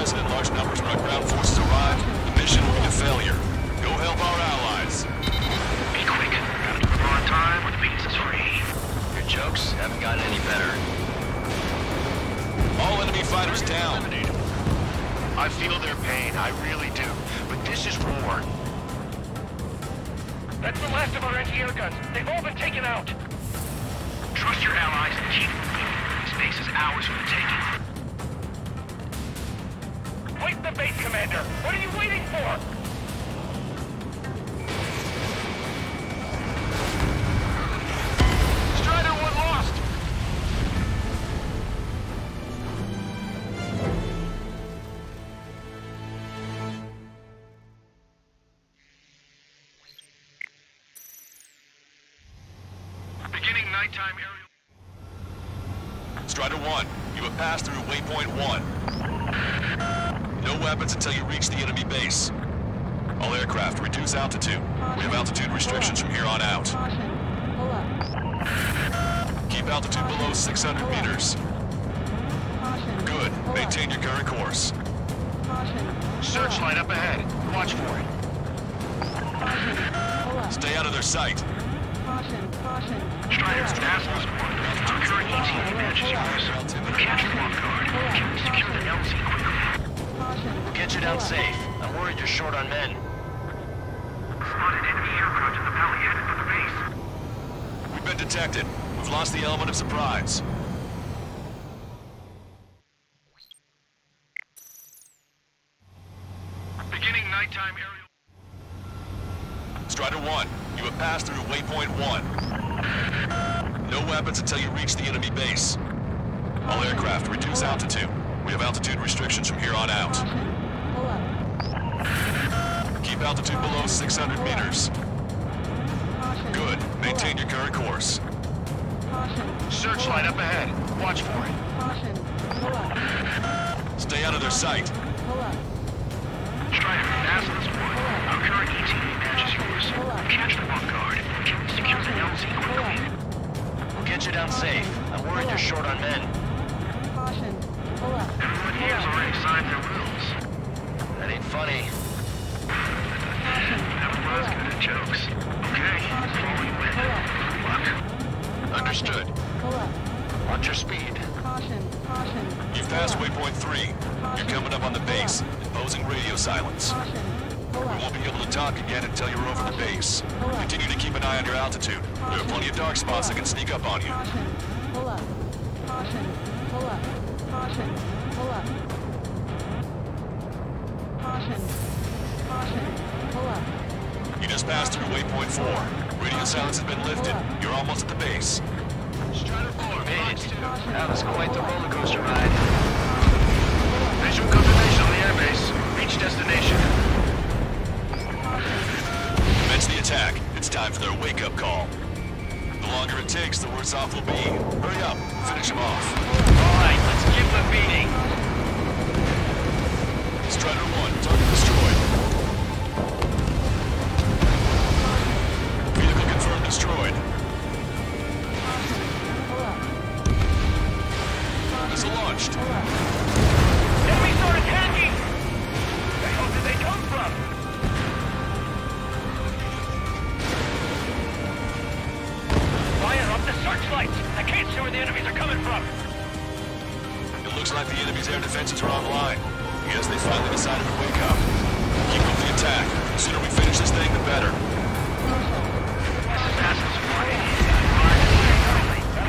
present in large numbers when our ground forces arrive, the mission will be a failure. Go help our allies. Be quick. Gotta deliver on time or the beans is free. Your jokes haven't gotten any better. All enemy fighters down. I feel their pain, I really do. But this is war. That's the last of our anti-air guns. They've all been taken out. Trust your allies and keep moving. This base is ours for the taking. Wipe the base, Commander! What are you waiting for? Strider 1 lost! Beginning nighttime aerial... Strider 1, you have passed through waypoint 1. No weapons until you reach the enemy base. All aircraft, reduce altitude. We have altitude restrictions from here on out. Keep altitude below 600 meters. Good. Maintain your current course. Searchlight up ahead. Watch for it. Stay out of their sight. Strider, assholes, our current ET advantage is yours. Catch them off guard. Secure the LZ quickly. We'll get you down safe. I'm worried you're short on men. Spotted enemy aircraft in the valley headed for the base. We've been detected. We've lost the element of surprise. Beginning nighttime aerial... Strider 1, you have passed through waypoint 1. No weapons until you reach the enemy base. All aircraft, reduce altitude. We have altitude restrictions from here on out. Keep altitude below 600 meters. Good. Maintain your current course. Searchlight up ahead. Watch for it. Stay out of their sight. Strider, assholes, our current ET advantage is yours. Catch them off guard. Secure the LZ quickly. We'll get you down safe. I'm worried you're short on men. Everyone here has already signed their wills. That ain't funny. Never was good at jokes. Okay, before we win. Good luck. Understood. Watch your speed. You've passed waypoint 3. You're coming up on the base, imposing radio silence. We won't be able to talk again until you're over the base. Continue to keep an eye on your altitude. There are plenty of dark spots that can sneak up on you. You just passed through waypoint 4. Radio silence has been lifted. You're almost at the base. Strider 4, Made it. That was quite the roller coaster ride. visual confirmation on the airbase. Reach destination. Commence the attack. It's time for their wake-up call. The longer it takes, the worse off we'll be. Hurry up. Finish them off. All right, let's give them a beating. Strider 1, target destroyed. Vehicle confirmed destroyed. Missile launched. Enemy start attacking! The hell did they come from? Fire up the searchlights! I can't see where the enemies are coming from! It looks like the enemy's air defenses are online. Yes, they finally decided to wake up. Keep up the attack. The sooner we finish this thing, the better.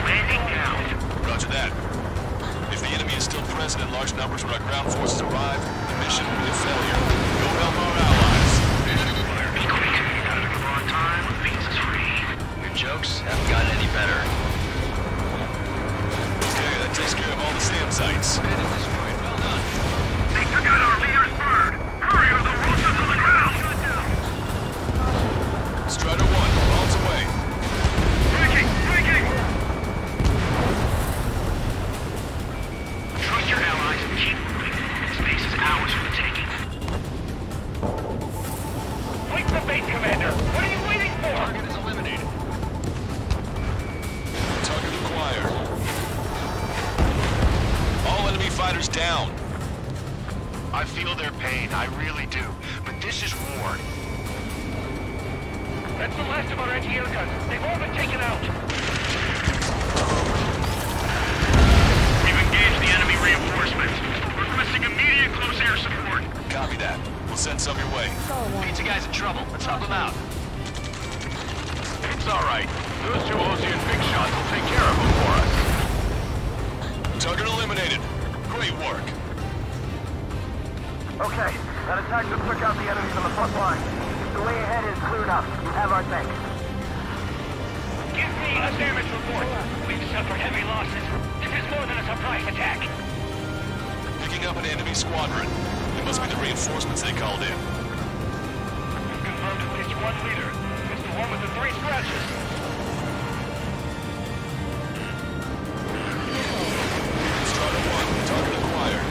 Landing down. Roger that. If the enemy is still present in large numbers when our ground forces arrive, the mission will be a failure. Go help our allies. Be quick. Gotta deliver on time. Beans is free. Your jokes haven't gotten any better. Okay, that takes care of all the SAM sites. Well done. They took out our leader's bird. Hurry or they'll roast us on the ground. Strider 1, bombs away. Breaking! Breaking! Trust your allies and keep moving. Space is ours for the taking. Wait the base, Commander! What are you waiting for? Target is eliminated. Target acquired. All enemy fighters down. I feel their pain, I really do. But this is war. That's the last of our anti-air guns. They've all been taken out. We've engaged the enemy reinforcements. Requesting immediate close air support. Copy that. We'll send some your way. Pizza guy's in trouble. Let's help him out. It's all right. Those two Ocean big shots will take care of him for us. Target eliminated. Great work. Okay, that attack should took out the enemies on the front line. The way ahead is cleared up. You have our thanks. Give me a damage report. We've suffered heavy losses. This is more than a surprise attack. Picking up an enemy squadron. It must be the reinforcements they called in. We've confirmed at least one leader. It's the one with the 3 scratches. Strider 1, target acquired.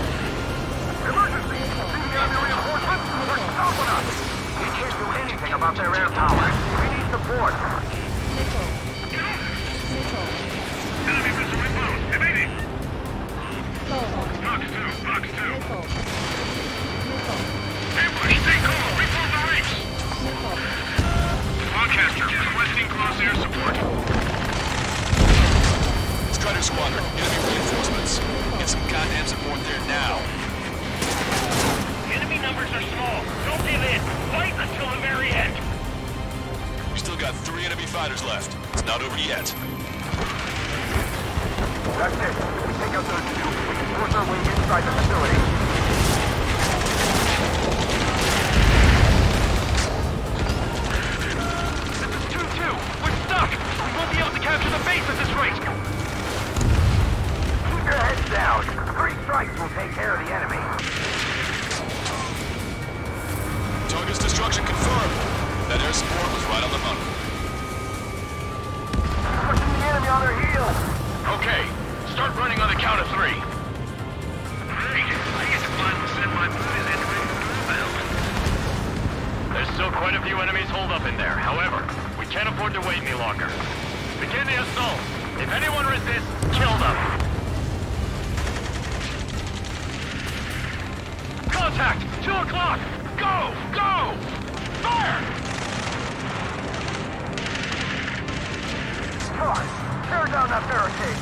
Emergency! See the enemy reinforcements? They're stopping us! We can't do anything about their air power. We need support. Enemy missile inbound. Evading. Box 2. Ambush, stay calm. Reform the ranks. Broadcaster, requesting close air support. Strider squadron, enemy reinforcements. Get some goddamn support there now. Enemy numbers are small. Don't give in. Fight until the very end. We still got 3 enemy fighters left. It's not over yet. That's it. We take out those 2. We can force our way inside the facility. This is 2-2. We're stuck. We won't be able to capture the base at this rate. Keep your heads down. 3 strikes will take care of the enemy. Target's destruction confirmed. That air support was right on the money. Pushing the enemy on their heels. Okay, start running on the count of 3. Great. I get to finally send my boys into it. There's still quite a few enemies holed up in there. However, we can't afford to wait any longer. Begin the assault. If anyone resists, kill them. Contact! 2 o'clock! Go! Go! Fire! Come on, tear down that barricade.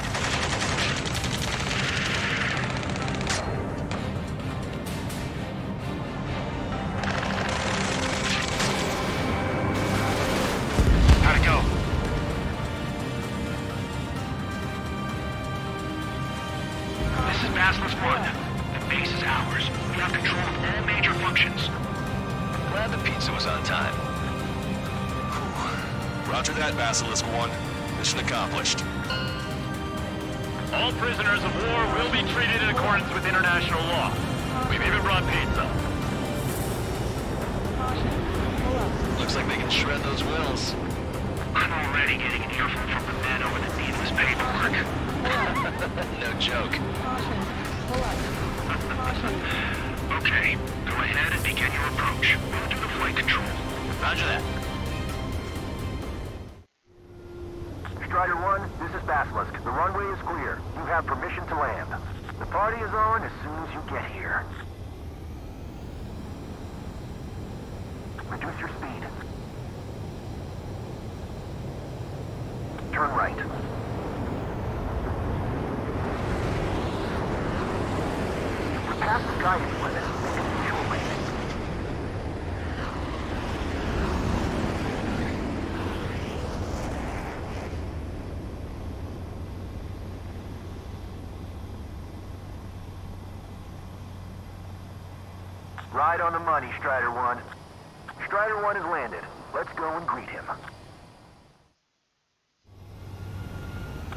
How'd it go? This is Basilisk 1. The base is ours. We have control of all major functions. Glad the pizza was on time. Roger that, Basilisk 1. Mission accomplished. All prisoners of war will be treated in accordance with international law. We've even brought pizza. Looks like they can shred those wills. I'm already getting an earful from the men over the needless paperwork. No joke. Okay, go ahead and begin your approach. We'll do the flight control. Roger that. Strider 1, this is Basilisk. The runway is clear. You have permission to land. The party is on as soon as you get here. Reduce your speed. Turn right. We're past the guidance limit. Make a visual landing. Right on the money, Strider 1. Strider 1 has landed. Let's go and greet him.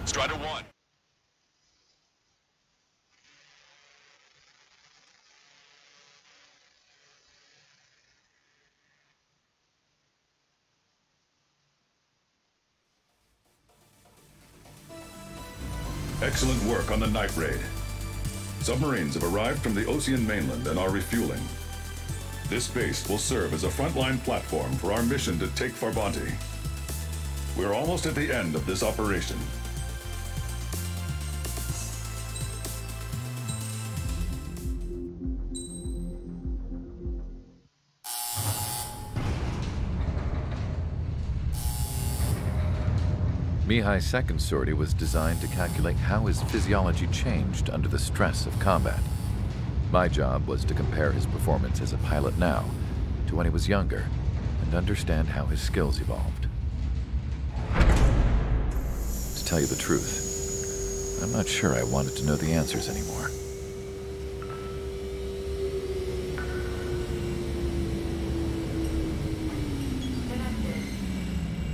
Strider 1. Excellent work on the night raid. Submarines have arrived from the Ocean mainland and are refueling. This base will serve as a frontline platform for our mission to take Farbanti. We're almost at the end of this operation. Mihai's second sortie was designed to calculate how his physiology changed under the stress of combat. My job was to compare his performance as a pilot now to when he was younger and understand how his skills evolved. To tell you the truth, I'm not sure I wanted to know the answers anymore.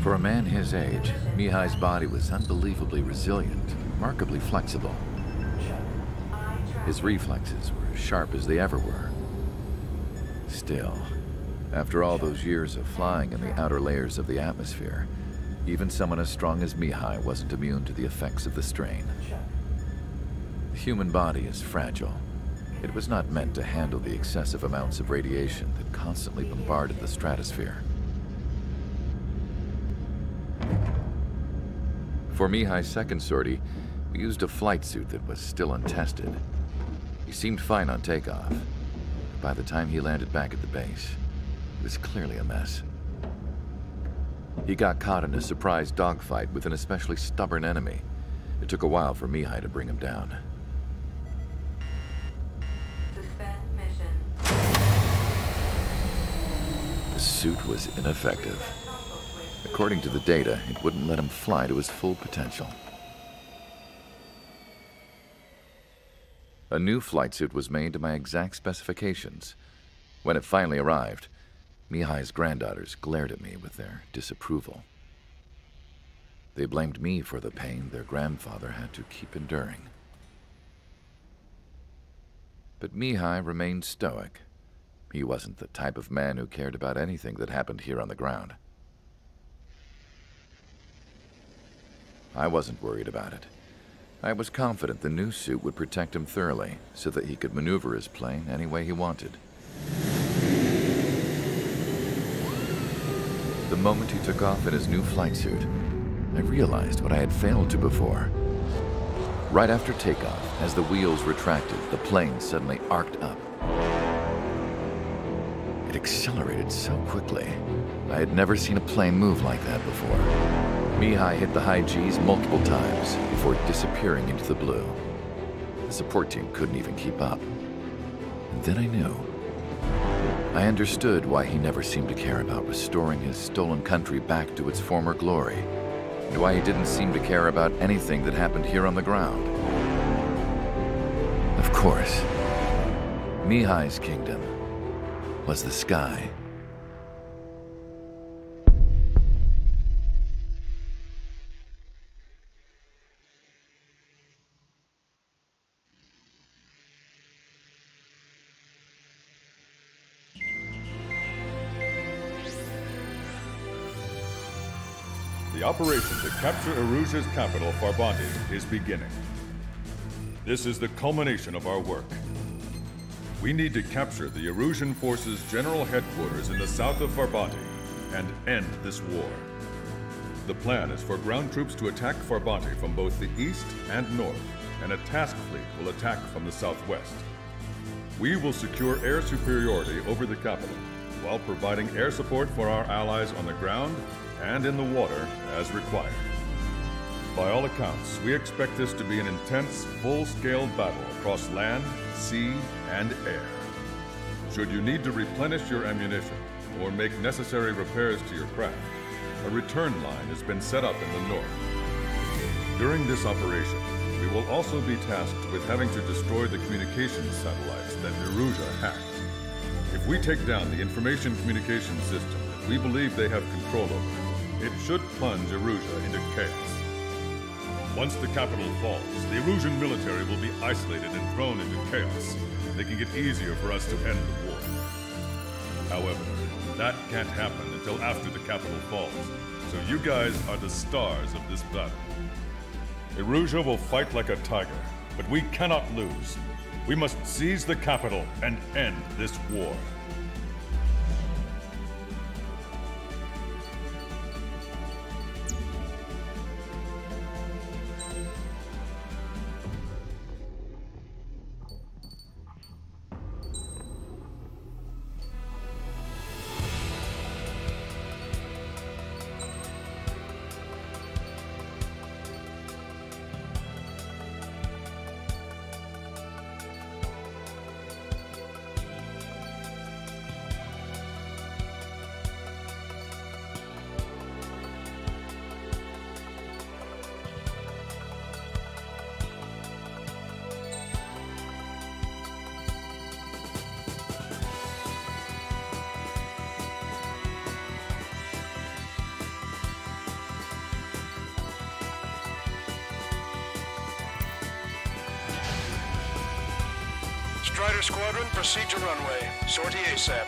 For a man his age, Mihai's body was unbelievably resilient, remarkably flexible. His reflexes were as sharp as they ever were. Still, after all those years of flying in the outer layers of the atmosphere, even someone as strong as Mihai wasn't immune to the effects of the strain. The human body is fragile. It was not meant to handle the excessive amounts of radiation that constantly bombarded the stratosphere. For Mihai's second sortie, we used a flight suit that was still untested. He seemed fine on takeoff. By the time he landed back at the base, it was clearly a mess. He got caught in a surprise dogfight with an especially stubborn enemy. It took a while for Mihai to bring him down. The suit was ineffective. According to the data, it wouldn't let him fly to his full potential. A new flight suit was made to my exact specifications. When it finally arrived, Mihai's granddaughters glared at me with their disapproval. They blamed me for the pain their grandfather had to keep enduring. But Mihai remained stoic. He wasn't the type of man who cared about anything that happened here on the ground. I wasn't worried about it. I was confident the new suit would protect him thoroughly, so that he could maneuver his plane any way he wanted. The moment he took off in his new flight suit, I realized what I had failed to before. Right after takeoff, as the wheels retracted, the plane suddenly arced up. It accelerated so quickly. I had never seen a plane move like that before. Mihai hit the high G's multiple times before disappearing into the blue. The support team couldn't even keep up. And then I knew. I understood why he never seemed to care about restoring his stolen country back to its former glory, and why he didn't seem to care about anything that happened here on the ground. Of course, Mihai's kingdom was the sky. The operation to capture Erusia's capital, Farbanti, is beginning. This is the culmination of our work. We need to capture the Erusian forces' general headquarters in the south of Farbanti and end this war. The plan is for ground troops to attack Farbanti from both the east and north, and a task fleet will attack from the southwest. We will secure air superiority over the capital, while providing air support for our allies on the ground and in the water as required. By all accounts, we expect this to be an intense, full-scale battle across land, sea, and air. Should you need to replenish your ammunition or make necessary repairs to your craft, a return line has been set up in the north. During this operation, we will also be tasked with having to destroy the communications satellites that Erusia hacked. If we take down the information communication system that we believe they have control over, it should plunge Erusia into chaos. Once the capital falls, the Erusian military will be isolated and thrown into chaos, making it easier for us to end the war. However, that can't happen until after the capital falls, so you guys are the stars of this battle. Erusia will fight like a tiger, but we cannot lose. We must seize the capital and end this war. Strider Squadron, proceed to runway. Sortie ASAP.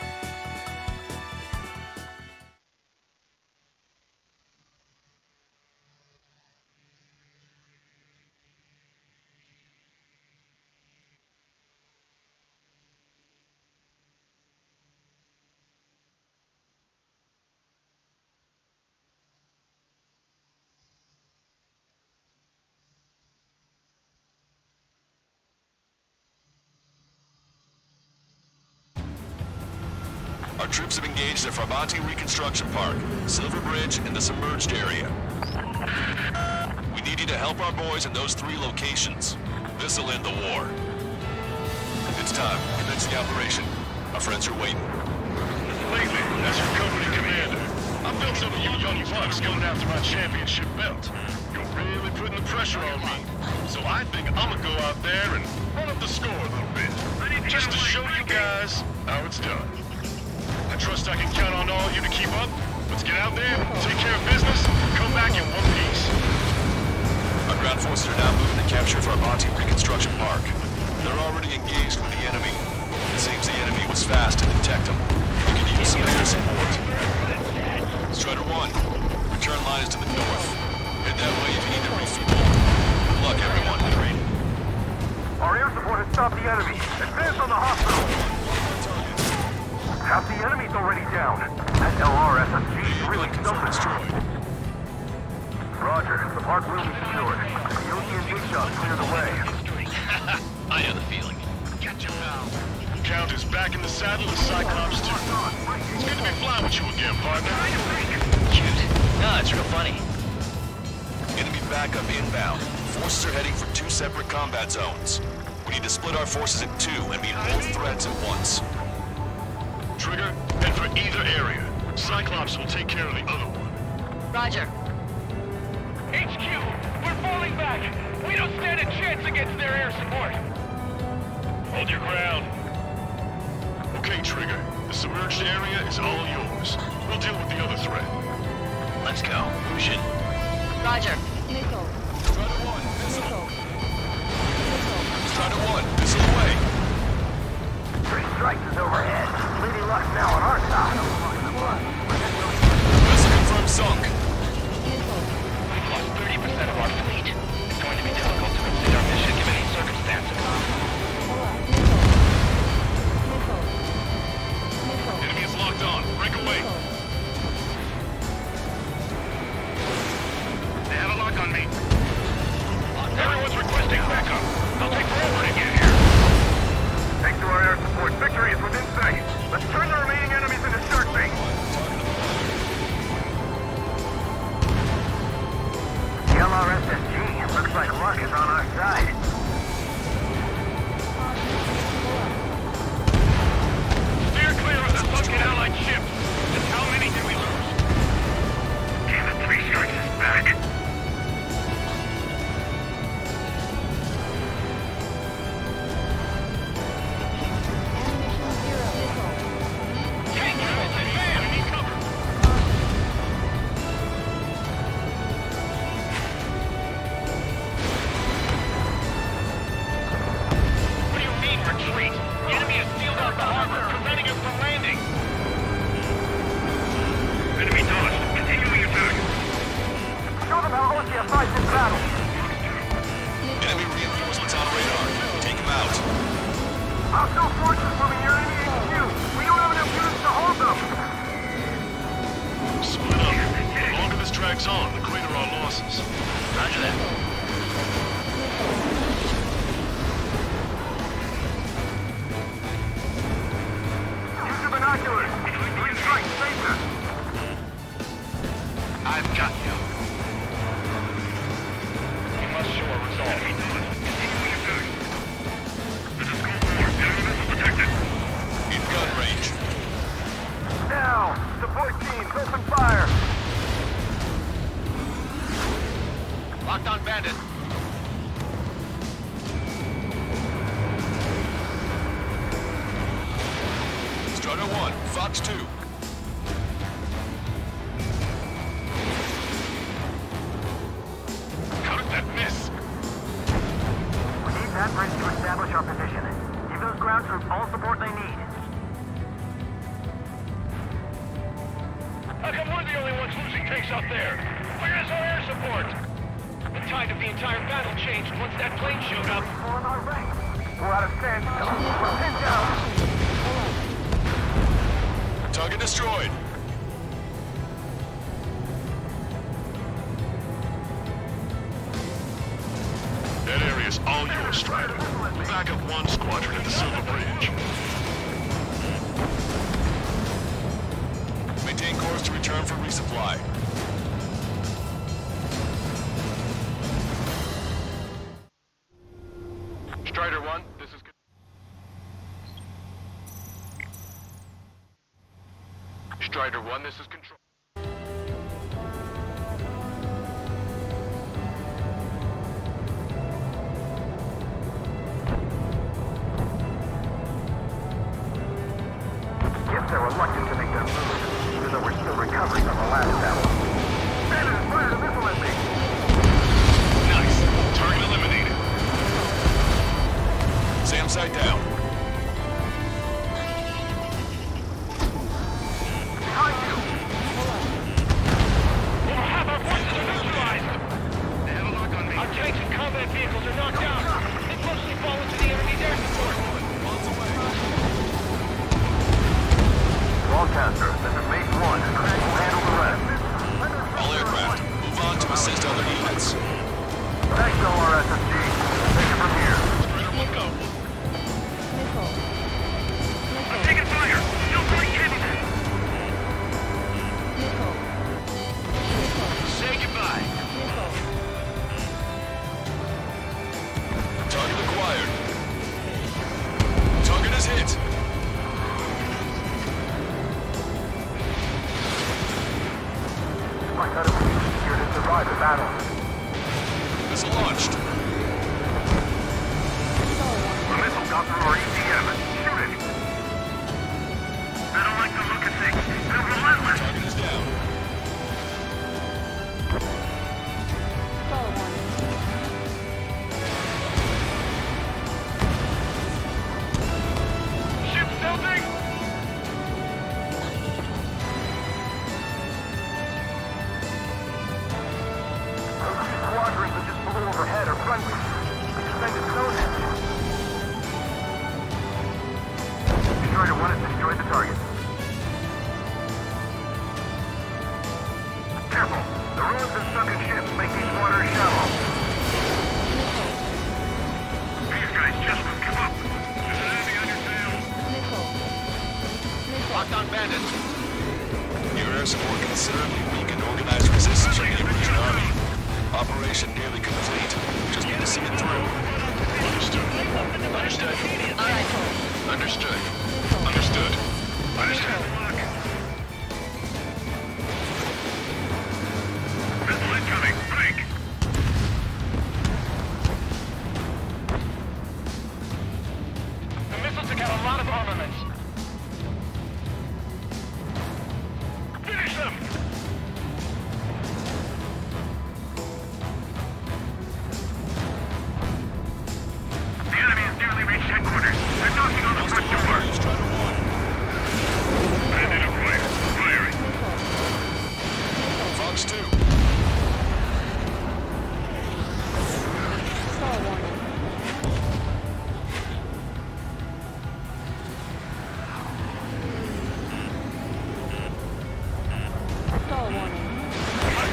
Our troops have engaged at Farbanti Reconstruction Park, Silver Bridge, and the submerged area. We need you to help our boys in those 3 locations. This'll end the war. It's time. Commence the operation. Our friends are waiting. Lately, as your company commander, I felt some of you young bucks going after my championship belt. You're really putting the pressure on me. So I think I'm gonna go out there and run up the score a little bit. Just to show you guys how it's done. I trust I can count on all of you to keep up. Let's get out there, take care of business, come back in one piece. Our ground forces are now moving to capture Farbanti Reconstruction Park. They're already engaged with the enemy. It seems the enemy was fast to detect them. We could use some air support. Strider 1, return line is to the north. Head that way if you need to refuel. Good luck, everyone. Our air support has stopped the enemy. Advance on the hospital. Half the enemy's already down. That LR SMG is really something. Roger. The park will be secured. The Ocean big shot cleared away. I know the feeling. Get you now. Count is back in the saddle as Cyclops 2. It's good to be flying with you again, partner. Cute. No, it's real funny. Enemy backup inbound. Forces are heading for 2 separate combat zones. We need to split our forces in 2 and meet both threats at once. Trigger, head for either area. Cyclops will take care of the other one. Roger. HQ, we're falling back. We don't stand a chance against their air support. Hold your ground. Okay, Trigger. The submerged area is all yours. We'll deal with the other threat. Let's go. Lucian. Roger. Missile. Strider 1, missile. Missile. Strider 1, missile away. 3 strikes is overhead. Lady Luck's now on our side. Vessel confirmed sunk. We've lost 30% of our fleet. It's going to be difficult to complete our mission given these circumstances. Enemy is locked on. Break away. They have a lock on me. Everyone's requesting backup. They'll take forever to get here. Thanks to our air support, victory is within sight. Let's turn the remaining enemies into shark bait. The LRSSG looks like luck is on our side. Steer clear of the fucking Allied ships. Just how many did we lose? Damn it, 3 strikes is back. our troops all support they need. How come we're the only ones losing tanks out there? Where is our air support? The tide of the entire battle changed once that plane showed up. We're on our ranks. We're out of stands. We're pinned down. Target destroyed. That area's all yours, Strider. Back up one squadron at the Silver Bridge. Maintain course to return for resupply. Strider 1, this is... Strider 1, this is control. Guess they're reluctant to make their move, even though we're still recovering from the last battle. Standard fire missile at me! Nice. Target eliminated. SAM site down. Behind you! Over half our forces are neutralized! They have a lock on me. Our tanks and combat vehicles are knocked down. They mostly fall into the enemy's air support. Broadcaster, this is Mate 1. Craig will handle the rest. All aircraft, move on to assist other units. Thanks, LRSSG. Take it from here. Let's go. I'm taking fire. Still pretty heavy there. Say goodbye. Target acquired. Target is hit. My cutter will be here to survive the battle. Missile launched. The missile got through our ECM. Shoot it. I don't like the look of things. They're relentless. Target is down. Ship's building! Squadrons that just flew overhead are friendly. Extended zone edge. Strider 1 has destroyed the target. Careful. The ruins and sunken ships make these waters shallow. These guys just won't give up. There's an enemy on your tail. Locked on bandits. Your air support considerably weakened organized resistance from the British Army. Operation nearly complete. Just need to see it through. Understood. Understood. All right. Understood. Understood. Understood. Missile incoming. Break. The missile took out a lot of armaments. Finish them! The enemy has nearly reached headquarters. They're knocking on the front door. Bandit acquired. Firing. Fox 2.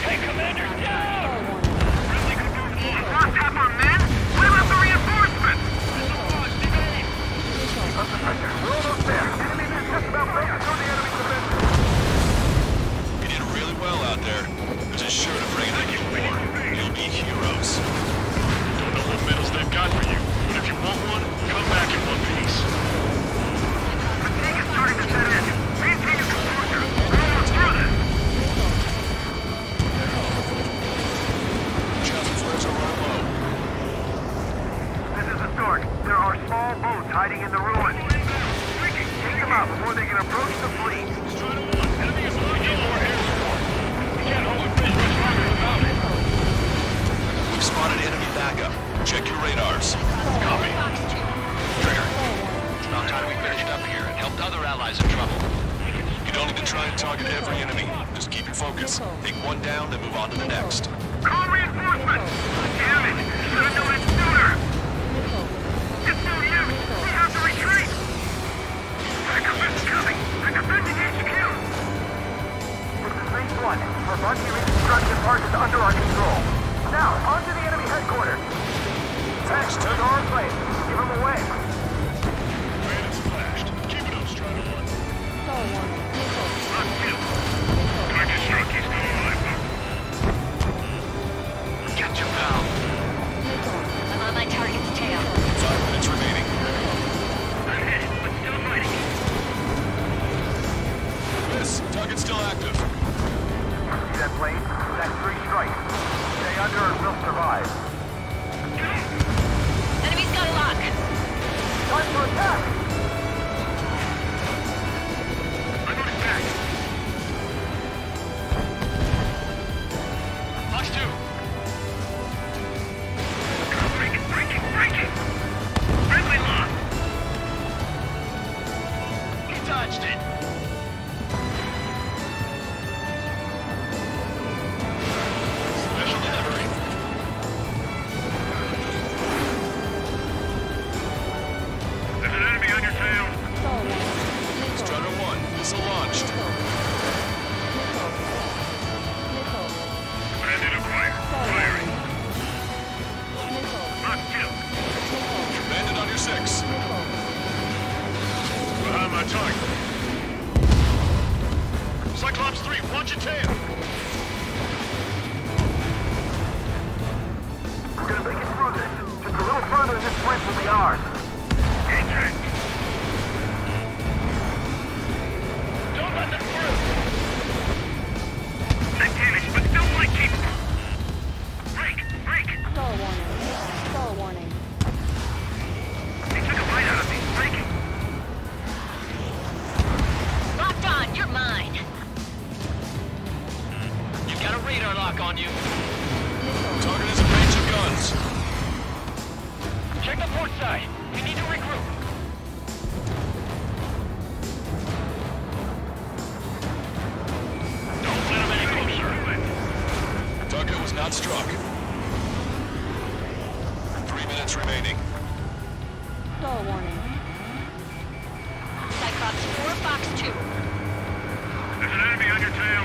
Hey, commander's down! Lost half our men? What about the reinforcements? We're almost there. Enemy is just about breaking through the enemy's defenses. You did really well out there. This is sure to bring in any war. You'll be heroes. Don't know what medals they've got for you, but if you want one, come back in one piece. Fatigue is starting to set in. Maintain your composure. We're almost through this. Chassis flares are run low. This is the start. There are small boats hiding in the ruins. Take them out before they can approach the fleet. Enemy is launching more air support. We can't hold the bridge much longer without it. We've spotted enemy backup. Check your radars. Copy. Trigger. Knock finished up here and helped other allies in trouble. You don't need to try and target every enemy. Just keep your focus. Take one down, then move on to the next. Call reinforcements! Damn it! Should have done it sooner! It's no use! We have to retreat! Backup is coming! I'm defending HQ! This is Base 1. Our Bungie reconstruction part is under our control. Now, on to the enemy headquarters! Thanks, they're on place. Give them away! Bandits flashed. Keep it up, Strider 1. Target struck, he's still alive. Get your pal. I'm on my target's tail. 5 minutes remaining. I'm hit, but still fighting. Miss. Target's still active. See that plane? That's 3 strikes. Stay under and we'll survive. Enemy's got a lock. Time to attack! I'm on attack. Box 2. Breaking! Friendly lock! He dodged it. Special delivery. There's an enemy on your tail. Strider 1, missile launched. Bandit acquired. Firing. Knock 2. Bandit on your 6. Behind my target. Cyclops 3, watch your tail. We're gonna make it through this. Just a little further and this point will be ours. Engine! Don't let them through. That damage, but still might keep... Break! Stall warning. They took a bite out of me. Breaking. Locked on, you're mine. You've got a radar lock on you. Target is in range of guns. Check the port side. We need to regroup. Don't let him any closer. Target was not struck. 3 minutes remaining. Stall warning. Cyclops 4, Fox 2. There's an enemy on your tail.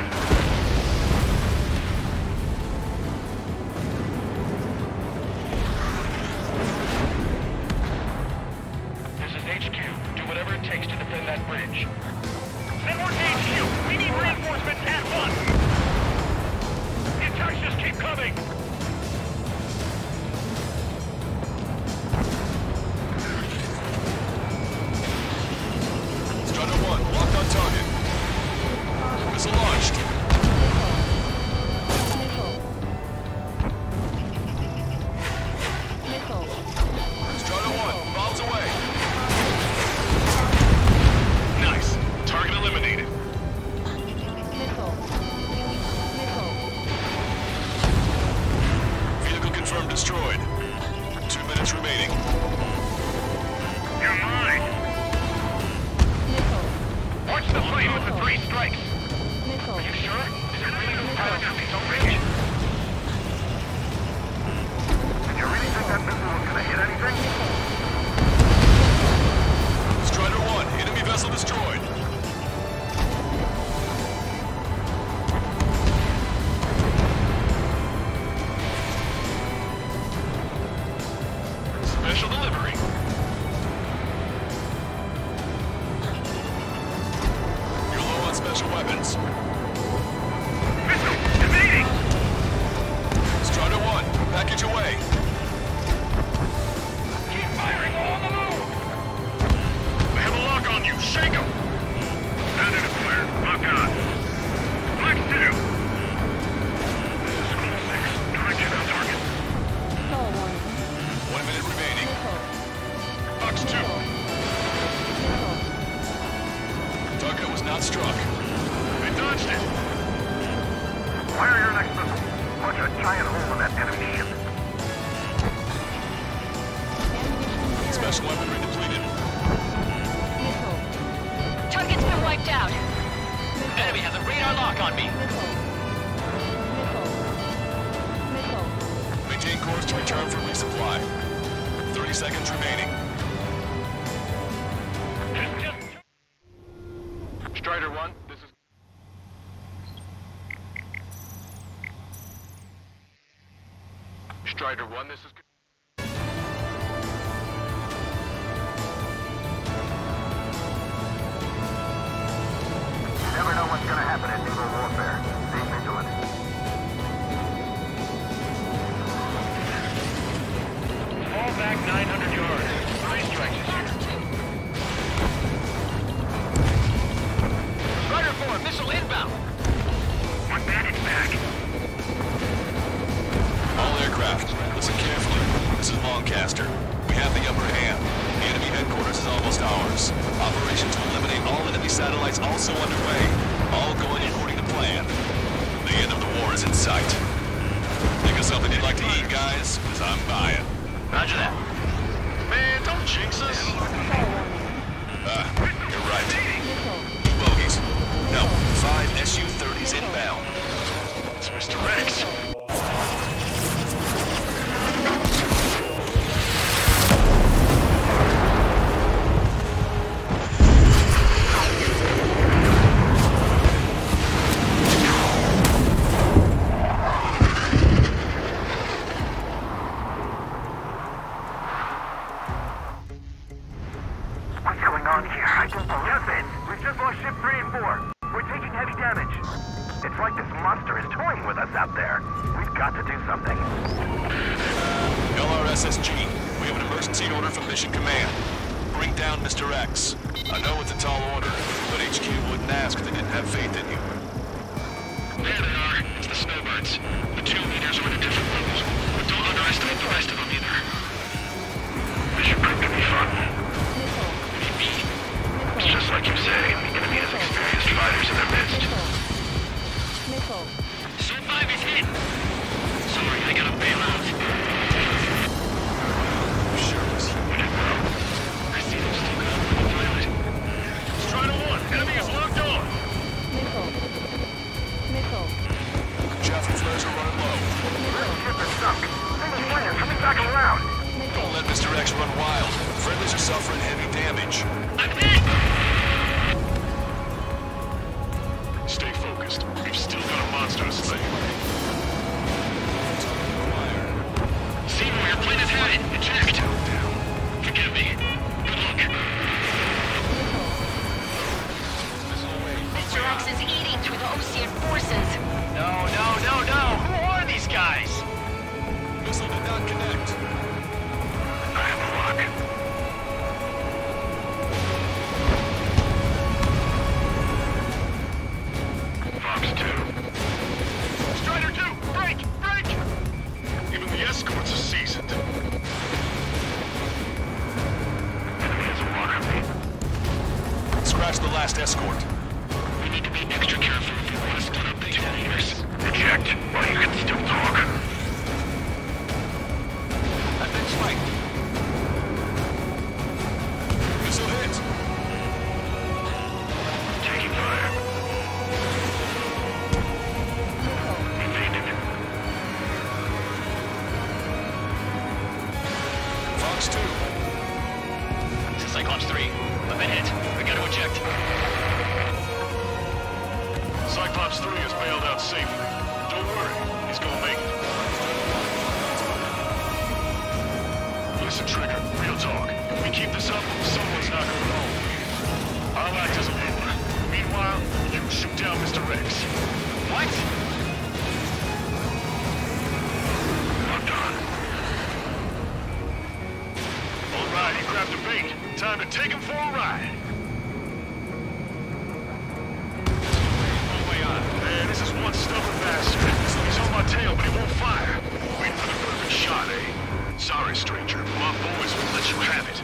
This is HQ. Do whatever it takes to defend that bridge. Send more to HQ. We need reinforcements at once. The attacks just keep coming. Strider 1, locked on target. Missile launched. Strider 1, bombs away. Nice. Target eliminated. Vehicle confirmed destroyed. 2 minutes remaining. You're mine. Watch the plane with the 3 strikes. Are you sure? Is it really those pilots going to be so rich? Did you really think that missile was going to hit anything? Strider 1, enemy vessel destroyed. Special delivery. You're low on special weapons. Missile! Evading! Strider 1, package away. Keep firing on the move! They have a lock on you. Shake them! Bandit acquired. Lock on. Black 2. This is School 6. Direct on target. Stall warning. 1 minute remaining. Fox 2. Target was not struck. They dodged it. Fire your next missile. Punch a giant hole in that enemy ship. Special weaponry depleted. Enemy has a radar lock on me. Maintain course to return for resupply. 30 seconds remaining. Strider 1, this is... Strider 1, this is... You never know what's gonna happen in naval warfare. Stay vigilant. Fall back 900 yards. 3 strikes is here. Strider 4, missile inbound. One bandage back. All aircraft, listen carefully. This is Lancaster. We have the upper hand. The enemy headquarters is almost ours. Operation to eliminate all enemy satellites also underway. All going according to plan. The end of the war is in sight. Think of something you'd like to eat, guys? Because I'm buying. Roger that. Man, don't jinx us. You're right. 2 bogies. No, 5 Su-30s inbound. It's Mr. Rex. What's going on here? I don't believe it. We've just lost ship 3 and 4. We're taking heavy damage. It's like this monster is toying with us out there. We've got to do something. LRSSG, we have an emergency order from Mission Command. Bring down Mr. X. I know it's a tall order, but HQ wouldn't ask if they didn't have faith in you. There they are. It's the snowbirds. The 2 leaders are at a different level. But don't underestimate the rest of them either. Mission prep can be fun. Maybe. It's just like you say, the enemy has experienced fighters in their midst. Zone 5 is hit. Sorry, I gotta bail out. Sure was. We did well. I see them still got with the pilot. Strider 1, enemy is locked on. Chaffee flares are running low. Ship is sunk. Enemy flares coming back around. Don't let Mr. X run wild. Friendlies are suffering heavy damage. I'm hit. Stay focused. We've still got a monster to slay. See where your plane is headed. Eject. Forgive me. Good luck. Mr. X is eating through the Ocean forces. No. Who are these guys? Missile did not connect. I have a lock. Fox 2. Strider 2, break! Even the escorts are seasoned. Enemy has a lock on me. Scratch the last escort. We need to be extra careful if we want to split up the 2 leaders. Eject while you can still talk. I've been spiked. Missile hit. Taking fire. Evaded. Fox 2. This is Cyclops 3. I've been hit. We gotta eject. Cyclops 3 is bailed out safely. Don't worry, he's gonna make it. Listen, Trigger, real talk. If we keep this up, someone's not going home. I'll act as a mover. Meanwhile, you shoot down Mr. X. What? Locked on. All right, he grabbed a bait. Time to take him for a ride. Man, this is one stubborn bastard. He's on my tail, but he won't fire. Waiting for the perfect shot, eh? Sorry, stranger. My boys won't let you have it.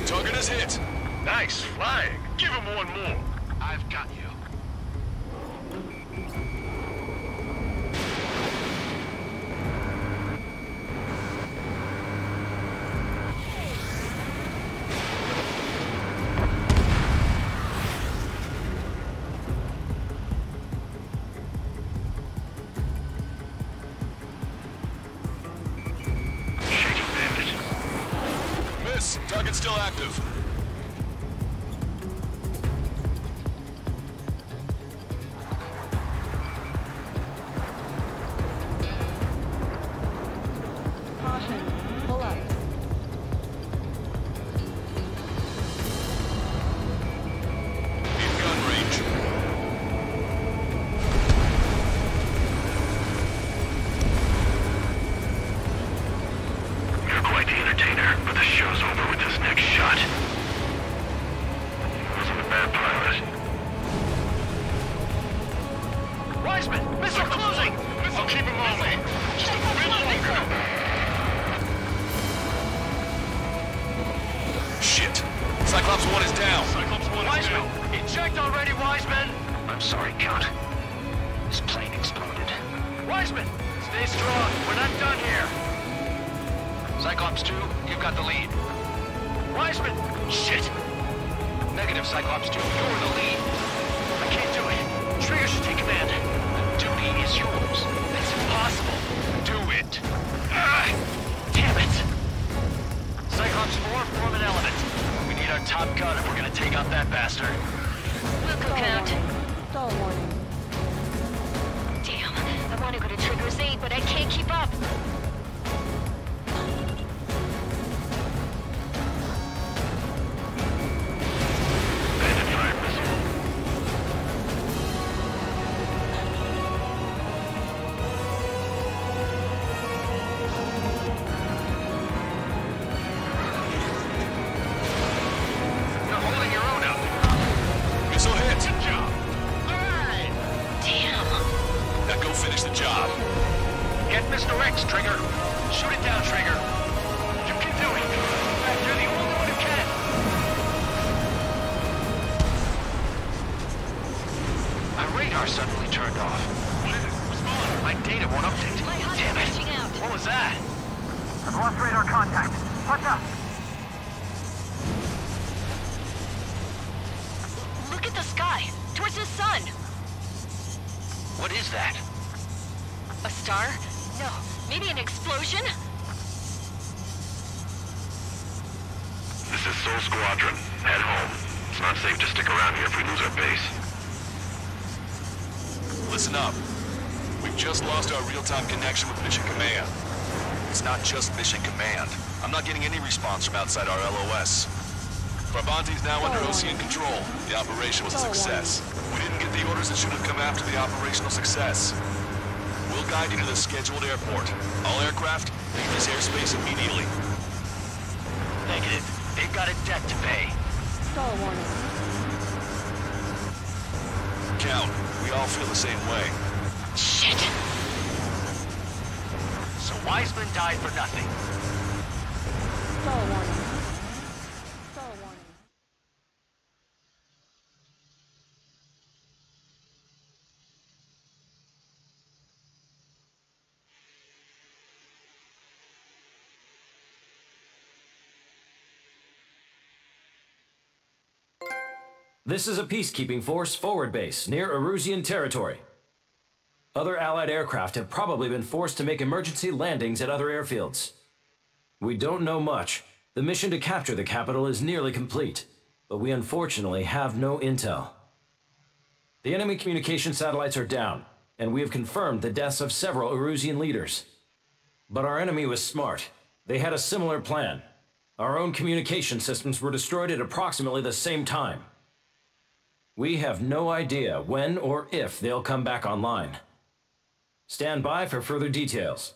Target is hit. Nice flying. Give him one more. I've got you. Affirmative. Caution. Pull up. In gun range. You're quite the entertainer, but the show's over with this next shot. Wasn't a bad pilot. Wiseman, missile closing! I'll keep him on me. Just a bit longer. Shit. Cyclops 1 is down. Cyclops 1 is down. Eject already, Wiseman! I'm sorry, Count. This plane exploded. Wiseman, stay strong. We're not done here. Cyclops 2, you've got the lead. Wiseman! Shit! Negative, Cyclops 2, you're in the lead. I can't do it. Trigger should take command. The duty is yours. That's impossible. Do it. Damn it! Cyclops 4, form an element. We need our top gun if we're gonna take out that bastard. Wilco count. Stall warning. Damn, I want to go to Trigger's 8, but I can't keep up. Bandit fire missile. You're holding your own out there. Missile hit. Good job. All right. Damn. Now go finish the job. Get Mr. X, Trigger. Shoot it down, Trigger. You can do it. You're the only one who can. My radar suddenly turned off. What is it? Respond. My data won't update. My HUD Damn is it. reaching out. What was that? I've lost radar contact. Watch out! Look at the sky. Towards the sun. What is that? A star? No. Maybe an explosion? This is Soul Squadron. Head home. It's not safe to stick around here if we lose our base. Listen up. We've just lost our real-time connection with Mission Command. It's not just Mission Command. I'm not getting any response from outside our LOS. Brabanthi's now under Ocean control. The operation was a success. We didn't get the orders that should have come after the operational success. We'll guide you to the scheduled airport. All aircraft, leave this airspace immediately. Negative. They've got a debt to pay. Stall warning. Count, we all feel the same way. Shit. So Wiseman died for nothing. Stall warning. Stall warning. This is a peacekeeping force forward base near Erusian territory. Other Allied aircraft have probably been forced to make emergency landings at other airfields. We don't know much. The mission to capture the capital is nearly complete, but we unfortunately have no intel. The enemy communication satellites are down, and we have confirmed the deaths of several Erusian leaders. But our enemy was smart. They had a similar plan. Our own communication systems were destroyed at approximately the same time. We have no idea when or if they'll come back online. Stand by for further details.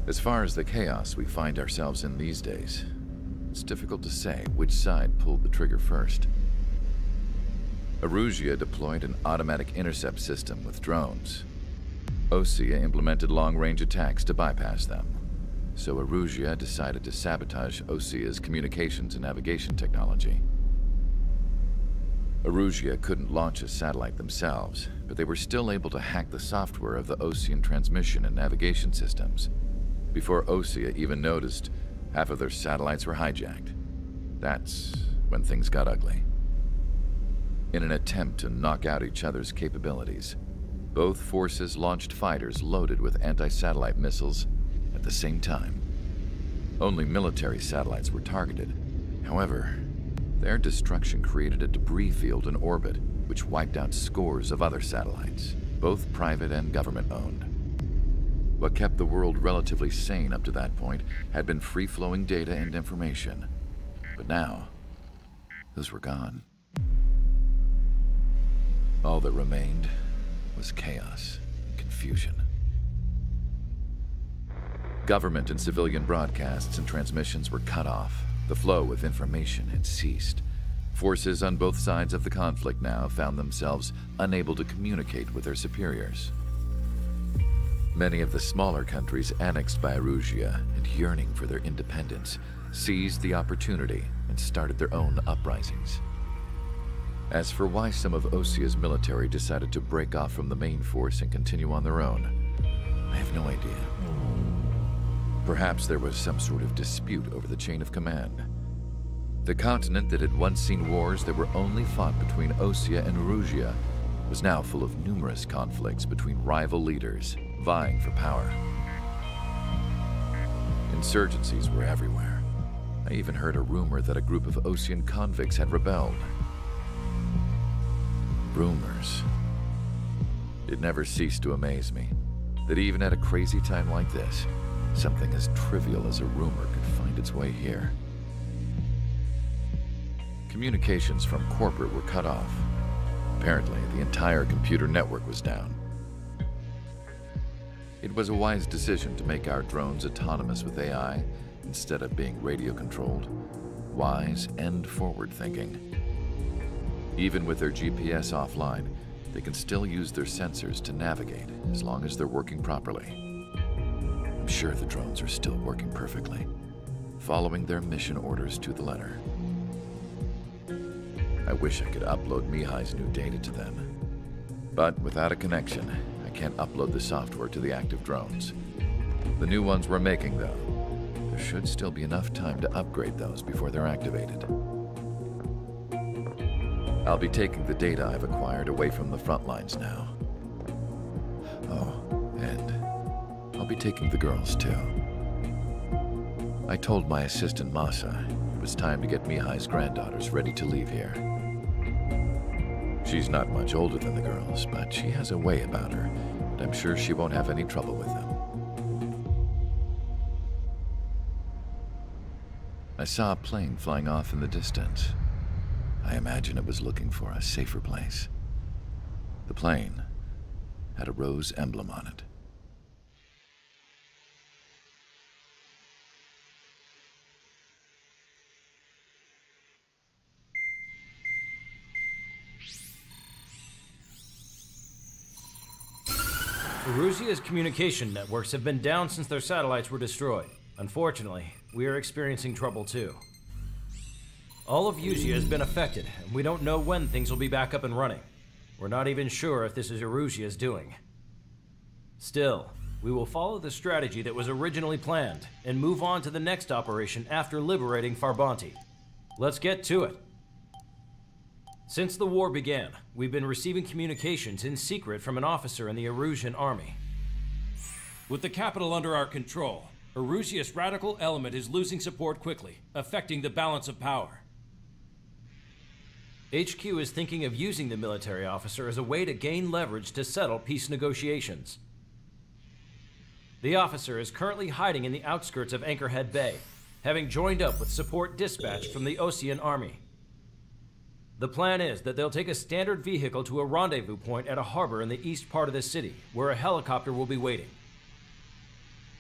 As far as the chaos we find ourselves in these days, it's difficult to say which side pulled the trigger first. Erusia deployed an automatic intercept system with drones. Osea implemented long-range attacks to bypass them, so Erusia decided to sabotage Osea's communications and navigation technology. Erusia couldn't launch a satellite themselves, but they were still able to hack the software of the Osean transmission and navigation systems. Before Osea even noticed, half of their satellites were hijacked. That's when things got ugly. In an attempt to knock out each other's capabilities, both forces launched fighters loaded with anti-satellite missiles at the same time. Only military satellites were targeted. However, their destruction created a debris field in orbit, which wiped out scores of other satellites, both private and government-owned. What kept the world relatively sane up to that point had been free-flowing data and information. But now, those were gone. All that remained was chaos and confusion. Government and civilian broadcasts and transmissions were cut off. The flow of information had ceased. Forces on both sides of the conflict now found themselves unable to communicate with their superiors. Many of the smaller countries annexed by Erusia and yearning for their independence seized the opportunity and started their own uprisings. As for why some of Osia's military decided to break off from the main force and continue on their own, I have no idea. Perhaps there was some sort of dispute over the chain of command. The continent that had once seen wars that were only fought between Osia and Erusia was now full of numerous conflicts between rival leaders vying for power. Insurgencies were everywhere. I even heard a rumor that a group of Osian convicts had rebelled. Rumors. It never ceased to amaze me that even at a crazy time like this, something as trivial as a rumor could find its way here. Communications from corporate were cut off. Apparently, the entire computer network was down. It was a wise decision to make our drones autonomous with AI instead of being radio-controlled. Wise and forward-thinking. Even with their GPS offline, they can still use their sensors to navigate as long as they're working properly. I'm sure the drones are still working perfectly, following their mission orders to the letter. I wish I could upload Mihai's new data to them. But without a connection, I can't upload the software to the active drones. The new ones we're making, though, there should still be enough time to upgrade those before they're activated. I'll be taking the data I've acquired away from the front lines now. Oh, and I'll be taking the girls, too. I told my assistant Masa it was time to get Mihai's granddaughters ready to leave here. She's not much older than the girls, but she has a way about her, and I'm sure she won't have any trouble with them. I saw a plane flying off in the distance. I imagine it was looking for a safer place. The plane had a rose emblem on it. Erusia's communication networks have been down since their satellites were destroyed. Unfortunately, we are experiencing trouble too. All of Erusia has been affected, and we don't know when things will be back up and running. We're not even sure if this is Erusia's doing. Still, we will follow the strategy that was originally planned, and move on to the next operation after liberating Farbanti. Let's get to it. Since the war began, we've been receiving communications in secret from an officer in the Erusian army. With the capital under our control, Erusia's radical element is losing support quickly, affecting the balance of power. HQ is thinking of using the military officer as a way to gain leverage to settle peace negotiations. The officer is currently hiding in the outskirts of Anchorhead Bay, having joined up with support dispatched from the Osian army. The plan is that they'll take a standard vehicle to a rendezvous point at a harbor in the east part of the city, where a helicopter will be waiting.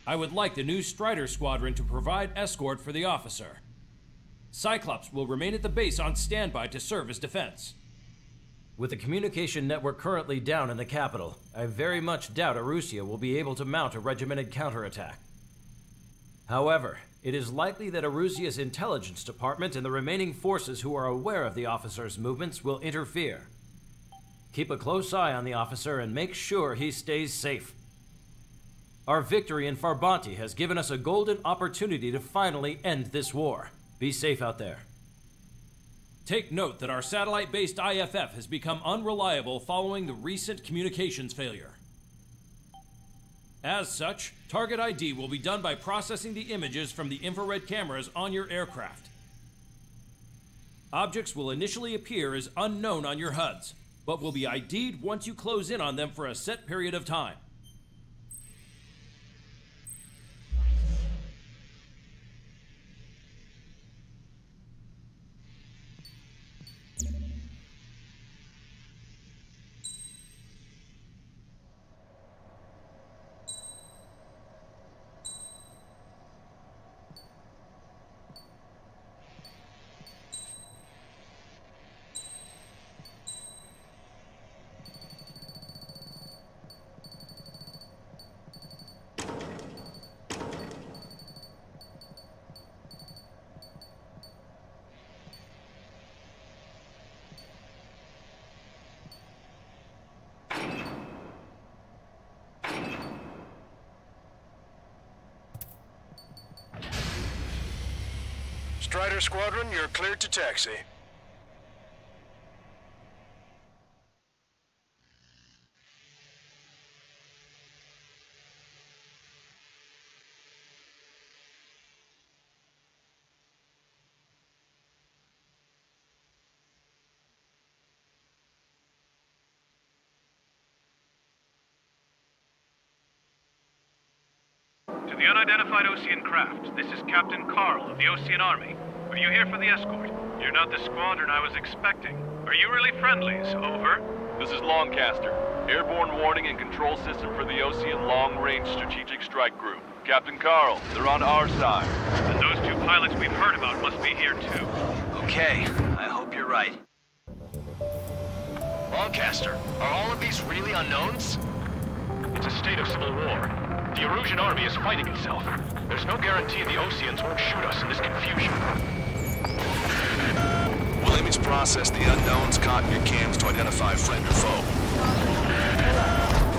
I would like the new Strider Squadron to provide escort for the officer. Cyclops will remain at the base on standby to serve as defense. With the communication network currently down in the capital, I very much doubt Erusia will be able to mount a regimented counterattack. However, it is likely that Erusia's intelligence department and the remaining forces who are aware of the officer's movements will interfere. Keep a close eye on the officer and make sure he stays safe. Our victory in Farbanti has given us a golden opportunity to finally end this war. Be safe out there. Take note that our satellite-based IFF has become unreliable following the recent communications failure. As such, target ID will be done by processing the images from the infrared cameras on your aircraft. Objects will initially appear as unknown on your HUDs, but will be ID'd once you close in on them for a set period of time. Strider Squadron, you're cleared to taxi. To the unidentified Osean craft, this is Captain Carl of the Osean Army. Are you here for the escort? You're not the squadron I was expecting. Are you really friendlies? Over. This is Longcaster. Airborne warning and control system for the Osean Long-Range Strategic Strike Group. Captain Carl, they're on our side. And those two pilots we've heard about must be here too. Okay, I hope you're right. Longcaster, are all of these really unknowns? It's a state of civil war. The Erusian army is fighting itself. There's no guarantee the Oseans won't shoot us in this confusion. We'll image process the unknowns caught in your cams to identify friend or foe.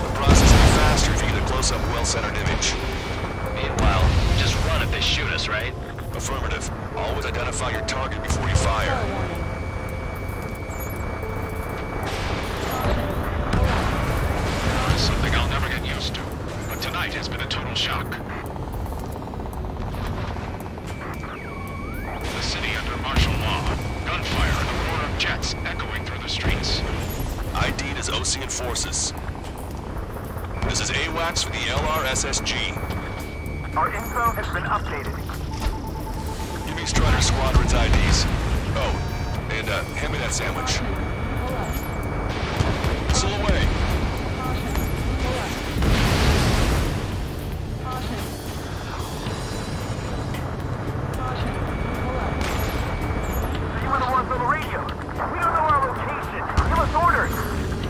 The process will be faster if you get a close-up, well-centered image. Meanwhile, just run if they shoot us, right? Affirmative. Always identify your target before you fire. Something I'll never get used to. But tonight has been a total shock. The city under martial law. Gunfire and the roar of jets echoing through the streets. ID'd as Osean forces. This is AWACS for the LRSSG. Our info has been updated. Give me Strider Squadron's IDs. Oh, and hand me that sandwich. Missile away. Anyone who wants on the radio? We don't know our location. Give us orders.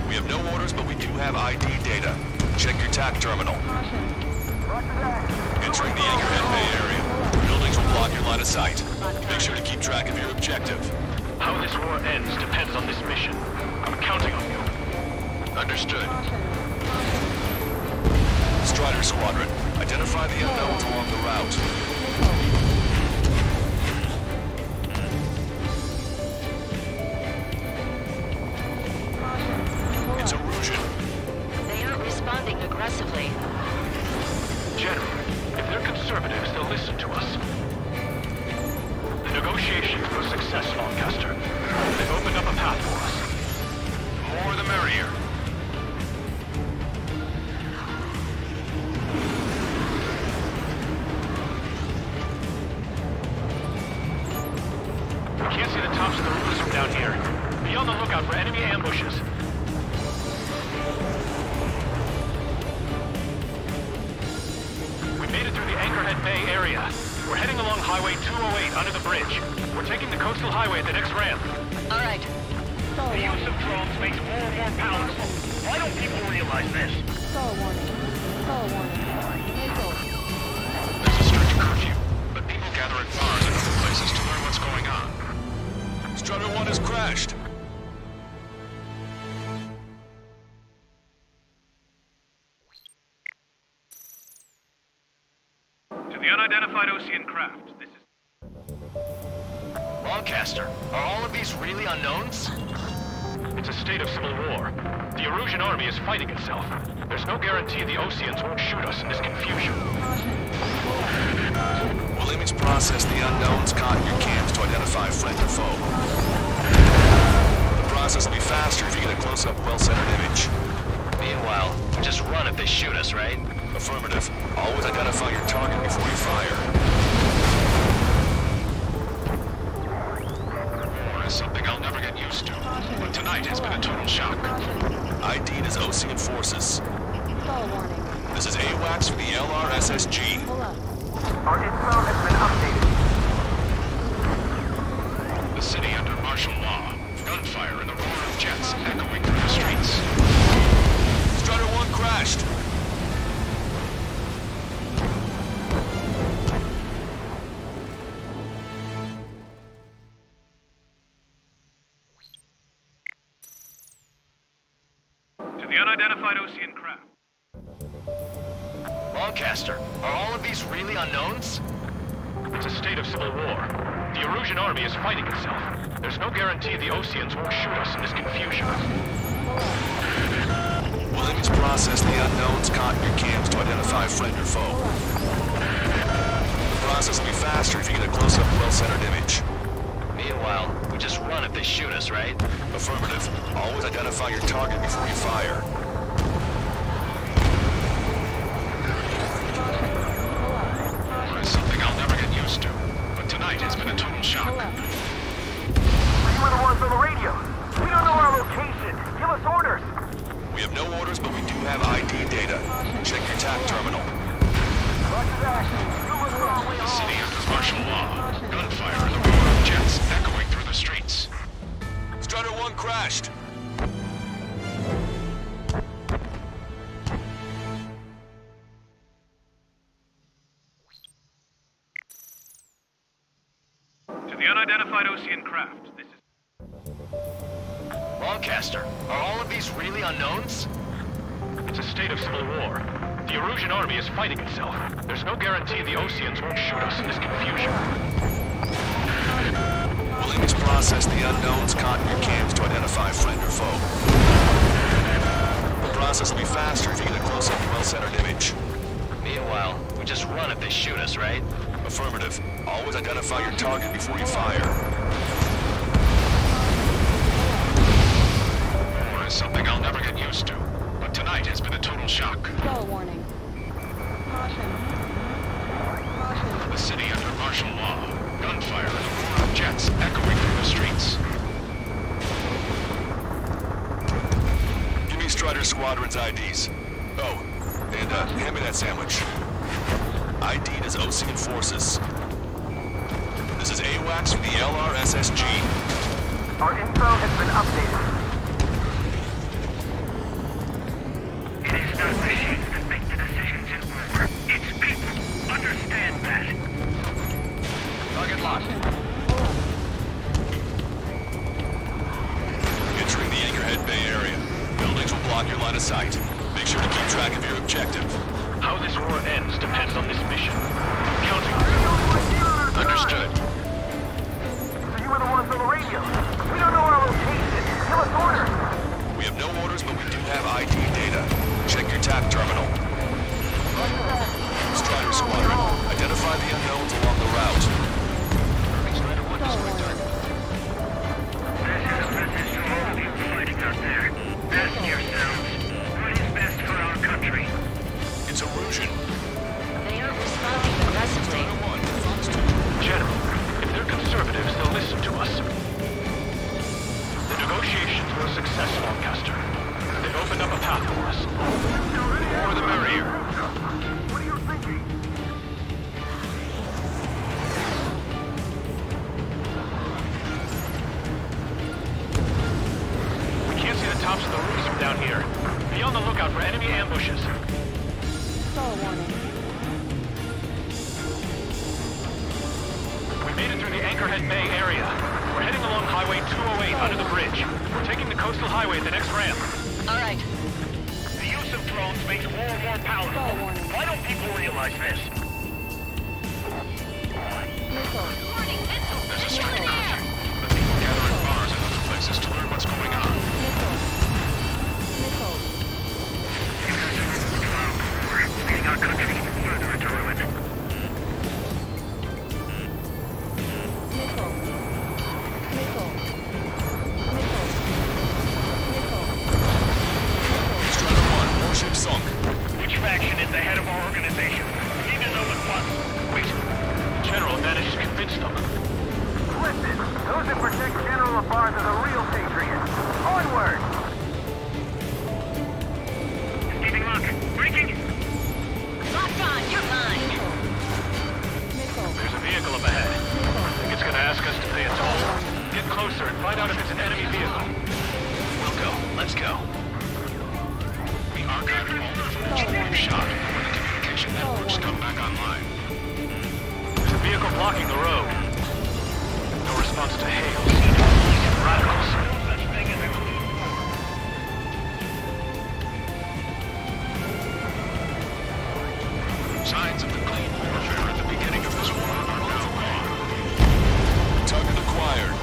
We have no orders, but we do have ID data. Check your TAC terminal. Entering the Anchorhead Bay area. Buildings will block your line of sight. Make sure to keep track of your objective. How this war ends depends on this mission. I'm counting on you. Understood. Strider Squadron, identify the unknowns along the route. It's Erusian. They aren't responding aggressively. General, if they're conservatives, they'll listen to us. The negotiations were a success, Longcaster. They've opened up a path for us. The more the merrier. We can't see the tops of the roofs from down here. Be on the lookout for enemy ambushes. We made it through the Anchorhead Bay area. We're heading along Highway 208 under the bridge. We're taking the coastal highway at the next ramp. All right. The use of drones makes war more palatable. Why don't people realize this? There's a strict curfew, but people gather at bars and other places to learn what's going on. Strider 1 has crashed. To the unidentified Osean craft, this is... Longcaster, are all of these really unknowns? It's a state of civil war. The Erusian army is fighting itself. There's no guarantee the Oseans won't shoot us in this confusion. Will image process the unknowns caught in your cams to identify friend or foe? The process will be faster if you get a close-up, well-centered image. Meanwhile, just run if they shoot us, right? Affirmative. Always identify your target before you fire. Something I'll never get used to. But tonight has been a total shock. ID'd as Osean forces. This is AWACS for the LRSSG. Our info has been updated. The city under martial law. Gunfire and the roar of jets echoing through the streets. Strider 1 crashed. The unidentified Osean craft. Longcaster, are all of these really unknowns? It's a state of civil war. The Erusian army is fighting itself. There's no guarantee the Oseans won't shoot us in this confusion. Will image process the unknowns caught in your cams to identify friend or foe? The process will be faster if you get a close-up, well-centered image. Meanwhile, we just run if they shoot us, right? Affirmative. Always identify your target before you fire. Something I'll never get used to. But tonight has been a total shock. You were the ones on the radio. We don't know our location. Give us orders. We have no orders, but we do have ID data. Check your TAC terminal. The city under martial law. Gunfire and the roar of jets echoing through the streets. Strider 1 crashed. To the unidentified Osean craft, this is... Longcaster, are all of these really unknowns? It's a state of civil war. The Erusian army is fighting itself. There's no guarantee the Oseans won't shoot us in this confusion. Will image process the unknowns caught in your cams to identify friend or foe? The process will be faster if you get a close-up, well-centered image. Meanwhile, we just run if they shoot us, right? Affirmative. Always identify your target before you fire. Something I'll never get used to. But tonight has been a total shock. Spell warning. Caution. Caution. The city under martial law. Gunfire and the roar of jets echoing through the streets. Give me Strider Squadron's IDs. Oh, and hand me that sandwich. ID'd as Osean forces. This is AWACS from the LRSSG. Our info has been updated. It is not machines that make the decisions in war. It's people. Understand that. Target locked. Entering the Anchorhead Bay area. Buildings will block your line of sight. Make sure to keep track of your objective. How this war ends depends on this mission. Counting on you. Understood. So you were the ones on the radio. We don't know our location. Give us orders. We have no orders, but we do have ID data. Check your TAC terminal. Strider Squadron, identify the unknowns along the route. Strider 1 destroyed target. This is a message to all of you fighting out there. Ask yourselves, what is best for our country? It's Erusian. They aren't responding aggressively. General, if they're conservatives, they'll listen to us. The negotiations were a success, Longcaster. They've opened up a path for us. The more the merrier. What are you thinking? We can't see the tops of the roofs from down here. Be on the lookout for enemy ambushes. Spell warning. We made it through the Anchorhead Bay area. We're heading along Highway 208 under the bridge. We're taking the coastal highway at the next ramp. All right. The use of drones makes war more powerful. Why don't people realize this? Missile. There's a strike. going on? Leading our country further into ruin. Strider 1, warship sunk. Which faction is the head of our organization? We need to know at once. Wait. General managed to convince them. Listen, those that protect General Lafarge are the real patriots. Onward! Receiving lock. Breaking. Locked on, you're mine. There's a vehicle up ahead. I think it's gonna ask us to pay a toll. Get closer and find out if it's an enemy vehicle. We'll go. Let's go. We archived all the footage that we've shot when the communication networks come back online. There's a vehicle blocking the road. No response to hail. Radicals. Signs of the clean warfare at the beginning of this war are now gone. Target acquired.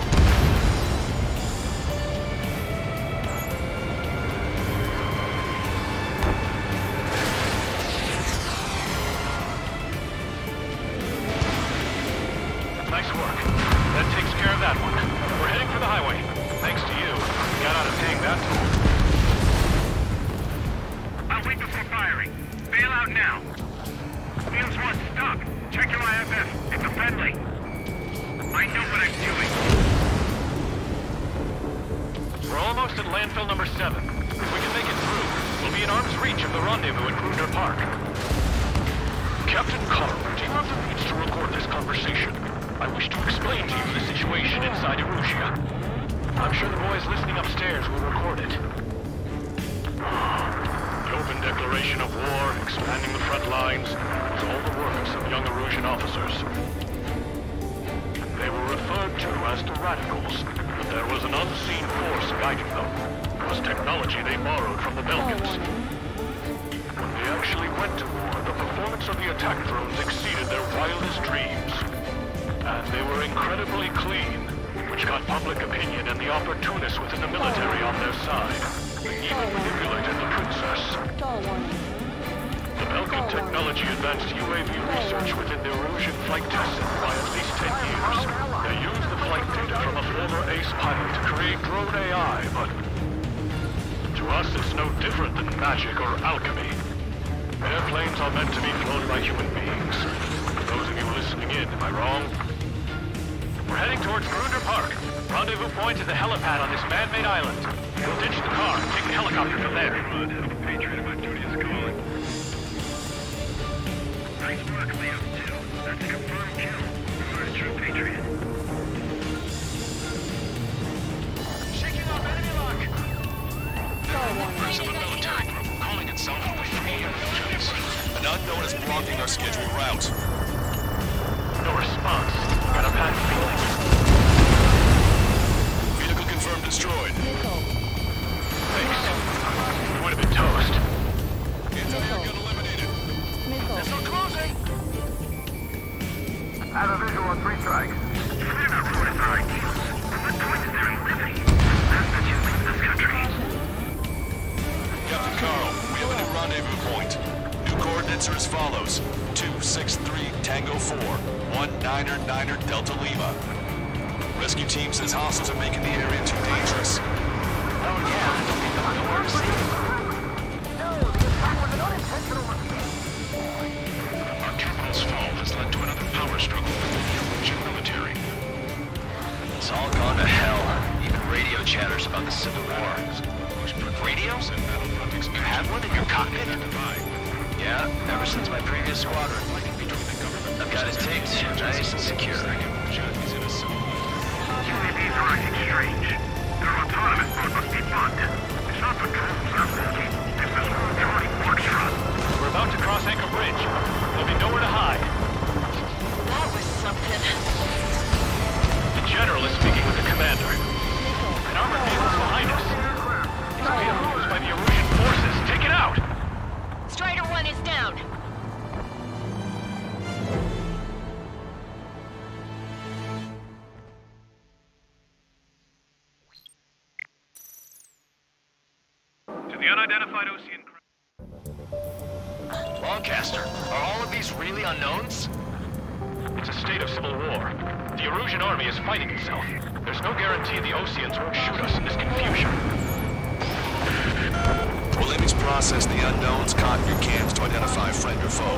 Nice work. That takes care of that one. We're heading for the highway. Thanks to you, we got out of paying that toll. I'll wait before firing. Bail out now. Fields 1, stop. Check your IFF. It's a friendly. I know what I'm doing. We're almost at landfill number 7. If we can make it through, we'll be in arm's reach of the rendezvous at Gruner Park. Captain Carl, do you have the means to record this conversation? I wish to explain to you the situation inside Erusia. I'm sure the boys listening upstairs will record it. The open declaration of war, expanding the front lines, was all the work of some young Erusian officers. They were referred to as the Radicals, but there was an unseen force guiding them. It was technology they borrowed from the Belgians. When they actually went to war, the performance of the attack drones exceeded their wildest dreams. And they were incredibly clean, which got public opinion and the opportunists within the military on their side. They even manipulated the princess. The Belgian technology advanced UAV research within the Erusian flight test center by at least 10 years. They used the flight data from a former ace pilot to create drone AI, but to us it's no different than magic or alchemy. Airplanes are meant to be flown by human beings. For those of you listening in, am I wrong? We're heading towards Gruner Park. Rendezvous point is the helipad on this man-made island. We'll ditch the car and take the helicopter from there. Patriot of my duty is calling. Nice work, Leo 2. That's a confirmed kill. You are a true patriot. Shaking off enemy lock! Members of a military group calling itself the Free Erusians. An unknown is blocking our scheduled route. No response. Got a bad feeling. Vehicle confirmed destroyed. Thanks. We would have been toast. Anti-air gun eliminated. Missile closing! I have a visual on 3 strikes. They're not ruining our ideals. What point is there in living? That's that you leave this country. Captain Carl, we have a new rendezvous point. New coordinates are as follows. 263 Tango 4, 1999 Delta Lima. Rescue team says hostiles are making the area too dangerous. Oh yeah, the worst. No, the attack was an unintentional mistake. Our terminal's fall has led to another power struggle within the Erusian military. It's all gone to hell. Even radio chatters about the Civil War. Radio? You have one in your cockpit? Yeah, ever since my previous squadron. I've got it taped, nice and secure. UAVs are acting strange. Their autonomous mode must be bugged. It's not the drones they're faulty. It's this electronic foxtrot. We're about to cross Anchor Bridge. There'll be nowhere to hide. That was something. The General is speaking with the commander. An armored vehicle's behind us. It's being used by the Erusian forces. Take it out! Strider 1 is down. unidentified Ocean craft. Lancaster, are all of these really unknowns? It's a state of civil war. The Erusian army is fighting itself. There's no guarantee the Oceans won't shoot us in this confusion. Well, let me process the unknowns caught in your cams to identify friend or foe.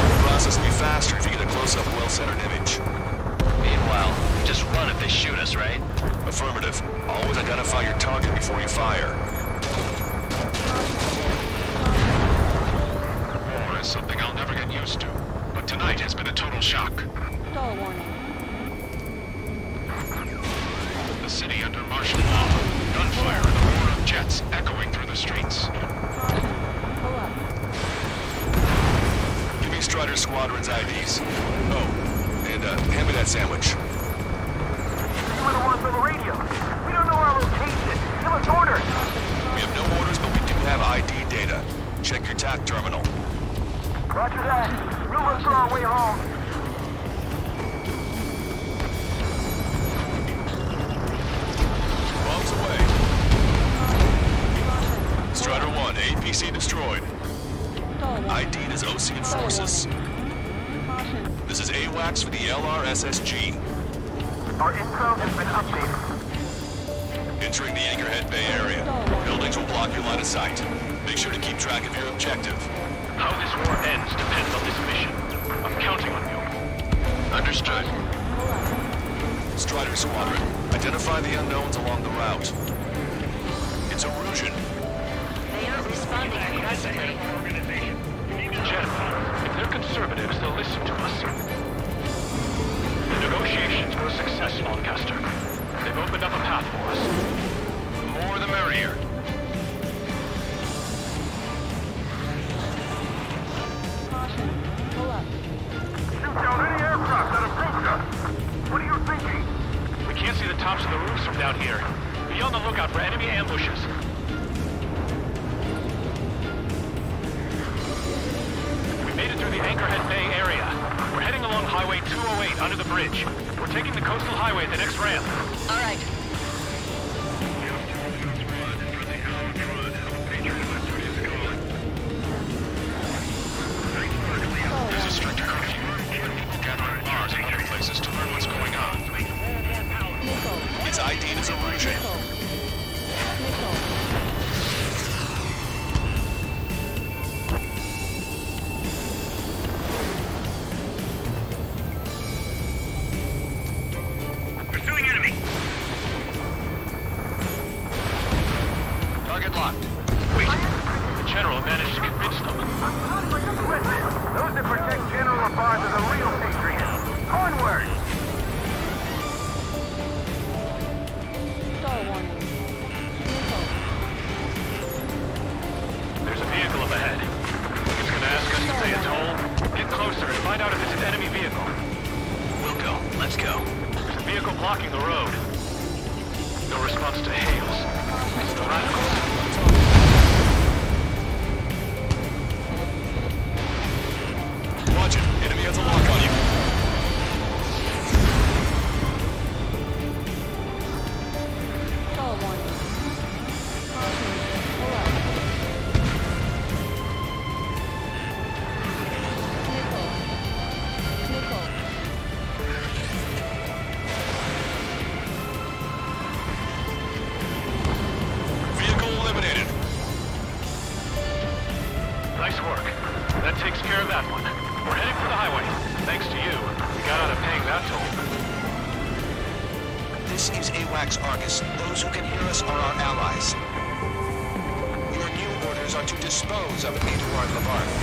The process will be faster if you get a close-up, well-centered image. Meanwhile, just run if they shoot us, right? Affirmative. Always identify your target before you fire. War is something I'll never get used to. But tonight has been a total shock. Stall warning. The city under martial law. Gunfire and the roar of jets echoing through the streets. Pull up. Give me Strider Squadron's IDs. Oh, and hand me that sandwich. You were the ones on the radio. We don't know our location. Give us orders. We have no orders, but we do have ID data. Check your TAC terminal. Roger that. We'll look for our way home. Bombs away. Strider 1, APC destroyed. ID'd as Ocean forces. This is AWACS for the LRSSG. Our info has been updated. Entering the Anchorhead Bay area. Buildings will block your line of sight. Make sure to keep track of your objective. How this war ends depends on this mission. I'm counting on you. Understood. Strider Squadron, identify the unknowns along the route. It's Erusian. They aren't responding aggressively. General, if they're conservatives, they'll listen to us. The negotiations were a success, Lancaster. They've opened up a path for us. The more the merrier. Caution. Pull up. Shoot down any aircraft that approach us. What are you thinking? We can't see the tops of the roofs from down here. Be on the lookout for enemy ambushes. We made it through the Anchorhead Bay area. We're heading along Highway 208 under the bridge. We're taking the coastal highway at the next ramp. All right. There's a stricter curfew. People gather in bars and other places to learn what's going on. It's ID'd as Erusian. Pursuing enemy. Target locked. Wait. The General managed to convince them. Listen, those that protect General Labarge are the real patriots. Onward! Stall warning. There's a vehicle up ahead. It's gonna ask us to pay a toll. Get closer and find out if it's an enemy vehicle. We'll go. Let's go. There's a vehicle blocking the road. No response to hails. It's the radicals. Watch it. Enemy has a lock on you. Stall warning. Caution. Pull up. Nickel. Vehicle eliminated. Nice work. That takes care of that one. We're heading for the highway. Thanks to you, we got out of paying that toll. This is AWACS Argus. Those who can hear us are our allies. Your new orders are to dispose of Eduard Labarge.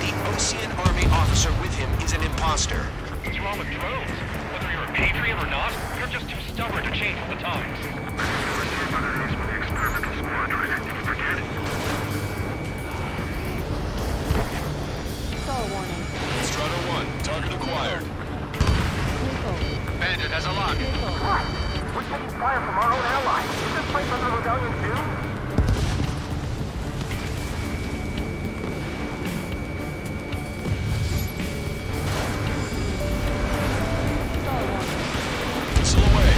The Ocean Army officer with him is an imposter. What's wrong with drones? Whether you're a patriot or not, you're just too stubborn to change with the times. Stall warning. Strider 1, target acquired. Bandit has a lock. What? We're taking fire from our own allies. Is this place under rebellion too? Missile away.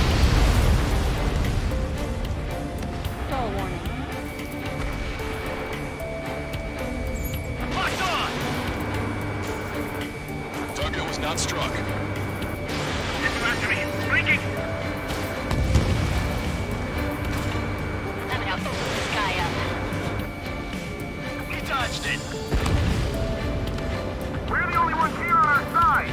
not struck. It's after me. Breaking! I'm gonna open this guy up. We dodged it! We're the only ones here on our side!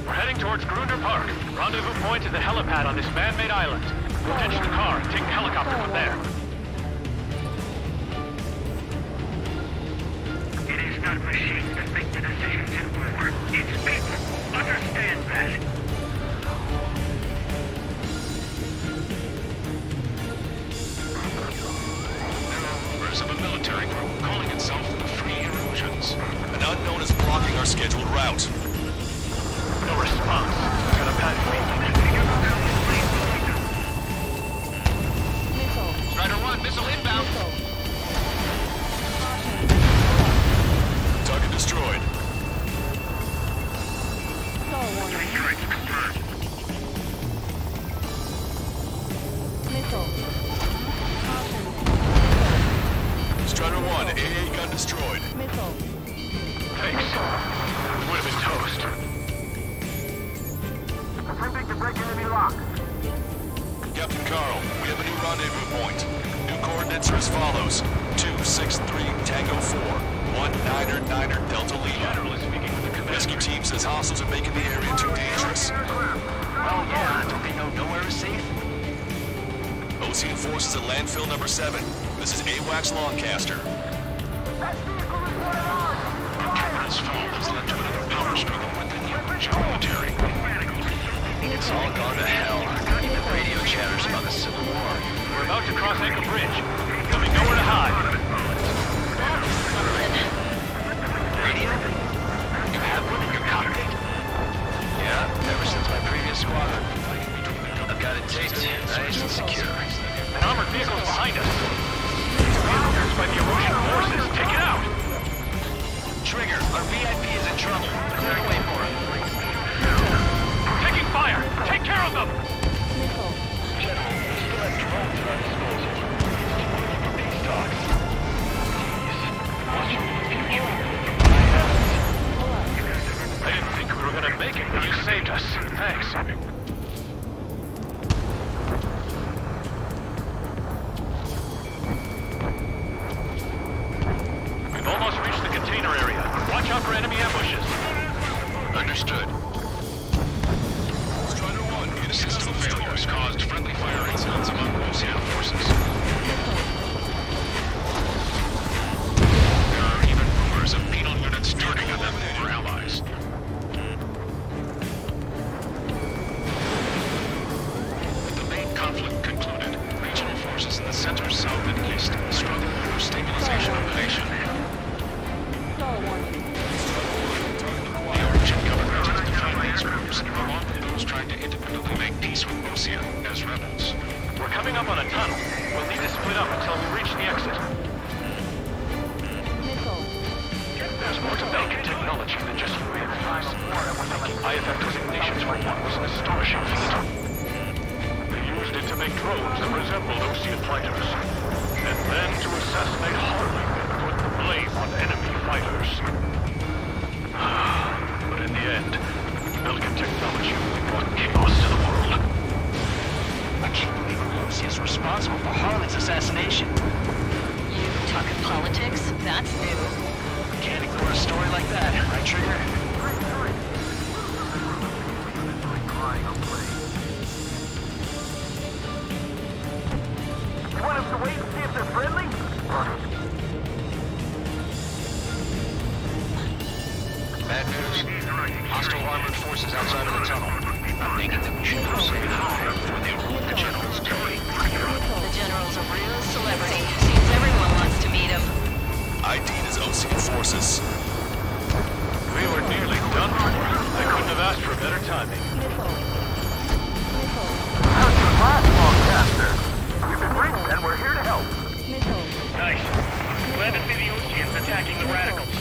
We're heading towards Grunder Park. Rendezvous point is the helipad on this man-made island. We'll ditch the car and take the helicopter from there. It is not machines that make the decisions in war. It's people. Understand that. There are rumors of a military group calling itself the Free Erosions. An unknown is blocking our scheduled route. No response. Got a bad feeling. Strider 1, missile inbound. Target destroyed. Strider 1, AA gun destroyed. Thanks. We would have been toast. Attempting to break enemy lock. Captain Carl, we have a new rendezvous point. New coordinates are as follows. 263 Tango 4, 19 Delta Lima. General is speaking with the commander. Rescue team says hostiles are making the area too dangerous. Well, yeah, don't they know nowhere is safe? Ocean forces at landfill number 7. This is AWACS Lancaster. Cameron's fall has led to another power struggle within the original military. It's all gone to hell. Even radio chatters about the Civil War. We're about to cross Anchor Bridge. There'll be nowhere to hide. Radio? You have one in your cockpit? Yeah, ever since my previous squadron. I've got it taped, nice and secure. An armored vehicle's behind us. It's by the Erosion forces. Take it out! Trigger, our VIP is in trouble. Clear the way for him. Taking fire! Take care of them! General, we still have drones at our disposal. Peace talks. Please, watch for the future. I didn't think we were gonna make it, but you saved us. Thanks. We've almost reached the container area. Watch out for enemy ambushes. Understood. Strider 1, System failures caused friendly fire incidents among Ocean forces. There are even rumors of penal units turning on them for allies. With the main conflict concluded, regional forces in the center, south, and east struggle for stabilization of the nation. The Origin government has defined these groups, along with those trying to independently make peace with Ocean as rebels. We're coming up on a tunnel. We'll need to split up until we reach the exit. There's more to Belgian technology than just reinforce. Making IFF designations for one was an astonishing feat. They used it to make drones that resembled Ocean fighters. And then to assassinate Harley and put the blame on enemy fighters. But in the end, Belgian technology only brought chaos to the world. I can't believe Lucy is responsible for Harlan's assassination. You talking politics? That's new. Can't ignore a story like that, right, Trigger? You want us to wait and see if they're friendly? Bad news. Hostile armored forces outside of the tunnel. I'm thinking that we should go say hi before they ruin the general's day. The general's a real celebrity. Seems everyone wants to meet him. ID'd as Ocean forces. We were nearly done for. I couldn't have asked for better timing. How's your class, Lancaster? You've been great, and we're here to help. Nice. Glad to see the Oceans attacking the radicals.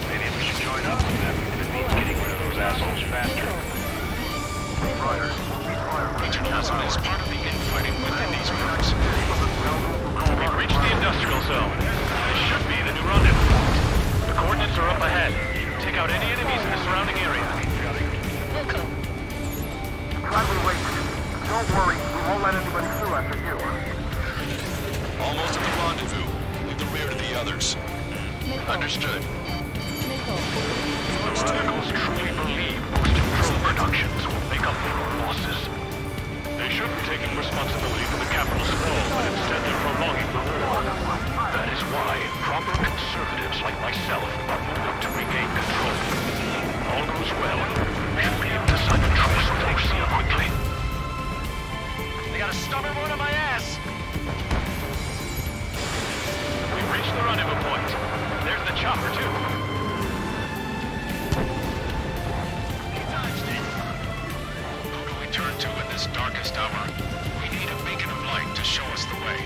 Maybe we should join up with them. It means getting rid of those assholes faster. International is part of the infighting within these groups. We've reached the industrial zone. This should be the new rendezvous point. The coordinates are up ahead. Take out any enemies in the surrounding area. Wilco. Gladly wait. Don't worry, we won't let anybody through after you. Almost at the rendezvous. Leave the rear to the others. Understood. Radicals truly believe most drone productions will make up for our losses. They should be taking responsibility for the capital's fall, but instead they're prolonging the war. That is why proper conservatives like myself are moving to regain control. All goes well. Should be able to sign a truce with Ocean quickly. They got a stubborn one on my ass! We've reached the rendezvous point. There's the chopper, too. Who do we turn to in this darkest hour? We need a beacon of light to show us the way.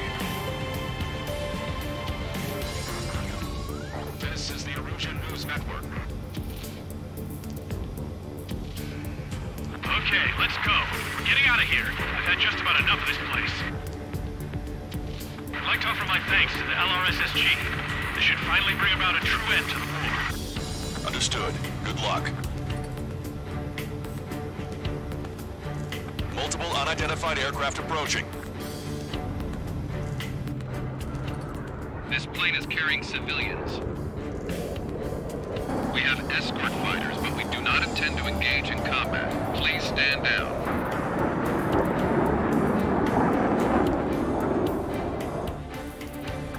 This is the Erosion News Network. Okay, let's go. We're getting out of here. I've had just about enough of this place. I'd like to offer my thanks to the LRSSG. This should finally bring about a true end to the war. Understood. Good luck. Multiple unidentified aircraft approaching. This plane is carrying civilians. We have escort fighters, but we do not intend to engage in combat. Please stand down.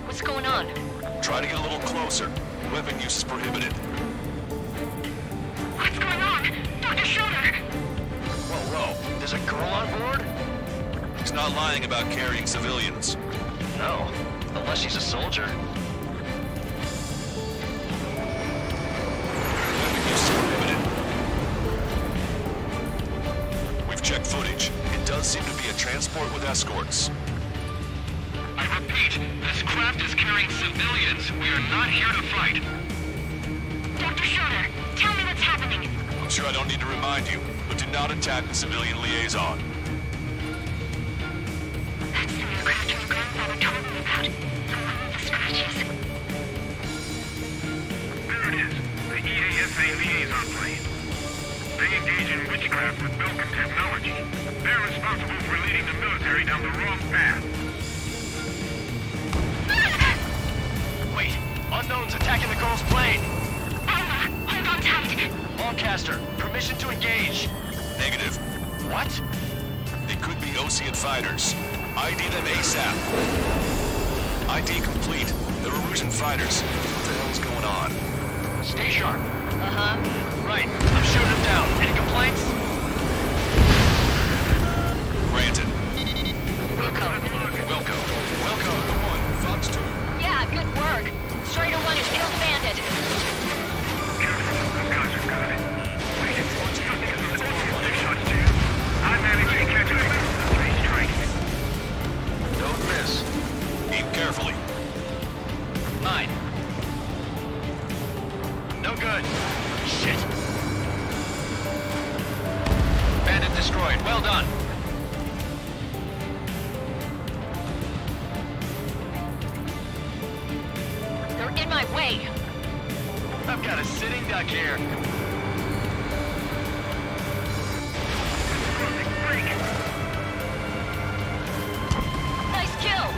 What's going on? Try to get a little closer. Weapon use is prohibited. What's going on? Dr. Schroeder! Whoa, there's a girl on board? He's not lying about carrying civilians. No, unless she's a soldier. We've checked footage. It does seem to be a transport with escorts. I repeat, this craft is carrying civilians. We are not here to fight. Dr. Schroeder, tell me what's happening. I'm sure I don't need to remind you, but do not attack the civilian liaison. That's the aircraft your grandfather told me about. The one with the scratches. There it is, the EASA liaison plane. They engage in witchcraft with Belkin technology. They're responsible for leading the military down the wrong path. Wait, unknown's attacking the girl's plane. Alma, hold on tight. Lancaster, permission to engage. Negative. What? They could be Ocean fighters. ID them ASAP. ID complete. They're Erosion fighters. What the hell's going on? Stay sharp. Right, I'm shooting them down. Any complaints? Granted. Wilco. Wilco, the one. Fox 2. Yeah, good work. Strider 1 is killed bandit. I managed to catch him. Three strikes. Don't miss. Aim carefully. 9. No good. Shit. Bandit destroyed. Well done. They're in my way. I've got a sitting duck here. Nice kill.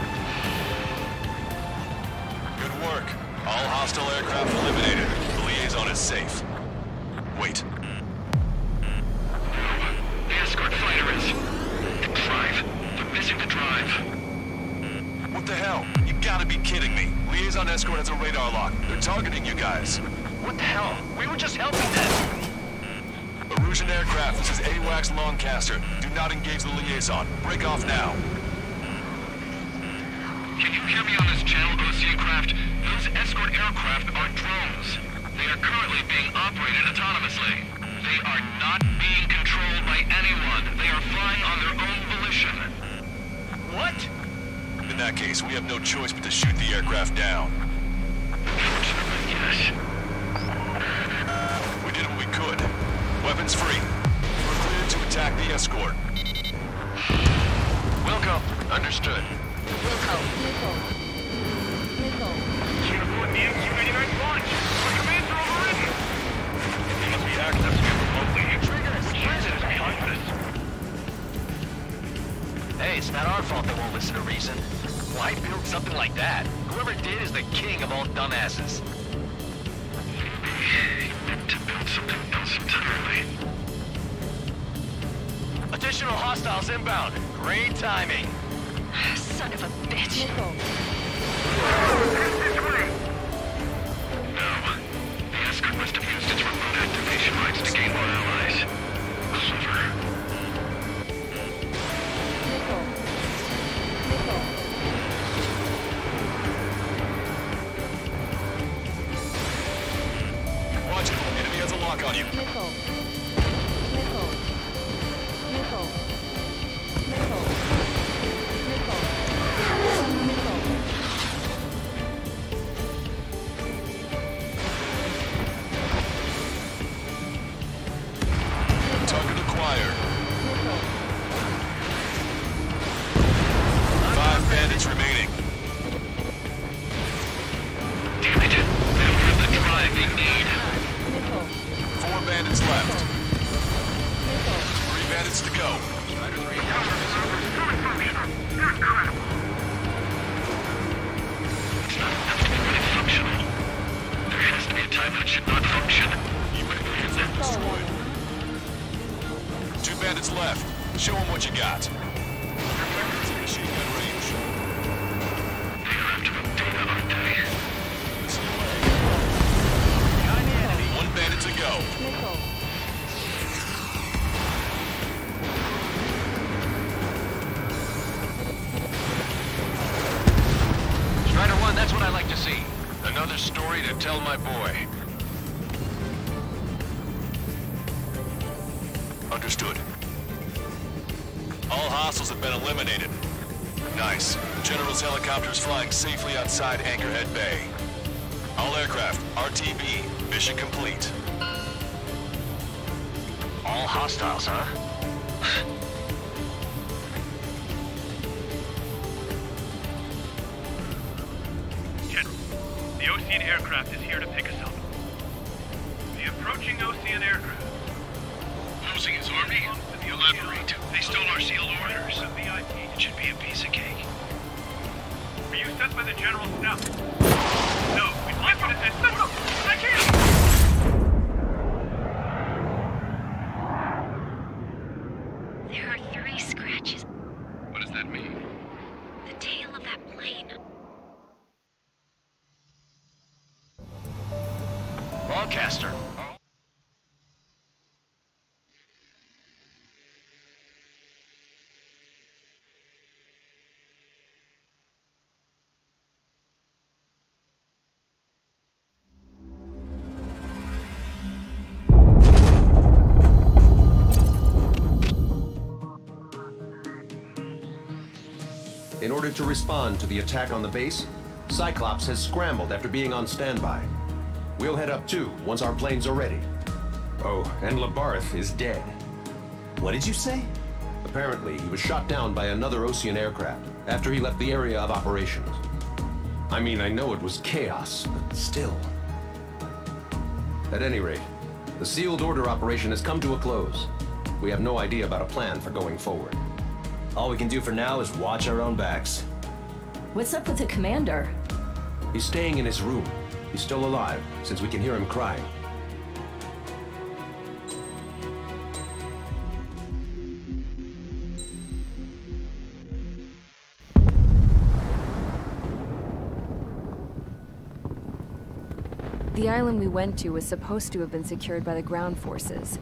Good work. All hostile aircraft eliminated. The liaison is safe. Wait. The escort fighter is... the drive. They're missing the drive. What the hell? You gotta be kidding me. Liaison escort has a radar lock. They're targeting you guys. What the hell? We were just helping them. Erosion aircraft, this is AWACS Lancaster. Do not engage the liaison. Break off now. Can you hear me on this channel, Ocean craft? Those escort aircraft are drones. They are currently being operated autonomously. They are not being controlled by anyone. They are flying on their own volition. What? In that case, we have no choice but to shoot the aircraft down. Unfortunately, yes. We did what we could. Weapons free. We're cleared to attack the escort. Wilco. Understood. Wilco. Careful in the MQ-89 launch. Our commands are overridden. They must be accessing it remotely. Jesus, confidence. Hey, it's not our fault they won't listen to reason. Why build something like that? Whoever did is the king of all dumbasses. To build something else entirely. Additional hostiles inbound. Great timing. Son of a bitch. No. The escort must have used its remote activation rights to gain more allies. Clever. Watch it. Enemy has a lock on you. Target acquired. 5 bandits remaining. Damn it. Never the drive they need. 4 bandits left. 3 bandits to go. It's not enough to be really functional. There has to be a time when it should not function. Even if it isn't destroyed. 2 bandits left. Show them what you got. Machine gun range. They have to update, aren't they? 1 bandit to go. Strider 1, that's what I like to see. Another story to tell my boy. Understood. All hostiles have been eliminated. Nice. General's helicopter is flying safely outside Anchorhead Bay. All aircraft, RTB, mission complete. All hostiles, huh? General, the Ocean aircraft is here to pick us up. The approaching Ocean aircraft. Losing his army? Elaborate. They stole our sealed orders. It should be a piece of cake. Were you sent by the General's staff? No, we'd like you to send... No, I can't! There are 3 scratches. What does that mean? The tail of that plane. Broadcaster. In order to respond to the attack on the base, Cyclops has scrambled after being on standby. We'll head up too, once our planes are ready. Oh, and Labarth is dead. What did you say? Apparently, he was shot down by another Ocean aircraft after he left the area of operations. I mean, I know it was chaos, but still. At any rate, the sealed order operation has come to a close. We have no idea about a plan for going forward. All we can do for now is watch our own backs. What's up with the commander? He's staying in his room. He's still alive, since we can hear him crying. The island we went to was supposed to have been secured by the ground forces.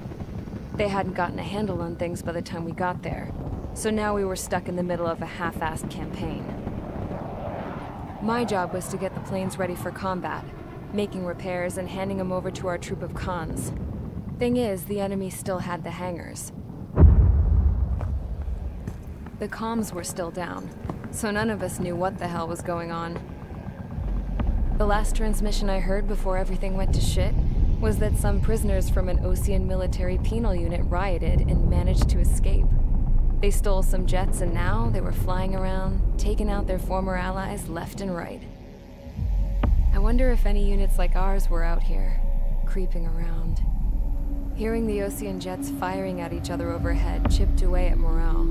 They hadn't gotten a handle on things by the time we got there, so now we were stuck in the middle of a half-assed campaign. My job was to get the planes ready for combat, making repairs and handing them over to our troop of cons. Thing is, the enemy still had the hangars. The comms were still down, so none of us knew what the hell was going on. The last transmission I heard before everything went to shit was that some prisoners from an Ocean military penal unit rioted and managed to escape. They stole some jets and now they were flying around, taking out their former allies left and right. I wonder if any units like ours were out here, creeping around. Hearing the Osean jets firing at each other overhead chipped away at morale.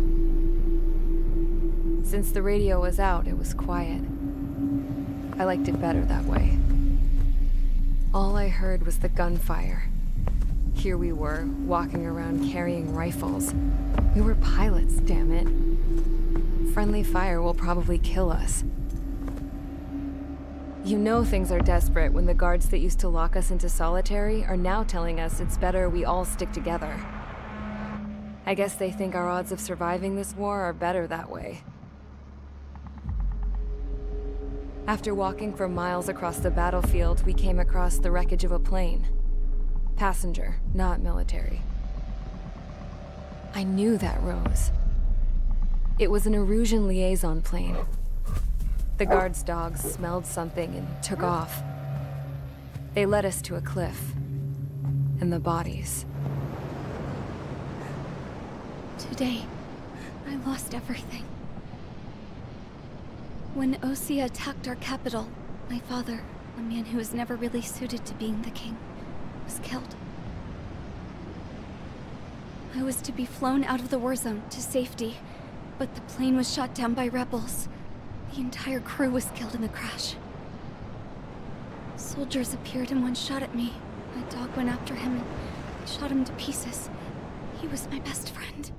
Since the radio was out, it was quiet. I liked it better that way. All I heard was the gunfire. Here we were, walking around carrying rifles. We were pilots, damn it. Friendly fire will probably kill us. You know things are desperate when the guards that used to lock us into solitary are now telling us it's better we all stick together. I guess they think our odds of surviving this war are better that way. After walking for miles across the battlefield, we came across the wreckage of a plane. Passenger, not military. I knew that rose. It was an Erusian liaison plane. The guard's dogs smelled something and took off. They led us to a cliff. And the bodies. Today, I lost everything. When Osea attacked our capital, my father, a man who was never really suited to being the king, was killed. I was to be flown out of the war zone to safety, but the plane was shot down by rebels. The entire crew was killed in the crash. Soldiers appeared and one shot at me. My dog went after him and shot him to pieces. He was my best friend.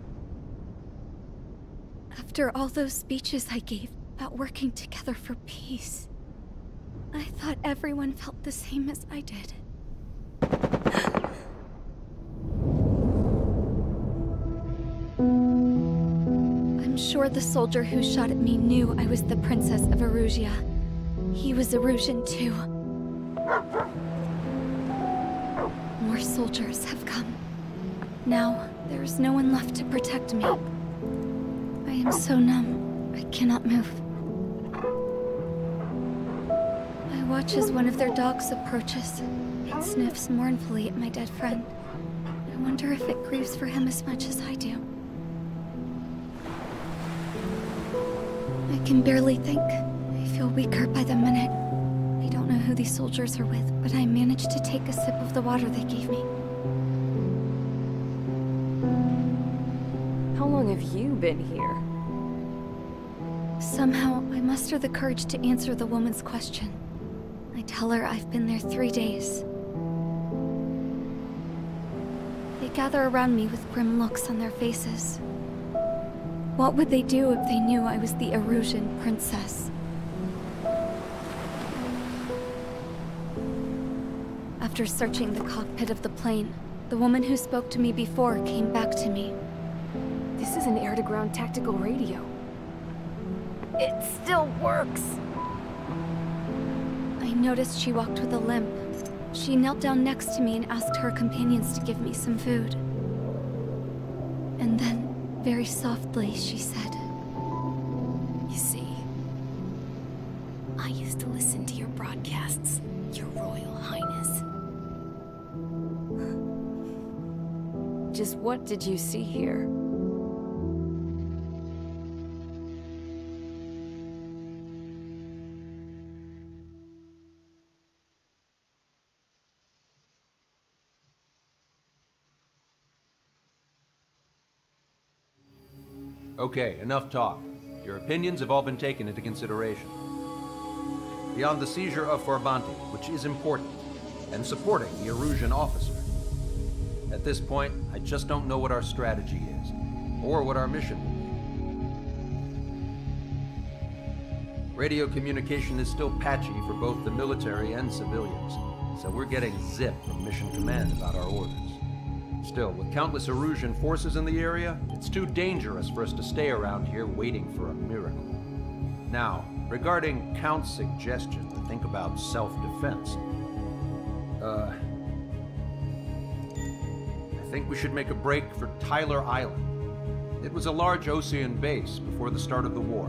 After all those speeches I gave about working together for peace, I thought everyone felt the same as I did. I'm sure the soldier who shot at me knew I was the Princess of Erusia. He was Erusian too. More soldiers have come. Now, there is no one left to protect me. I am so numb, I cannot move. I watch as one of their dogs approaches. It sniffs mournfully at my dead friend. I wonder if it grieves for him as much as I do. I can barely think. I feel weaker by the minute. I don't know who these soldiers are with, but I managed to take a sip of the water they gave me. How long have you been here? Somehow, I muster the courage to answer the woman's question. I tell her I've been there 3 days. They gather around me with grim looks on their faces. What would they do if they knew I was the Erusian princess? After searching the cockpit of the plane, the woman who spoke to me before came back to me. This is an air-to-ground tactical radio. It still works! I noticed she walked with a limp. She knelt down next to me and asked her companions to give me some food. And then, very softly, she said, "You see, I used to listen to your broadcasts, Your Royal Highness." Just what did you see here? Okay, enough talk. Your opinions have all been taken into consideration. Beyond the seizure of Forbanti, which is important, and supporting the Erusian officer. At this point, I just don't know what our strategy is, or what our mission will be. Radio communication is still patchy for both the military and civilians, so we're getting zip from Mission Command about our orders. Still, with countless Erusian forces in the area, it's too dangerous for us to stay around here waiting for a miracle. Now, regarding Count's suggestion to think about self-defense, I think we should make a break for Tyler Island. It was a large Osean base before the start of the war.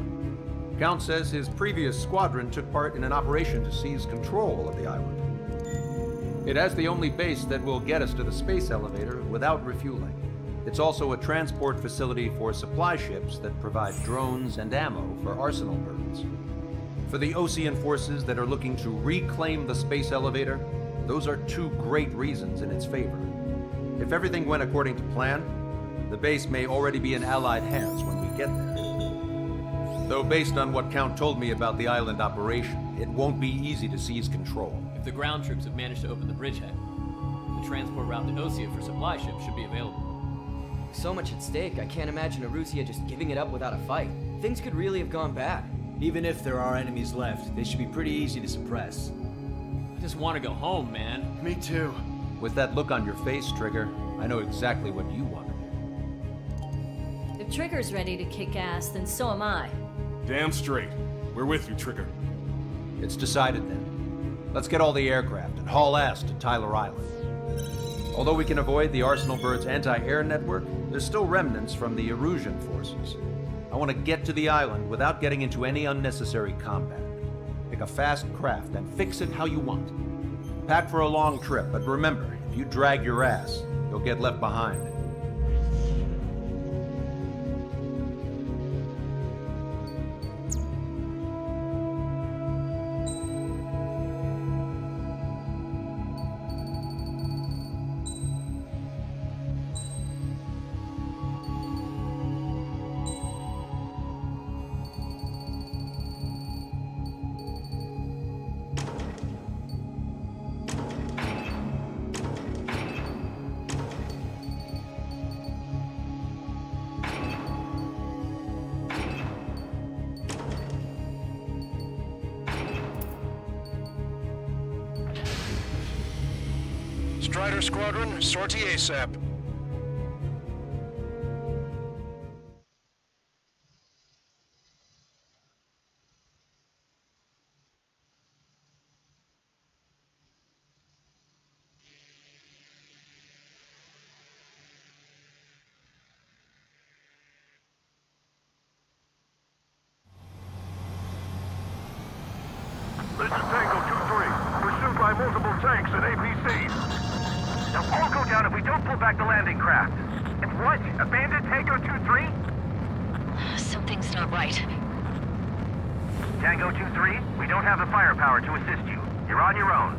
Count says his previous squadron took part in an operation to seize control of the island. It has the only base that will get us to the space elevator without refueling. It's also a transport facility for supply ships that provide drones and ammo for arsenal birds. For the Osean forces that are looking to reclaim the space elevator, those are two great reasons in its favor. If everything went according to plan, the base may already be in Allied hands when we get there. Though based on what Count told me about the island operation, it won't be easy to seize control. If the ground troops have managed to open the bridgehead, the transport route to Osea for supply ships should be available. So much at stake, I can't imagine Erusia just giving it up without a fight. Things could really have gone bad. Even if there are enemies left, they should be pretty easy to suppress. I just want to go home, man. Me too. With that look on your face, Trigger, I know exactly what you want to do. If Trigger's ready to kick ass, then so am I. Damn straight. We're with you, Trigger. It's decided then. Let's get all the aircraft and haul ass to Tyler Island. Although we can avoid the Arsenal Bird's anti-air network, there's still remnants from the Erusian forces. I want to get to the island without getting into any unnecessary combat. Pick a fast craft and fix it how you want. Pack for a long trip, but remember, if you drag your ass, you'll get left behind. Strider Squadron, sortie ASAP. This is Tango 2-3. Pursued by multiple tanks and APCs. They'll all go down if we don't pull back the landing craft. It's what? Abandoned Tango 2-3? Something's not right. Tango 2-3, we don't have the firepower to assist you. You're on your own.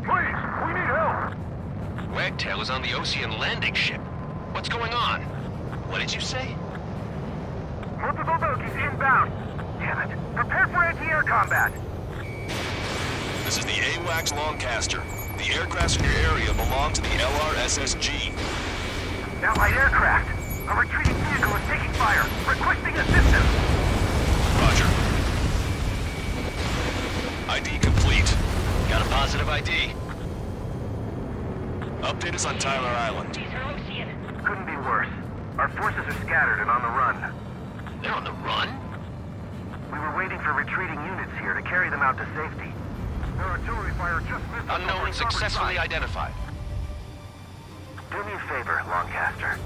Please, we need help. Wagtail is on the Osean landing ship. What's going on? What did you say? Multiple bogies inbound. Damn it. Prepare for anti-air combat. This is the AWACS Longcaster. The aircrafts in your area belong to the LRSSG. Allied aircraft. A retreating vehicle is taking fire. Requesting assistance. Roger. ID complete. Got a positive ID. Update us on Tyler Island. Couldn't be worse. Our forces are scattered and on the run. They're on the run? We were waiting for retreating units here to carry them out to safety. Their artillery fire just missed us. Unknown successfully identified. Do me a favor, Longcaster.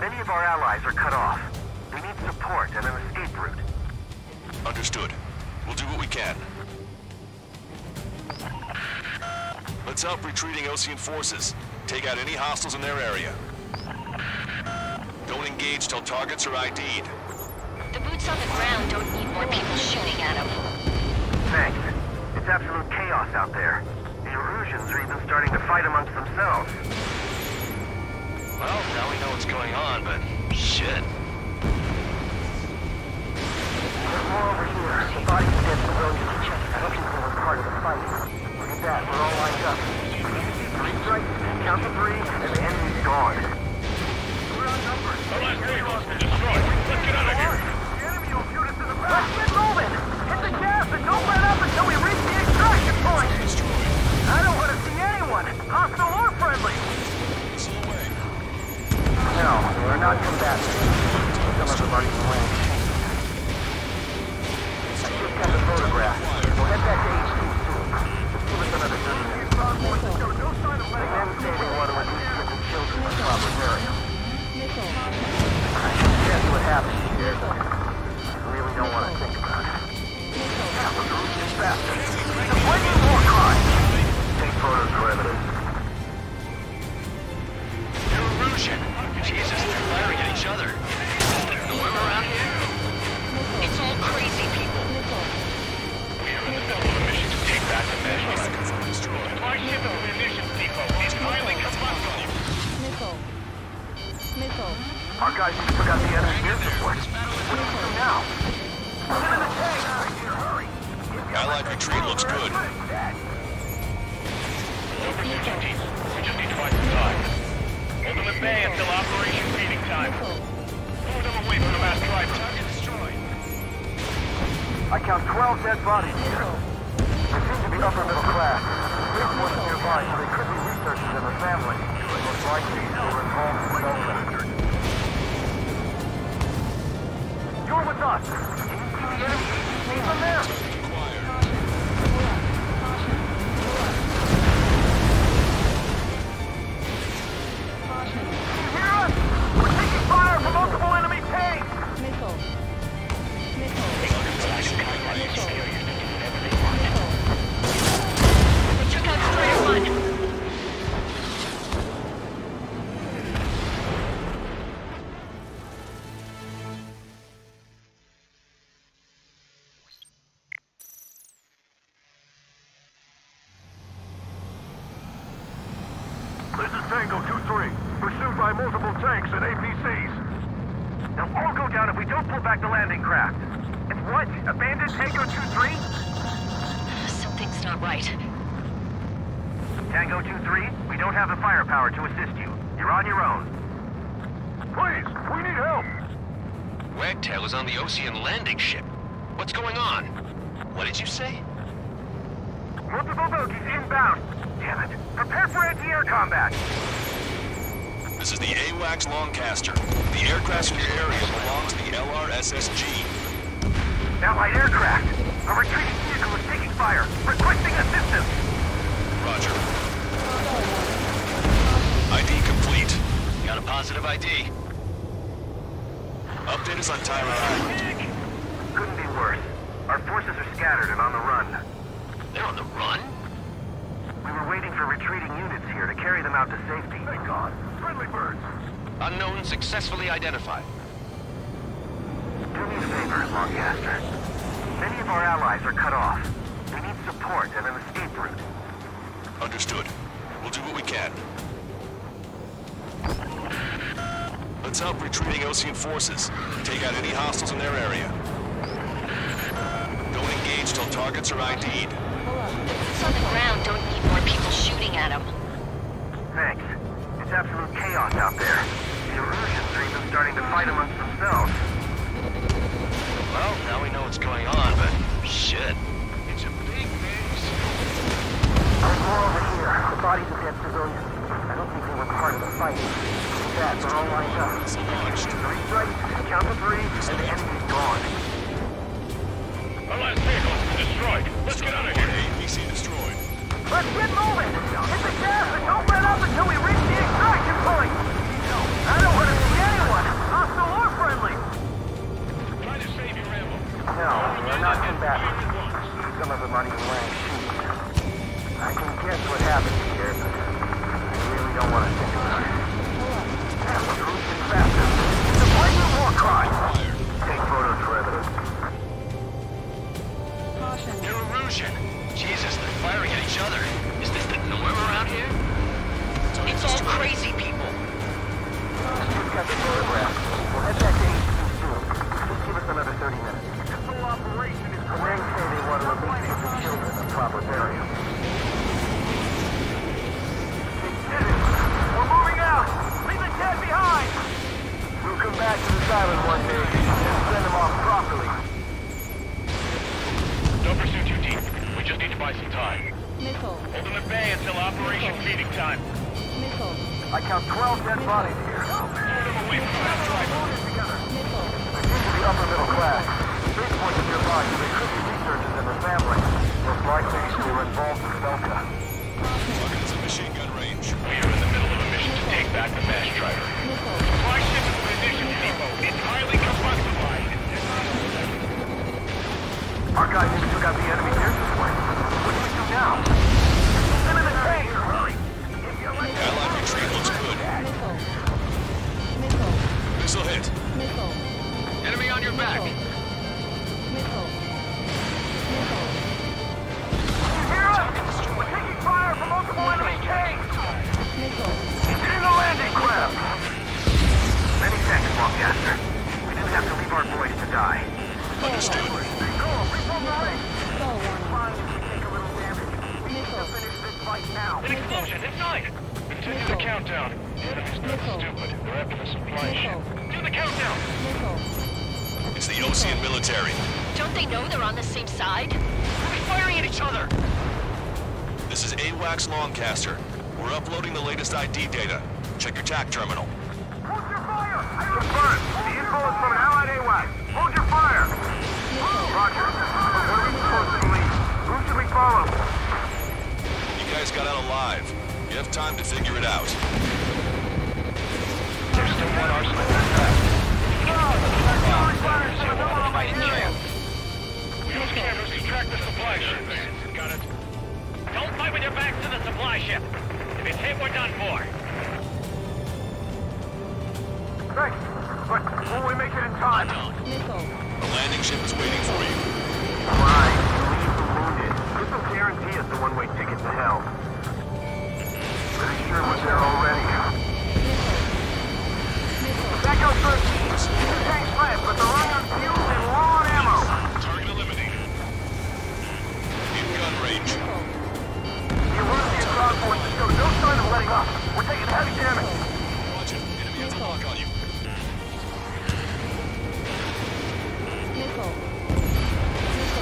Many of our allies are cut off. We need support and an escape route. Understood. We'll do what we can. Let's help retreating Osean forces. Take out any hostiles in their area. Don't engage till targets are ID'd. The boots on the ground don't need more people shooting at them. Thanks. It's absolute chaos out there. The Erusians are even starting to fight amongst themselves. Well, now we know what's going on, but shit. There's more over here. The bodies of dead civilians. I don't think they were part of the fight. Look at that. We're all lined up. Three strikes, count to three, and the enemy's gone. We're outnumbered. Our last vehicle's been destroyed. Let's get out of here. The enemy will shoot us in the back. Let's get moving. Hit the gas and don't let up until we reach the extraction point. I don't want to see anyone, hostile or friendly. No, we're not combatants. Some of them aren't even wearing tanks. I just got the photograph. We'll head back to HQ soon. Just give us another 30 minutes. The men saving water was restricting children in the proper area. I can guess what happened here, but I really don't want to think about it. Yeah, we're moving this faster. It's a flaming war crime. Take photos for evidence. Erusian. Jesus, they're firing at each other. Is there a norm around here? It's all crazy people. Our guys just took out the enemy air support. What do we do now? Get in the tank! Hurry! Allied retreat looks good. No pursuit, GT. We just need to buy some time. Hold them at bay until operation feeding time. Move them away from the mass driver. Target destroyed. I count 12 dead bodies here. They seem to be upper middle class. There's one nearby, so they could be researchers and their family. Most likely, they were involved in Belka. You're with us! Can you see the enemy? See them there? Multiple enemy tanks! Missile. We took out Strayer 1. This is Tango 2-3, pursued by multiple tanks and APCs. They'll all go down if we don't pull back the landing craft. If what? Abandon Tango 2-3? Something's not right. Tango 2-3, we don't have the firepower to assist you. You're on your own. Please, we need help! Wagtail is on the Ocean landing ship. What's going on? What did you say? Multiple bogies inbound. Damn it. Prepare for anti-air combat. This is the AWACS Longcaster. The aircraft in your area belongs to the LRSSG. Allied aircraft. A retreating vehicle is taking fire. Requesting assistance. Roger. ID complete. Got a positive ID. Update us on Tyler Island. Couldn't be worse. Our forces are scattered and on the run. They're on the run? We were waiting for retreating units here to carry them out to safety. Thank God. Friendly birds. Unknown successfully identified. Do me a favor, Longcaster. Many of our allies are cut off. We need support and an escape route. Understood. We'll do what we can. Let's help retreating Ocean forces. Take out any hostiles in their area. Don't engage till targets are ID'd. It's on the ground. Don't need more people shooting at them. Thanks. It's absolute chaos out there. The Erusians are even starting to fight amongst themselves. Well, now we know what's going on, but shit. It's a big mess. There's more over here. The bodies of dead civilians. I don't think they were part of the fight. That, they're all lined up. Launched. 3 strikes, count to 3, and the enemy's gone. Our last vehicle has been destroyed. Let's get out of here. APC destroyed. Let's get moving! Hit the gas and don't let up until we reach the extraction point! I don't want to see anyone, hostile or friendly! Try to save your ammo. No, we're not combatants. Some of them aren't even wearing shoes. I can guess what happened here, but I really don't want to think about it. Damn, we're cruising faster. It's a blatant war crime! Take photos for evidence. Erusian. Jesus, they're firing at each other. Is this the norm around here? It's all crazy people. Just got the photograph. We'll head back to HQ soon. Just give us another 30 minutes. This whole operation is... The men say they want to at least give the children a proper burial. They did it! We're moving out! Leave the dead behind! We'll come back to this island one day and send them off properly. Don't pursue too deep. We just need to buy some time. Missile. Hold them at bay until operation feeding time. Missile. I count 12 dead bodies here. Move them away from the mass driver. Missile. They seem to be upper middle class. Base points are nearby, so they could be researchers and their family. Most likely, they were involved in Belka. Targets at machine gun range. We are in the middle of a mission to take back the mass driver. Supply ship is munitions depot. It's highly combustified. Our guys just took out the enemy air support. What do we do now? Send in the tank! Hurry! Allied retreat looks good. Missile. Missile. Missile hit. Missile. Enemy on your back. Missile. Missile. You hear us? We're taking fire from multiple enemy tanks! Missile. He's in the landing craft! Many tanks Lancaster. We didn't have to leave our boys to die. Understood. An explosion inside! Continue the countdown. The enemy's not stupid. They're after the supply ship. Do the countdown! It's the Ocean military. Don't they know they're on the same side? We'll be firing at each other! This is AWACS Longcaster. We're uploading the latest ID data. Check your TAC terminal. Hold your fire! Confirmed. The info is from an allied AWACS. Hold your fire! Roger. What are we supposed to leave? Who should we follow? You guys got out alive. You have time to figure it out. There's still one arsonist left. Fighting chance. We use cameras to track the supply ship. Got it. Don't fight with your backs to the supply ship. If it's hit, we're done for. Thanks. But will we make it in time? The landing ship is waiting for you. Right. Leave the wounded. This will guarantee us the one-way ticket to hell. Pretty sure we're there already. That goes first. Two tanks left, but they're running on fuel and low on ammo. Target eliminated. In gun range. The emergency and ground forces show no sign of letting up. We're taking heavy damage. Watch it. Enemy has a lock on you.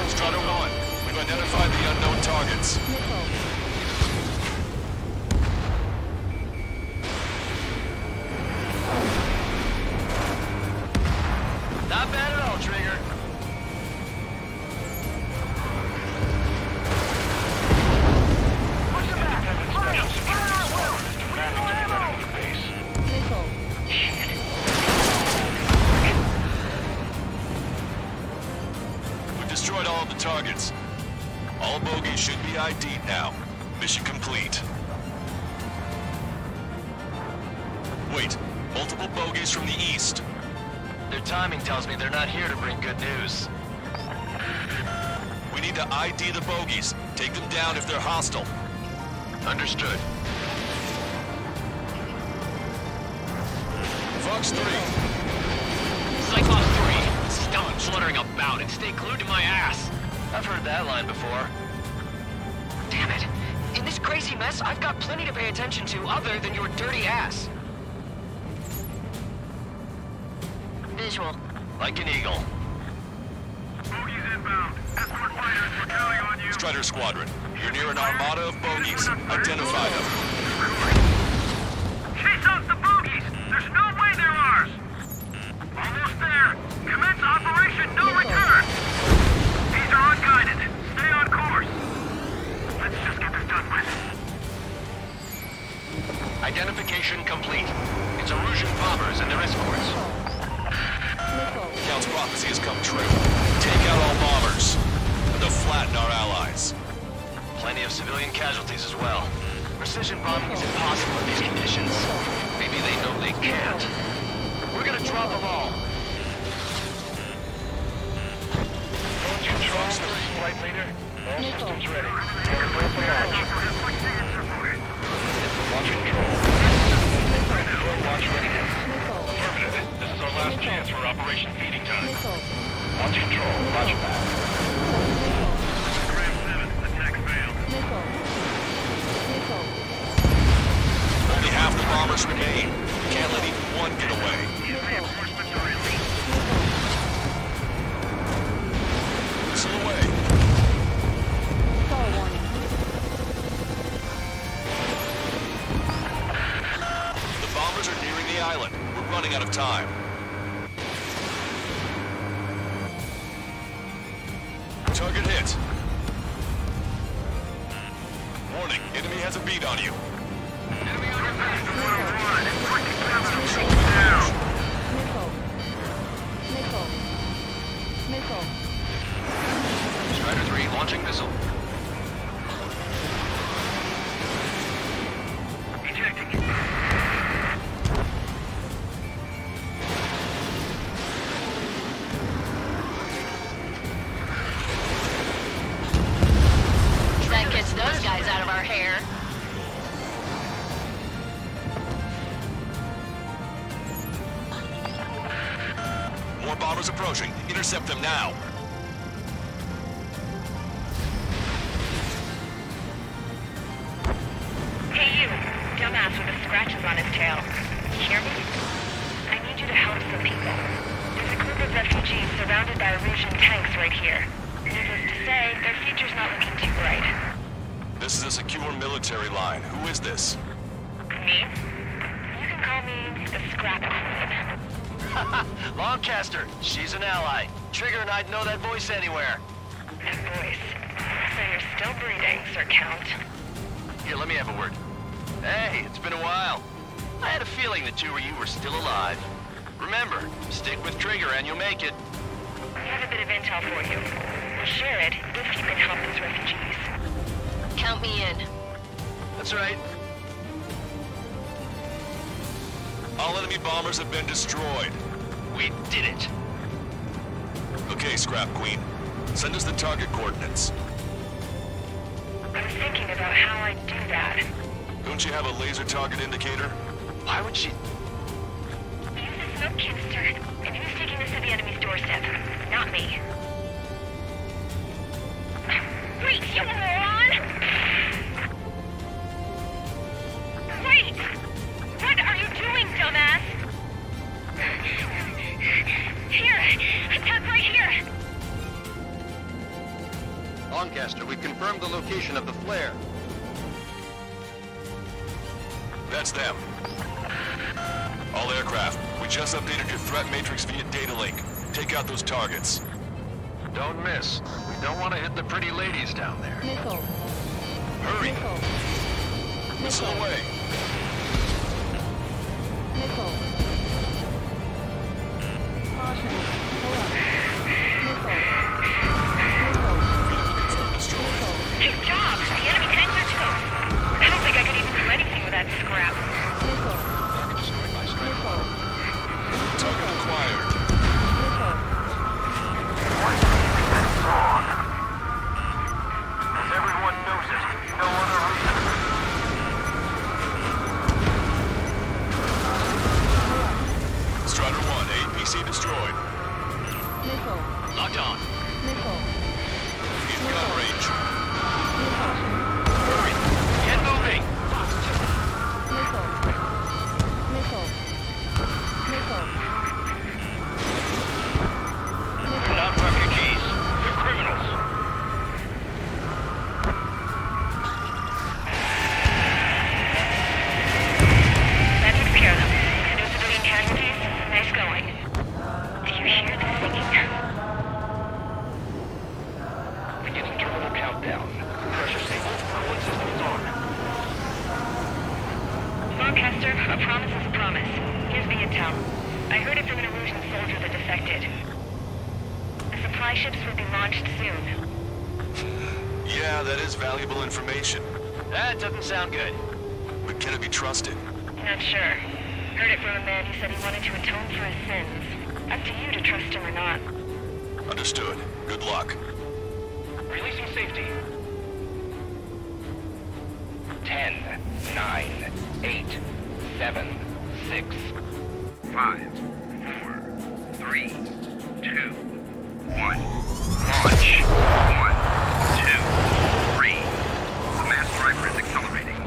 Strato 1. We've identified the unknown targets. Not bad at all, Trigger. Push it back. Fire! Fire at will! We need more ammo! We've destroyed all of the targets. All bogies should be ID'd now. Mission complete. Wait, multiple bogies from the east. Their timing tells me they're not here to bring good news. We need to ID the bogies. Take them down if they're hostile. Understood. Fox 3. Cyclops 3, stop fluttering about and stay glued to my ass. I've heard that line before. Damn it. In this crazy mess, I've got plenty to pay attention to other than your dirty ass. Visual. Like an eagle. Bogies inbound. Escort fighters, we're counting on you. Strider Squadron, you're near an armada of bogies. Identify them. Chase out the bogies! There's no way they're ours! Almost there! Commence Operation No Return! These are unguided. Stay on course. Let's just get this done with. Identification complete. It's Erusian bombers and their escorts. Count's prophecy has come true. Take out all bombers. And they'll flatten our allies. Plenty of civilian casualties as well. Precision bombing is impossible in these conditions. Maybe they know they can't. We're gonna drop them all. Don't you trust the flight leader? All systems ready. Prepare for launch. Launch control. Launch readiness. Affirmative. This is our last chance for Operation Feeding Time. Launch control. Roger that. Ram 7, attack failed. Only half the bombers remain. We can't let even one get away. Reinforcements are elite. Missile away. The bombers are nearing the island. We're running out of time. Target hit. Warning, enemy has a beat on you. Enemy on your base to 101. Quick, shoot down. Strider 3 launching missile. Ejecting. That gets those guys out of our hair. bombers approaching. Intercept them now. Hey you, dumbass with the scratches on his tail. You hear me? I need you to help some people. There's a group of refugees surrounded by Russian tanks right here. Needless to say, their future's not looking too bright. This is a secure military line. Who is this? Me? You can call me the Scrap Queen. Lancaster, she's an ally. Trigger and I'd know that voice anywhere. That voice. So you're still breathing, Sir Count. Here, let me have a word. Hey, it's been a while. I had a feeling the two of you were still alive. Remember, stick with Trigger and you'll make it. I have a bit of intel for you. We'll share it if you can help these refugees. Count me in. That's right. All enemy bombers have been destroyed. We did it. Okay, Scrap Queen. Send us the target coordinates. I was thinking about how I'd do that. Don't you have a laser target indicator? Why would she... Use the smoke canister, and who's taking this to the enemy's doorstep? Not me. Wait, you moron! Wait! What are you doing, dumbass? Here! Attack right here! Lancaster, we confirmed the location of the flare. That's them. All aircraft, we just updated your threat matrix via data link. Take out those targets. Don't miss. We don't want to hit the pretty ladies down there. Missile. Hurry! Missile. Missile away! Missile. Caution. Hello. Missile. Good job! The enemy tanks are toast. I don't think I could even do anything with that scrap. Missile. Missile. Target acquired. Missile. As everyone knows it, no other reason. Strider 1, APC destroyed. Missile. Locked on. Missile. In gun range. Hurry! Get moving! Missile. Missile. Missile. They're not refugees. They're criminals. That took care of them. No civilian casualties. Nice going. Do you hear the singing? Beginning terminal countdown. Pressure stable. Coolant systems on. Lancaster, a promise is a promise. Here's the intel. I heard it from an Erusian soldier that defected. The supply ships will be launched soon. Yeah, that is valuable information. That doesn't sound good. But can it be trusted? Not sure. Heard it from a man who said he wanted to atone for his sins. Up to you to trust him or not. Understood. Good luck. Releasing safety. 10, 9, 8, 7, 6, 5, 4, 3, 2, 1. Launch. 1, 2, 3. The mass driver is accelerating.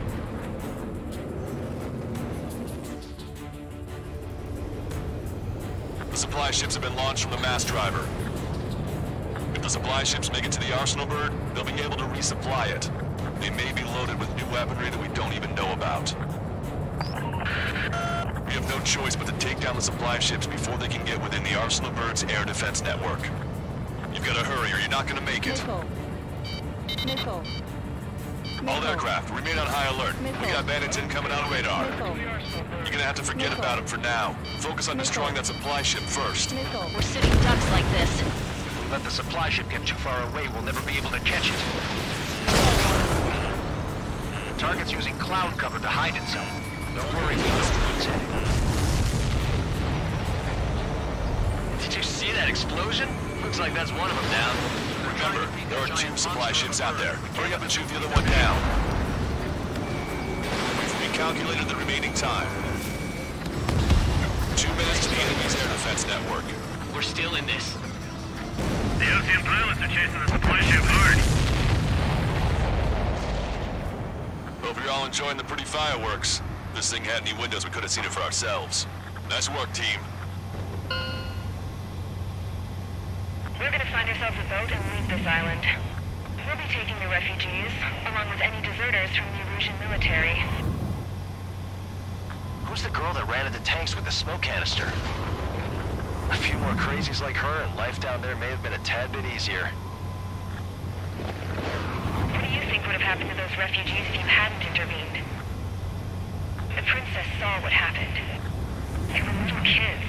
The supply ships have been launched from the mass driver. If the supply ships make it to the arsenal bird, they'll be able to resupply it. They may be loaded with new weaponry that we don't even know about. We have no choice but to take down the supply ships before they can get within the arsenal bird's air defense network. You've got to hurry or you're not going to make it. Missile. Missile. All aircraft, remain on high alert. We got bandits incoming on radar. You're gonna have to forget about them for now. Focus on destroying that supply ship first. We're sitting ducks like this. If we let the supply ship get too far away, we'll never be able to catch it. The target's using cloud cover to hide itself. Don't worry, Did you see that explosion? Looks like that's one of them down. Remember, there are 2 supply ships out there. Hurry up and shoot the other one down. We've recalculated the remaining time. 2 minutes to the enemy's air defense network. We're still in this. The Ocean pilots are chasing the supply ship hard. Hope you're all enjoying the pretty fireworks. This thing had any windows, we could have seen it for ourselves. Nice work, team. We're gonna find ourselves a boat and leave this island. We'll be taking the refugees, along with any deserters from the Erusian military. Who's the girl that ran into tanks with the smoke canister? A few more crazies like her, and life down there may have been a tad bit easier. What do you think would have happened to those refugees if you hadn't intervened? The princess saw what happened. They were little kids.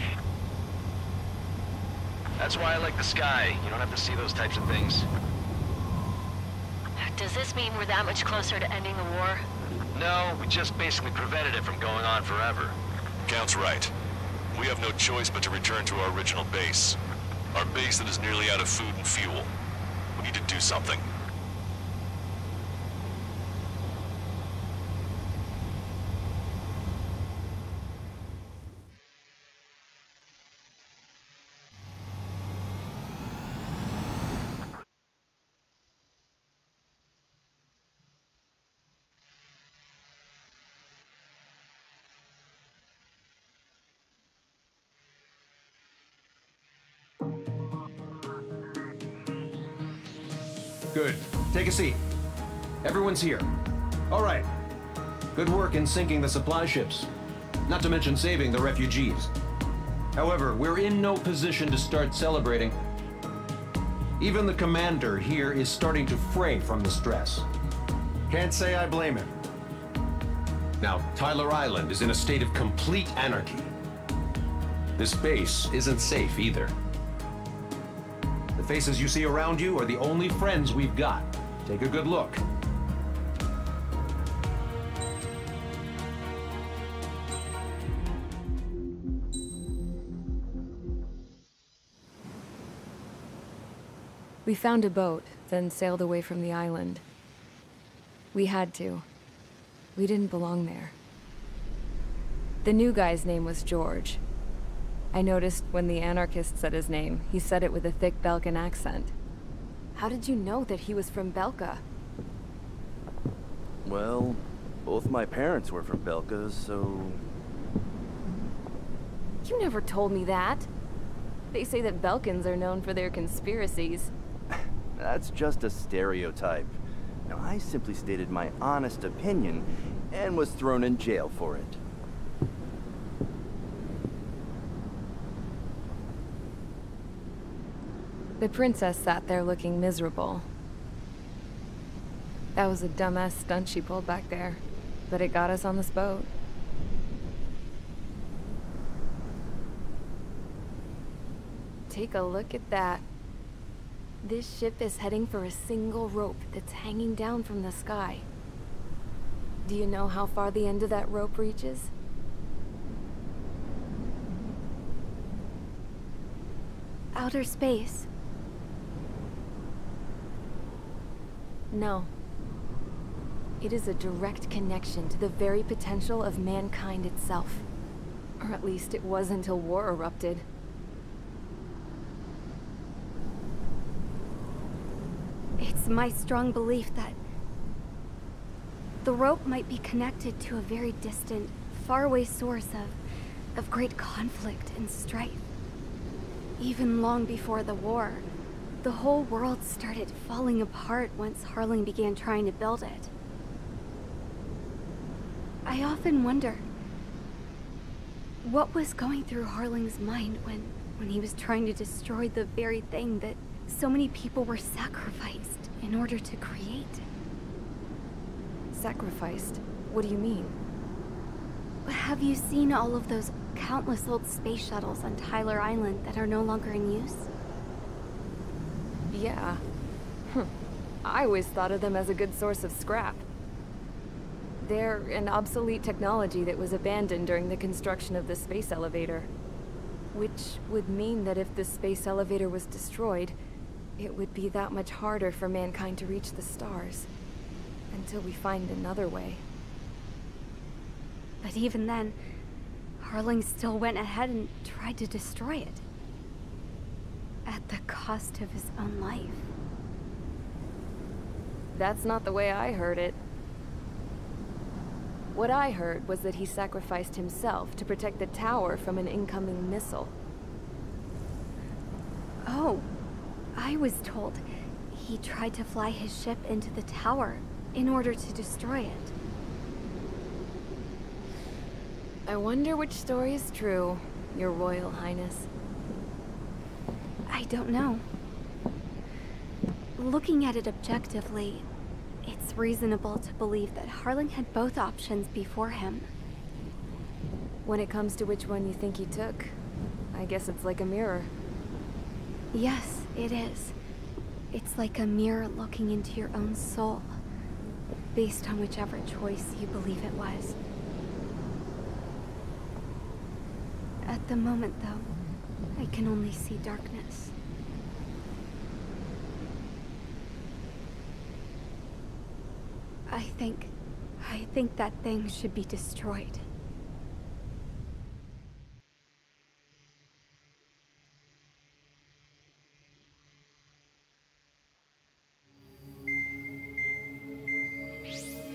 That's why I like the sky. You don't have to see those types of things. Does this mean we're that much closer to ending the war? No, we just basically prevented it from going on forever. Count's right. We have no choice but to return to our original base. Our base that is nearly out of food and fuel. We need to do something. Good. Take a seat. Everyone's here. All right. Good work in sinking the supply ships. Not to mention saving the refugees. However, we're in no position to start celebrating. Even the commander here is starting to fray from the stress. Can't say I blame him. Now, Tyler Island is in a state of complete anarchy. This base isn't safe either. The faces you see around you are the only friends we've got. Take a good look. We found a boat, then sailed away from the island. We had to. We didn't belong there. The new guy's name was George. I noticed when the anarchist said his name, he said it with a thick Belkan accent. How did you know that he was from Belka? Well, both my parents were from Belka, so... You never told me that. They say that Belkans are known for their conspiracies. That's just a stereotype. Now, I simply stated my honest opinion and was thrown in jail for it. The princess sat there looking miserable. That was a dumbass stunt she pulled back there, but it got us on this boat. Take a look at that. This ship is heading for a single rope that's hanging down from the sky. Do you know how far the end of that rope reaches? Outer space. No. It is a direct connection to the very potential of mankind itself. Or at least it was until war erupted. It's my strong belief that the rope might be connected to a very distant, faraway source of great conflict and strife. Even long before the war, the whole world started falling apart once Harling began trying to build it. I often wonder what was going through Harling's mind when he was trying to destroy the very thing that so many people were sacrificed in order to create. Sacrificed? What do you mean? Have you seen all of those countless old space shuttles on Tyler Island that are no longer in use? Yeah. I always thought of them as a good source of scrap. They're an obsolete technology that was abandoned during the construction of the space elevator. Which would mean that if the space elevator was destroyed, it would be that much harder for mankind to reach the stars. Until we find another way. But even then, Harling still went ahead and tried to destroy it. At the cost of his own life. That's not the way I heard it. What I heard was that he sacrificed himself to protect the tower from an incoming missile. Oh, I was told he tried to fly his ship into the tower in order to destroy it. I wonder which story is true, Your Royal Highness. I don't know. Looking at it objectively, it's reasonable to believe that Harling had both options before him. When it comes to which one you think he took, I guess it's like a mirror. Yes, it is. It's like a mirror looking into your own soul, based on whichever choice you believe it was. At the moment, though, I can only see darkness. I think that thing should be destroyed.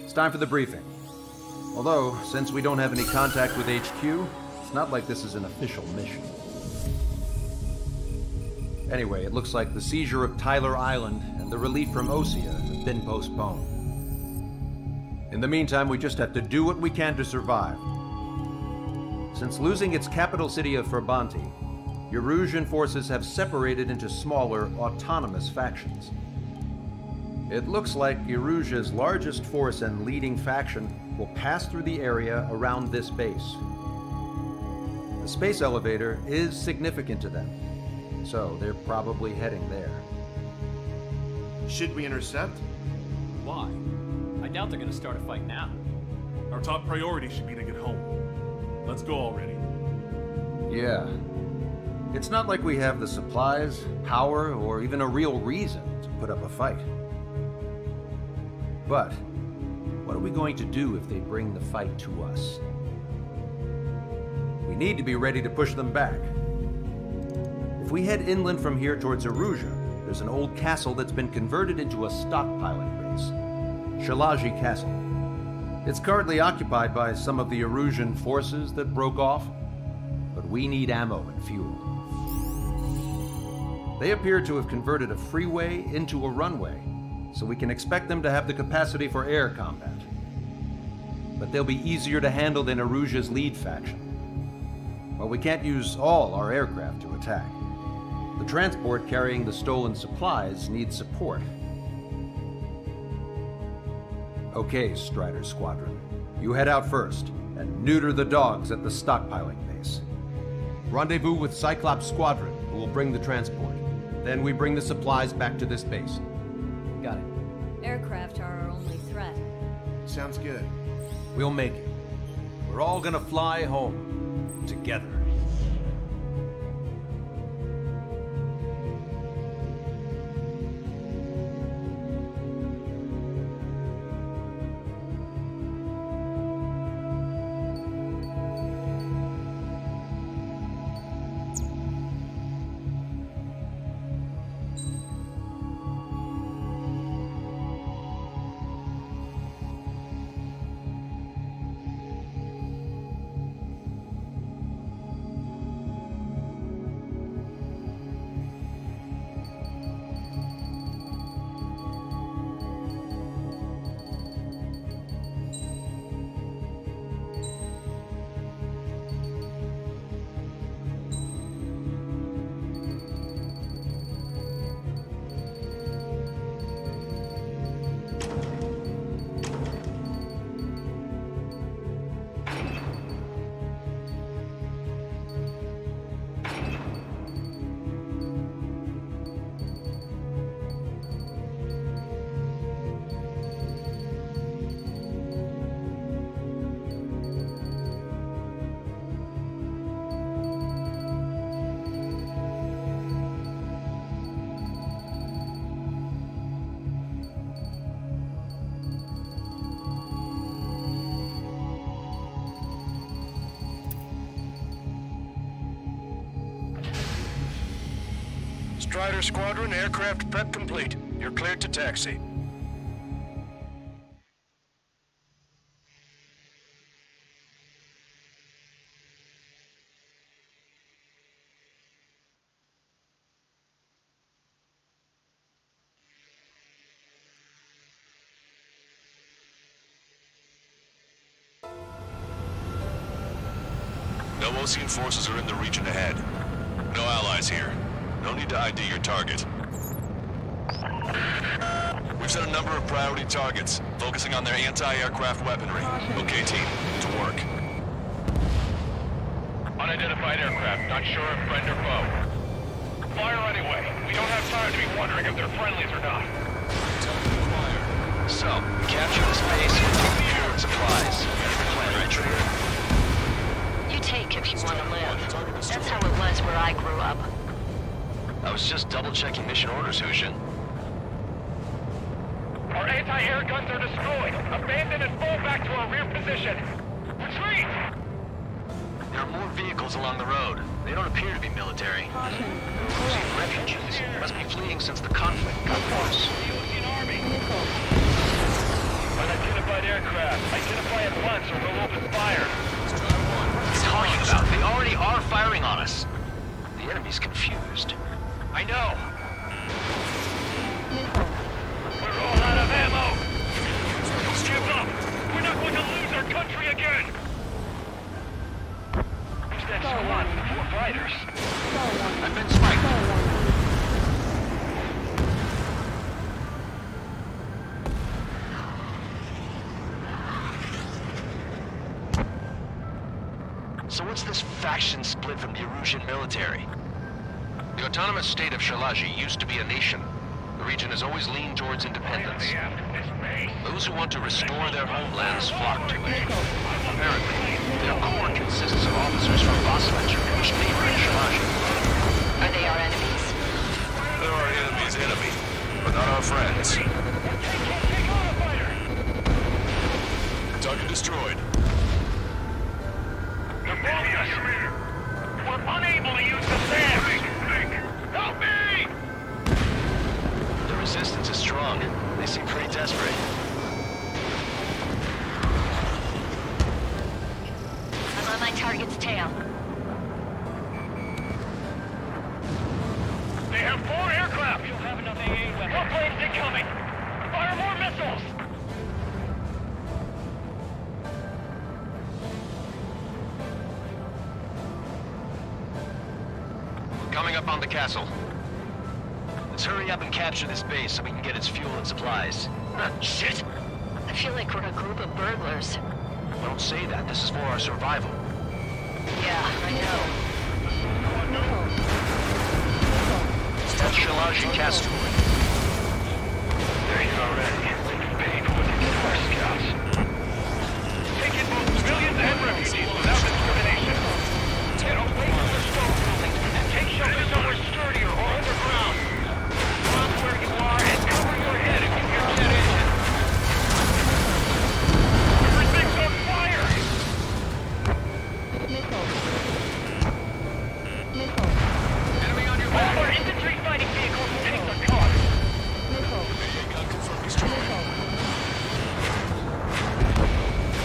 It's time for the briefing. Although, since we don't have any contact with HQ, it's not like this is an official mission. Anyway, it looks like the seizure of Tyler Island and the relief from Osea have been postponed. In the meantime, we just have to do what we can to survive. Since losing its capital city of Ferbanti, Erusian forces have separated into smaller, autonomous factions. It looks like Erusia's largest force and leading faction will pass through the area around this base. The space elevator is significant to them, so they're probably heading there. Should we intercept? Why? I doubt they're gonna start a fight now. Our top priority should be to get home. Let's go already. Yeah. It's not like we have the supplies, power, or even a real reason to put up a fight. But what are we going to do if they bring the fight to us? We need to be ready to push them back. If we head inland from here towards Erusia, there's an old castle that's been converted into a stockpiling base. Shalaji Castle. It's currently occupied by some of the Erusian forces that broke off, but we need ammo and fuel. They appear to have converted a freeway into a runway, so we can expect them to have the capacity for air combat. But they'll be easier to handle than Erusia's lead faction. While we can't use all our aircraft to attack, the transport carrying the stolen supplies needs support. Okay, Strider Squadron. You head out first, and neuter the dogs at the stockpiling base. Rendezvous with Cyclops Squadron, who will bring the transport. Then we bring the supplies back to this base. Got it. Aircraft are our only threat. Sounds good. We'll make it. We're all gonna fly home. Together. Strider Squadron, aircraft prep complete. You're cleared to taxi. No Osean forces are in the region ahead. No allies here. No need to ID your target. We've set a number of priority targets, focusing on their anti-aircraft weaponry. Okay, team, to work. Unidentified aircraft, not sure if friend or foe. Fire anyway. We don't have time to be wondering if they're friendlies or not. So, we capture this base and take the fuel and supplies. That's the plan, right, Trigger? You take if you want to live. That's how it was where I grew up. I was just double-checking mission orders, Hushin. Our anti-air guns are destroyed. Abandon and fall back to our rear position. Retreat! There are more vehicles along the road. They don't appear to be military. They're refugees. Must be fleeing since the conflict got worse. Unidentified aircraft. Identify at once or we'll open fire. What are you talking about? They already are firing on us. The enemy's confused. I know. We're all out of ammo. Give up. We're not going to lose our country again. Who's that squad with the 4 fighters? I've been spiked. So what's this faction split from the Erusian military? The autonomous state of Shalaji used to be a nation. The region has always leaned towards independence. Those who want to restore their homelands flock to it. Apparently, their core consists of officers from Vasalanger, which neighbor in Shalaji. Are they our enemies? They're our enemy's enemy, but not our friends. Target destroyed. They're bombing us. We're unable to use the SAM. Help me! The resistance is strong. They seem pretty desperate. I'm on my target's tail. They have 4 aircraft. We don't have enough AA weapons. More planes incoming. Fire more missiles. Coming up on the castle. Let's hurry up and capture this base so we can get its fuel and supplies. Shit! I feel like we're a group of burglars. Don't say that. This is for our survival. Yeah, I know. That's Shalaji Castle. They're here already. Paying for what they did to our scouts. Taking both civilians and refugees without discrimination. Get away from the stone buildings and take shelter somewhere sturdier or underground. Drop where you are and cover your head if you hear jet engine. Everything's on fire! Enemy on your back! All our infantry fighting vehicles and tanks are caught.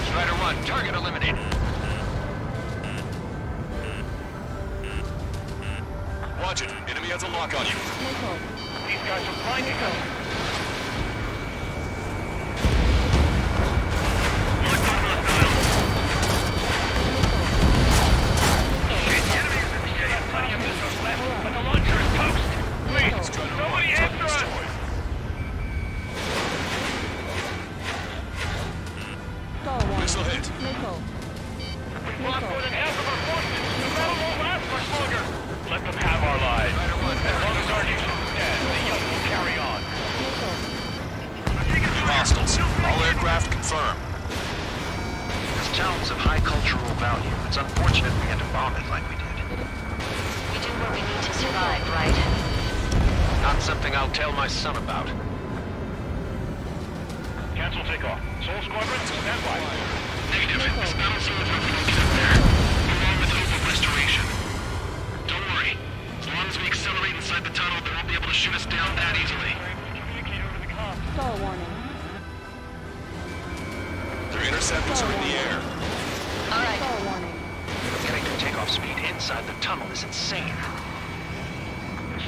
Strider 1, target eliminated. Watch it. Enemy has a lock on you. These guys are blinding us. Plenty of missiles left, but the launcher is toast. Please, somebody answer us. Missile hit. We've lost more than half of our forces. The battle won't last much longer. Let them have our lives. As long as our nation's dead, the young will carry on. Hostiles. All aircraft confirmed. This town's of high cultural value. It's unfortunate we had to bomb it like we did. We do what we need to survive, right? Not something I'll tell my son about. Cancel takeoff. Soul Squadron, stand by. Negative. This battlefield has nothing to get up there. Along with hope of restoration. Don't worry. As long as we accelerate and inside the tunnel, they won't be able to shoot us down that easily. Stall warning. Their interceptors are in the air. Alright. Stall warning. Getting their takeoff speed inside the tunnel is insane.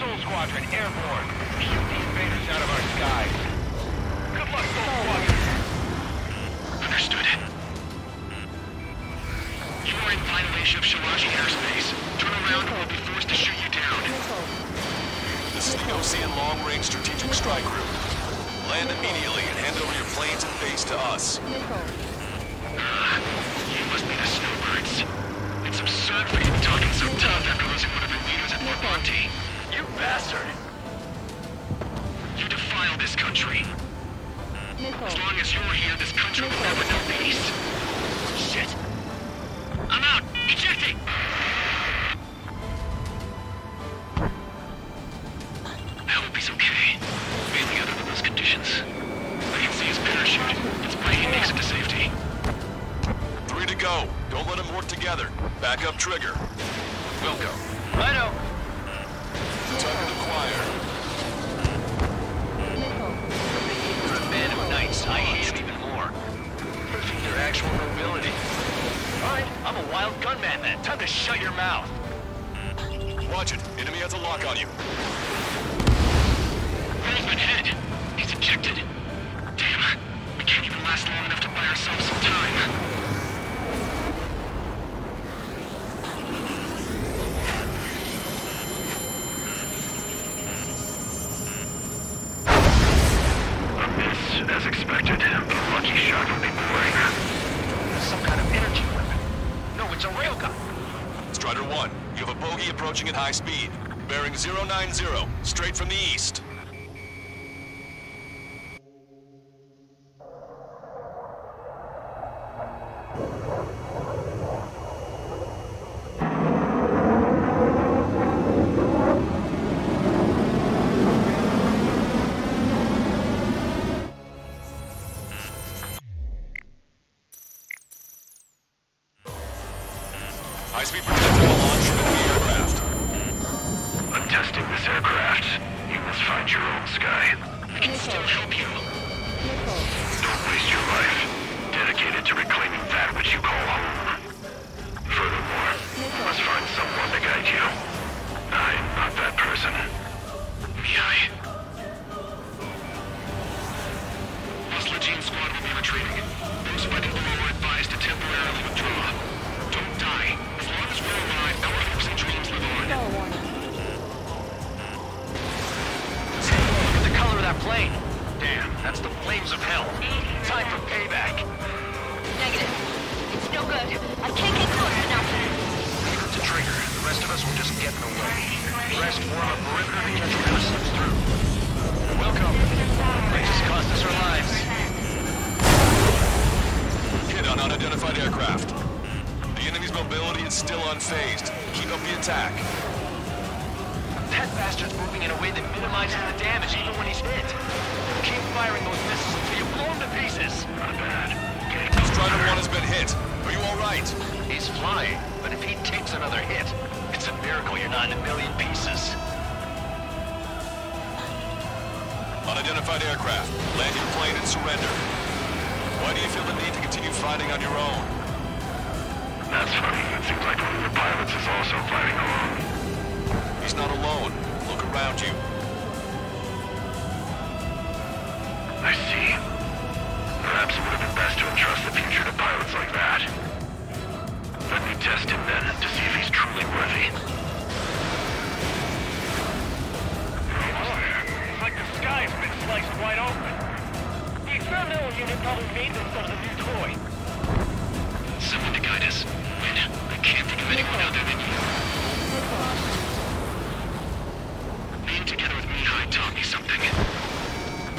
Soul Squadron, airborne. Shoot these invaders out of our skies. Good luck, Soul Squadron. Understood. You are in violation of Shiraji airspace. Turn around or we'll be forced to shoot you down. This is the Ocean Long-Range Strategic Strike Group. Land immediately and hand over your planes and base to us. You must be the snowbirds. It's absurd for you talking so tough after losing one of your leaders at Morbanti. You bastard! You defile this country. As long as you're here, this country will never know peace. Shit! I'm out! Ejecting! I hope he's okay. Mainly under those conditions. I can see his parachute. It's breaking takes him to safety. 3 to go. Don't let them work together. Back up trigger. We'll go. Righto. Time to acquire. For a man of knights, I hate him even more. Proving your actual nobility. Alright, I'm a wild gunman then. Time to shut your mouth. Watch it. Enemy has a lock on you. Roll's been hit. He's ejected. Damn. We can't even last long enough to buy ourselves some time. As expected, but a lucky shot would be boring. Some kind of energy weapon. No, it's a railgun. Strider 1, you have a bogey approaching at high speed. Bearing 090, straight from the east. High-speed projectile launch from the aircraft. I'm testing this aircraft. You must find your own sky. We can still help you. Don't waste your life. Dedicated to reclaiming that which you call home. Furthermore, you must find someone to guide you. I'm not that person. Yai. Muslim squad will be retreating. Those fighting below are advised to temporarily withdraw. Don't die. As long as we're alive, our hopes and dreams live on. Look at the color of that plane. Damn, that's the flames of hell. Time for payback. Negative. It's no good. I can't get close enough. Leave it to trigger. The rest of us will just get in the way. The rest form a perimeter to catch your slips through. Welcome. They just cost us our lives. Hit on unidentified aircraft. The enemy's mobility is still unfazed. Keep up the attack. That bastard's moving in a way that minimizes the damage even when he's hit. Keep firing those missiles until you blow him to pieces. Not bad. Strider 1 has been hit. Are you alright? He's flying, but if he takes another hit, it's a miracle you're not in a million pieces. Unidentified aircraft. Land your plane and surrender. Why do you feel the need to continue fighting on your own? That's funny. It seems like one of the pilots is also fighting alone. He's not alone. Look around you. I see. Perhaps it would have been best to entrust the future to pilots like that. Let me test him then, to see if he's truly worthy. It's like the sky's been sliced wide open. The experimental unit probably made this out of the new toy. Someone to guide us. Wait, I can't think of anyone other than you. Being together with Mihai taught me something.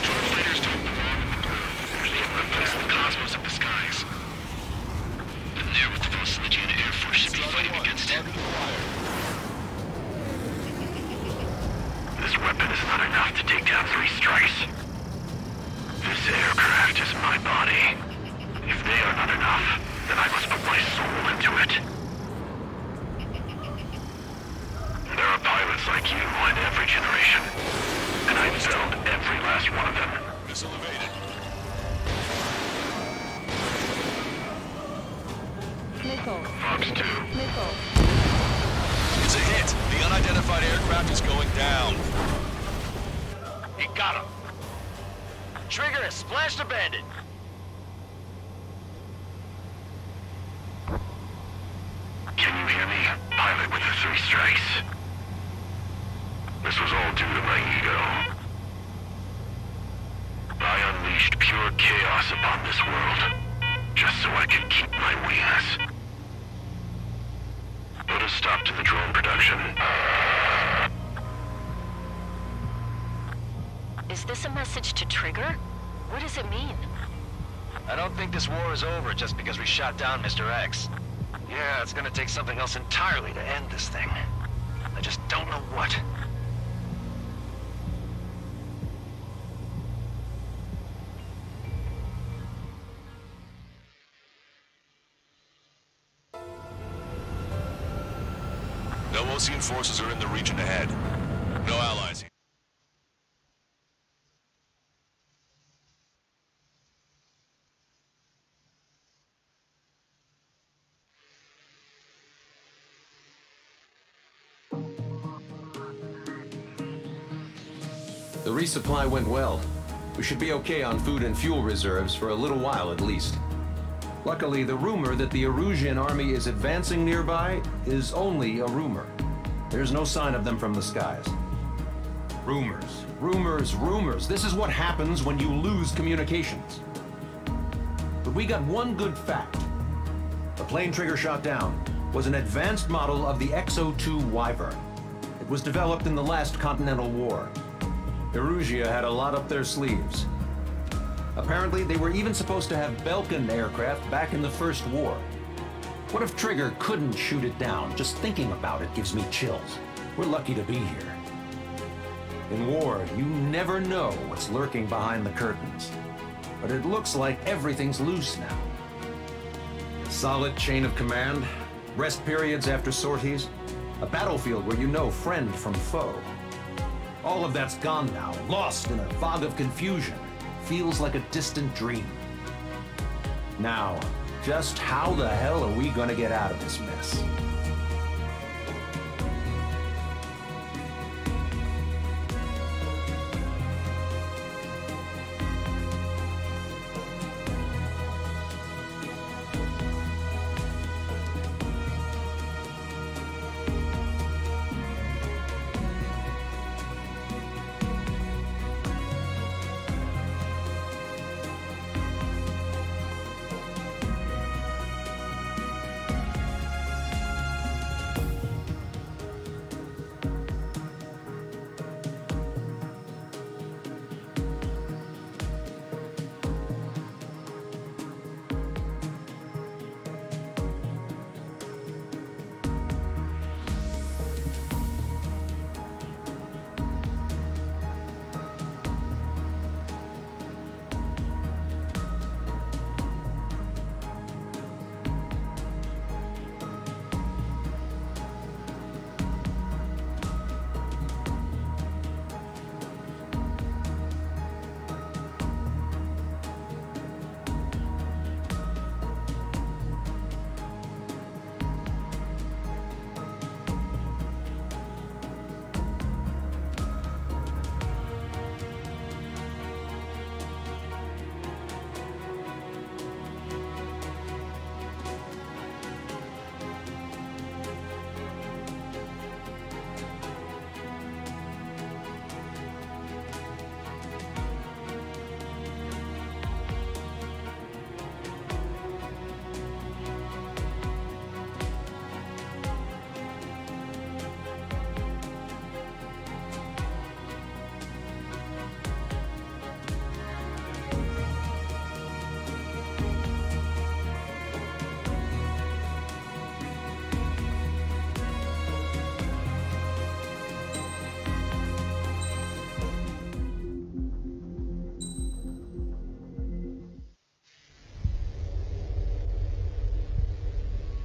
Drone fighters don't belong in the blue. They replace the cosmos of the skies. And there with the Vosiligian Air Force should be fighting against him. This weapon is not enough to take down 3 strikes. This aircraft is my body. If they are not enough, then I must put my soul into it. There are pilots like you in every generation. Unidentified aircraft is going down. He got him. Trigger has splashed a bandit. Can you hear me? Pilot with the 3 strikes. This was all due to my ego. I unleashed pure chaos upon this world, just so I could keep my wings. Put a stop to the drone production. Is this a message to Trigger? What does it mean? I don't think this war is over just because we shot down Mr. X. Yeah, it's gonna take something else entirely to end this thing. I just don't know what. No Osean forces are in the region ahead. No allies here. The resupply went well. We should be okay on food and fuel reserves for a little while at least. Luckily, the rumor that the Erusian army is advancing nearby is only a rumor. There's no sign of them from the skies. Rumors, rumors, rumors. This is what happens when you lose communications. But we got one good fact. The plane Trigger shot down was an advanced model of the XO-2 Wyvern. It was developed in the last Continental War. Erusia had a lot up their sleeves. Apparently, they were even supposed to have Belkin aircraft back in the First War. What if Trigger couldn't shoot it down? Just thinking about it gives me chills. We're lucky to be here. In war, you never know what's lurking behind the curtains. But it looks like everything's loose now. Solid chain of command, rest periods after sorties, a battlefield where you know friend from foe. All of that's gone now, lost in a fog of confusion. Feels like a distant dream. Now, just how the hell are we gonna get out of this mess?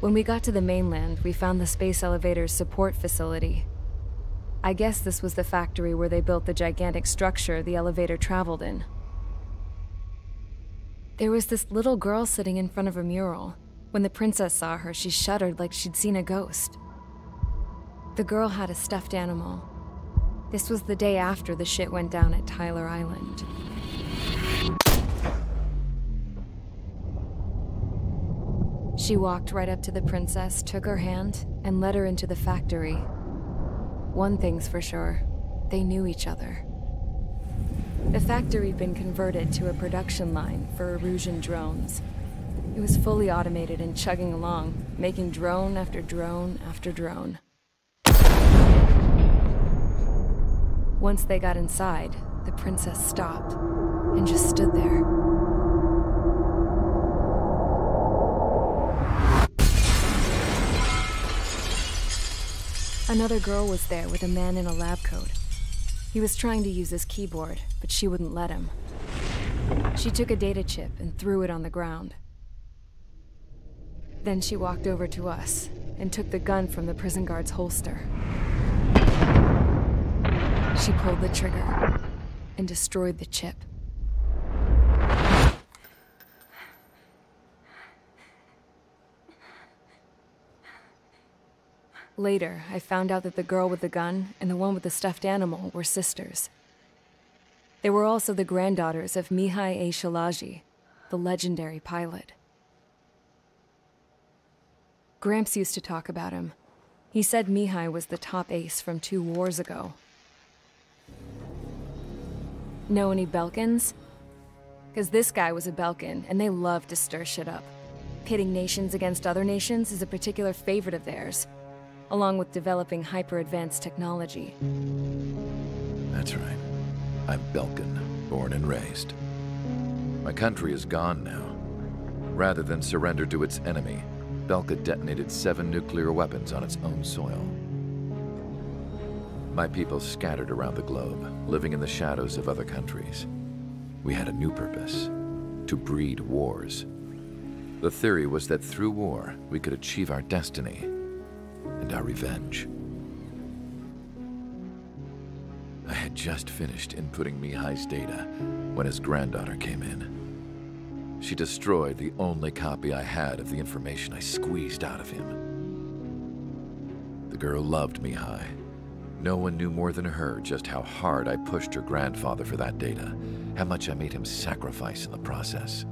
When we got to the mainland, we found the space elevator's support facility. I guess this was the factory where they built the gigantic structure the elevator traveled in. There was this little girl sitting in front of a mural. When the princess saw her, she shuddered like she'd seen a ghost. The girl had a stuffed animal. This was the day after the shit went down at Tyler Island. She walked right up to the princess, took her hand, and led her into the factory. One thing's for sure, they knew each other. The factory'd been converted to a production line for Erusian drones. It was fully automated and chugging along, making drone after drone after drone. Once they got inside, the princess stopped and just stood there. Another girl was there with a man in a lab coat. He was trying to use his keyboard, but she wouldn't let him. She took a data chip and threw it on the ground. Then she walked over to us and took the gun from the prison guard's holster. She pulled the trigger and destroyed the chip. Later, I found out that the girl with the gun and the one with the stuffed animal were sisters. They were also the granddaughters of Mihai A. Shalaji, the legendary pilot. Gramps used to talk about him. He said Mihai was the top ace from 2 wars ago. Know any Belkans? Because this guy was a Belkan, and they love to stir shit up. Pitting nations against other nations is a particular favorite of theirs, along with developing hyper-advanced technology. That's right. I'm Belkan, born and raised. My country is gone now. Rather than surrender to its enemy, Belka detonated 7 nuclear weapons on its own soil. My people scattered around the globe, living in the shadows of other countries. We had a new purpose: to breed wars. The theory was that through war, we could achieve our destiny and our revenge. I had just finished inputting Mihai's data when his granddaughter came in. She destroyed the only copy I had of the information I squeezed out of him. The girl loved Mihai. No one knew more than her just how hard I pushed her grandfather for that data, how much I made him sacrifice in the process.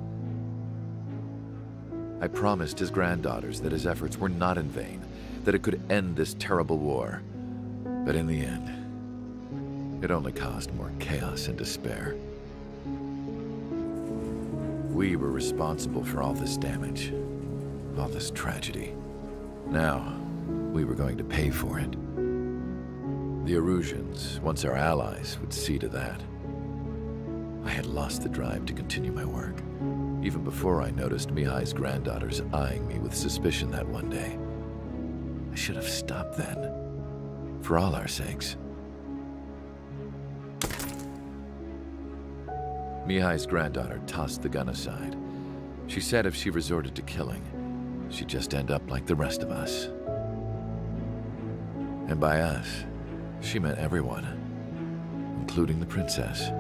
I promised his granddaughters that his efforts were not in vain, that it could end this terrible war. But in the end, it only caused more chaos and despair. We were responsible for all this damage, all this tragedy. Now, we were going to pay for it. The Erusians, once our allies, would see to that. I had lost the drive to continue my work, even before I noticed Mihai's granddaughters eyeing me with suspicion that one day. I should have stopped then, for all our sakes. Mihai's granddaughter tossed the gun aside. She said if she resorted to killing, she'd just end up like the rest of us. And by us, she meant everyone, including the princess.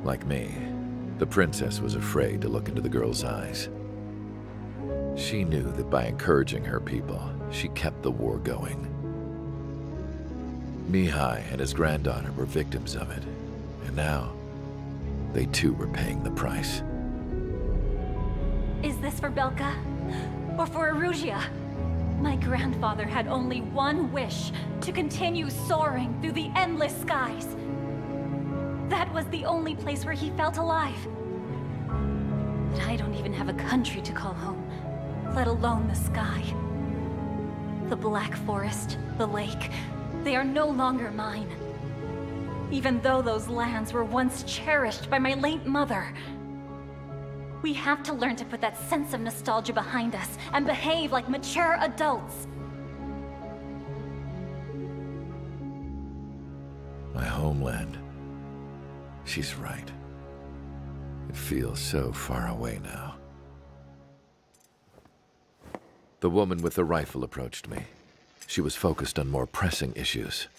Like me, the princess was afraid to look into the girl's eyes. She knew that by encouraging her people, she kept the war going. Mihai and his granddaughter were victims of it, and now, they too were paying the price. Is this for Belka? Or for Erusia? My grandfather had only one wish: to continue soaring through the endless skies. That was the only place where he felt alive. But I don't even have a country to call home, let alone the sky. The Black Forest, the lake, they are no longer mine. Even though those lands were once cherished by my late mother. We have to learn to put that sense of nostalgia behind us and behave like mature adults. My homeland. She's right. It feels so far away now. The woman with the rifle approached me. She was focused on more pressing issues.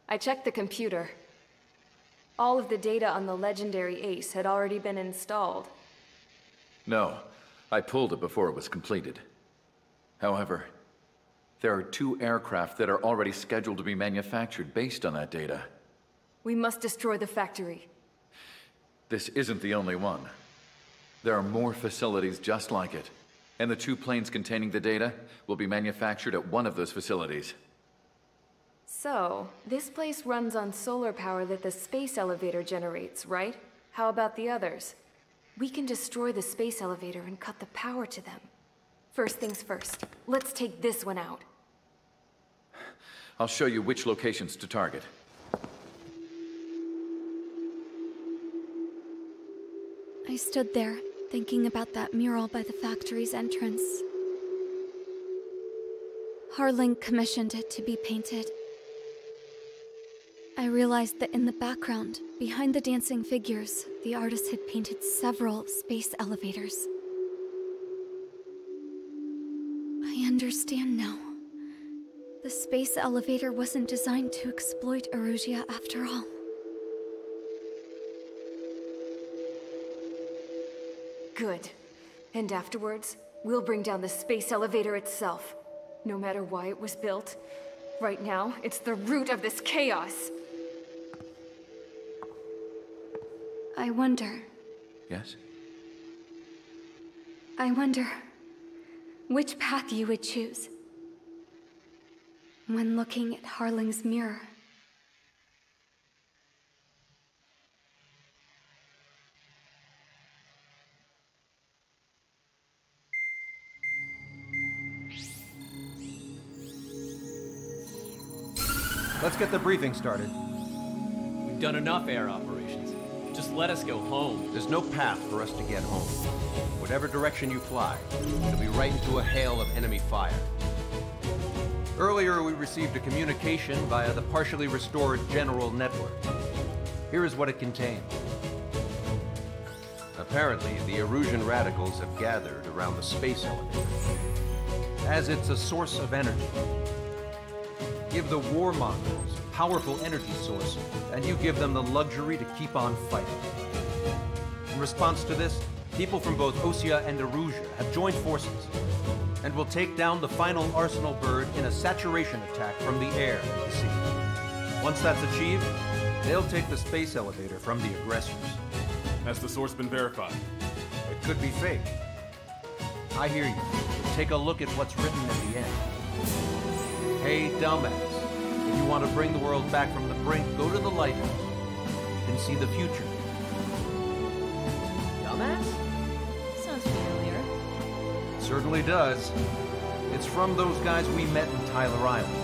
I checked the computer. All of the data on the legendary ace had already been installed. No, I pulled it before it was completed. However, there are 2 aircraft that are already scheduled to be manufactured based on that data. We must destroy the factory. This isn't the only one. There are more facilities just like it, and the 2 planes containing the data will be manufactured at one of those facilities. So, this place runs on solar power that the space elevator generates, right? How about the others? We can destroy the space elevator and cut the power to them. First things first, let's take this one out. I'll show you which locations to target. I stood there, thinking about that mural by the factory's entrance. Harling commissioned it to be painted. I realized that in the background, behind the dancing figures, the artist had painted several space elevators. I understand now. The space elevator wasn't designed to exploit Erusia after all. Good. And afterwards, we'll bring down the space elevator itself. No matter why it was built, right now, it's the root of this chaos. I wonder. Yes? I wonder which path you would choose when looking at Harling's mirror. Let's get the briefing started. We've done enough air operations. Just let us go home. There's no path for us to get home. Whatever direction you fly, it'll be right into a hail of enemy fire. Earlier, we received a communication via the partially restored general network. Here is what it contained. Apparently, the Erusian radicals have gathered around the space elevator, as it's a source of energy. Give the warmongers a powerful energy source, and you give them the luxury to keep on fighting. In response to this, people from both Osea and Erusia have joined forces, and will take down the final Arsenal bird in a saturation attack from the air and the sea. Once that's achieved, they'll take the space elevator from the aggressors. Has the source been verified? It could be fake. I hear you. Take a look at what's written at the end. Hey, dumbass. If you want to bring the world back from the brink, go to the lighthouse. You can see the future. Dumbass? Sounds familiar. It certainly does. It's from those guys we met in Tyler Island,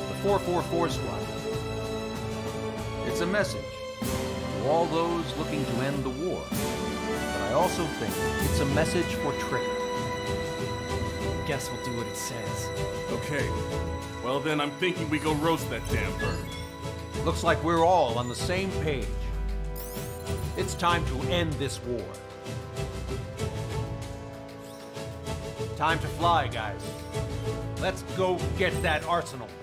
the 444 squad. It's a message to all those looking to end the war. But I also think it's a message for Trigger. Guess we'll do what it says. Okay. Well then, I'm thinking we go roast that damn bird. Looks like we're all on the same page. It's time to end this war. Time to fly, guys. Let's go get that Arsenal bird.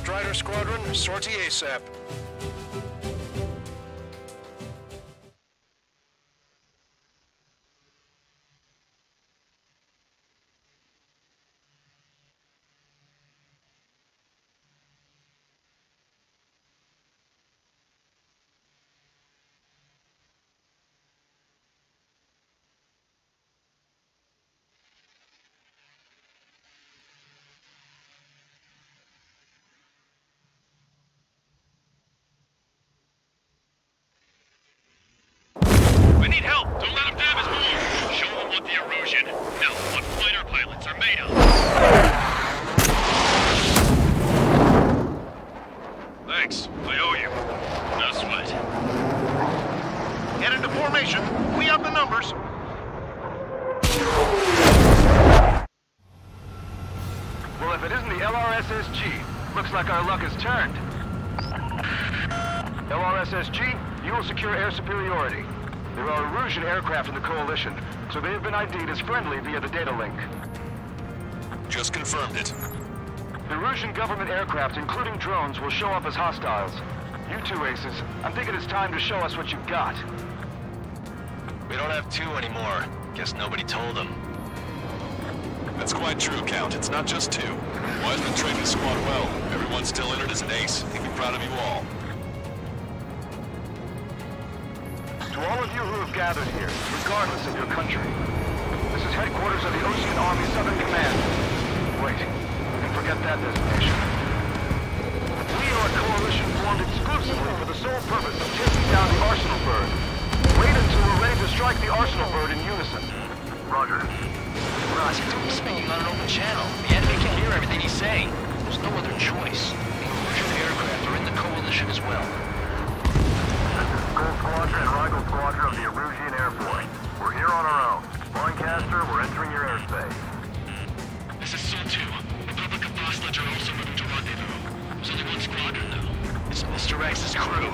Strider Squadron, sortie ASAP. We need help! Don't let him damage more! Show him what the erosion, no, what fighter pilots are made of! Thanks, I owe you. No sweat. Get into formation. We have the numbers. Well, if it isn't the LRSSG, looks like our luck has turned. LRSSG, you will secure air superiority. There are Erusian aircraft in the Coalition, so they have been ID'd as friendly via the data link. Just confirmed it. The Erusian government aircraft, including drones, will show up as hostiles. You two aces, I'm thinking it's time to show us what you've got. We don't have two anymore. Guess nobody told them. That's quite true, Count. It's not just two. Wiseman trained the squad well. Everyone's still in it as an ace. He'd be proud of you all. To all of you who have gathered here, regardless of your country, this is headquarters of the Ocean Army Southern Command. Wait, you can forget that designation. We are a coalition formed exclusively for the sole purpose of taking down the Arsenal Bird. Wait until we're ready to strike the Arsenal Bird in unison. Roger. Ross, he's speaking on an open channel. The enemy can hear everything he's saying. There's no other choice. The Erusian aircraft are in the coalition as well. Gold Squadron and Rigel Squadron of the Erusian Air Force. We're here on our own. Lancaster, we're entering your airspace. This is Sol 2. Republic of Bosledge are also moving to rendezvous. There's only one squadron, though. It's Mr. X's crew.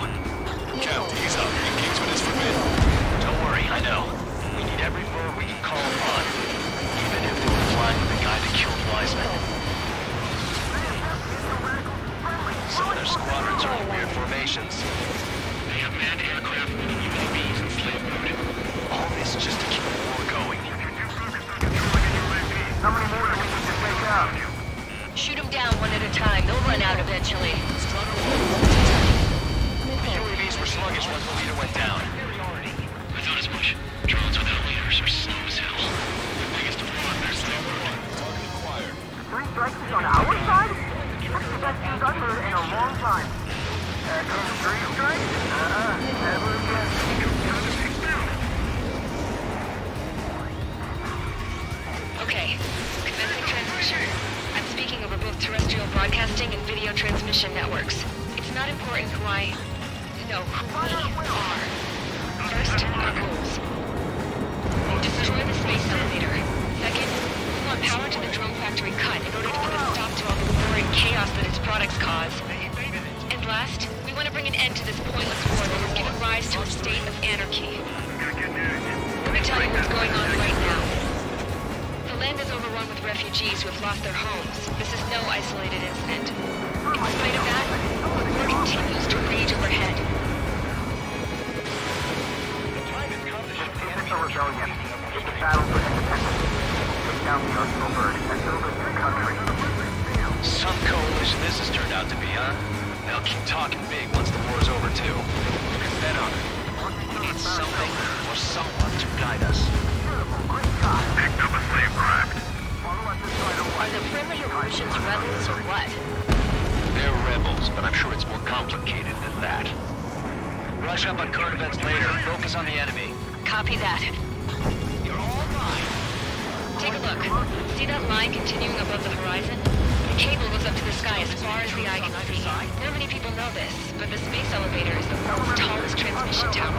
Count, ease up. Engagement is forbidden. Don't worry, I know. We need every bird we can call upon. Even if they were flying with the guy that killed Wiseman. Some of their squadrons are in weird formations. They have manned aircraft with UAVs in slave mode. All this just to keep the war going. How many more do we need to take out? Shoot them down one at a time. They'll run out eventually. The UAVs were sluggish once the leader went down. I thought as much. Drones without leaders are slow as hell. The biggest fraud in their slave mode. Target acquired. 3 strikes on our side? That's the best news I've heard in a long time. 3 strikes? Never again. Okay, commencing transmission. I'm speaking over both terrestrial broadcasting and video transmission networks. It's not important who I... No, who we are. First, our goals. Destroy the space elevator. Second, we want power to the drone factory cut in order to put a stop to all the war and chaos that its products cause. And last, we want to bring an end to this pointless war that has given rise to a state of anarchy. Let me tell you what's going on right now. The land is overrun with refugees who have lost their homes. This is no isolated incident. In spite of that, the war continues to rage overhead. It's a rebellion. It's a battle for independence. Take down the Arsenal Bird and build a new country. Some coalition this has turned out to be, huh? They'll keep talking big once the war's over, too. Bet on it. We need something or someone to guide us. Picked up a slave craft. Are the friendly Erusians rebels or what? They're rebels, but I'm sure it's more complicated than that. Rush up on current events later. Focus on the enemy. Copy that. You're all mine. Take a look. See that line continuing above the horizon? The cable goes up to the sky as far as the eye can see. Not many people know this, but the space elevator is the world's tallest transmission tower.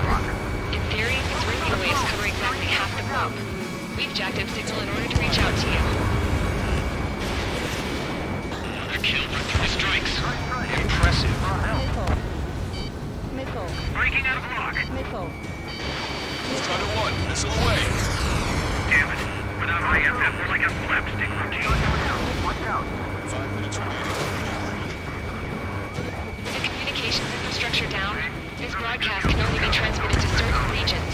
In theory, its radio waves cover exactly half the globe. We've jacked up signal in order to reach out to you. Another kill for 3 strikes. Impressive. Missile. Breaking out of lock. Missile. Strider 1, missile away. Damn it. Without IFF, we're like a slapstick routine. Watch out. 5 minutes remaining. communications infrastructure down, this broadcast can only be transmitted to certain regions.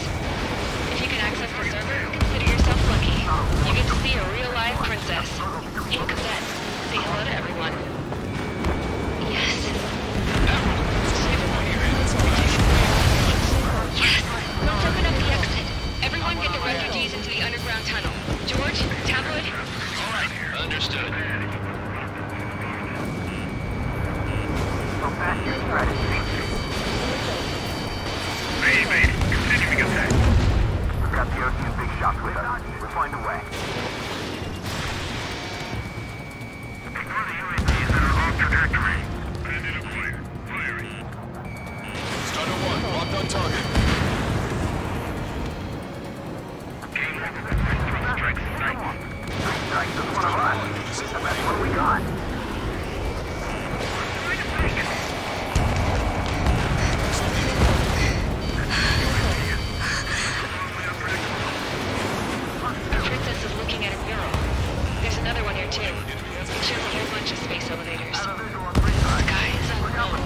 If you can access the server, consider yourself lucky. You get to see a real live princess. Hey, Cosette, say hello to everyone. Yes. Yes! Let's open up the exit. Everyone get the refugees into the underground tunnel. George, Tabloid? All right, understood. Mate, continuing attack. We've got the Ocean big shots with us. We'll find a way. Ignore the UAVs that are off trajectory. Bandit acquired. Firing. Stunner 1, locked on target. Strike sight. Strike is one of us. That's what we got. The princess is looking at a mural. There's another one here too. It shows a whole bunch of space elevators. The sky is unknown.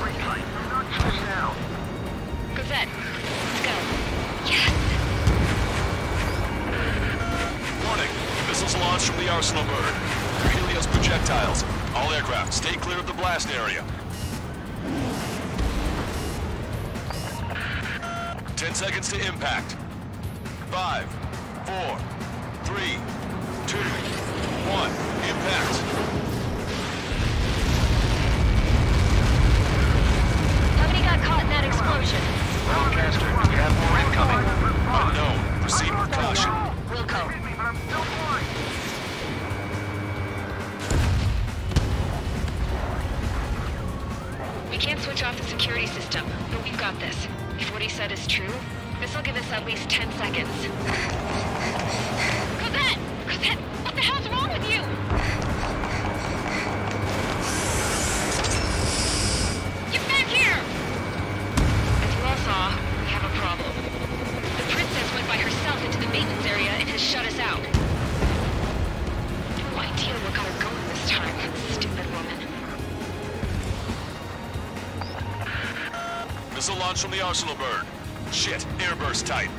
Cosette, let's go. Yes! Warning, missiles launched from the Arsenal bird. Helios projectiles. All aircraft, stay clear of the blast area. 10 seconds to impact. 5, 4, 3, 2, 1, impact. How many got caught in that explosion? Broadcaster, we have more incoming. Unknown. Proceed with caution. Wilco. We can't switch off the security system, but we've got this. If what he said is true, this will give us at least 10 seconds. Cosette! Cosette! What the hell's wrong with you? Get back here! As you all saw, we have a problem. The princess went by herself into the maintenance area and has shut us out. No idea what got her going this time. Stupid woman. Missile launch from the Arsenal bird. Shit, airburst tight.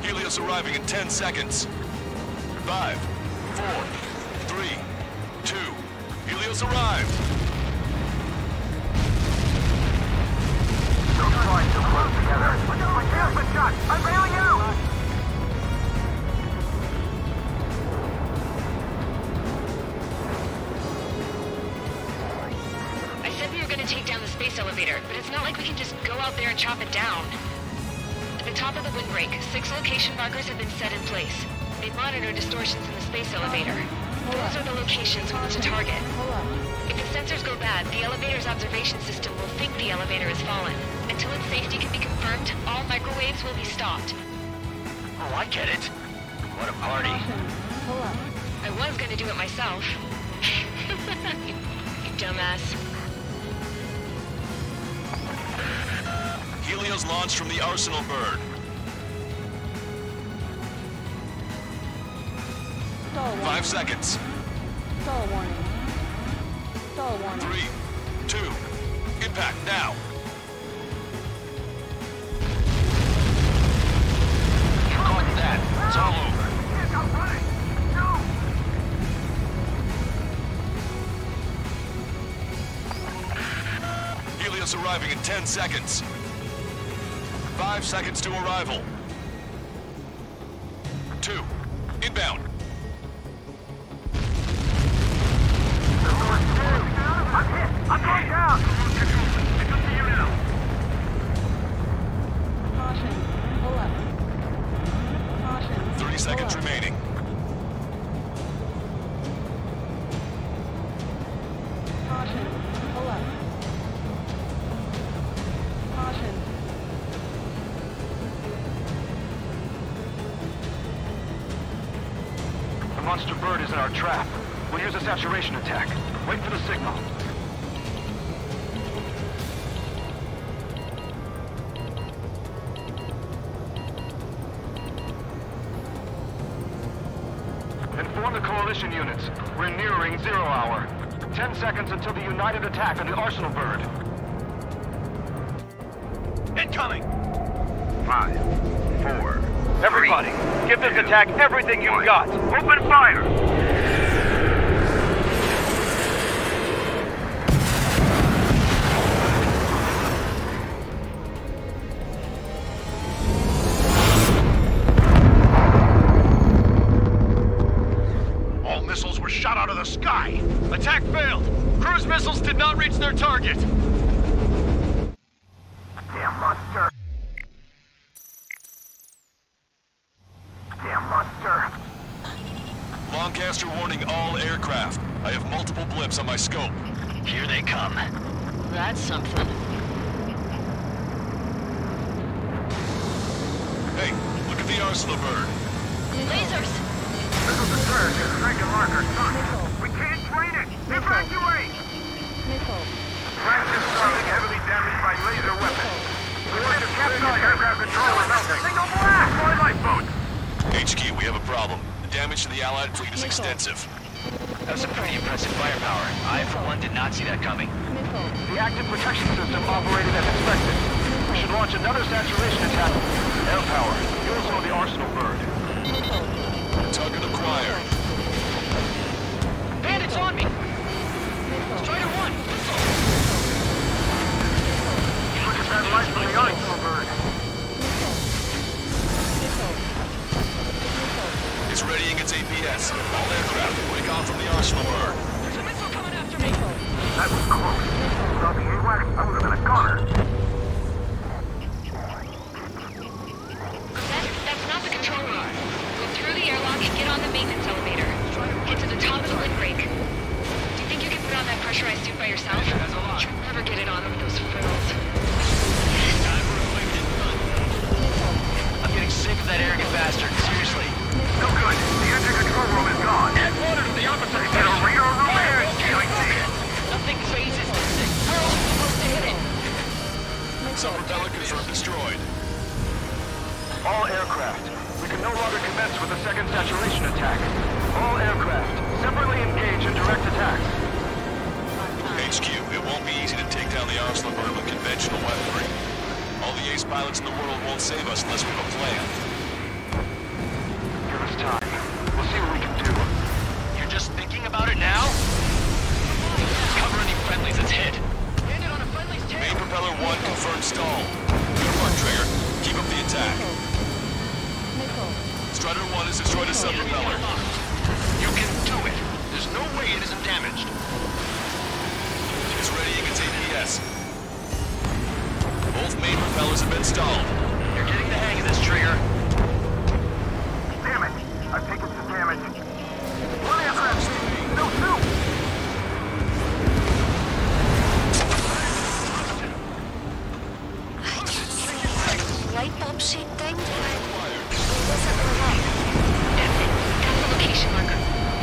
Helios arriving in 10 seconds. 5, 4, 3, 2. Helios arrived. Don't fly so close together. My tail's been shot. I'm bailing out. I said we were gonna take down the space elevator, but it's not like we can just go out there and chop it down. At the top of the windbreak, 6 location markers have been set in place. They monitor distortions in the space elevator. Those are the locations we want to target. If the sensors go bad, the elevator's observation system will think the elevator has fallen. Until its safety can be confirmed, all microwaves will be stopped. Oh, I get it. What a party. I was gonna do it myself. you dumbass. Helios launched from the Arsenal bird. Stall 5 seconds. Stall warning. Stall warning. 3, 2, impact now. You caught that. It's all over. Helios arriving in 10 seconds. 5 seconds to arrival. 2, inbound. I'm going down! It's up to you now. Caution. Pull up. Caution. 30 seconds remaining. Caution. Pull up. Caution. The monster bird is in our trap. We'll use a saturation attack. Wait for the signal. Inform the coalition units. We're nearing 0 hour. 10 seconds until the united attack on the Arsenal bird. Incoming! 5, 4. Everybody, give this attack everything you've got. Open fire! All missiles were shot out of the sky. Attack failed. Cruise missiles did not reach their target. Damn monster! Damn monster! Lancaster warning all aircraft. I have multiple blips on my scope. Here they come. That's something. Hey, look at the Arsenal bird. Lasers! Missile surge is striking marker sun. We can't train it! Evacuate! Crash is starting heavily damaged by laser weapons. We need to capture aircraft control without single blast! Deploy lifeboats! HQ, we have a problem. The damage to the Allied fleet is extensive. That's some pretty impressive firepower. I, for one, did not see that coming. The active protection system operated as expected. We should launch another saturation attack. Air power. You also know the Arsenal bird. Target acquired. Bandits on me! Strider 1! Look at that light from the Arsenal bird. It's readying its APS. All aircraft, break off from the Arsenal bird. There's a missile coming after me! That was close. Without the AWACS, I would have been a goner. That's not the control room. Go through the airlock and get on the maintenance elevator. Get to the top of the windbreak. Do you think you can put on that pressurized suit by yourself? You'll never get it on with those frills. I'm getting sick of that arrogant bastard. Seriously. No good. The engine control room is gone. Add water to the opposite Is there a radar room there? I see it. Nothing phases this thing. We're only supposed to hit it. Some propeller confirmed destroyed. All aircraft. We can no longer commence with a second saturation attack. All aircraft, separately engage in direct attacks. HQ, it won't be easy to take down the Arsenal bird with conventional weaponry. All the ace pilots in the world won't save us unless we have a plan. Give us time. We'll see what we can do. You're just thinking about it now? Cover any friendlies that's hit. Landed on a friendly's tail. Main propeller 1 confirmed stall. Good work, Trigger. Keep up the attack. Strider 1 has destroyed a sub-propeller. You can do it. There's no way it isn't damaged. It's readying its APS. Both main propellers have been stalled. You're getting the hang of this, Trigger. Damn it! I've taken some damage. One aircraft! No, two! Light bulb shaped thing? That's the location marker.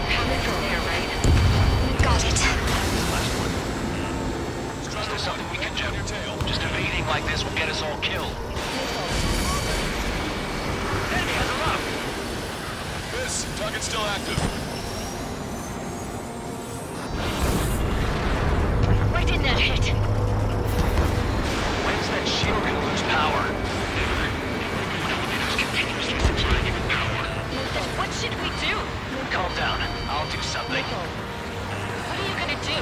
Have it from there, right? Got it. Is there something we can do? Just evading like this will get us all killed. Enemy has a rock! Miss, target's still active. Why didn't that hit? When's that shield gonna lose power? What should we do? Calm down. I'll do something. What are you gonna do?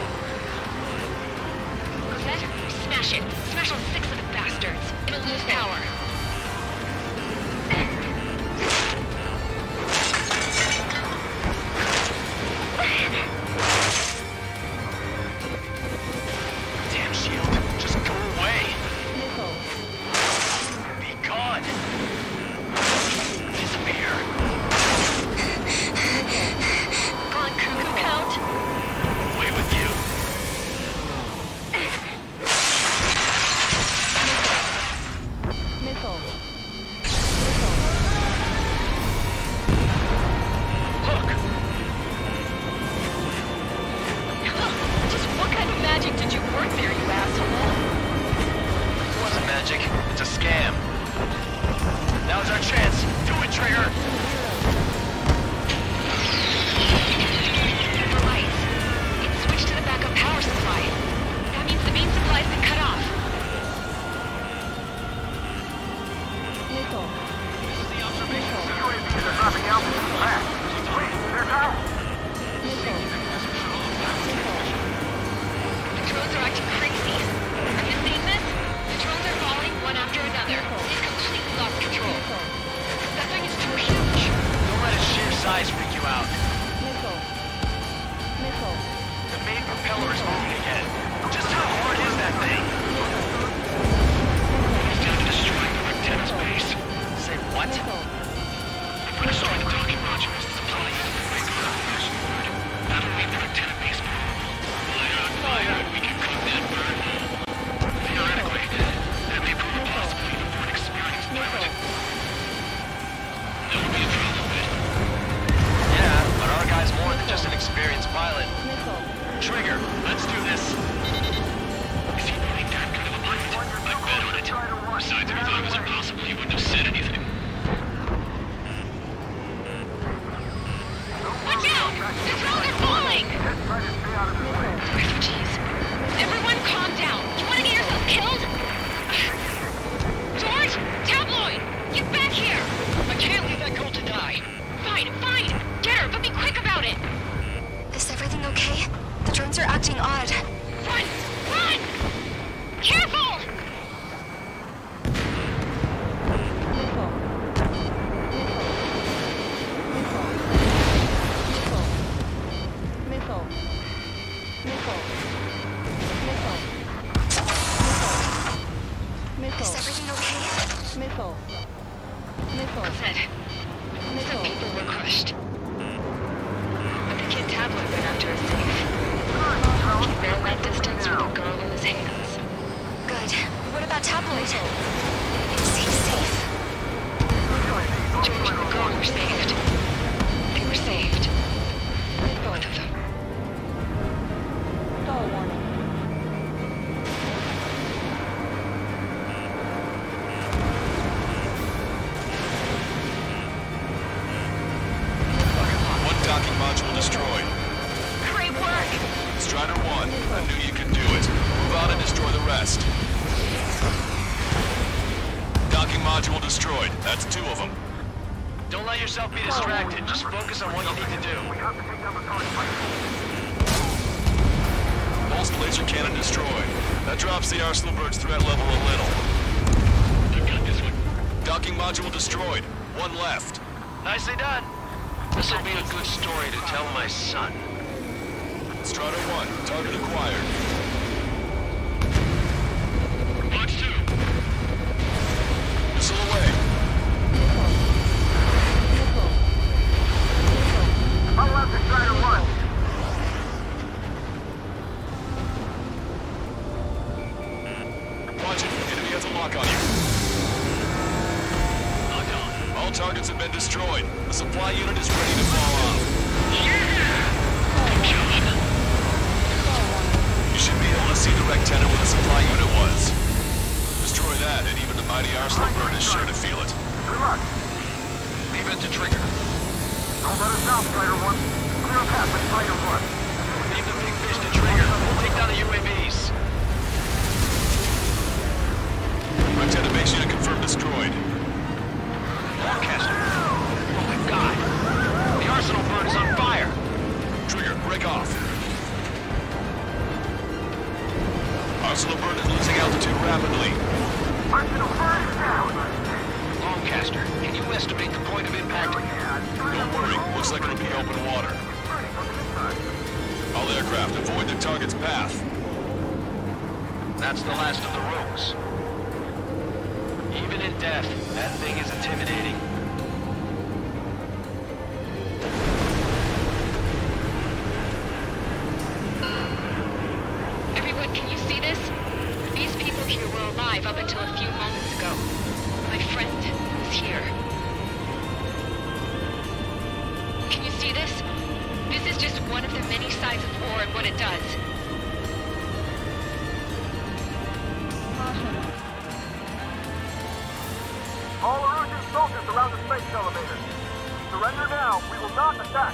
Cosette, smash it. Smash all 6 of the bastards. It'll lose power. Damn shield. Just go away. Be gone. Disappear. Gone cuckoo count? Away with you. Look. Just what kind of magic did you work there, you asshole? It wasn't magic. It's a scam. Now's our chance. Do it, Trigger. The lights. It switched to the backup dropping out. Fast. Please, they're down. The drones are acting crazy. Are you seeing this? The drones are falling one after another. They've completely lost control. That thing is too huge. Don't let its sheer size freak you out. Missile. The main propeller is moving again. Just how hard is that thing? It's down to destroying the antenna's base. Say what? If we destroy the docking modules, the supply unit will break our operation board. That'll make the antenna base vulnerable. Fire, and we can cut that burn. Theoretically, that may prove impossible even for an experienced pilot. That would be a trouble bit. Yeah, but our guy's more than just an experienced pilot. Trigger, let's do this. Is he really that good of a pilot? I bet on it. Besides, if he thought it was impossible, he wouldn't have said anything. Watch out! The drones are falling! Refugees. Everyone calm down. You want to get yourself killed? George! Tabloid! Get back here! I can't leave that girl to die. Fine. Get her, but be quick about it! Is everything okay? The drones are acting odd. Run! Careful! Is everything okay? Missile. Said. Some people were crushed. But the kid Tabloid went after a safe. He ran that distance with a girl in his hands. Good. What about Tabloid? Is he safe? George and the girl were saved. They were saved. Both of them. Stall warning. Docking module destroyed. Great work! Strider 1, I knew you could do it. Move out and destroy the rest. Docking module destroyed. That's 2 of them. Don't let yourself be distracted. Just focus on what you need to do. Pulsed laser cannon destroyed. That drops the Arsenal Bird's threat level a little. I've got this one. Docking module destroyed. 1 left. Nicely done. This'll be a good story to tell my son. Strider 1, target acquired. Launch 2. Missile away. I'll left to Strider 1. Watch it. Enemy has a lock on you. All targets have been destroyed. The supply unit is ready to fall off. You should be able to see the rectangle where the supply unit was. Destroy that, and even the mighty Arsenal Bird is sure to feel it. Good luck. Leave it to Trigger. Don't let us down, Strider 1. Clear a path for Strider 1. Leave the big fish to Trigger. We'll take down the UAVs. Rectangle base unit confirmed destroyed. Lancaster. Oh my god. The Arsenal Bird is on fire. Trigger, break off. Arsenal Bird is losing altitude rapidly. Arsenal Bird is down. Lancaster, can you estimate the point of impact? Don't worry, looks like it'll be open water. All aircraft, avoid the target's path. That's the last of the rooms. Even in death, that thing is intimidating. Everyone, can you see this? These people here were alive up until a few moments ago. My friend was here. Can you see this? This is just one of the many sides of war and what it does. All Erusian soldiers around the space elevator. Surrender now. We will not attack.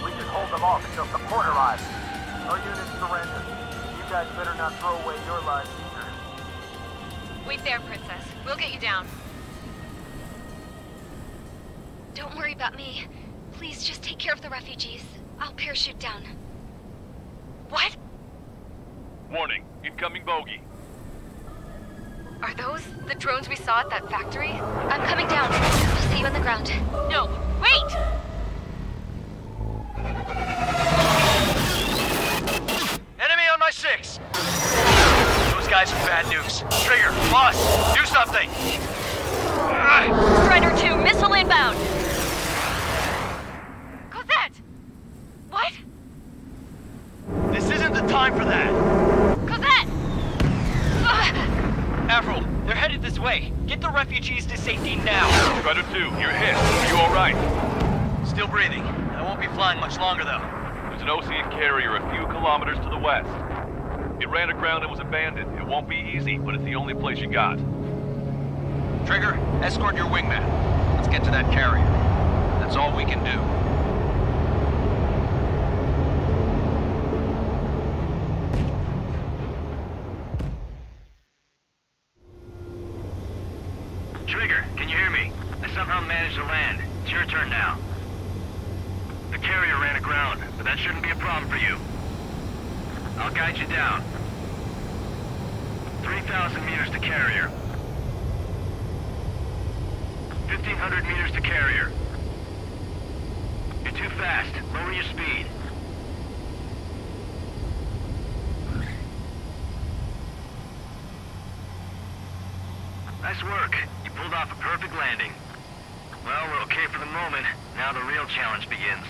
We can hold them off until support arrives. Our units surrender. You guys better not throw away your lives either. Wait there, Princess. We'll get you down. Don't worry about me. Please just take care of the refugees. I'll parachute down. What? Warning, incoming bogey. Are those the drones we saw at that factory? I'm coming down. I'll see you on the ground. No, wait! Enemy on my 6! Those guys are bad news. Trigger, boss, do something! Strider 2, missile inbound! Cosette! What? This isn't the time for that! Cosette! Avril, they're headed this way. Get the refugees to safety now. Strider 2, you're hit. Are you alright? Still breathing. I won't be flying much longer, though. There's an Osean carrier a few kilometers to the west. It ran aground and was abandoned. It won't be easy, but it's the only place you got. Trigger, escort your wingman. Let's get to that carrier. That's all we can do. Trigger, can you hear me? I somehow managed to land. It's your turn now. The carrier ran aground, but that shouldn't be a problem for you. I'll guide you down. 3,000 meters to carrier. 1,500 meters to carrier. You're too fast. Lower your speed. Nice work. You pulled off a perfect landing. Well, we're okay for the moment. Now the real challenge begins.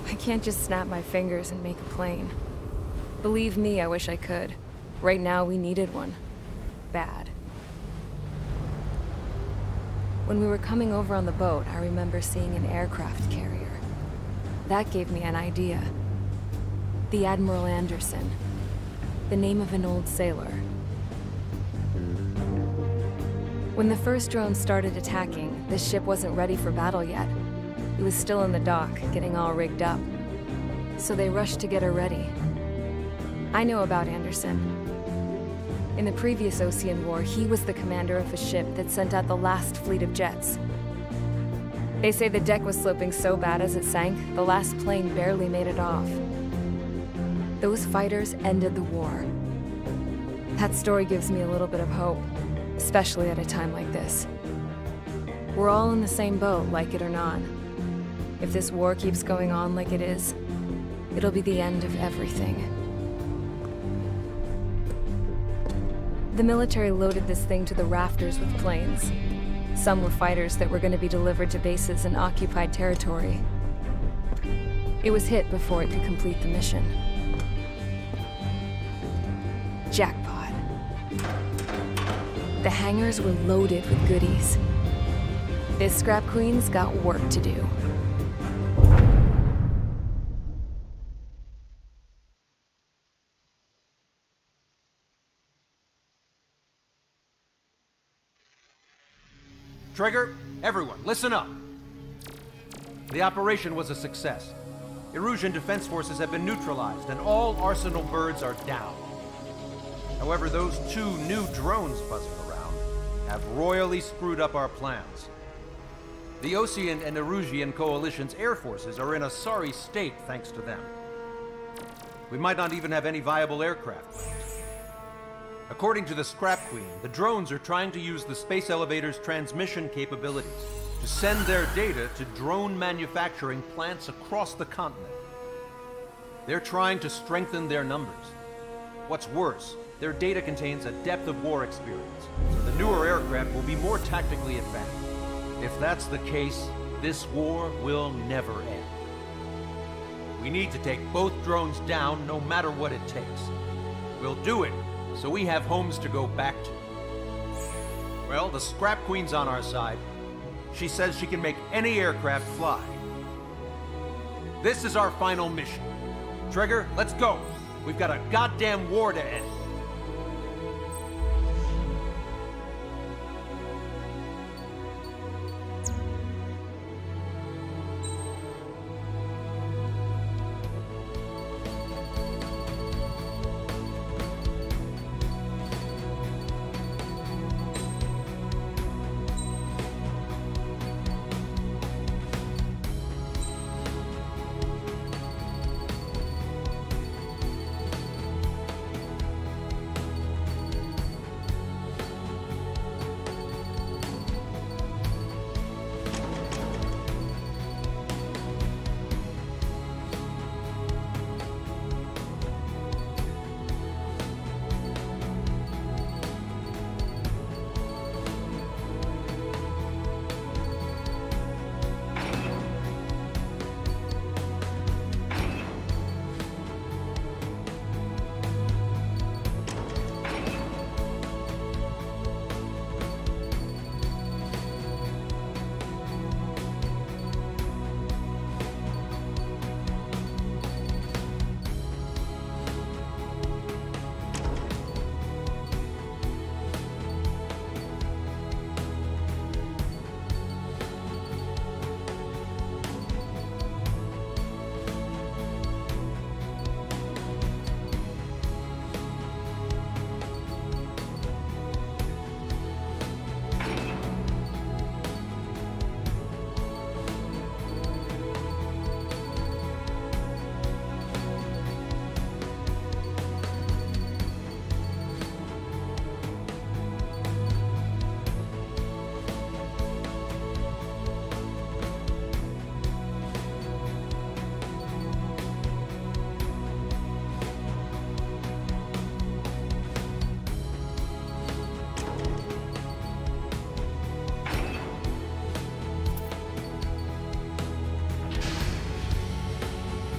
I can't just snap my fingers and make a plane. Believe me, I wish I could. Right now, we needed one. Bad. When we were coming over on the boat, I remember seeing an aircraft carrier. That gave me an idea. The Admiral Anderson. The name of an old sailor. When the first drone started attacking, the ship wasn't ready for battle yet. It was still in the dock, getting all rigged up. So they rushed to get her ready. I know about Anderson. In the previous Osean War, he was the commander of a ship that sent out the last fleet of jets. They say the deck was sloping so bad as it sank, the last plane barely made it off. Those fighters ended the war. That story gives me a little bit of hope, especially at a time like this. We're all in the same boat, like it or not. If this war keeps going on like it is, it'll be the end of everything. The military loaded this thing to the rafters with planes. Some were fighters that were going to be delivered to bases in occupied territory. It was hit before it could complete the mission. Jackpot. The hangars were loaded with goodies. This scrap queen's got work to do. Trigger, everyone, listen up. The operation was a success. Erusian defense forces have been neutralized, and all Arsenal birds are down. However, those 2 new drones buzzing around have royally screwed up our plans. The Osean and Erusian coalition's air forces are in a sorry state thanks to them. We might not even have any viable aircraft left. According to the Scrap Queen, the drones are trying to use the space elevator's transmission capabilities to send their data to drone manufacturing plants across the continent. They're trying to strengthen their numbers. What's worse, their data contains a depth of war experience, so the newer aircraft will be more tactically advanced. If that's the case, this war will never end. We need to take both drones down no matter what it takes. We'll do it so we have homes to go back to. Well, the Scrap Queen's on our side. She says she can make any aircraft fly. This is our final mission. Trigger, let's go. We've got a goddamn war to end.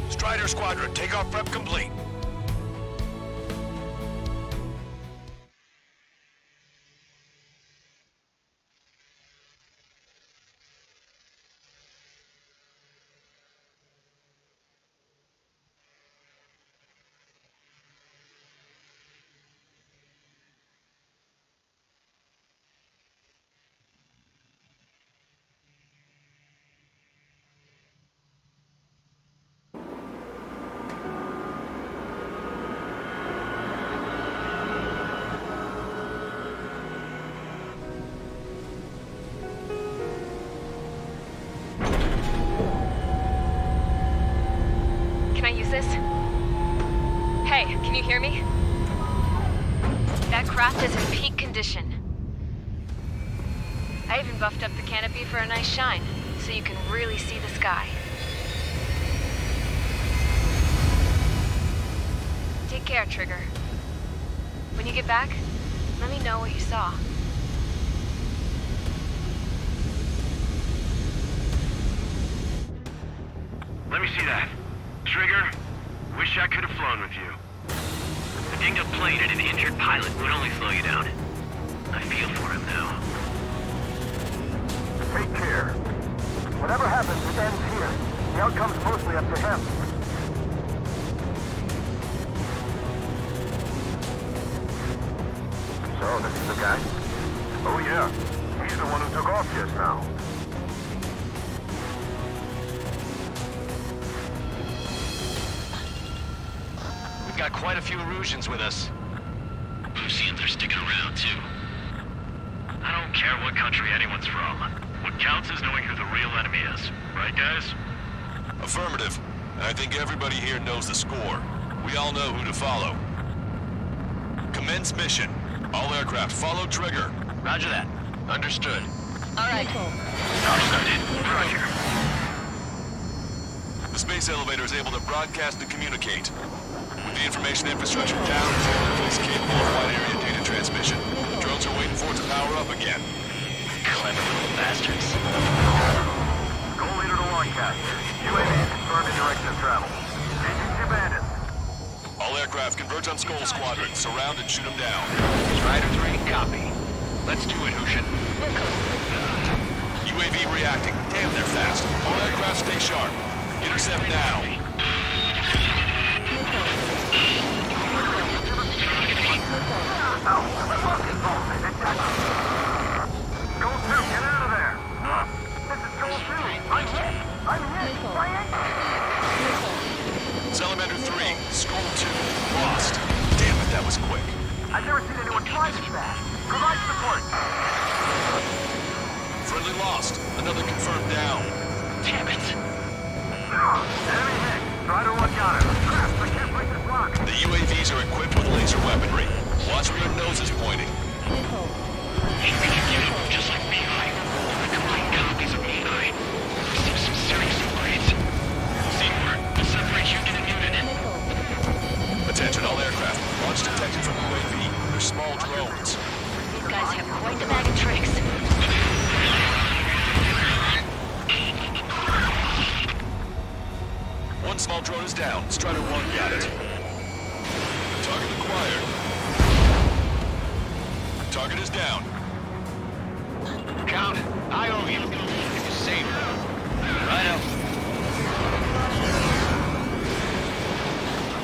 Strider Squadron, takeoff prep complete. This? Hey, can you hear me? That craft is in peak condition. I even buffed up the canopy for a nice shine, so you can really see the sky. Take care, Trigger. When you get back, let me know what you saw. Let me see that. Trigger, wish I could have flown with you. A dinged-up plane and an injured pilot would only slow you down. I feel for him now. Take care. Whatever happens, it ends here. The outcome's mostly up to him. So, this is the guy? Oh yeah. He's the one who took off just now. We've got quite a few Erusians with us. Oseans are sticking around, too. I don't care what country anyone's from. What counts is knowing who the real is. Right, guys? Affirmative. And I think everybody here knows the score. We all know who to follow. Commence mission. All aircraft follow trigger. Roger that. Understood. All right. Started. Roger. The space elevator is able to broadcast and communicate. With the information infrastructure down, it's capable of wide area data transmission. Drones are waiting for it to power up again. Clever little bastards. Goal leader to Lancaster. UAV confirmed in direction of travel. Engines to bandits. All aircraft converge on Skull Squadron. Surround and shoot them down. Strider 3, copy. Let's do it, Hushin. UAV reacting. Damn, they're fast. All aircraft stay sharp. Intercept now. Goal 2, get out of there! This is Goal 2! I'm hit! Salamander 3, Skull 2, lost. Damn it, that was quick. I've never seen anyone try this fast. Provide support! Friendly lost. Another confirmed down. Damn it. Enemy hit. Strider 1 got it. Crap, I can't break this lock. The UAVs are equipped with laser weaponry. Watch where your nose is pointing. Just like Mihai. The combined copies of Mihai. Receive some serious upgrades. Seaward, we'll separate Union and Unit. Attention all aircraft. Launch detected from UAV. They're small drones. These guys have quite the bag of tricks. One small drone is down. Strider 1 got it. Target acquired. Target is down. Count, I owe you. You saved me. Righto.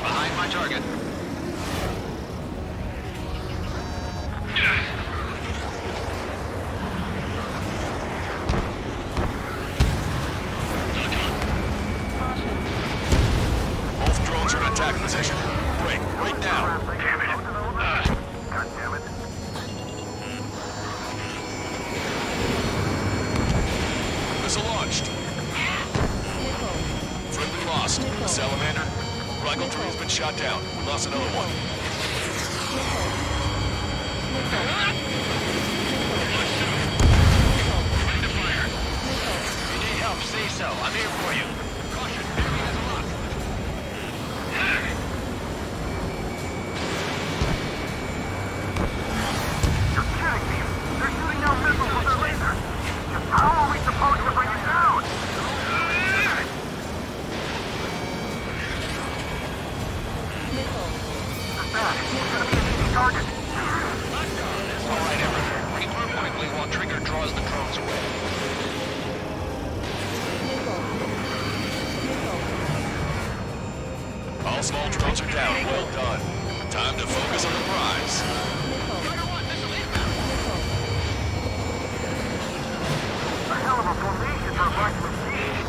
Behind my target. Both drones are in attack position. Break, right now. Damn it. God damn it. Missile launched. Friendly lost. Salamander. Rifle 3 has been shot down. We lost another one. Ready to fire. If you need help, say so. I'm here for you. Caution, enemy has a lock. You're kidding me. They're shooting down missiles with their lasers. How are we supposed to bring it down? That's bad. It's gonna be an easy target. All right, everyone. Regroup quickly while Trigger draws the drones away. All small drones are down. Well done. Time to focus on the prize. A hell of a formation for a Blackman siege.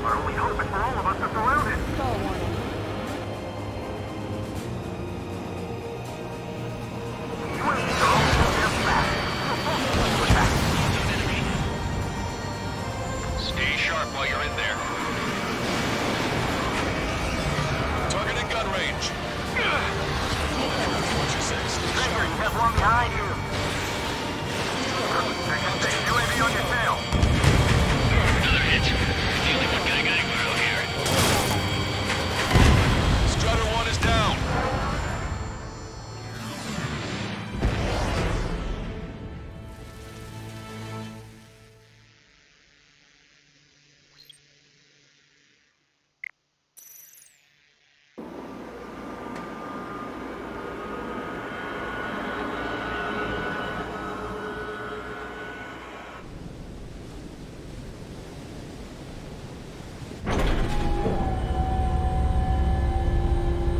Our only hope is for all of us to surround it. Stall warning. Stay sharp while you're in there. Target in gun range. Trigger, you have one behind you. UAV on your tail. Another hit. The only one getting anywhere out here. Strider 1 is down.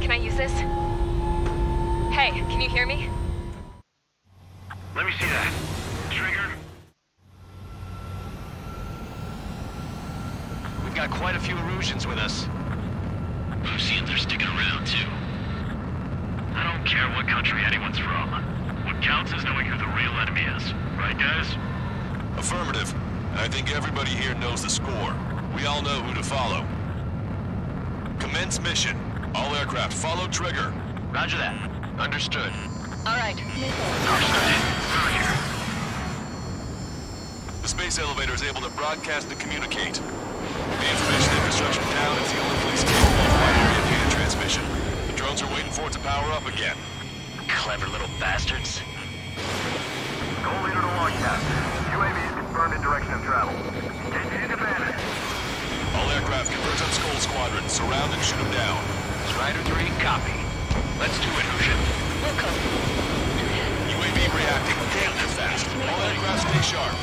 Can I use this? Hey, can you hear me? Let me see that. Trigger. We've got quite a few Erusians with us. Lucians are sticking around, too. I don't care what country anyone's from. What counts is knowing who the real enemy is. Right, guys? Affirmative. I think everybody here knows the score. We all know who to follow. Commence mission. All aircraft follow trigger. Roger that. Understood. All right. The space elevator is able to broadcast and communicate. The information infrastructure down is the only place capable of wide area data transmission. The drones are waiting for it to power up again. Clever little bastards. Goal leader to LOGCAST. UAV is confirmed in direction of travel. Engaging advantage. All aircraft converge on Skull Squadron. Surround and shoot them down. Strider 3, copy. Let's do it, Hushin. Wilco. UAV reacting. Damn, they're fast. All aircraft stay sharp.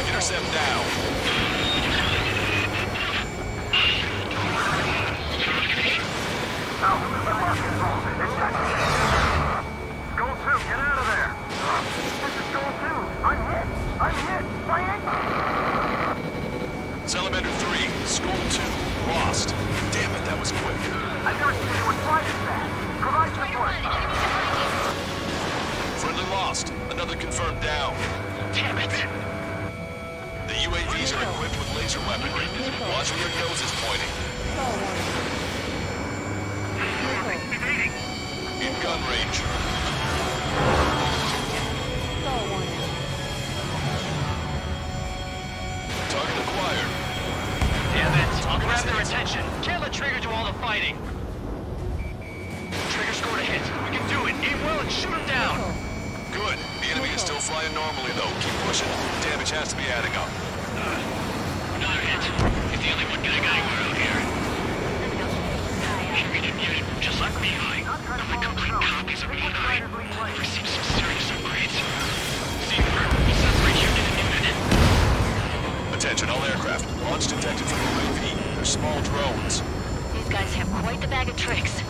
Intercept down. Goal 2, get out of there! This is Goal 2! I'm hit! Salamander 3, Skull 2, lost. Damn it, that was quick. I've never seen anyone fly this fast! Provide support! Friendly lost. Another confirmed down. Damn it! The UAVs are equipped with laser weaponry. Watch where your nose is pointing. In gun range. Target acquired. Damn it! I'll grab their attention. Can't let Trigger do all the fighting. Trigger scored a hit. We can do it. Aim well and shoot him down. Good. The enemy is still flying normally, though. Keep pushing. Damage has to be adding up. Another hit. He's the only one getting anywhere out here. Sure he didn't get it. Just like Mihai. The complete copies of Mihai. Received some serious upgrades. Seaver, he says right here in a minute. Attention, all aircraft. Launch detected from UAV. They're small drones. These guys have quite the bag of tricks.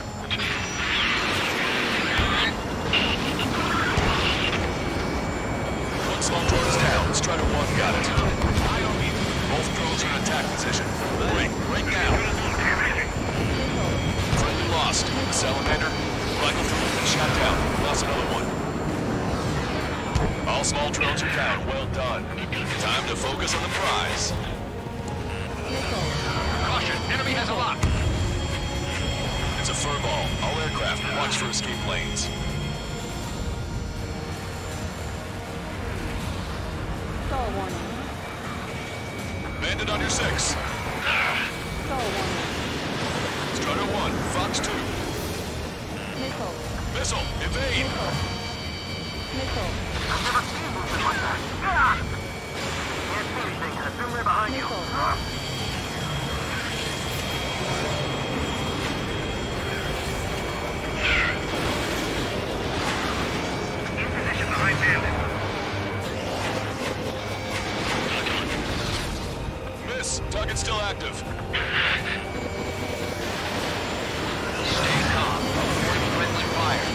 One small drone is down. Strider 1 got it. Both drones are in attack position. Right now. Friendly lost. The Salamander. Rifle through. Shot down. Lost another one. All small drones are down. Well done. Time to focus on the prize. Caution, enemy has a lock. It's a furball. All aircraft, watch for escape lanes. Stall warning. Bandit on your 6. Stall warning. Strider 1, Fox 2. Missile. Missile, evade. Missile. I've never seen movement like that. Can't see anything. Assume they're behind you. In position behind Bandit. Miss, target still active. Stay calm. Avoid friendly fire.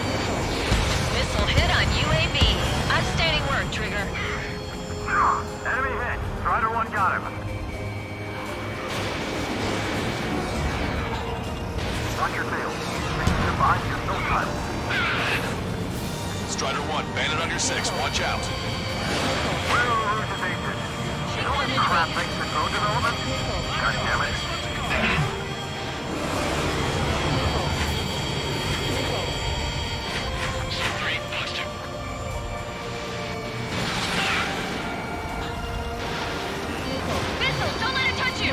Missile hit on UAV. Outstanding work, Trigger. Enemy hit. Strider 1 got him. Watch your tail. They're behind you. No time. Strider 1, Bandit on your 6. Watch out. Where are the routes evaded? You know this crap makes the drone development? God damn it. Missile, don't let it touch you!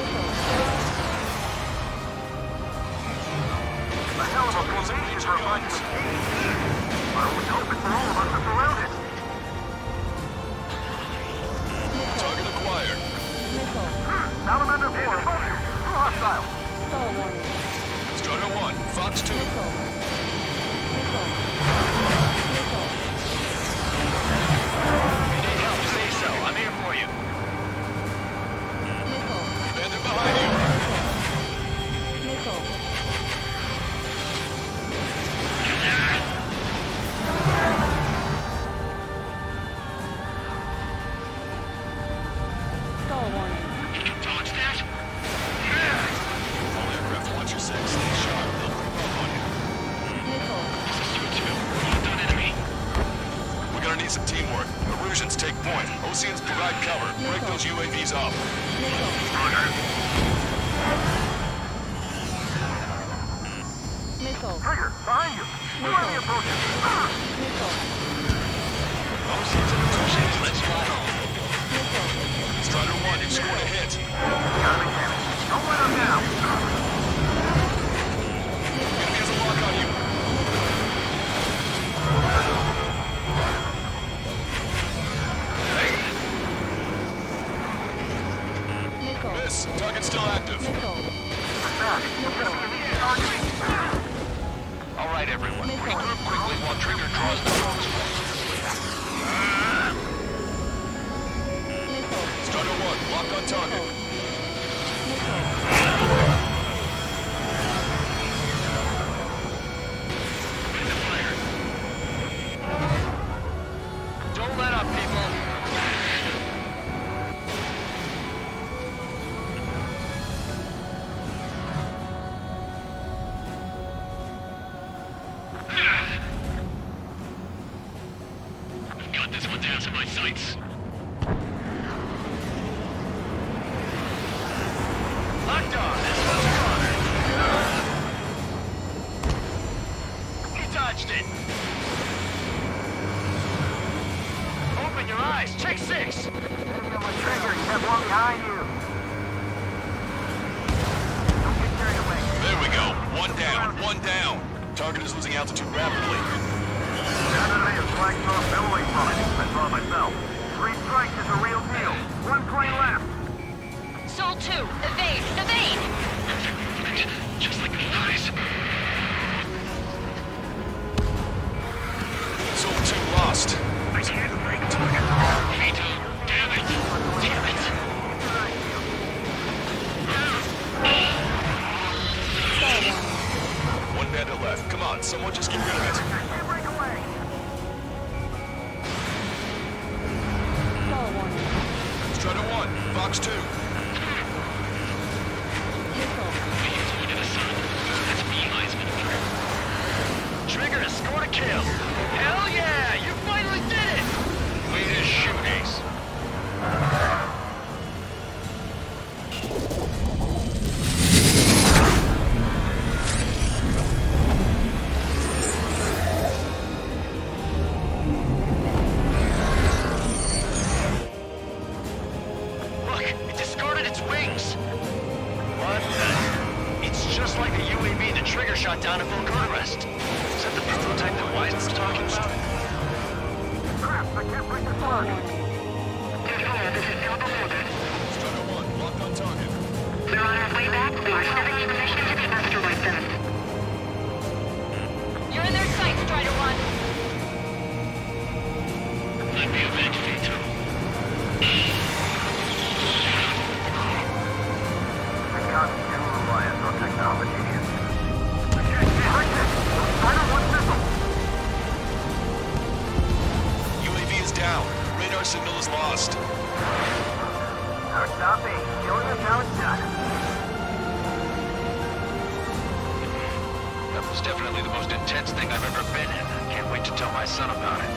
A hell of a formation for a bunch of I was hoping for all of us to surround it. Target acquired. Salamander 4, too hostile. Stall warning. Strider 1, Fox 2. If you need help, say so. I'm here for you. Bandit behind you. Missile. Stall warning. Dodge that. All aircraft, watch your 6. Stay sharp. They'll creep up on you. Missile. This is 2-2. Oceans, provide cover. Break those UAVs up. Missile. Trigger, behind you. Who are the approaches? Missile. Oceans and Oceans, let's fly home. Strider 1, you scored a hit. Gotta be damaged. Don't let him down. Enemy has a lock on you. Miss, target's still active. All right, everyone. Regroup quickly while Trigger draws the drones. Strider 1, lock on target. Don't let up, people. Got this one down to my sights. Locked on. This one's cornered. He dodged it. Open your eyes. Check 6. Enemy on my trigger. You have one behind you. Don't get carried away. There we go. One down. Target is losing altitude rapidly. Enemy is flanked off billowing from it. I saw it myself. 3 strikes is a real deal. 1 plane left. Sol 2, evade! Evade! Just like the flies. Soul 2 lost. I can't break target. Vito, damn it! Damn it! One bandit left. Come on, someone just get rid of it. Strider 1, Fox 2. Trigger has scored a kill. Hell yeah! You finally did it! Way to shoot, Ace. Look, it discarded its wings. What the? It's just like the UAV the Trigger shot down at Bucharest. Is that the prototype that Wise was talking about? Crap, I can't break the target. Strider 1, locked on target. We're on our way back. We are sending you permission to the asteroid zone. You're in their sight, Strider 1. Let me avenge Vito. I can't get reliance on technology. UAV is down. Radar signal is lost. Copy. Killing us how it's done. That was definitely the most intense thing I've ever been in. Can't wait to tell my son about it.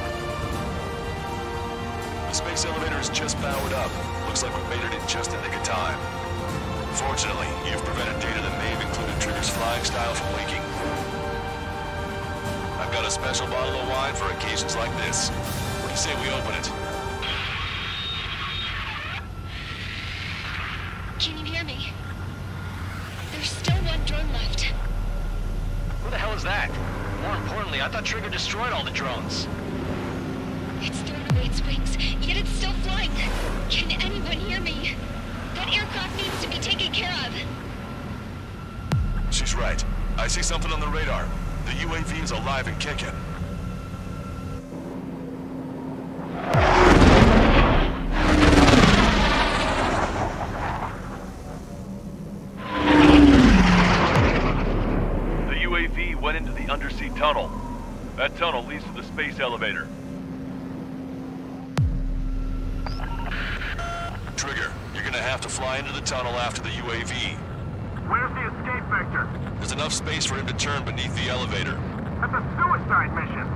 The space elevator is just powered up. Looks like we made it in just the nick of time. Fortunately, you've prevented data that may have included Trigger's flying style from leaking. I've got a special bottle of wine for occasions like this. What do you say we open it? Can you hear me? There's still one drone left. Who the hell is that? More importantly, I thought Trigger destroyed all the drones. It's thrown away its wings, yet it's still flying. Can anyone hear me? That aircraft needs to be taken care of. She's right. I see something on the radar. The UAV is alive and kicking. The UAV went into the undersea tunnel. That tunnel leads to the space elevator. Trigger, you're gonna have to fly into the tunnel after the UAV. Where's the escape vector? There's enough space for him to turn beneath the elevator. That's a suicide mission.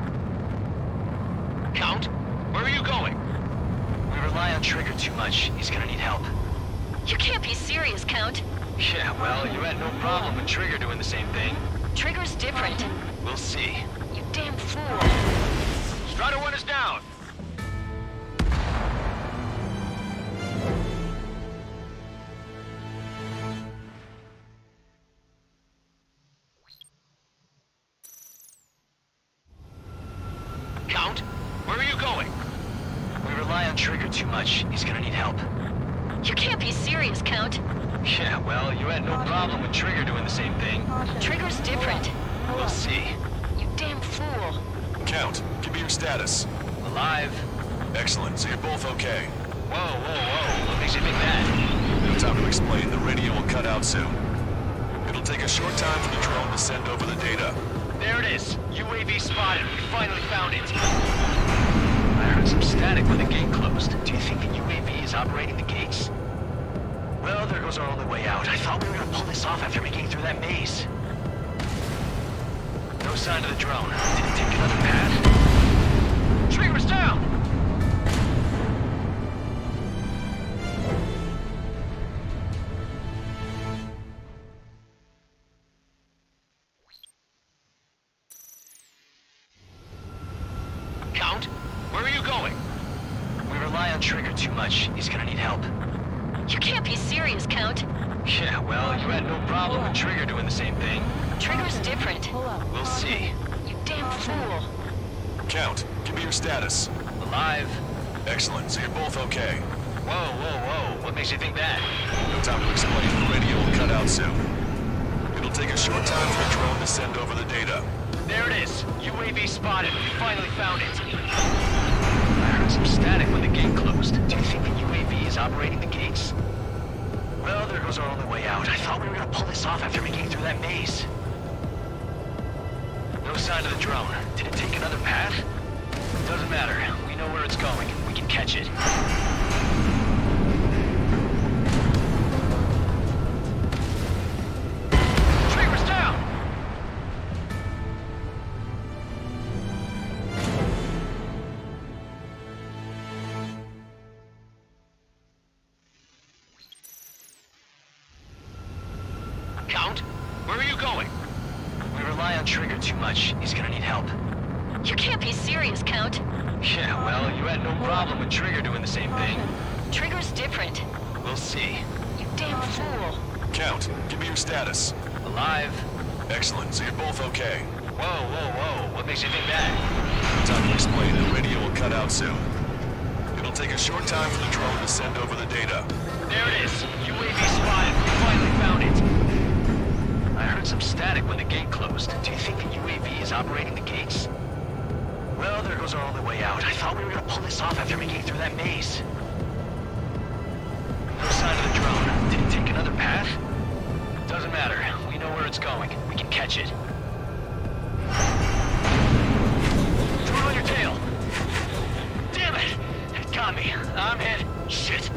Count, where are you going? We were rely on Trigger too much, he's gonna need help. You can't be serious, Count. Yeah, well, you had no problem with Trigger doing the same thing. Trigger's different. We'll see. You damn fool. Strider 1 is down. Count, where are you going? We rely on Trigger too much, he's gonna need help. You can't be serious, Count. Yeah, well, you had no problem with Trigger doing the same thing. Trigger's different. We'll see. You damn fool. Count, give me your status. Alive. Excellent, so you're both okay. Whoa, whoa, whoa, what makes you think that? No time to explain, the radio will cut out soon. It'll take a short time for the drone to send over the data. There it is. UAV spotted. We finally found it. I heard some static when the gate closed. Do you think the UAV is operating the gates? Well, there goes our only way out. I thought we were gonna pull this off after making it through that maze. No sign of the drone. Did it take another path? Trigger's down! Count, where are you going? We rely on Trigger too much. He's gonna need help. You can't be serious, Count. Yeah, well, you had no problem with Trigger doing the same thing. Trigger's different. We'll see. You damn fool. Count, give me your status. Alive. Excellent, so you're both okay. Whoa, whoa, whoa, what makes you think that? No time to explain, the radio will cut out soon. It'll take a short time for the drone to send over the data. There it is. UAV spotted. We finally found it. I heard some static when the gate closed. Do you think the UAV is operating the gates? Well, there goes our only way out. I thought we were gonna pull this off after making it through that maze. No sign of the drone. Did it take another path? Doesn't matter. We know where it's going. We can catch it. Trigger's down! Count, where are you going? We rely on Trigger too much. He's gonna need help. You can't be serious, Count. Yeah, well, you had no problem with Trigger doing the same thing. Trigger's different. We'll see. You damn fool. Count, give me your status. Alive. Excellent, so you're both okay. Whoa, whoa, whoa, what makes you think that? No time to explain, the radio will cut out soon. It'll take a short time for the drone to send over the data. There it is. UAV spotted. We finally found it. I heard some static when the gate closed. Do you think the UAV is operating the gates? Well, there goes our only way out. I thought we were gonna pull this off after making it through that maze. No sign of the drone. Did it take another path? Doesn't matter. We know where it's going. We can catch it. Drone on your tail! Damn it! It got me. I'm hit. Shit.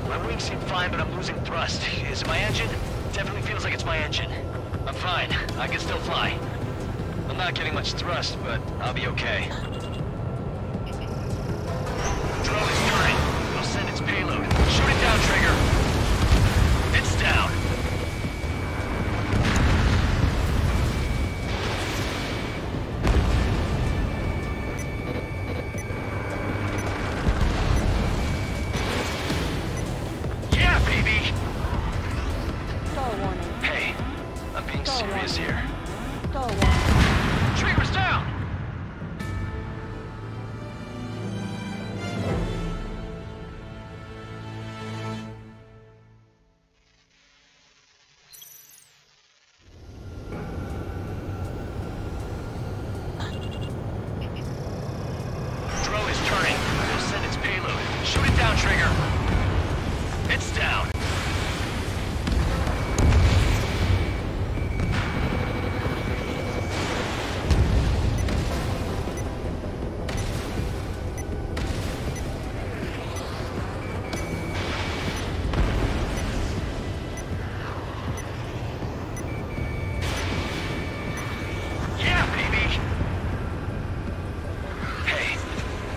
My wings seem fine, but I'm losing thrust. Is it my engine? Definitely feels like it's my engine. I'm fine. I can still fly. I'm not getting much thrust, but I'll be okay. Drone is turning. It'll send its payload. Shoot it down, Trigger. It's down. Yeah, baby! Stall warning. Hey, I'm being serious here. Stall warning. Trigger's down! Drone is turning. It'll send its payload. Shoot it down, Trigger. It's down. Yeah, baby! Hey,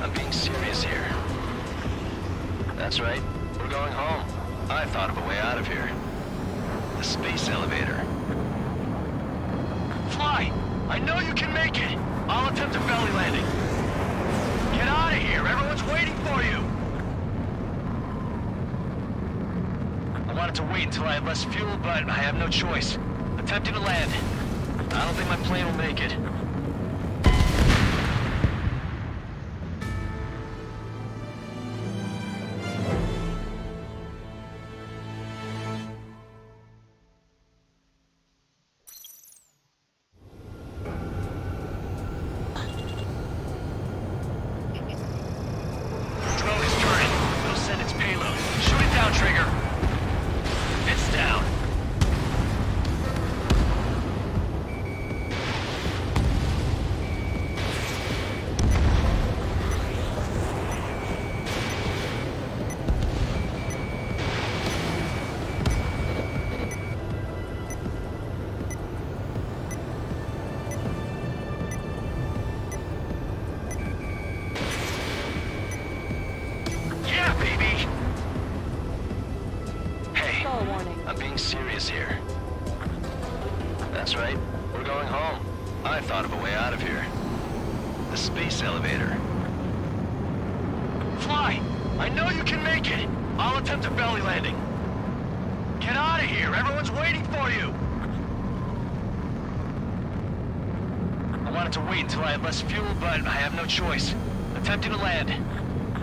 I'm being serious here. thought of a way out of here. The space elevator. Fly! I know you can make it! I'll attempt a belly landing. Get out of here! Everyone's waiting for you! I wanted to wait until I had less fuel, but I have no choice. Attempting to land. I don't think my plane will make it. Less fuel, but I have no choice. Attempting to land.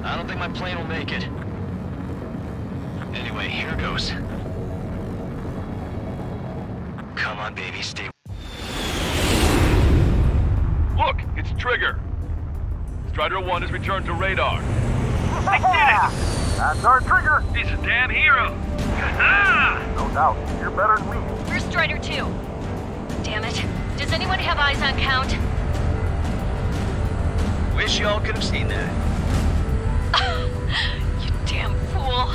I don't think my plane will make it. Anyway, here goes. Come on, baby, stay. Look, it's Trigger. Strider 1 has returned to radar. I did it! That's our Trigger! He's a damn hero! No doubt. You're better than me. Where's Strider 2? Damn it. Does anyone have eyes on Count? Wish y'all could have seen that. You damn fool.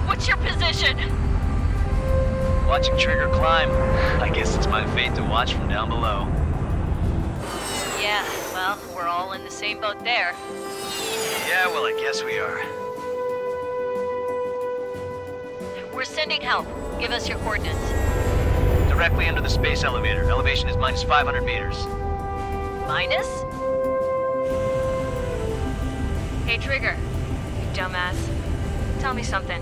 What's your position? Watching Trigger climb. I guess it's my fate to watch from down below. Yeah, well, we're all in the same boat there. Yeah, well, I guess we are. We're sending help. Give us your coordinates. Directly under the space elevator. Elevation is minus 500 meters. Minus? Hey, Trigger. You dumbass. Tell me something.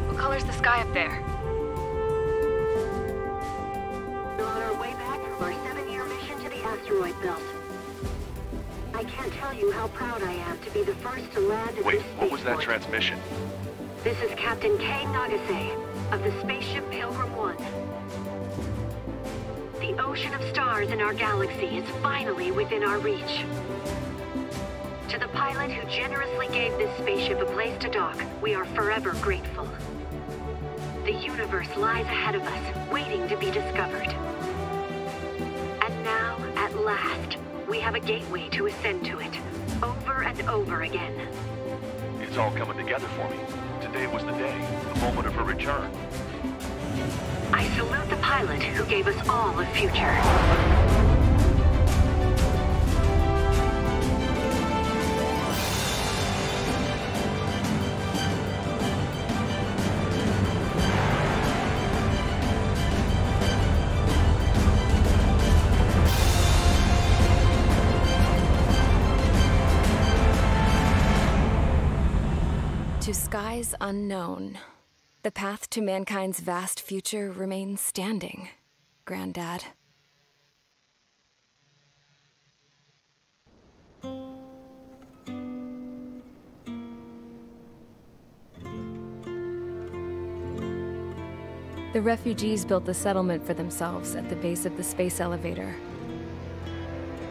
What color's the sky up there? We're on our way back from our 7-year mission to the asteroid belt. I can't tell you how proud I am to be the first to land at Wait, this what was that spaceport. transmission? This is Captain Kay Nagase of the spaceship Pilgrim 1. The ocean of stars in our galaxy is finally within our reach. To the pilot who generously gave this spaceship a place to dock, we are forever grateful. The universe lies ahead of us, waiting to be discovered. And now, at last, we have a gateway to ascend to it, over and over again. It's all coming together for me. Today was the day, the moment of her return. I salute the pilot who gave us all a future. To skies unknown, the path to mankind's vast future remains standing, Granddad. The refugees built a settlement for themselves at the base of the space elevator.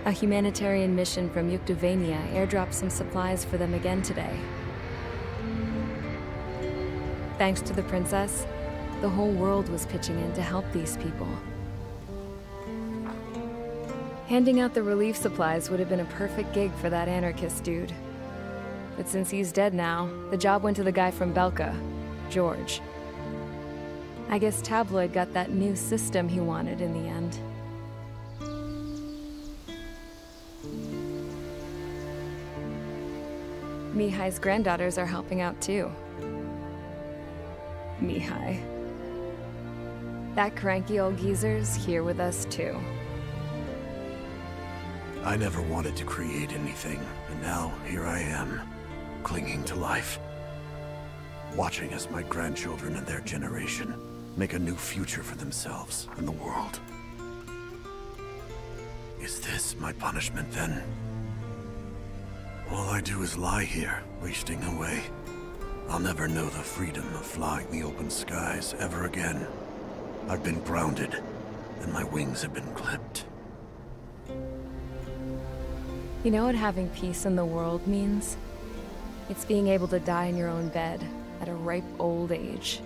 A humanitarian mission from Britannia airdropped some supplies for them again today. Thanks to the princess, the whole world was pitching in to help these people. Handing out the relief supplies would have been a perfect gig for that anarchist dude. But since he's dead now, the job went to the guy from Belka, George. I guess Tabloid got that new system he wanted in the end. Mihai's granddaughters are helping out too. Mihai. That cranky old geezer's here with us too. I never wanted to create anything, and now here I am, clinging to life. Watching as my grandchildren and their generation make a new future for themselves and the world. Is this my punishment then? All I do is lie here, wasting away. I'll never know the freedom of flying the open skies ever again. I've been grounded, and my wings have been clipped. You know what having peace in the world means? It's being able to die in your own bed at a ripe old age.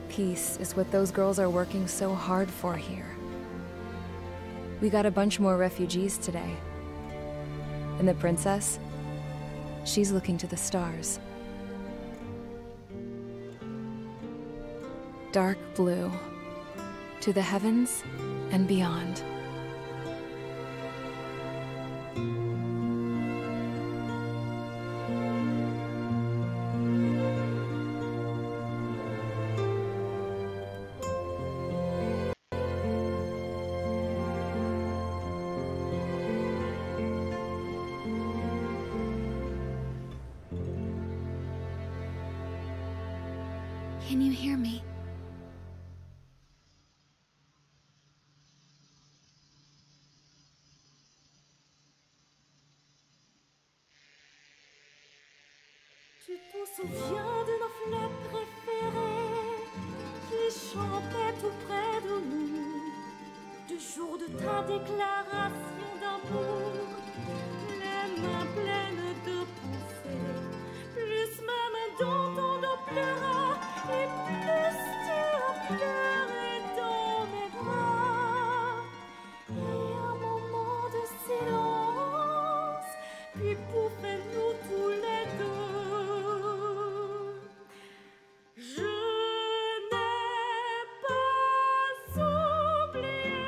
Peace is what those girls are working so hard for here. We got a bunch more refugees today. And the princess? She's looking to the stars. Dark blue. To the heavens and beyond. Can you hear me? Tu te souviens de nos fleurs préférées qui chantaient tout près de nous, du jour de ta déclaration d'amour, les mains pleines de pensées, plus même dans ton dos pleura, et plus tu as pleuré dans mes bras. Et un moment de silence, puis pouffez-nous tous les deux. Je n'ai pas oublié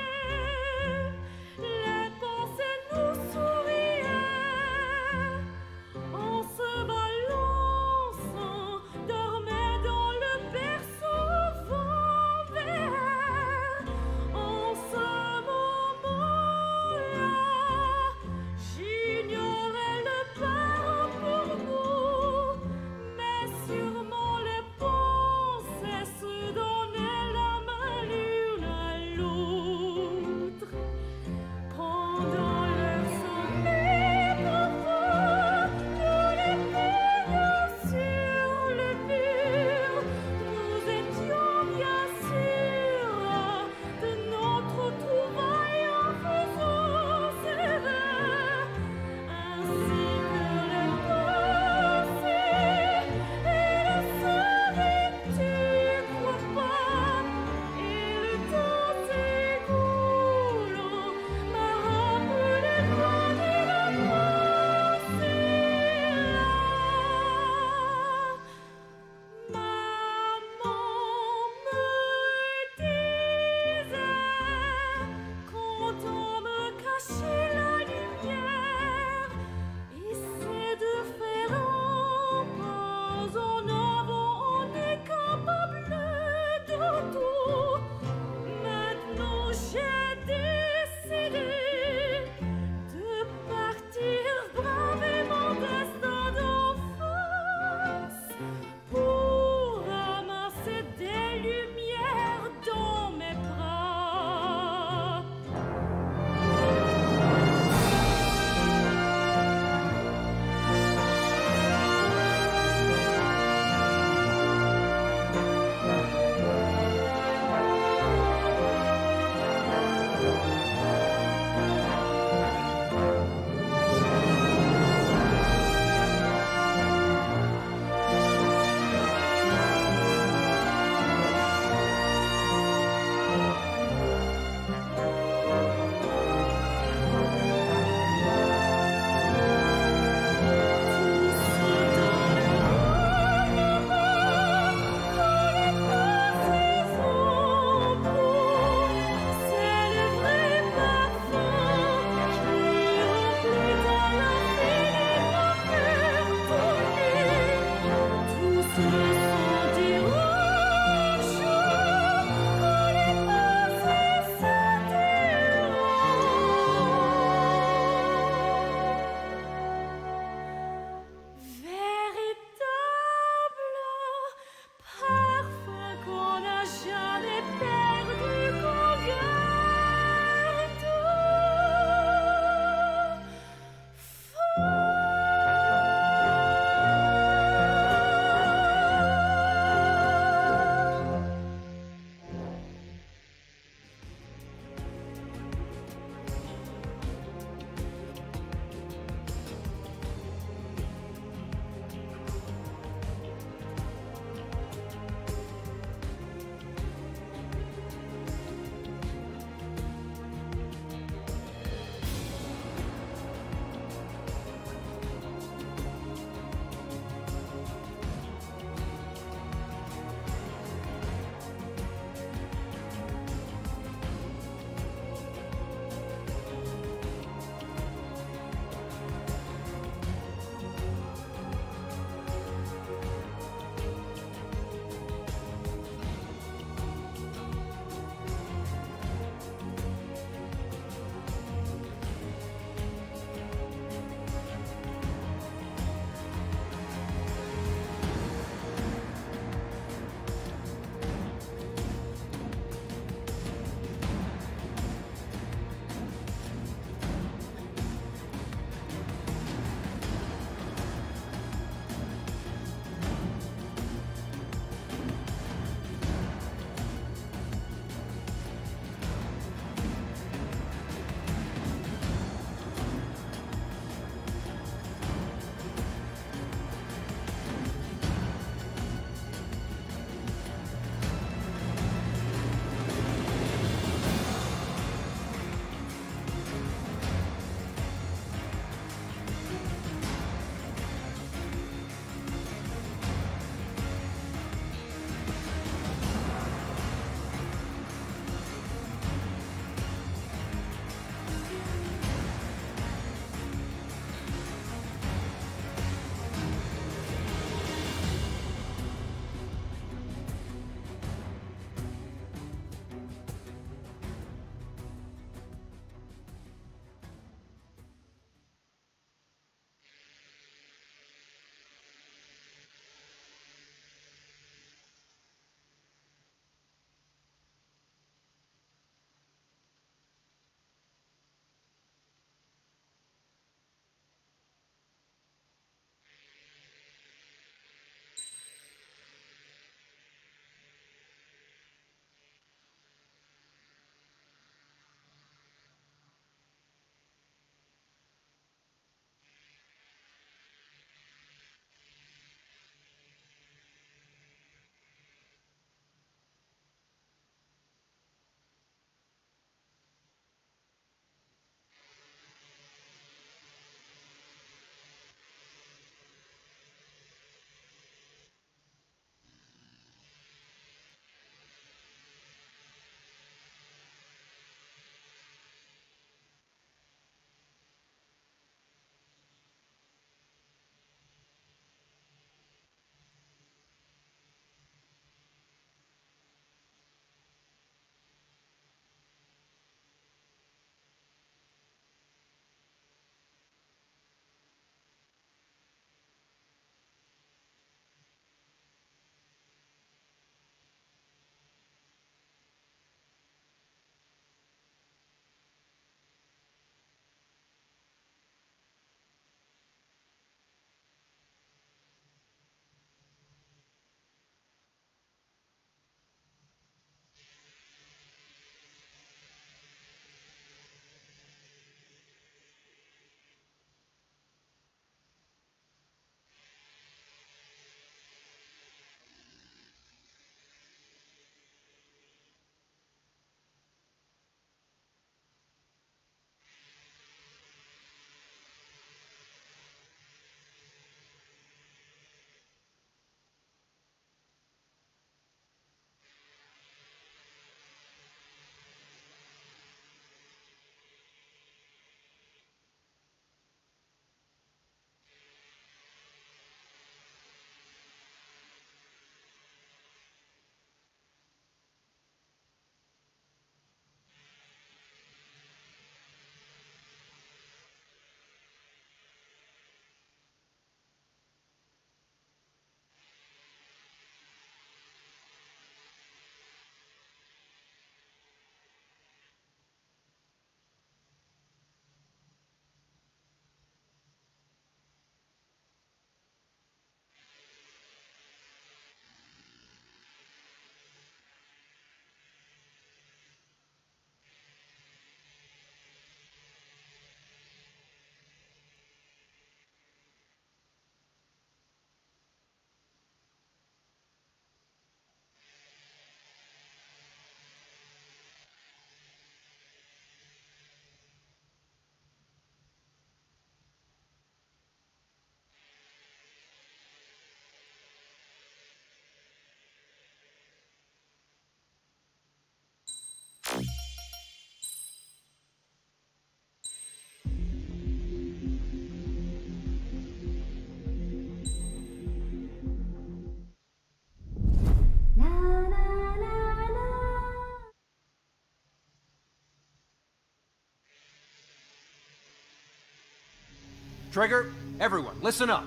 Trigger, everyone, listen up.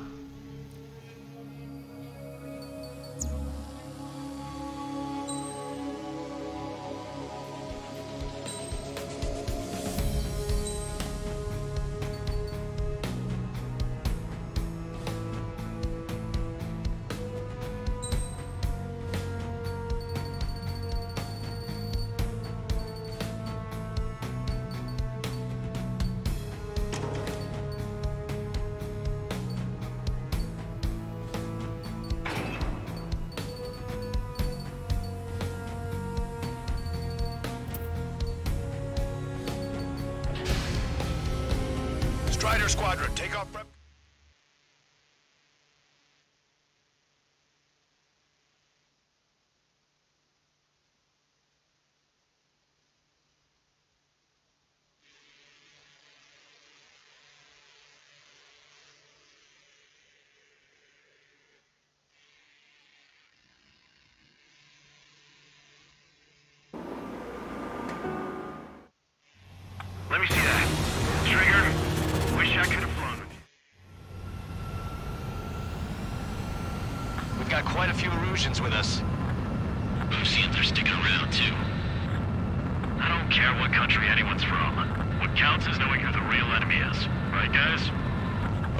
Strider Squadron, take off prep. Let me see that. Trigger, wish I could have flown with you. We've got quite a few Erusians with us. Oceans are sticking around, too. I don't care what country anyone's from. What counts is knowing who the real enemy is. Right, guys?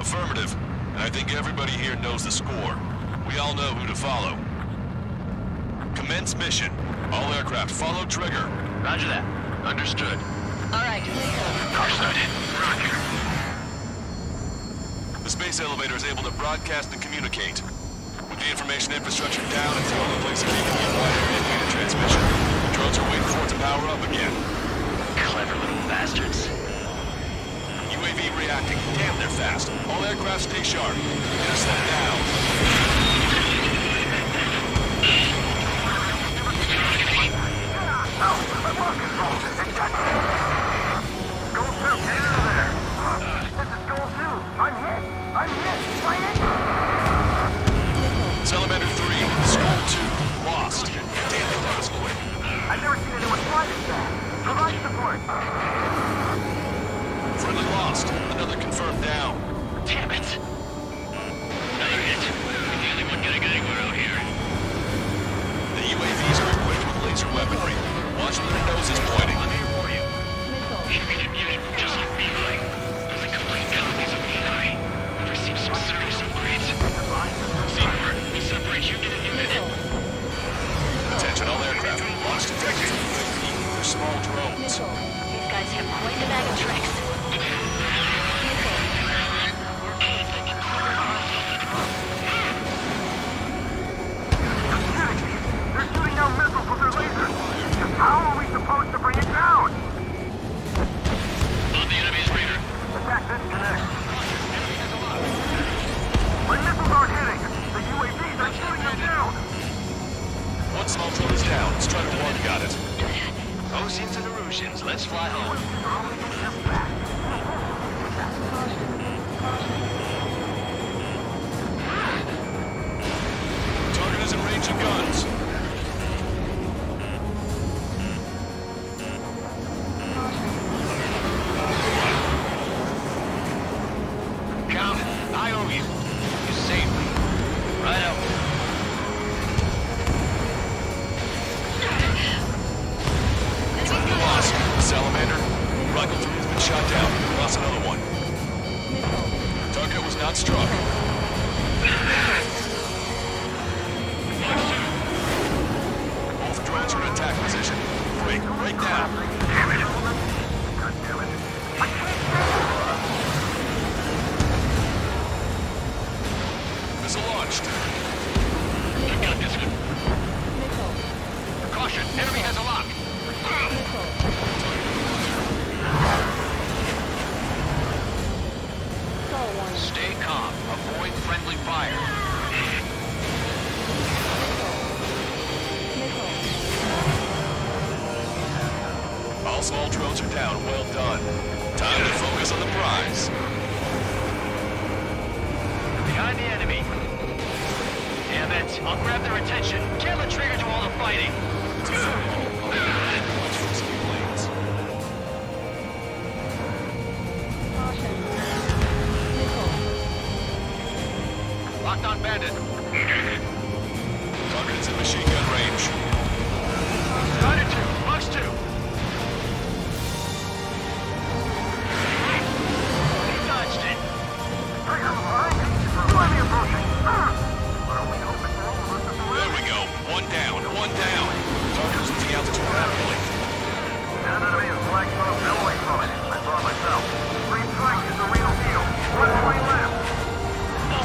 Affirmative. And I think everybody here knows the score. We all know who to follow. Commence mission. All aircraft follow trigger. Roger that. Understood. All right. Understood. Roger. The space elevator is able to broadcast and communicate. With the information infrastructure down, it's the only place that can keep wide area data transmission. Drones are waiting for it to power up again. Clever little bastards. UAV reacting. Damn, they're fast. All aircraft stay sharp. Intercept now. Salamander 3, Skull 2, lost. Damn, that was quick. I've never seen anyone fly this fast. Provide support. Friendly lost. Another confirmed down. Damn it. Another hit. We're the only one getting anywhere out here. The UAVs are equipped with laser weaponry. Watch where their nose is pointing. I'm here for you. You can use it just like Beeline. There's complete copies of Beeline. I've received some serious upgrades. Seeker, we separate unit and unit. Attention all aircraft. Lost detected. They're small drones. These guys have quite the bag of tricks. They're shooting down missiles with their lasers. How are we supposed to bring it down? On the enemy's radar. Attack disconnect. My missiles aren't hitting. The UAVs are shooting them down. One small drone is down. Strider 1 got it. Oceans and Erusians, let's fly home. Target is in range of guns. Count, I owe you. You saved me. Right out. Lost. Salamander. Rifle 3 has been shot down. Lost another one. Target was not struck. Both drones are in attack position. Break now. Damn it. God damn it. I can't Missile launched. I got this one. Caution, enemy has a lock. Stay calm. Avoid friendly fire. All small drones are down. Well done. Time to focus on the prize. Behind the enemy. Damn it. I'll grab their attention. Can't let Trigger do all the fighting. altitude rapidly. That enemy is flanked from away from it. I saw it myself. Green strike is the real deal. 1 point left.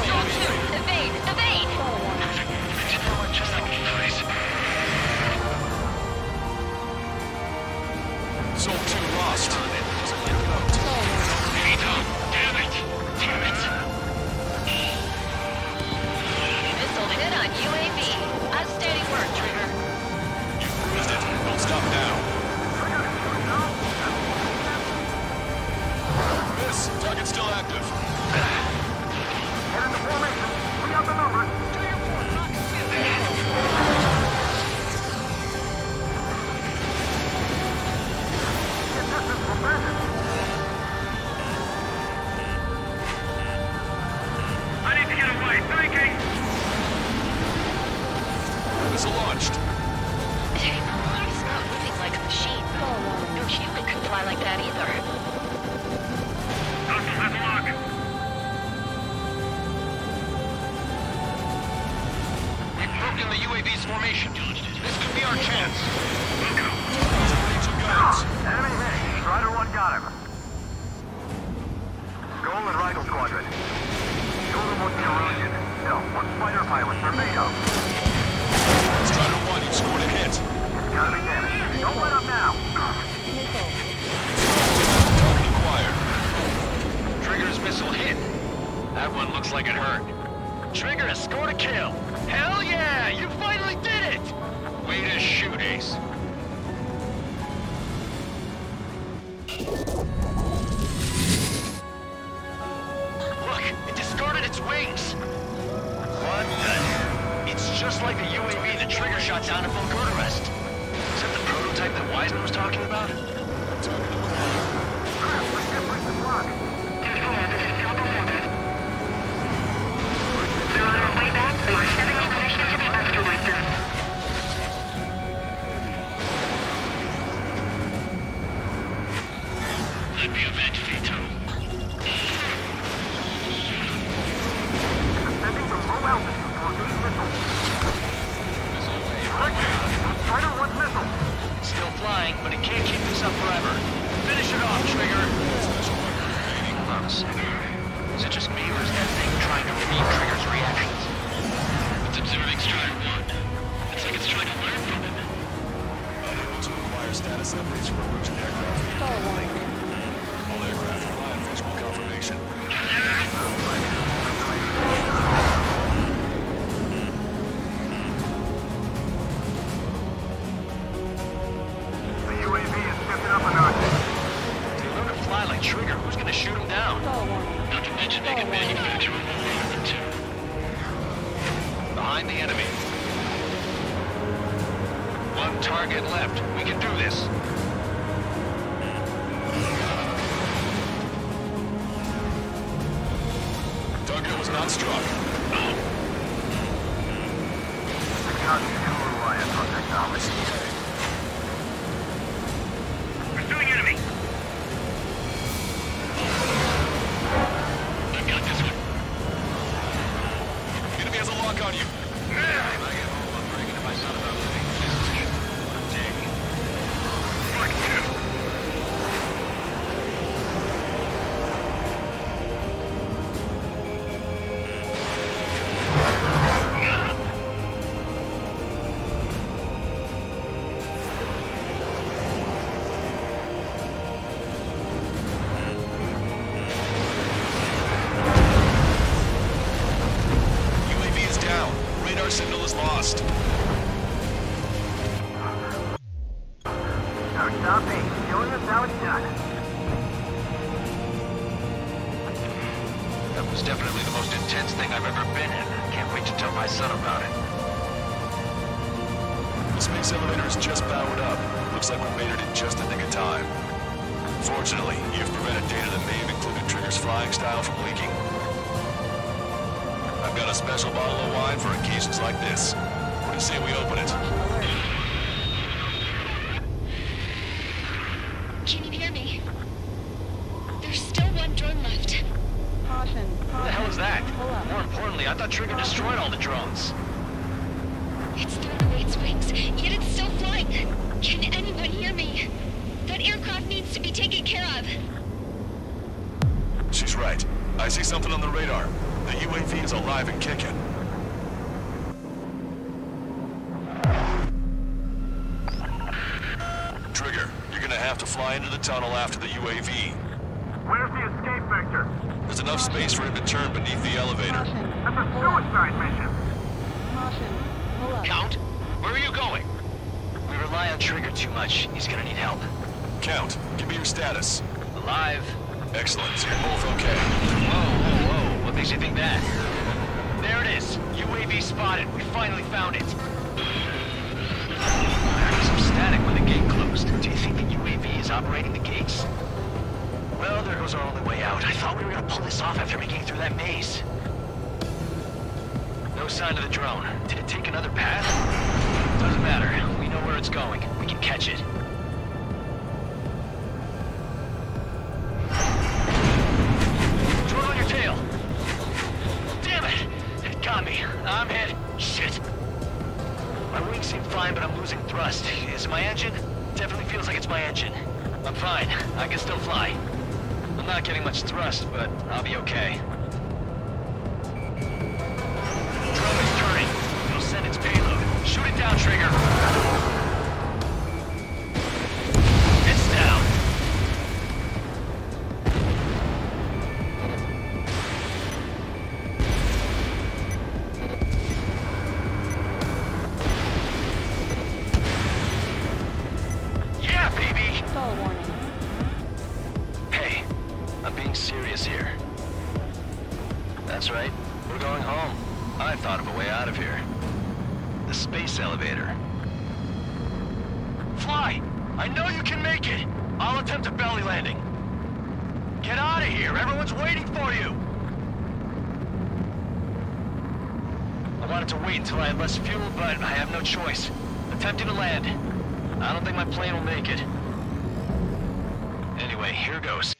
Zone 2, evade! Evade! You know what? Just like me, please. Zone 2 lost. Doesn't make note. Damn it! Damn it! Missile hit on UAV. Outstanding work, Trigger. You bruised it. Don't stop now. Miss. Target's still active. Head into formation. We got the numbers. I need to get away. Thinking. Missile launched. He's not moving like a machine. No human could fly like that either. Hostile has a lock. We've broken the UAV's formation. This could be our chance. Enemy hit. Strider 1 got him. Goal and Rifle Squadron. Show them what the erosion. No, what fighter pilots are made of. Strider 1, you scored a hit. It's gotta be damaged. Don't let up now. Target acquired. Trigger's missile hit. That one looks like it hurt. Trigger has scored a kill. Hell yeah! You finally did it! Way to shoot, Ace. Look, it discarded its wings. What the? It's just like the UAV the Trigger shot down at Volgurarest. Is that the prototype that Wiseman was talking about? They're on our way back. They are setting up position to be master. Let me avenge Vito. Sending the low altitude for these missiles. Strider 1 missile. Still flying, but it can't keep this up forever. Finish it off, Trigger. Is it just me, or is that thing trying to read Trigger's reactions? It's observing Strider 1. It's like it's trying to learn from him. Unable to acquire status updates for emergent aircraft. All aircraft rely on visual confirmation. The UAV is stepping up a notch. They learn to fly like Trigger. Who's gonna shoot him down? Not to mention they can manufacture a Warhammer II. Behind the enemy. One target left. We can do this. Target was not struck. Pursuing enemy. I've got this one. Enemy has a lock on you. If I get home, I'm breaking to my son about living. Fuck you. UAV is down. Radar signal is lost. Now stop me. Showing us how it's done. That was definitely the most intense thing I've ever been in. Can't wait to tell my son about it. The space elevator is just powered up. Looks like we made it in just the nick of time. Fortunately, you've prevented data that may have included Trigger's flying style from leaking. I've got a special bottle of wine for occasions like this. What do you say we open it? Can you hear me? There's still one drone left. Caution. What the hell is that? Pull up. More importantly, I thought Trigger destroyed all the drones. It's thrown away its wings, yet it's still flying. Can take it care of. She's right. I see something on the radar. The UAV is alive and kicking. Trigger, you're gonna have to fly into the tunnel after the UAV. Where's the escape vector? There's enough space for him to turn beneath the elevator. That's a suicide mission. Count, where are you going? We rely on Trigger too much. He's gonna need help. Count, give me your status. Alive. Excellent, so you're both okay. Whoa. What makes you think that? There it is. UAV spotted. We finally found it. There was some static when the gate closed. Do you think the UAV is operating the gates? Well, there goes our only way out. I thought we were gonna pull this off after making it through that maze. No sign of the drone. Did it take another path? Doesn't matter. We know where it's going. We can catch it. Drone on your tail. Damn it! It got me. I'm hit. Shit. My wings seem fine, but I'm losing thrust. Is it my engine? Definitely feels like it's my engine. I'm fine. I can still fly. I'm not getting much thrust, but I'll be okay. Drone is turning. It'll send its payload. Shoot it down, Trigger. It's down. Yeah, baby! Stall warning. Hey, I'm being serious here. That's right. We're going home. I thought of a way out of here. The space elevator. Fly! I know you can make it! I'll attempt a belly landing. Get out of here! Everyone's waiting for you! I wanted to wait until I had less fuel, but I have no choice. Attempting to land. I don't think my plane will make it. Anyway, here goes.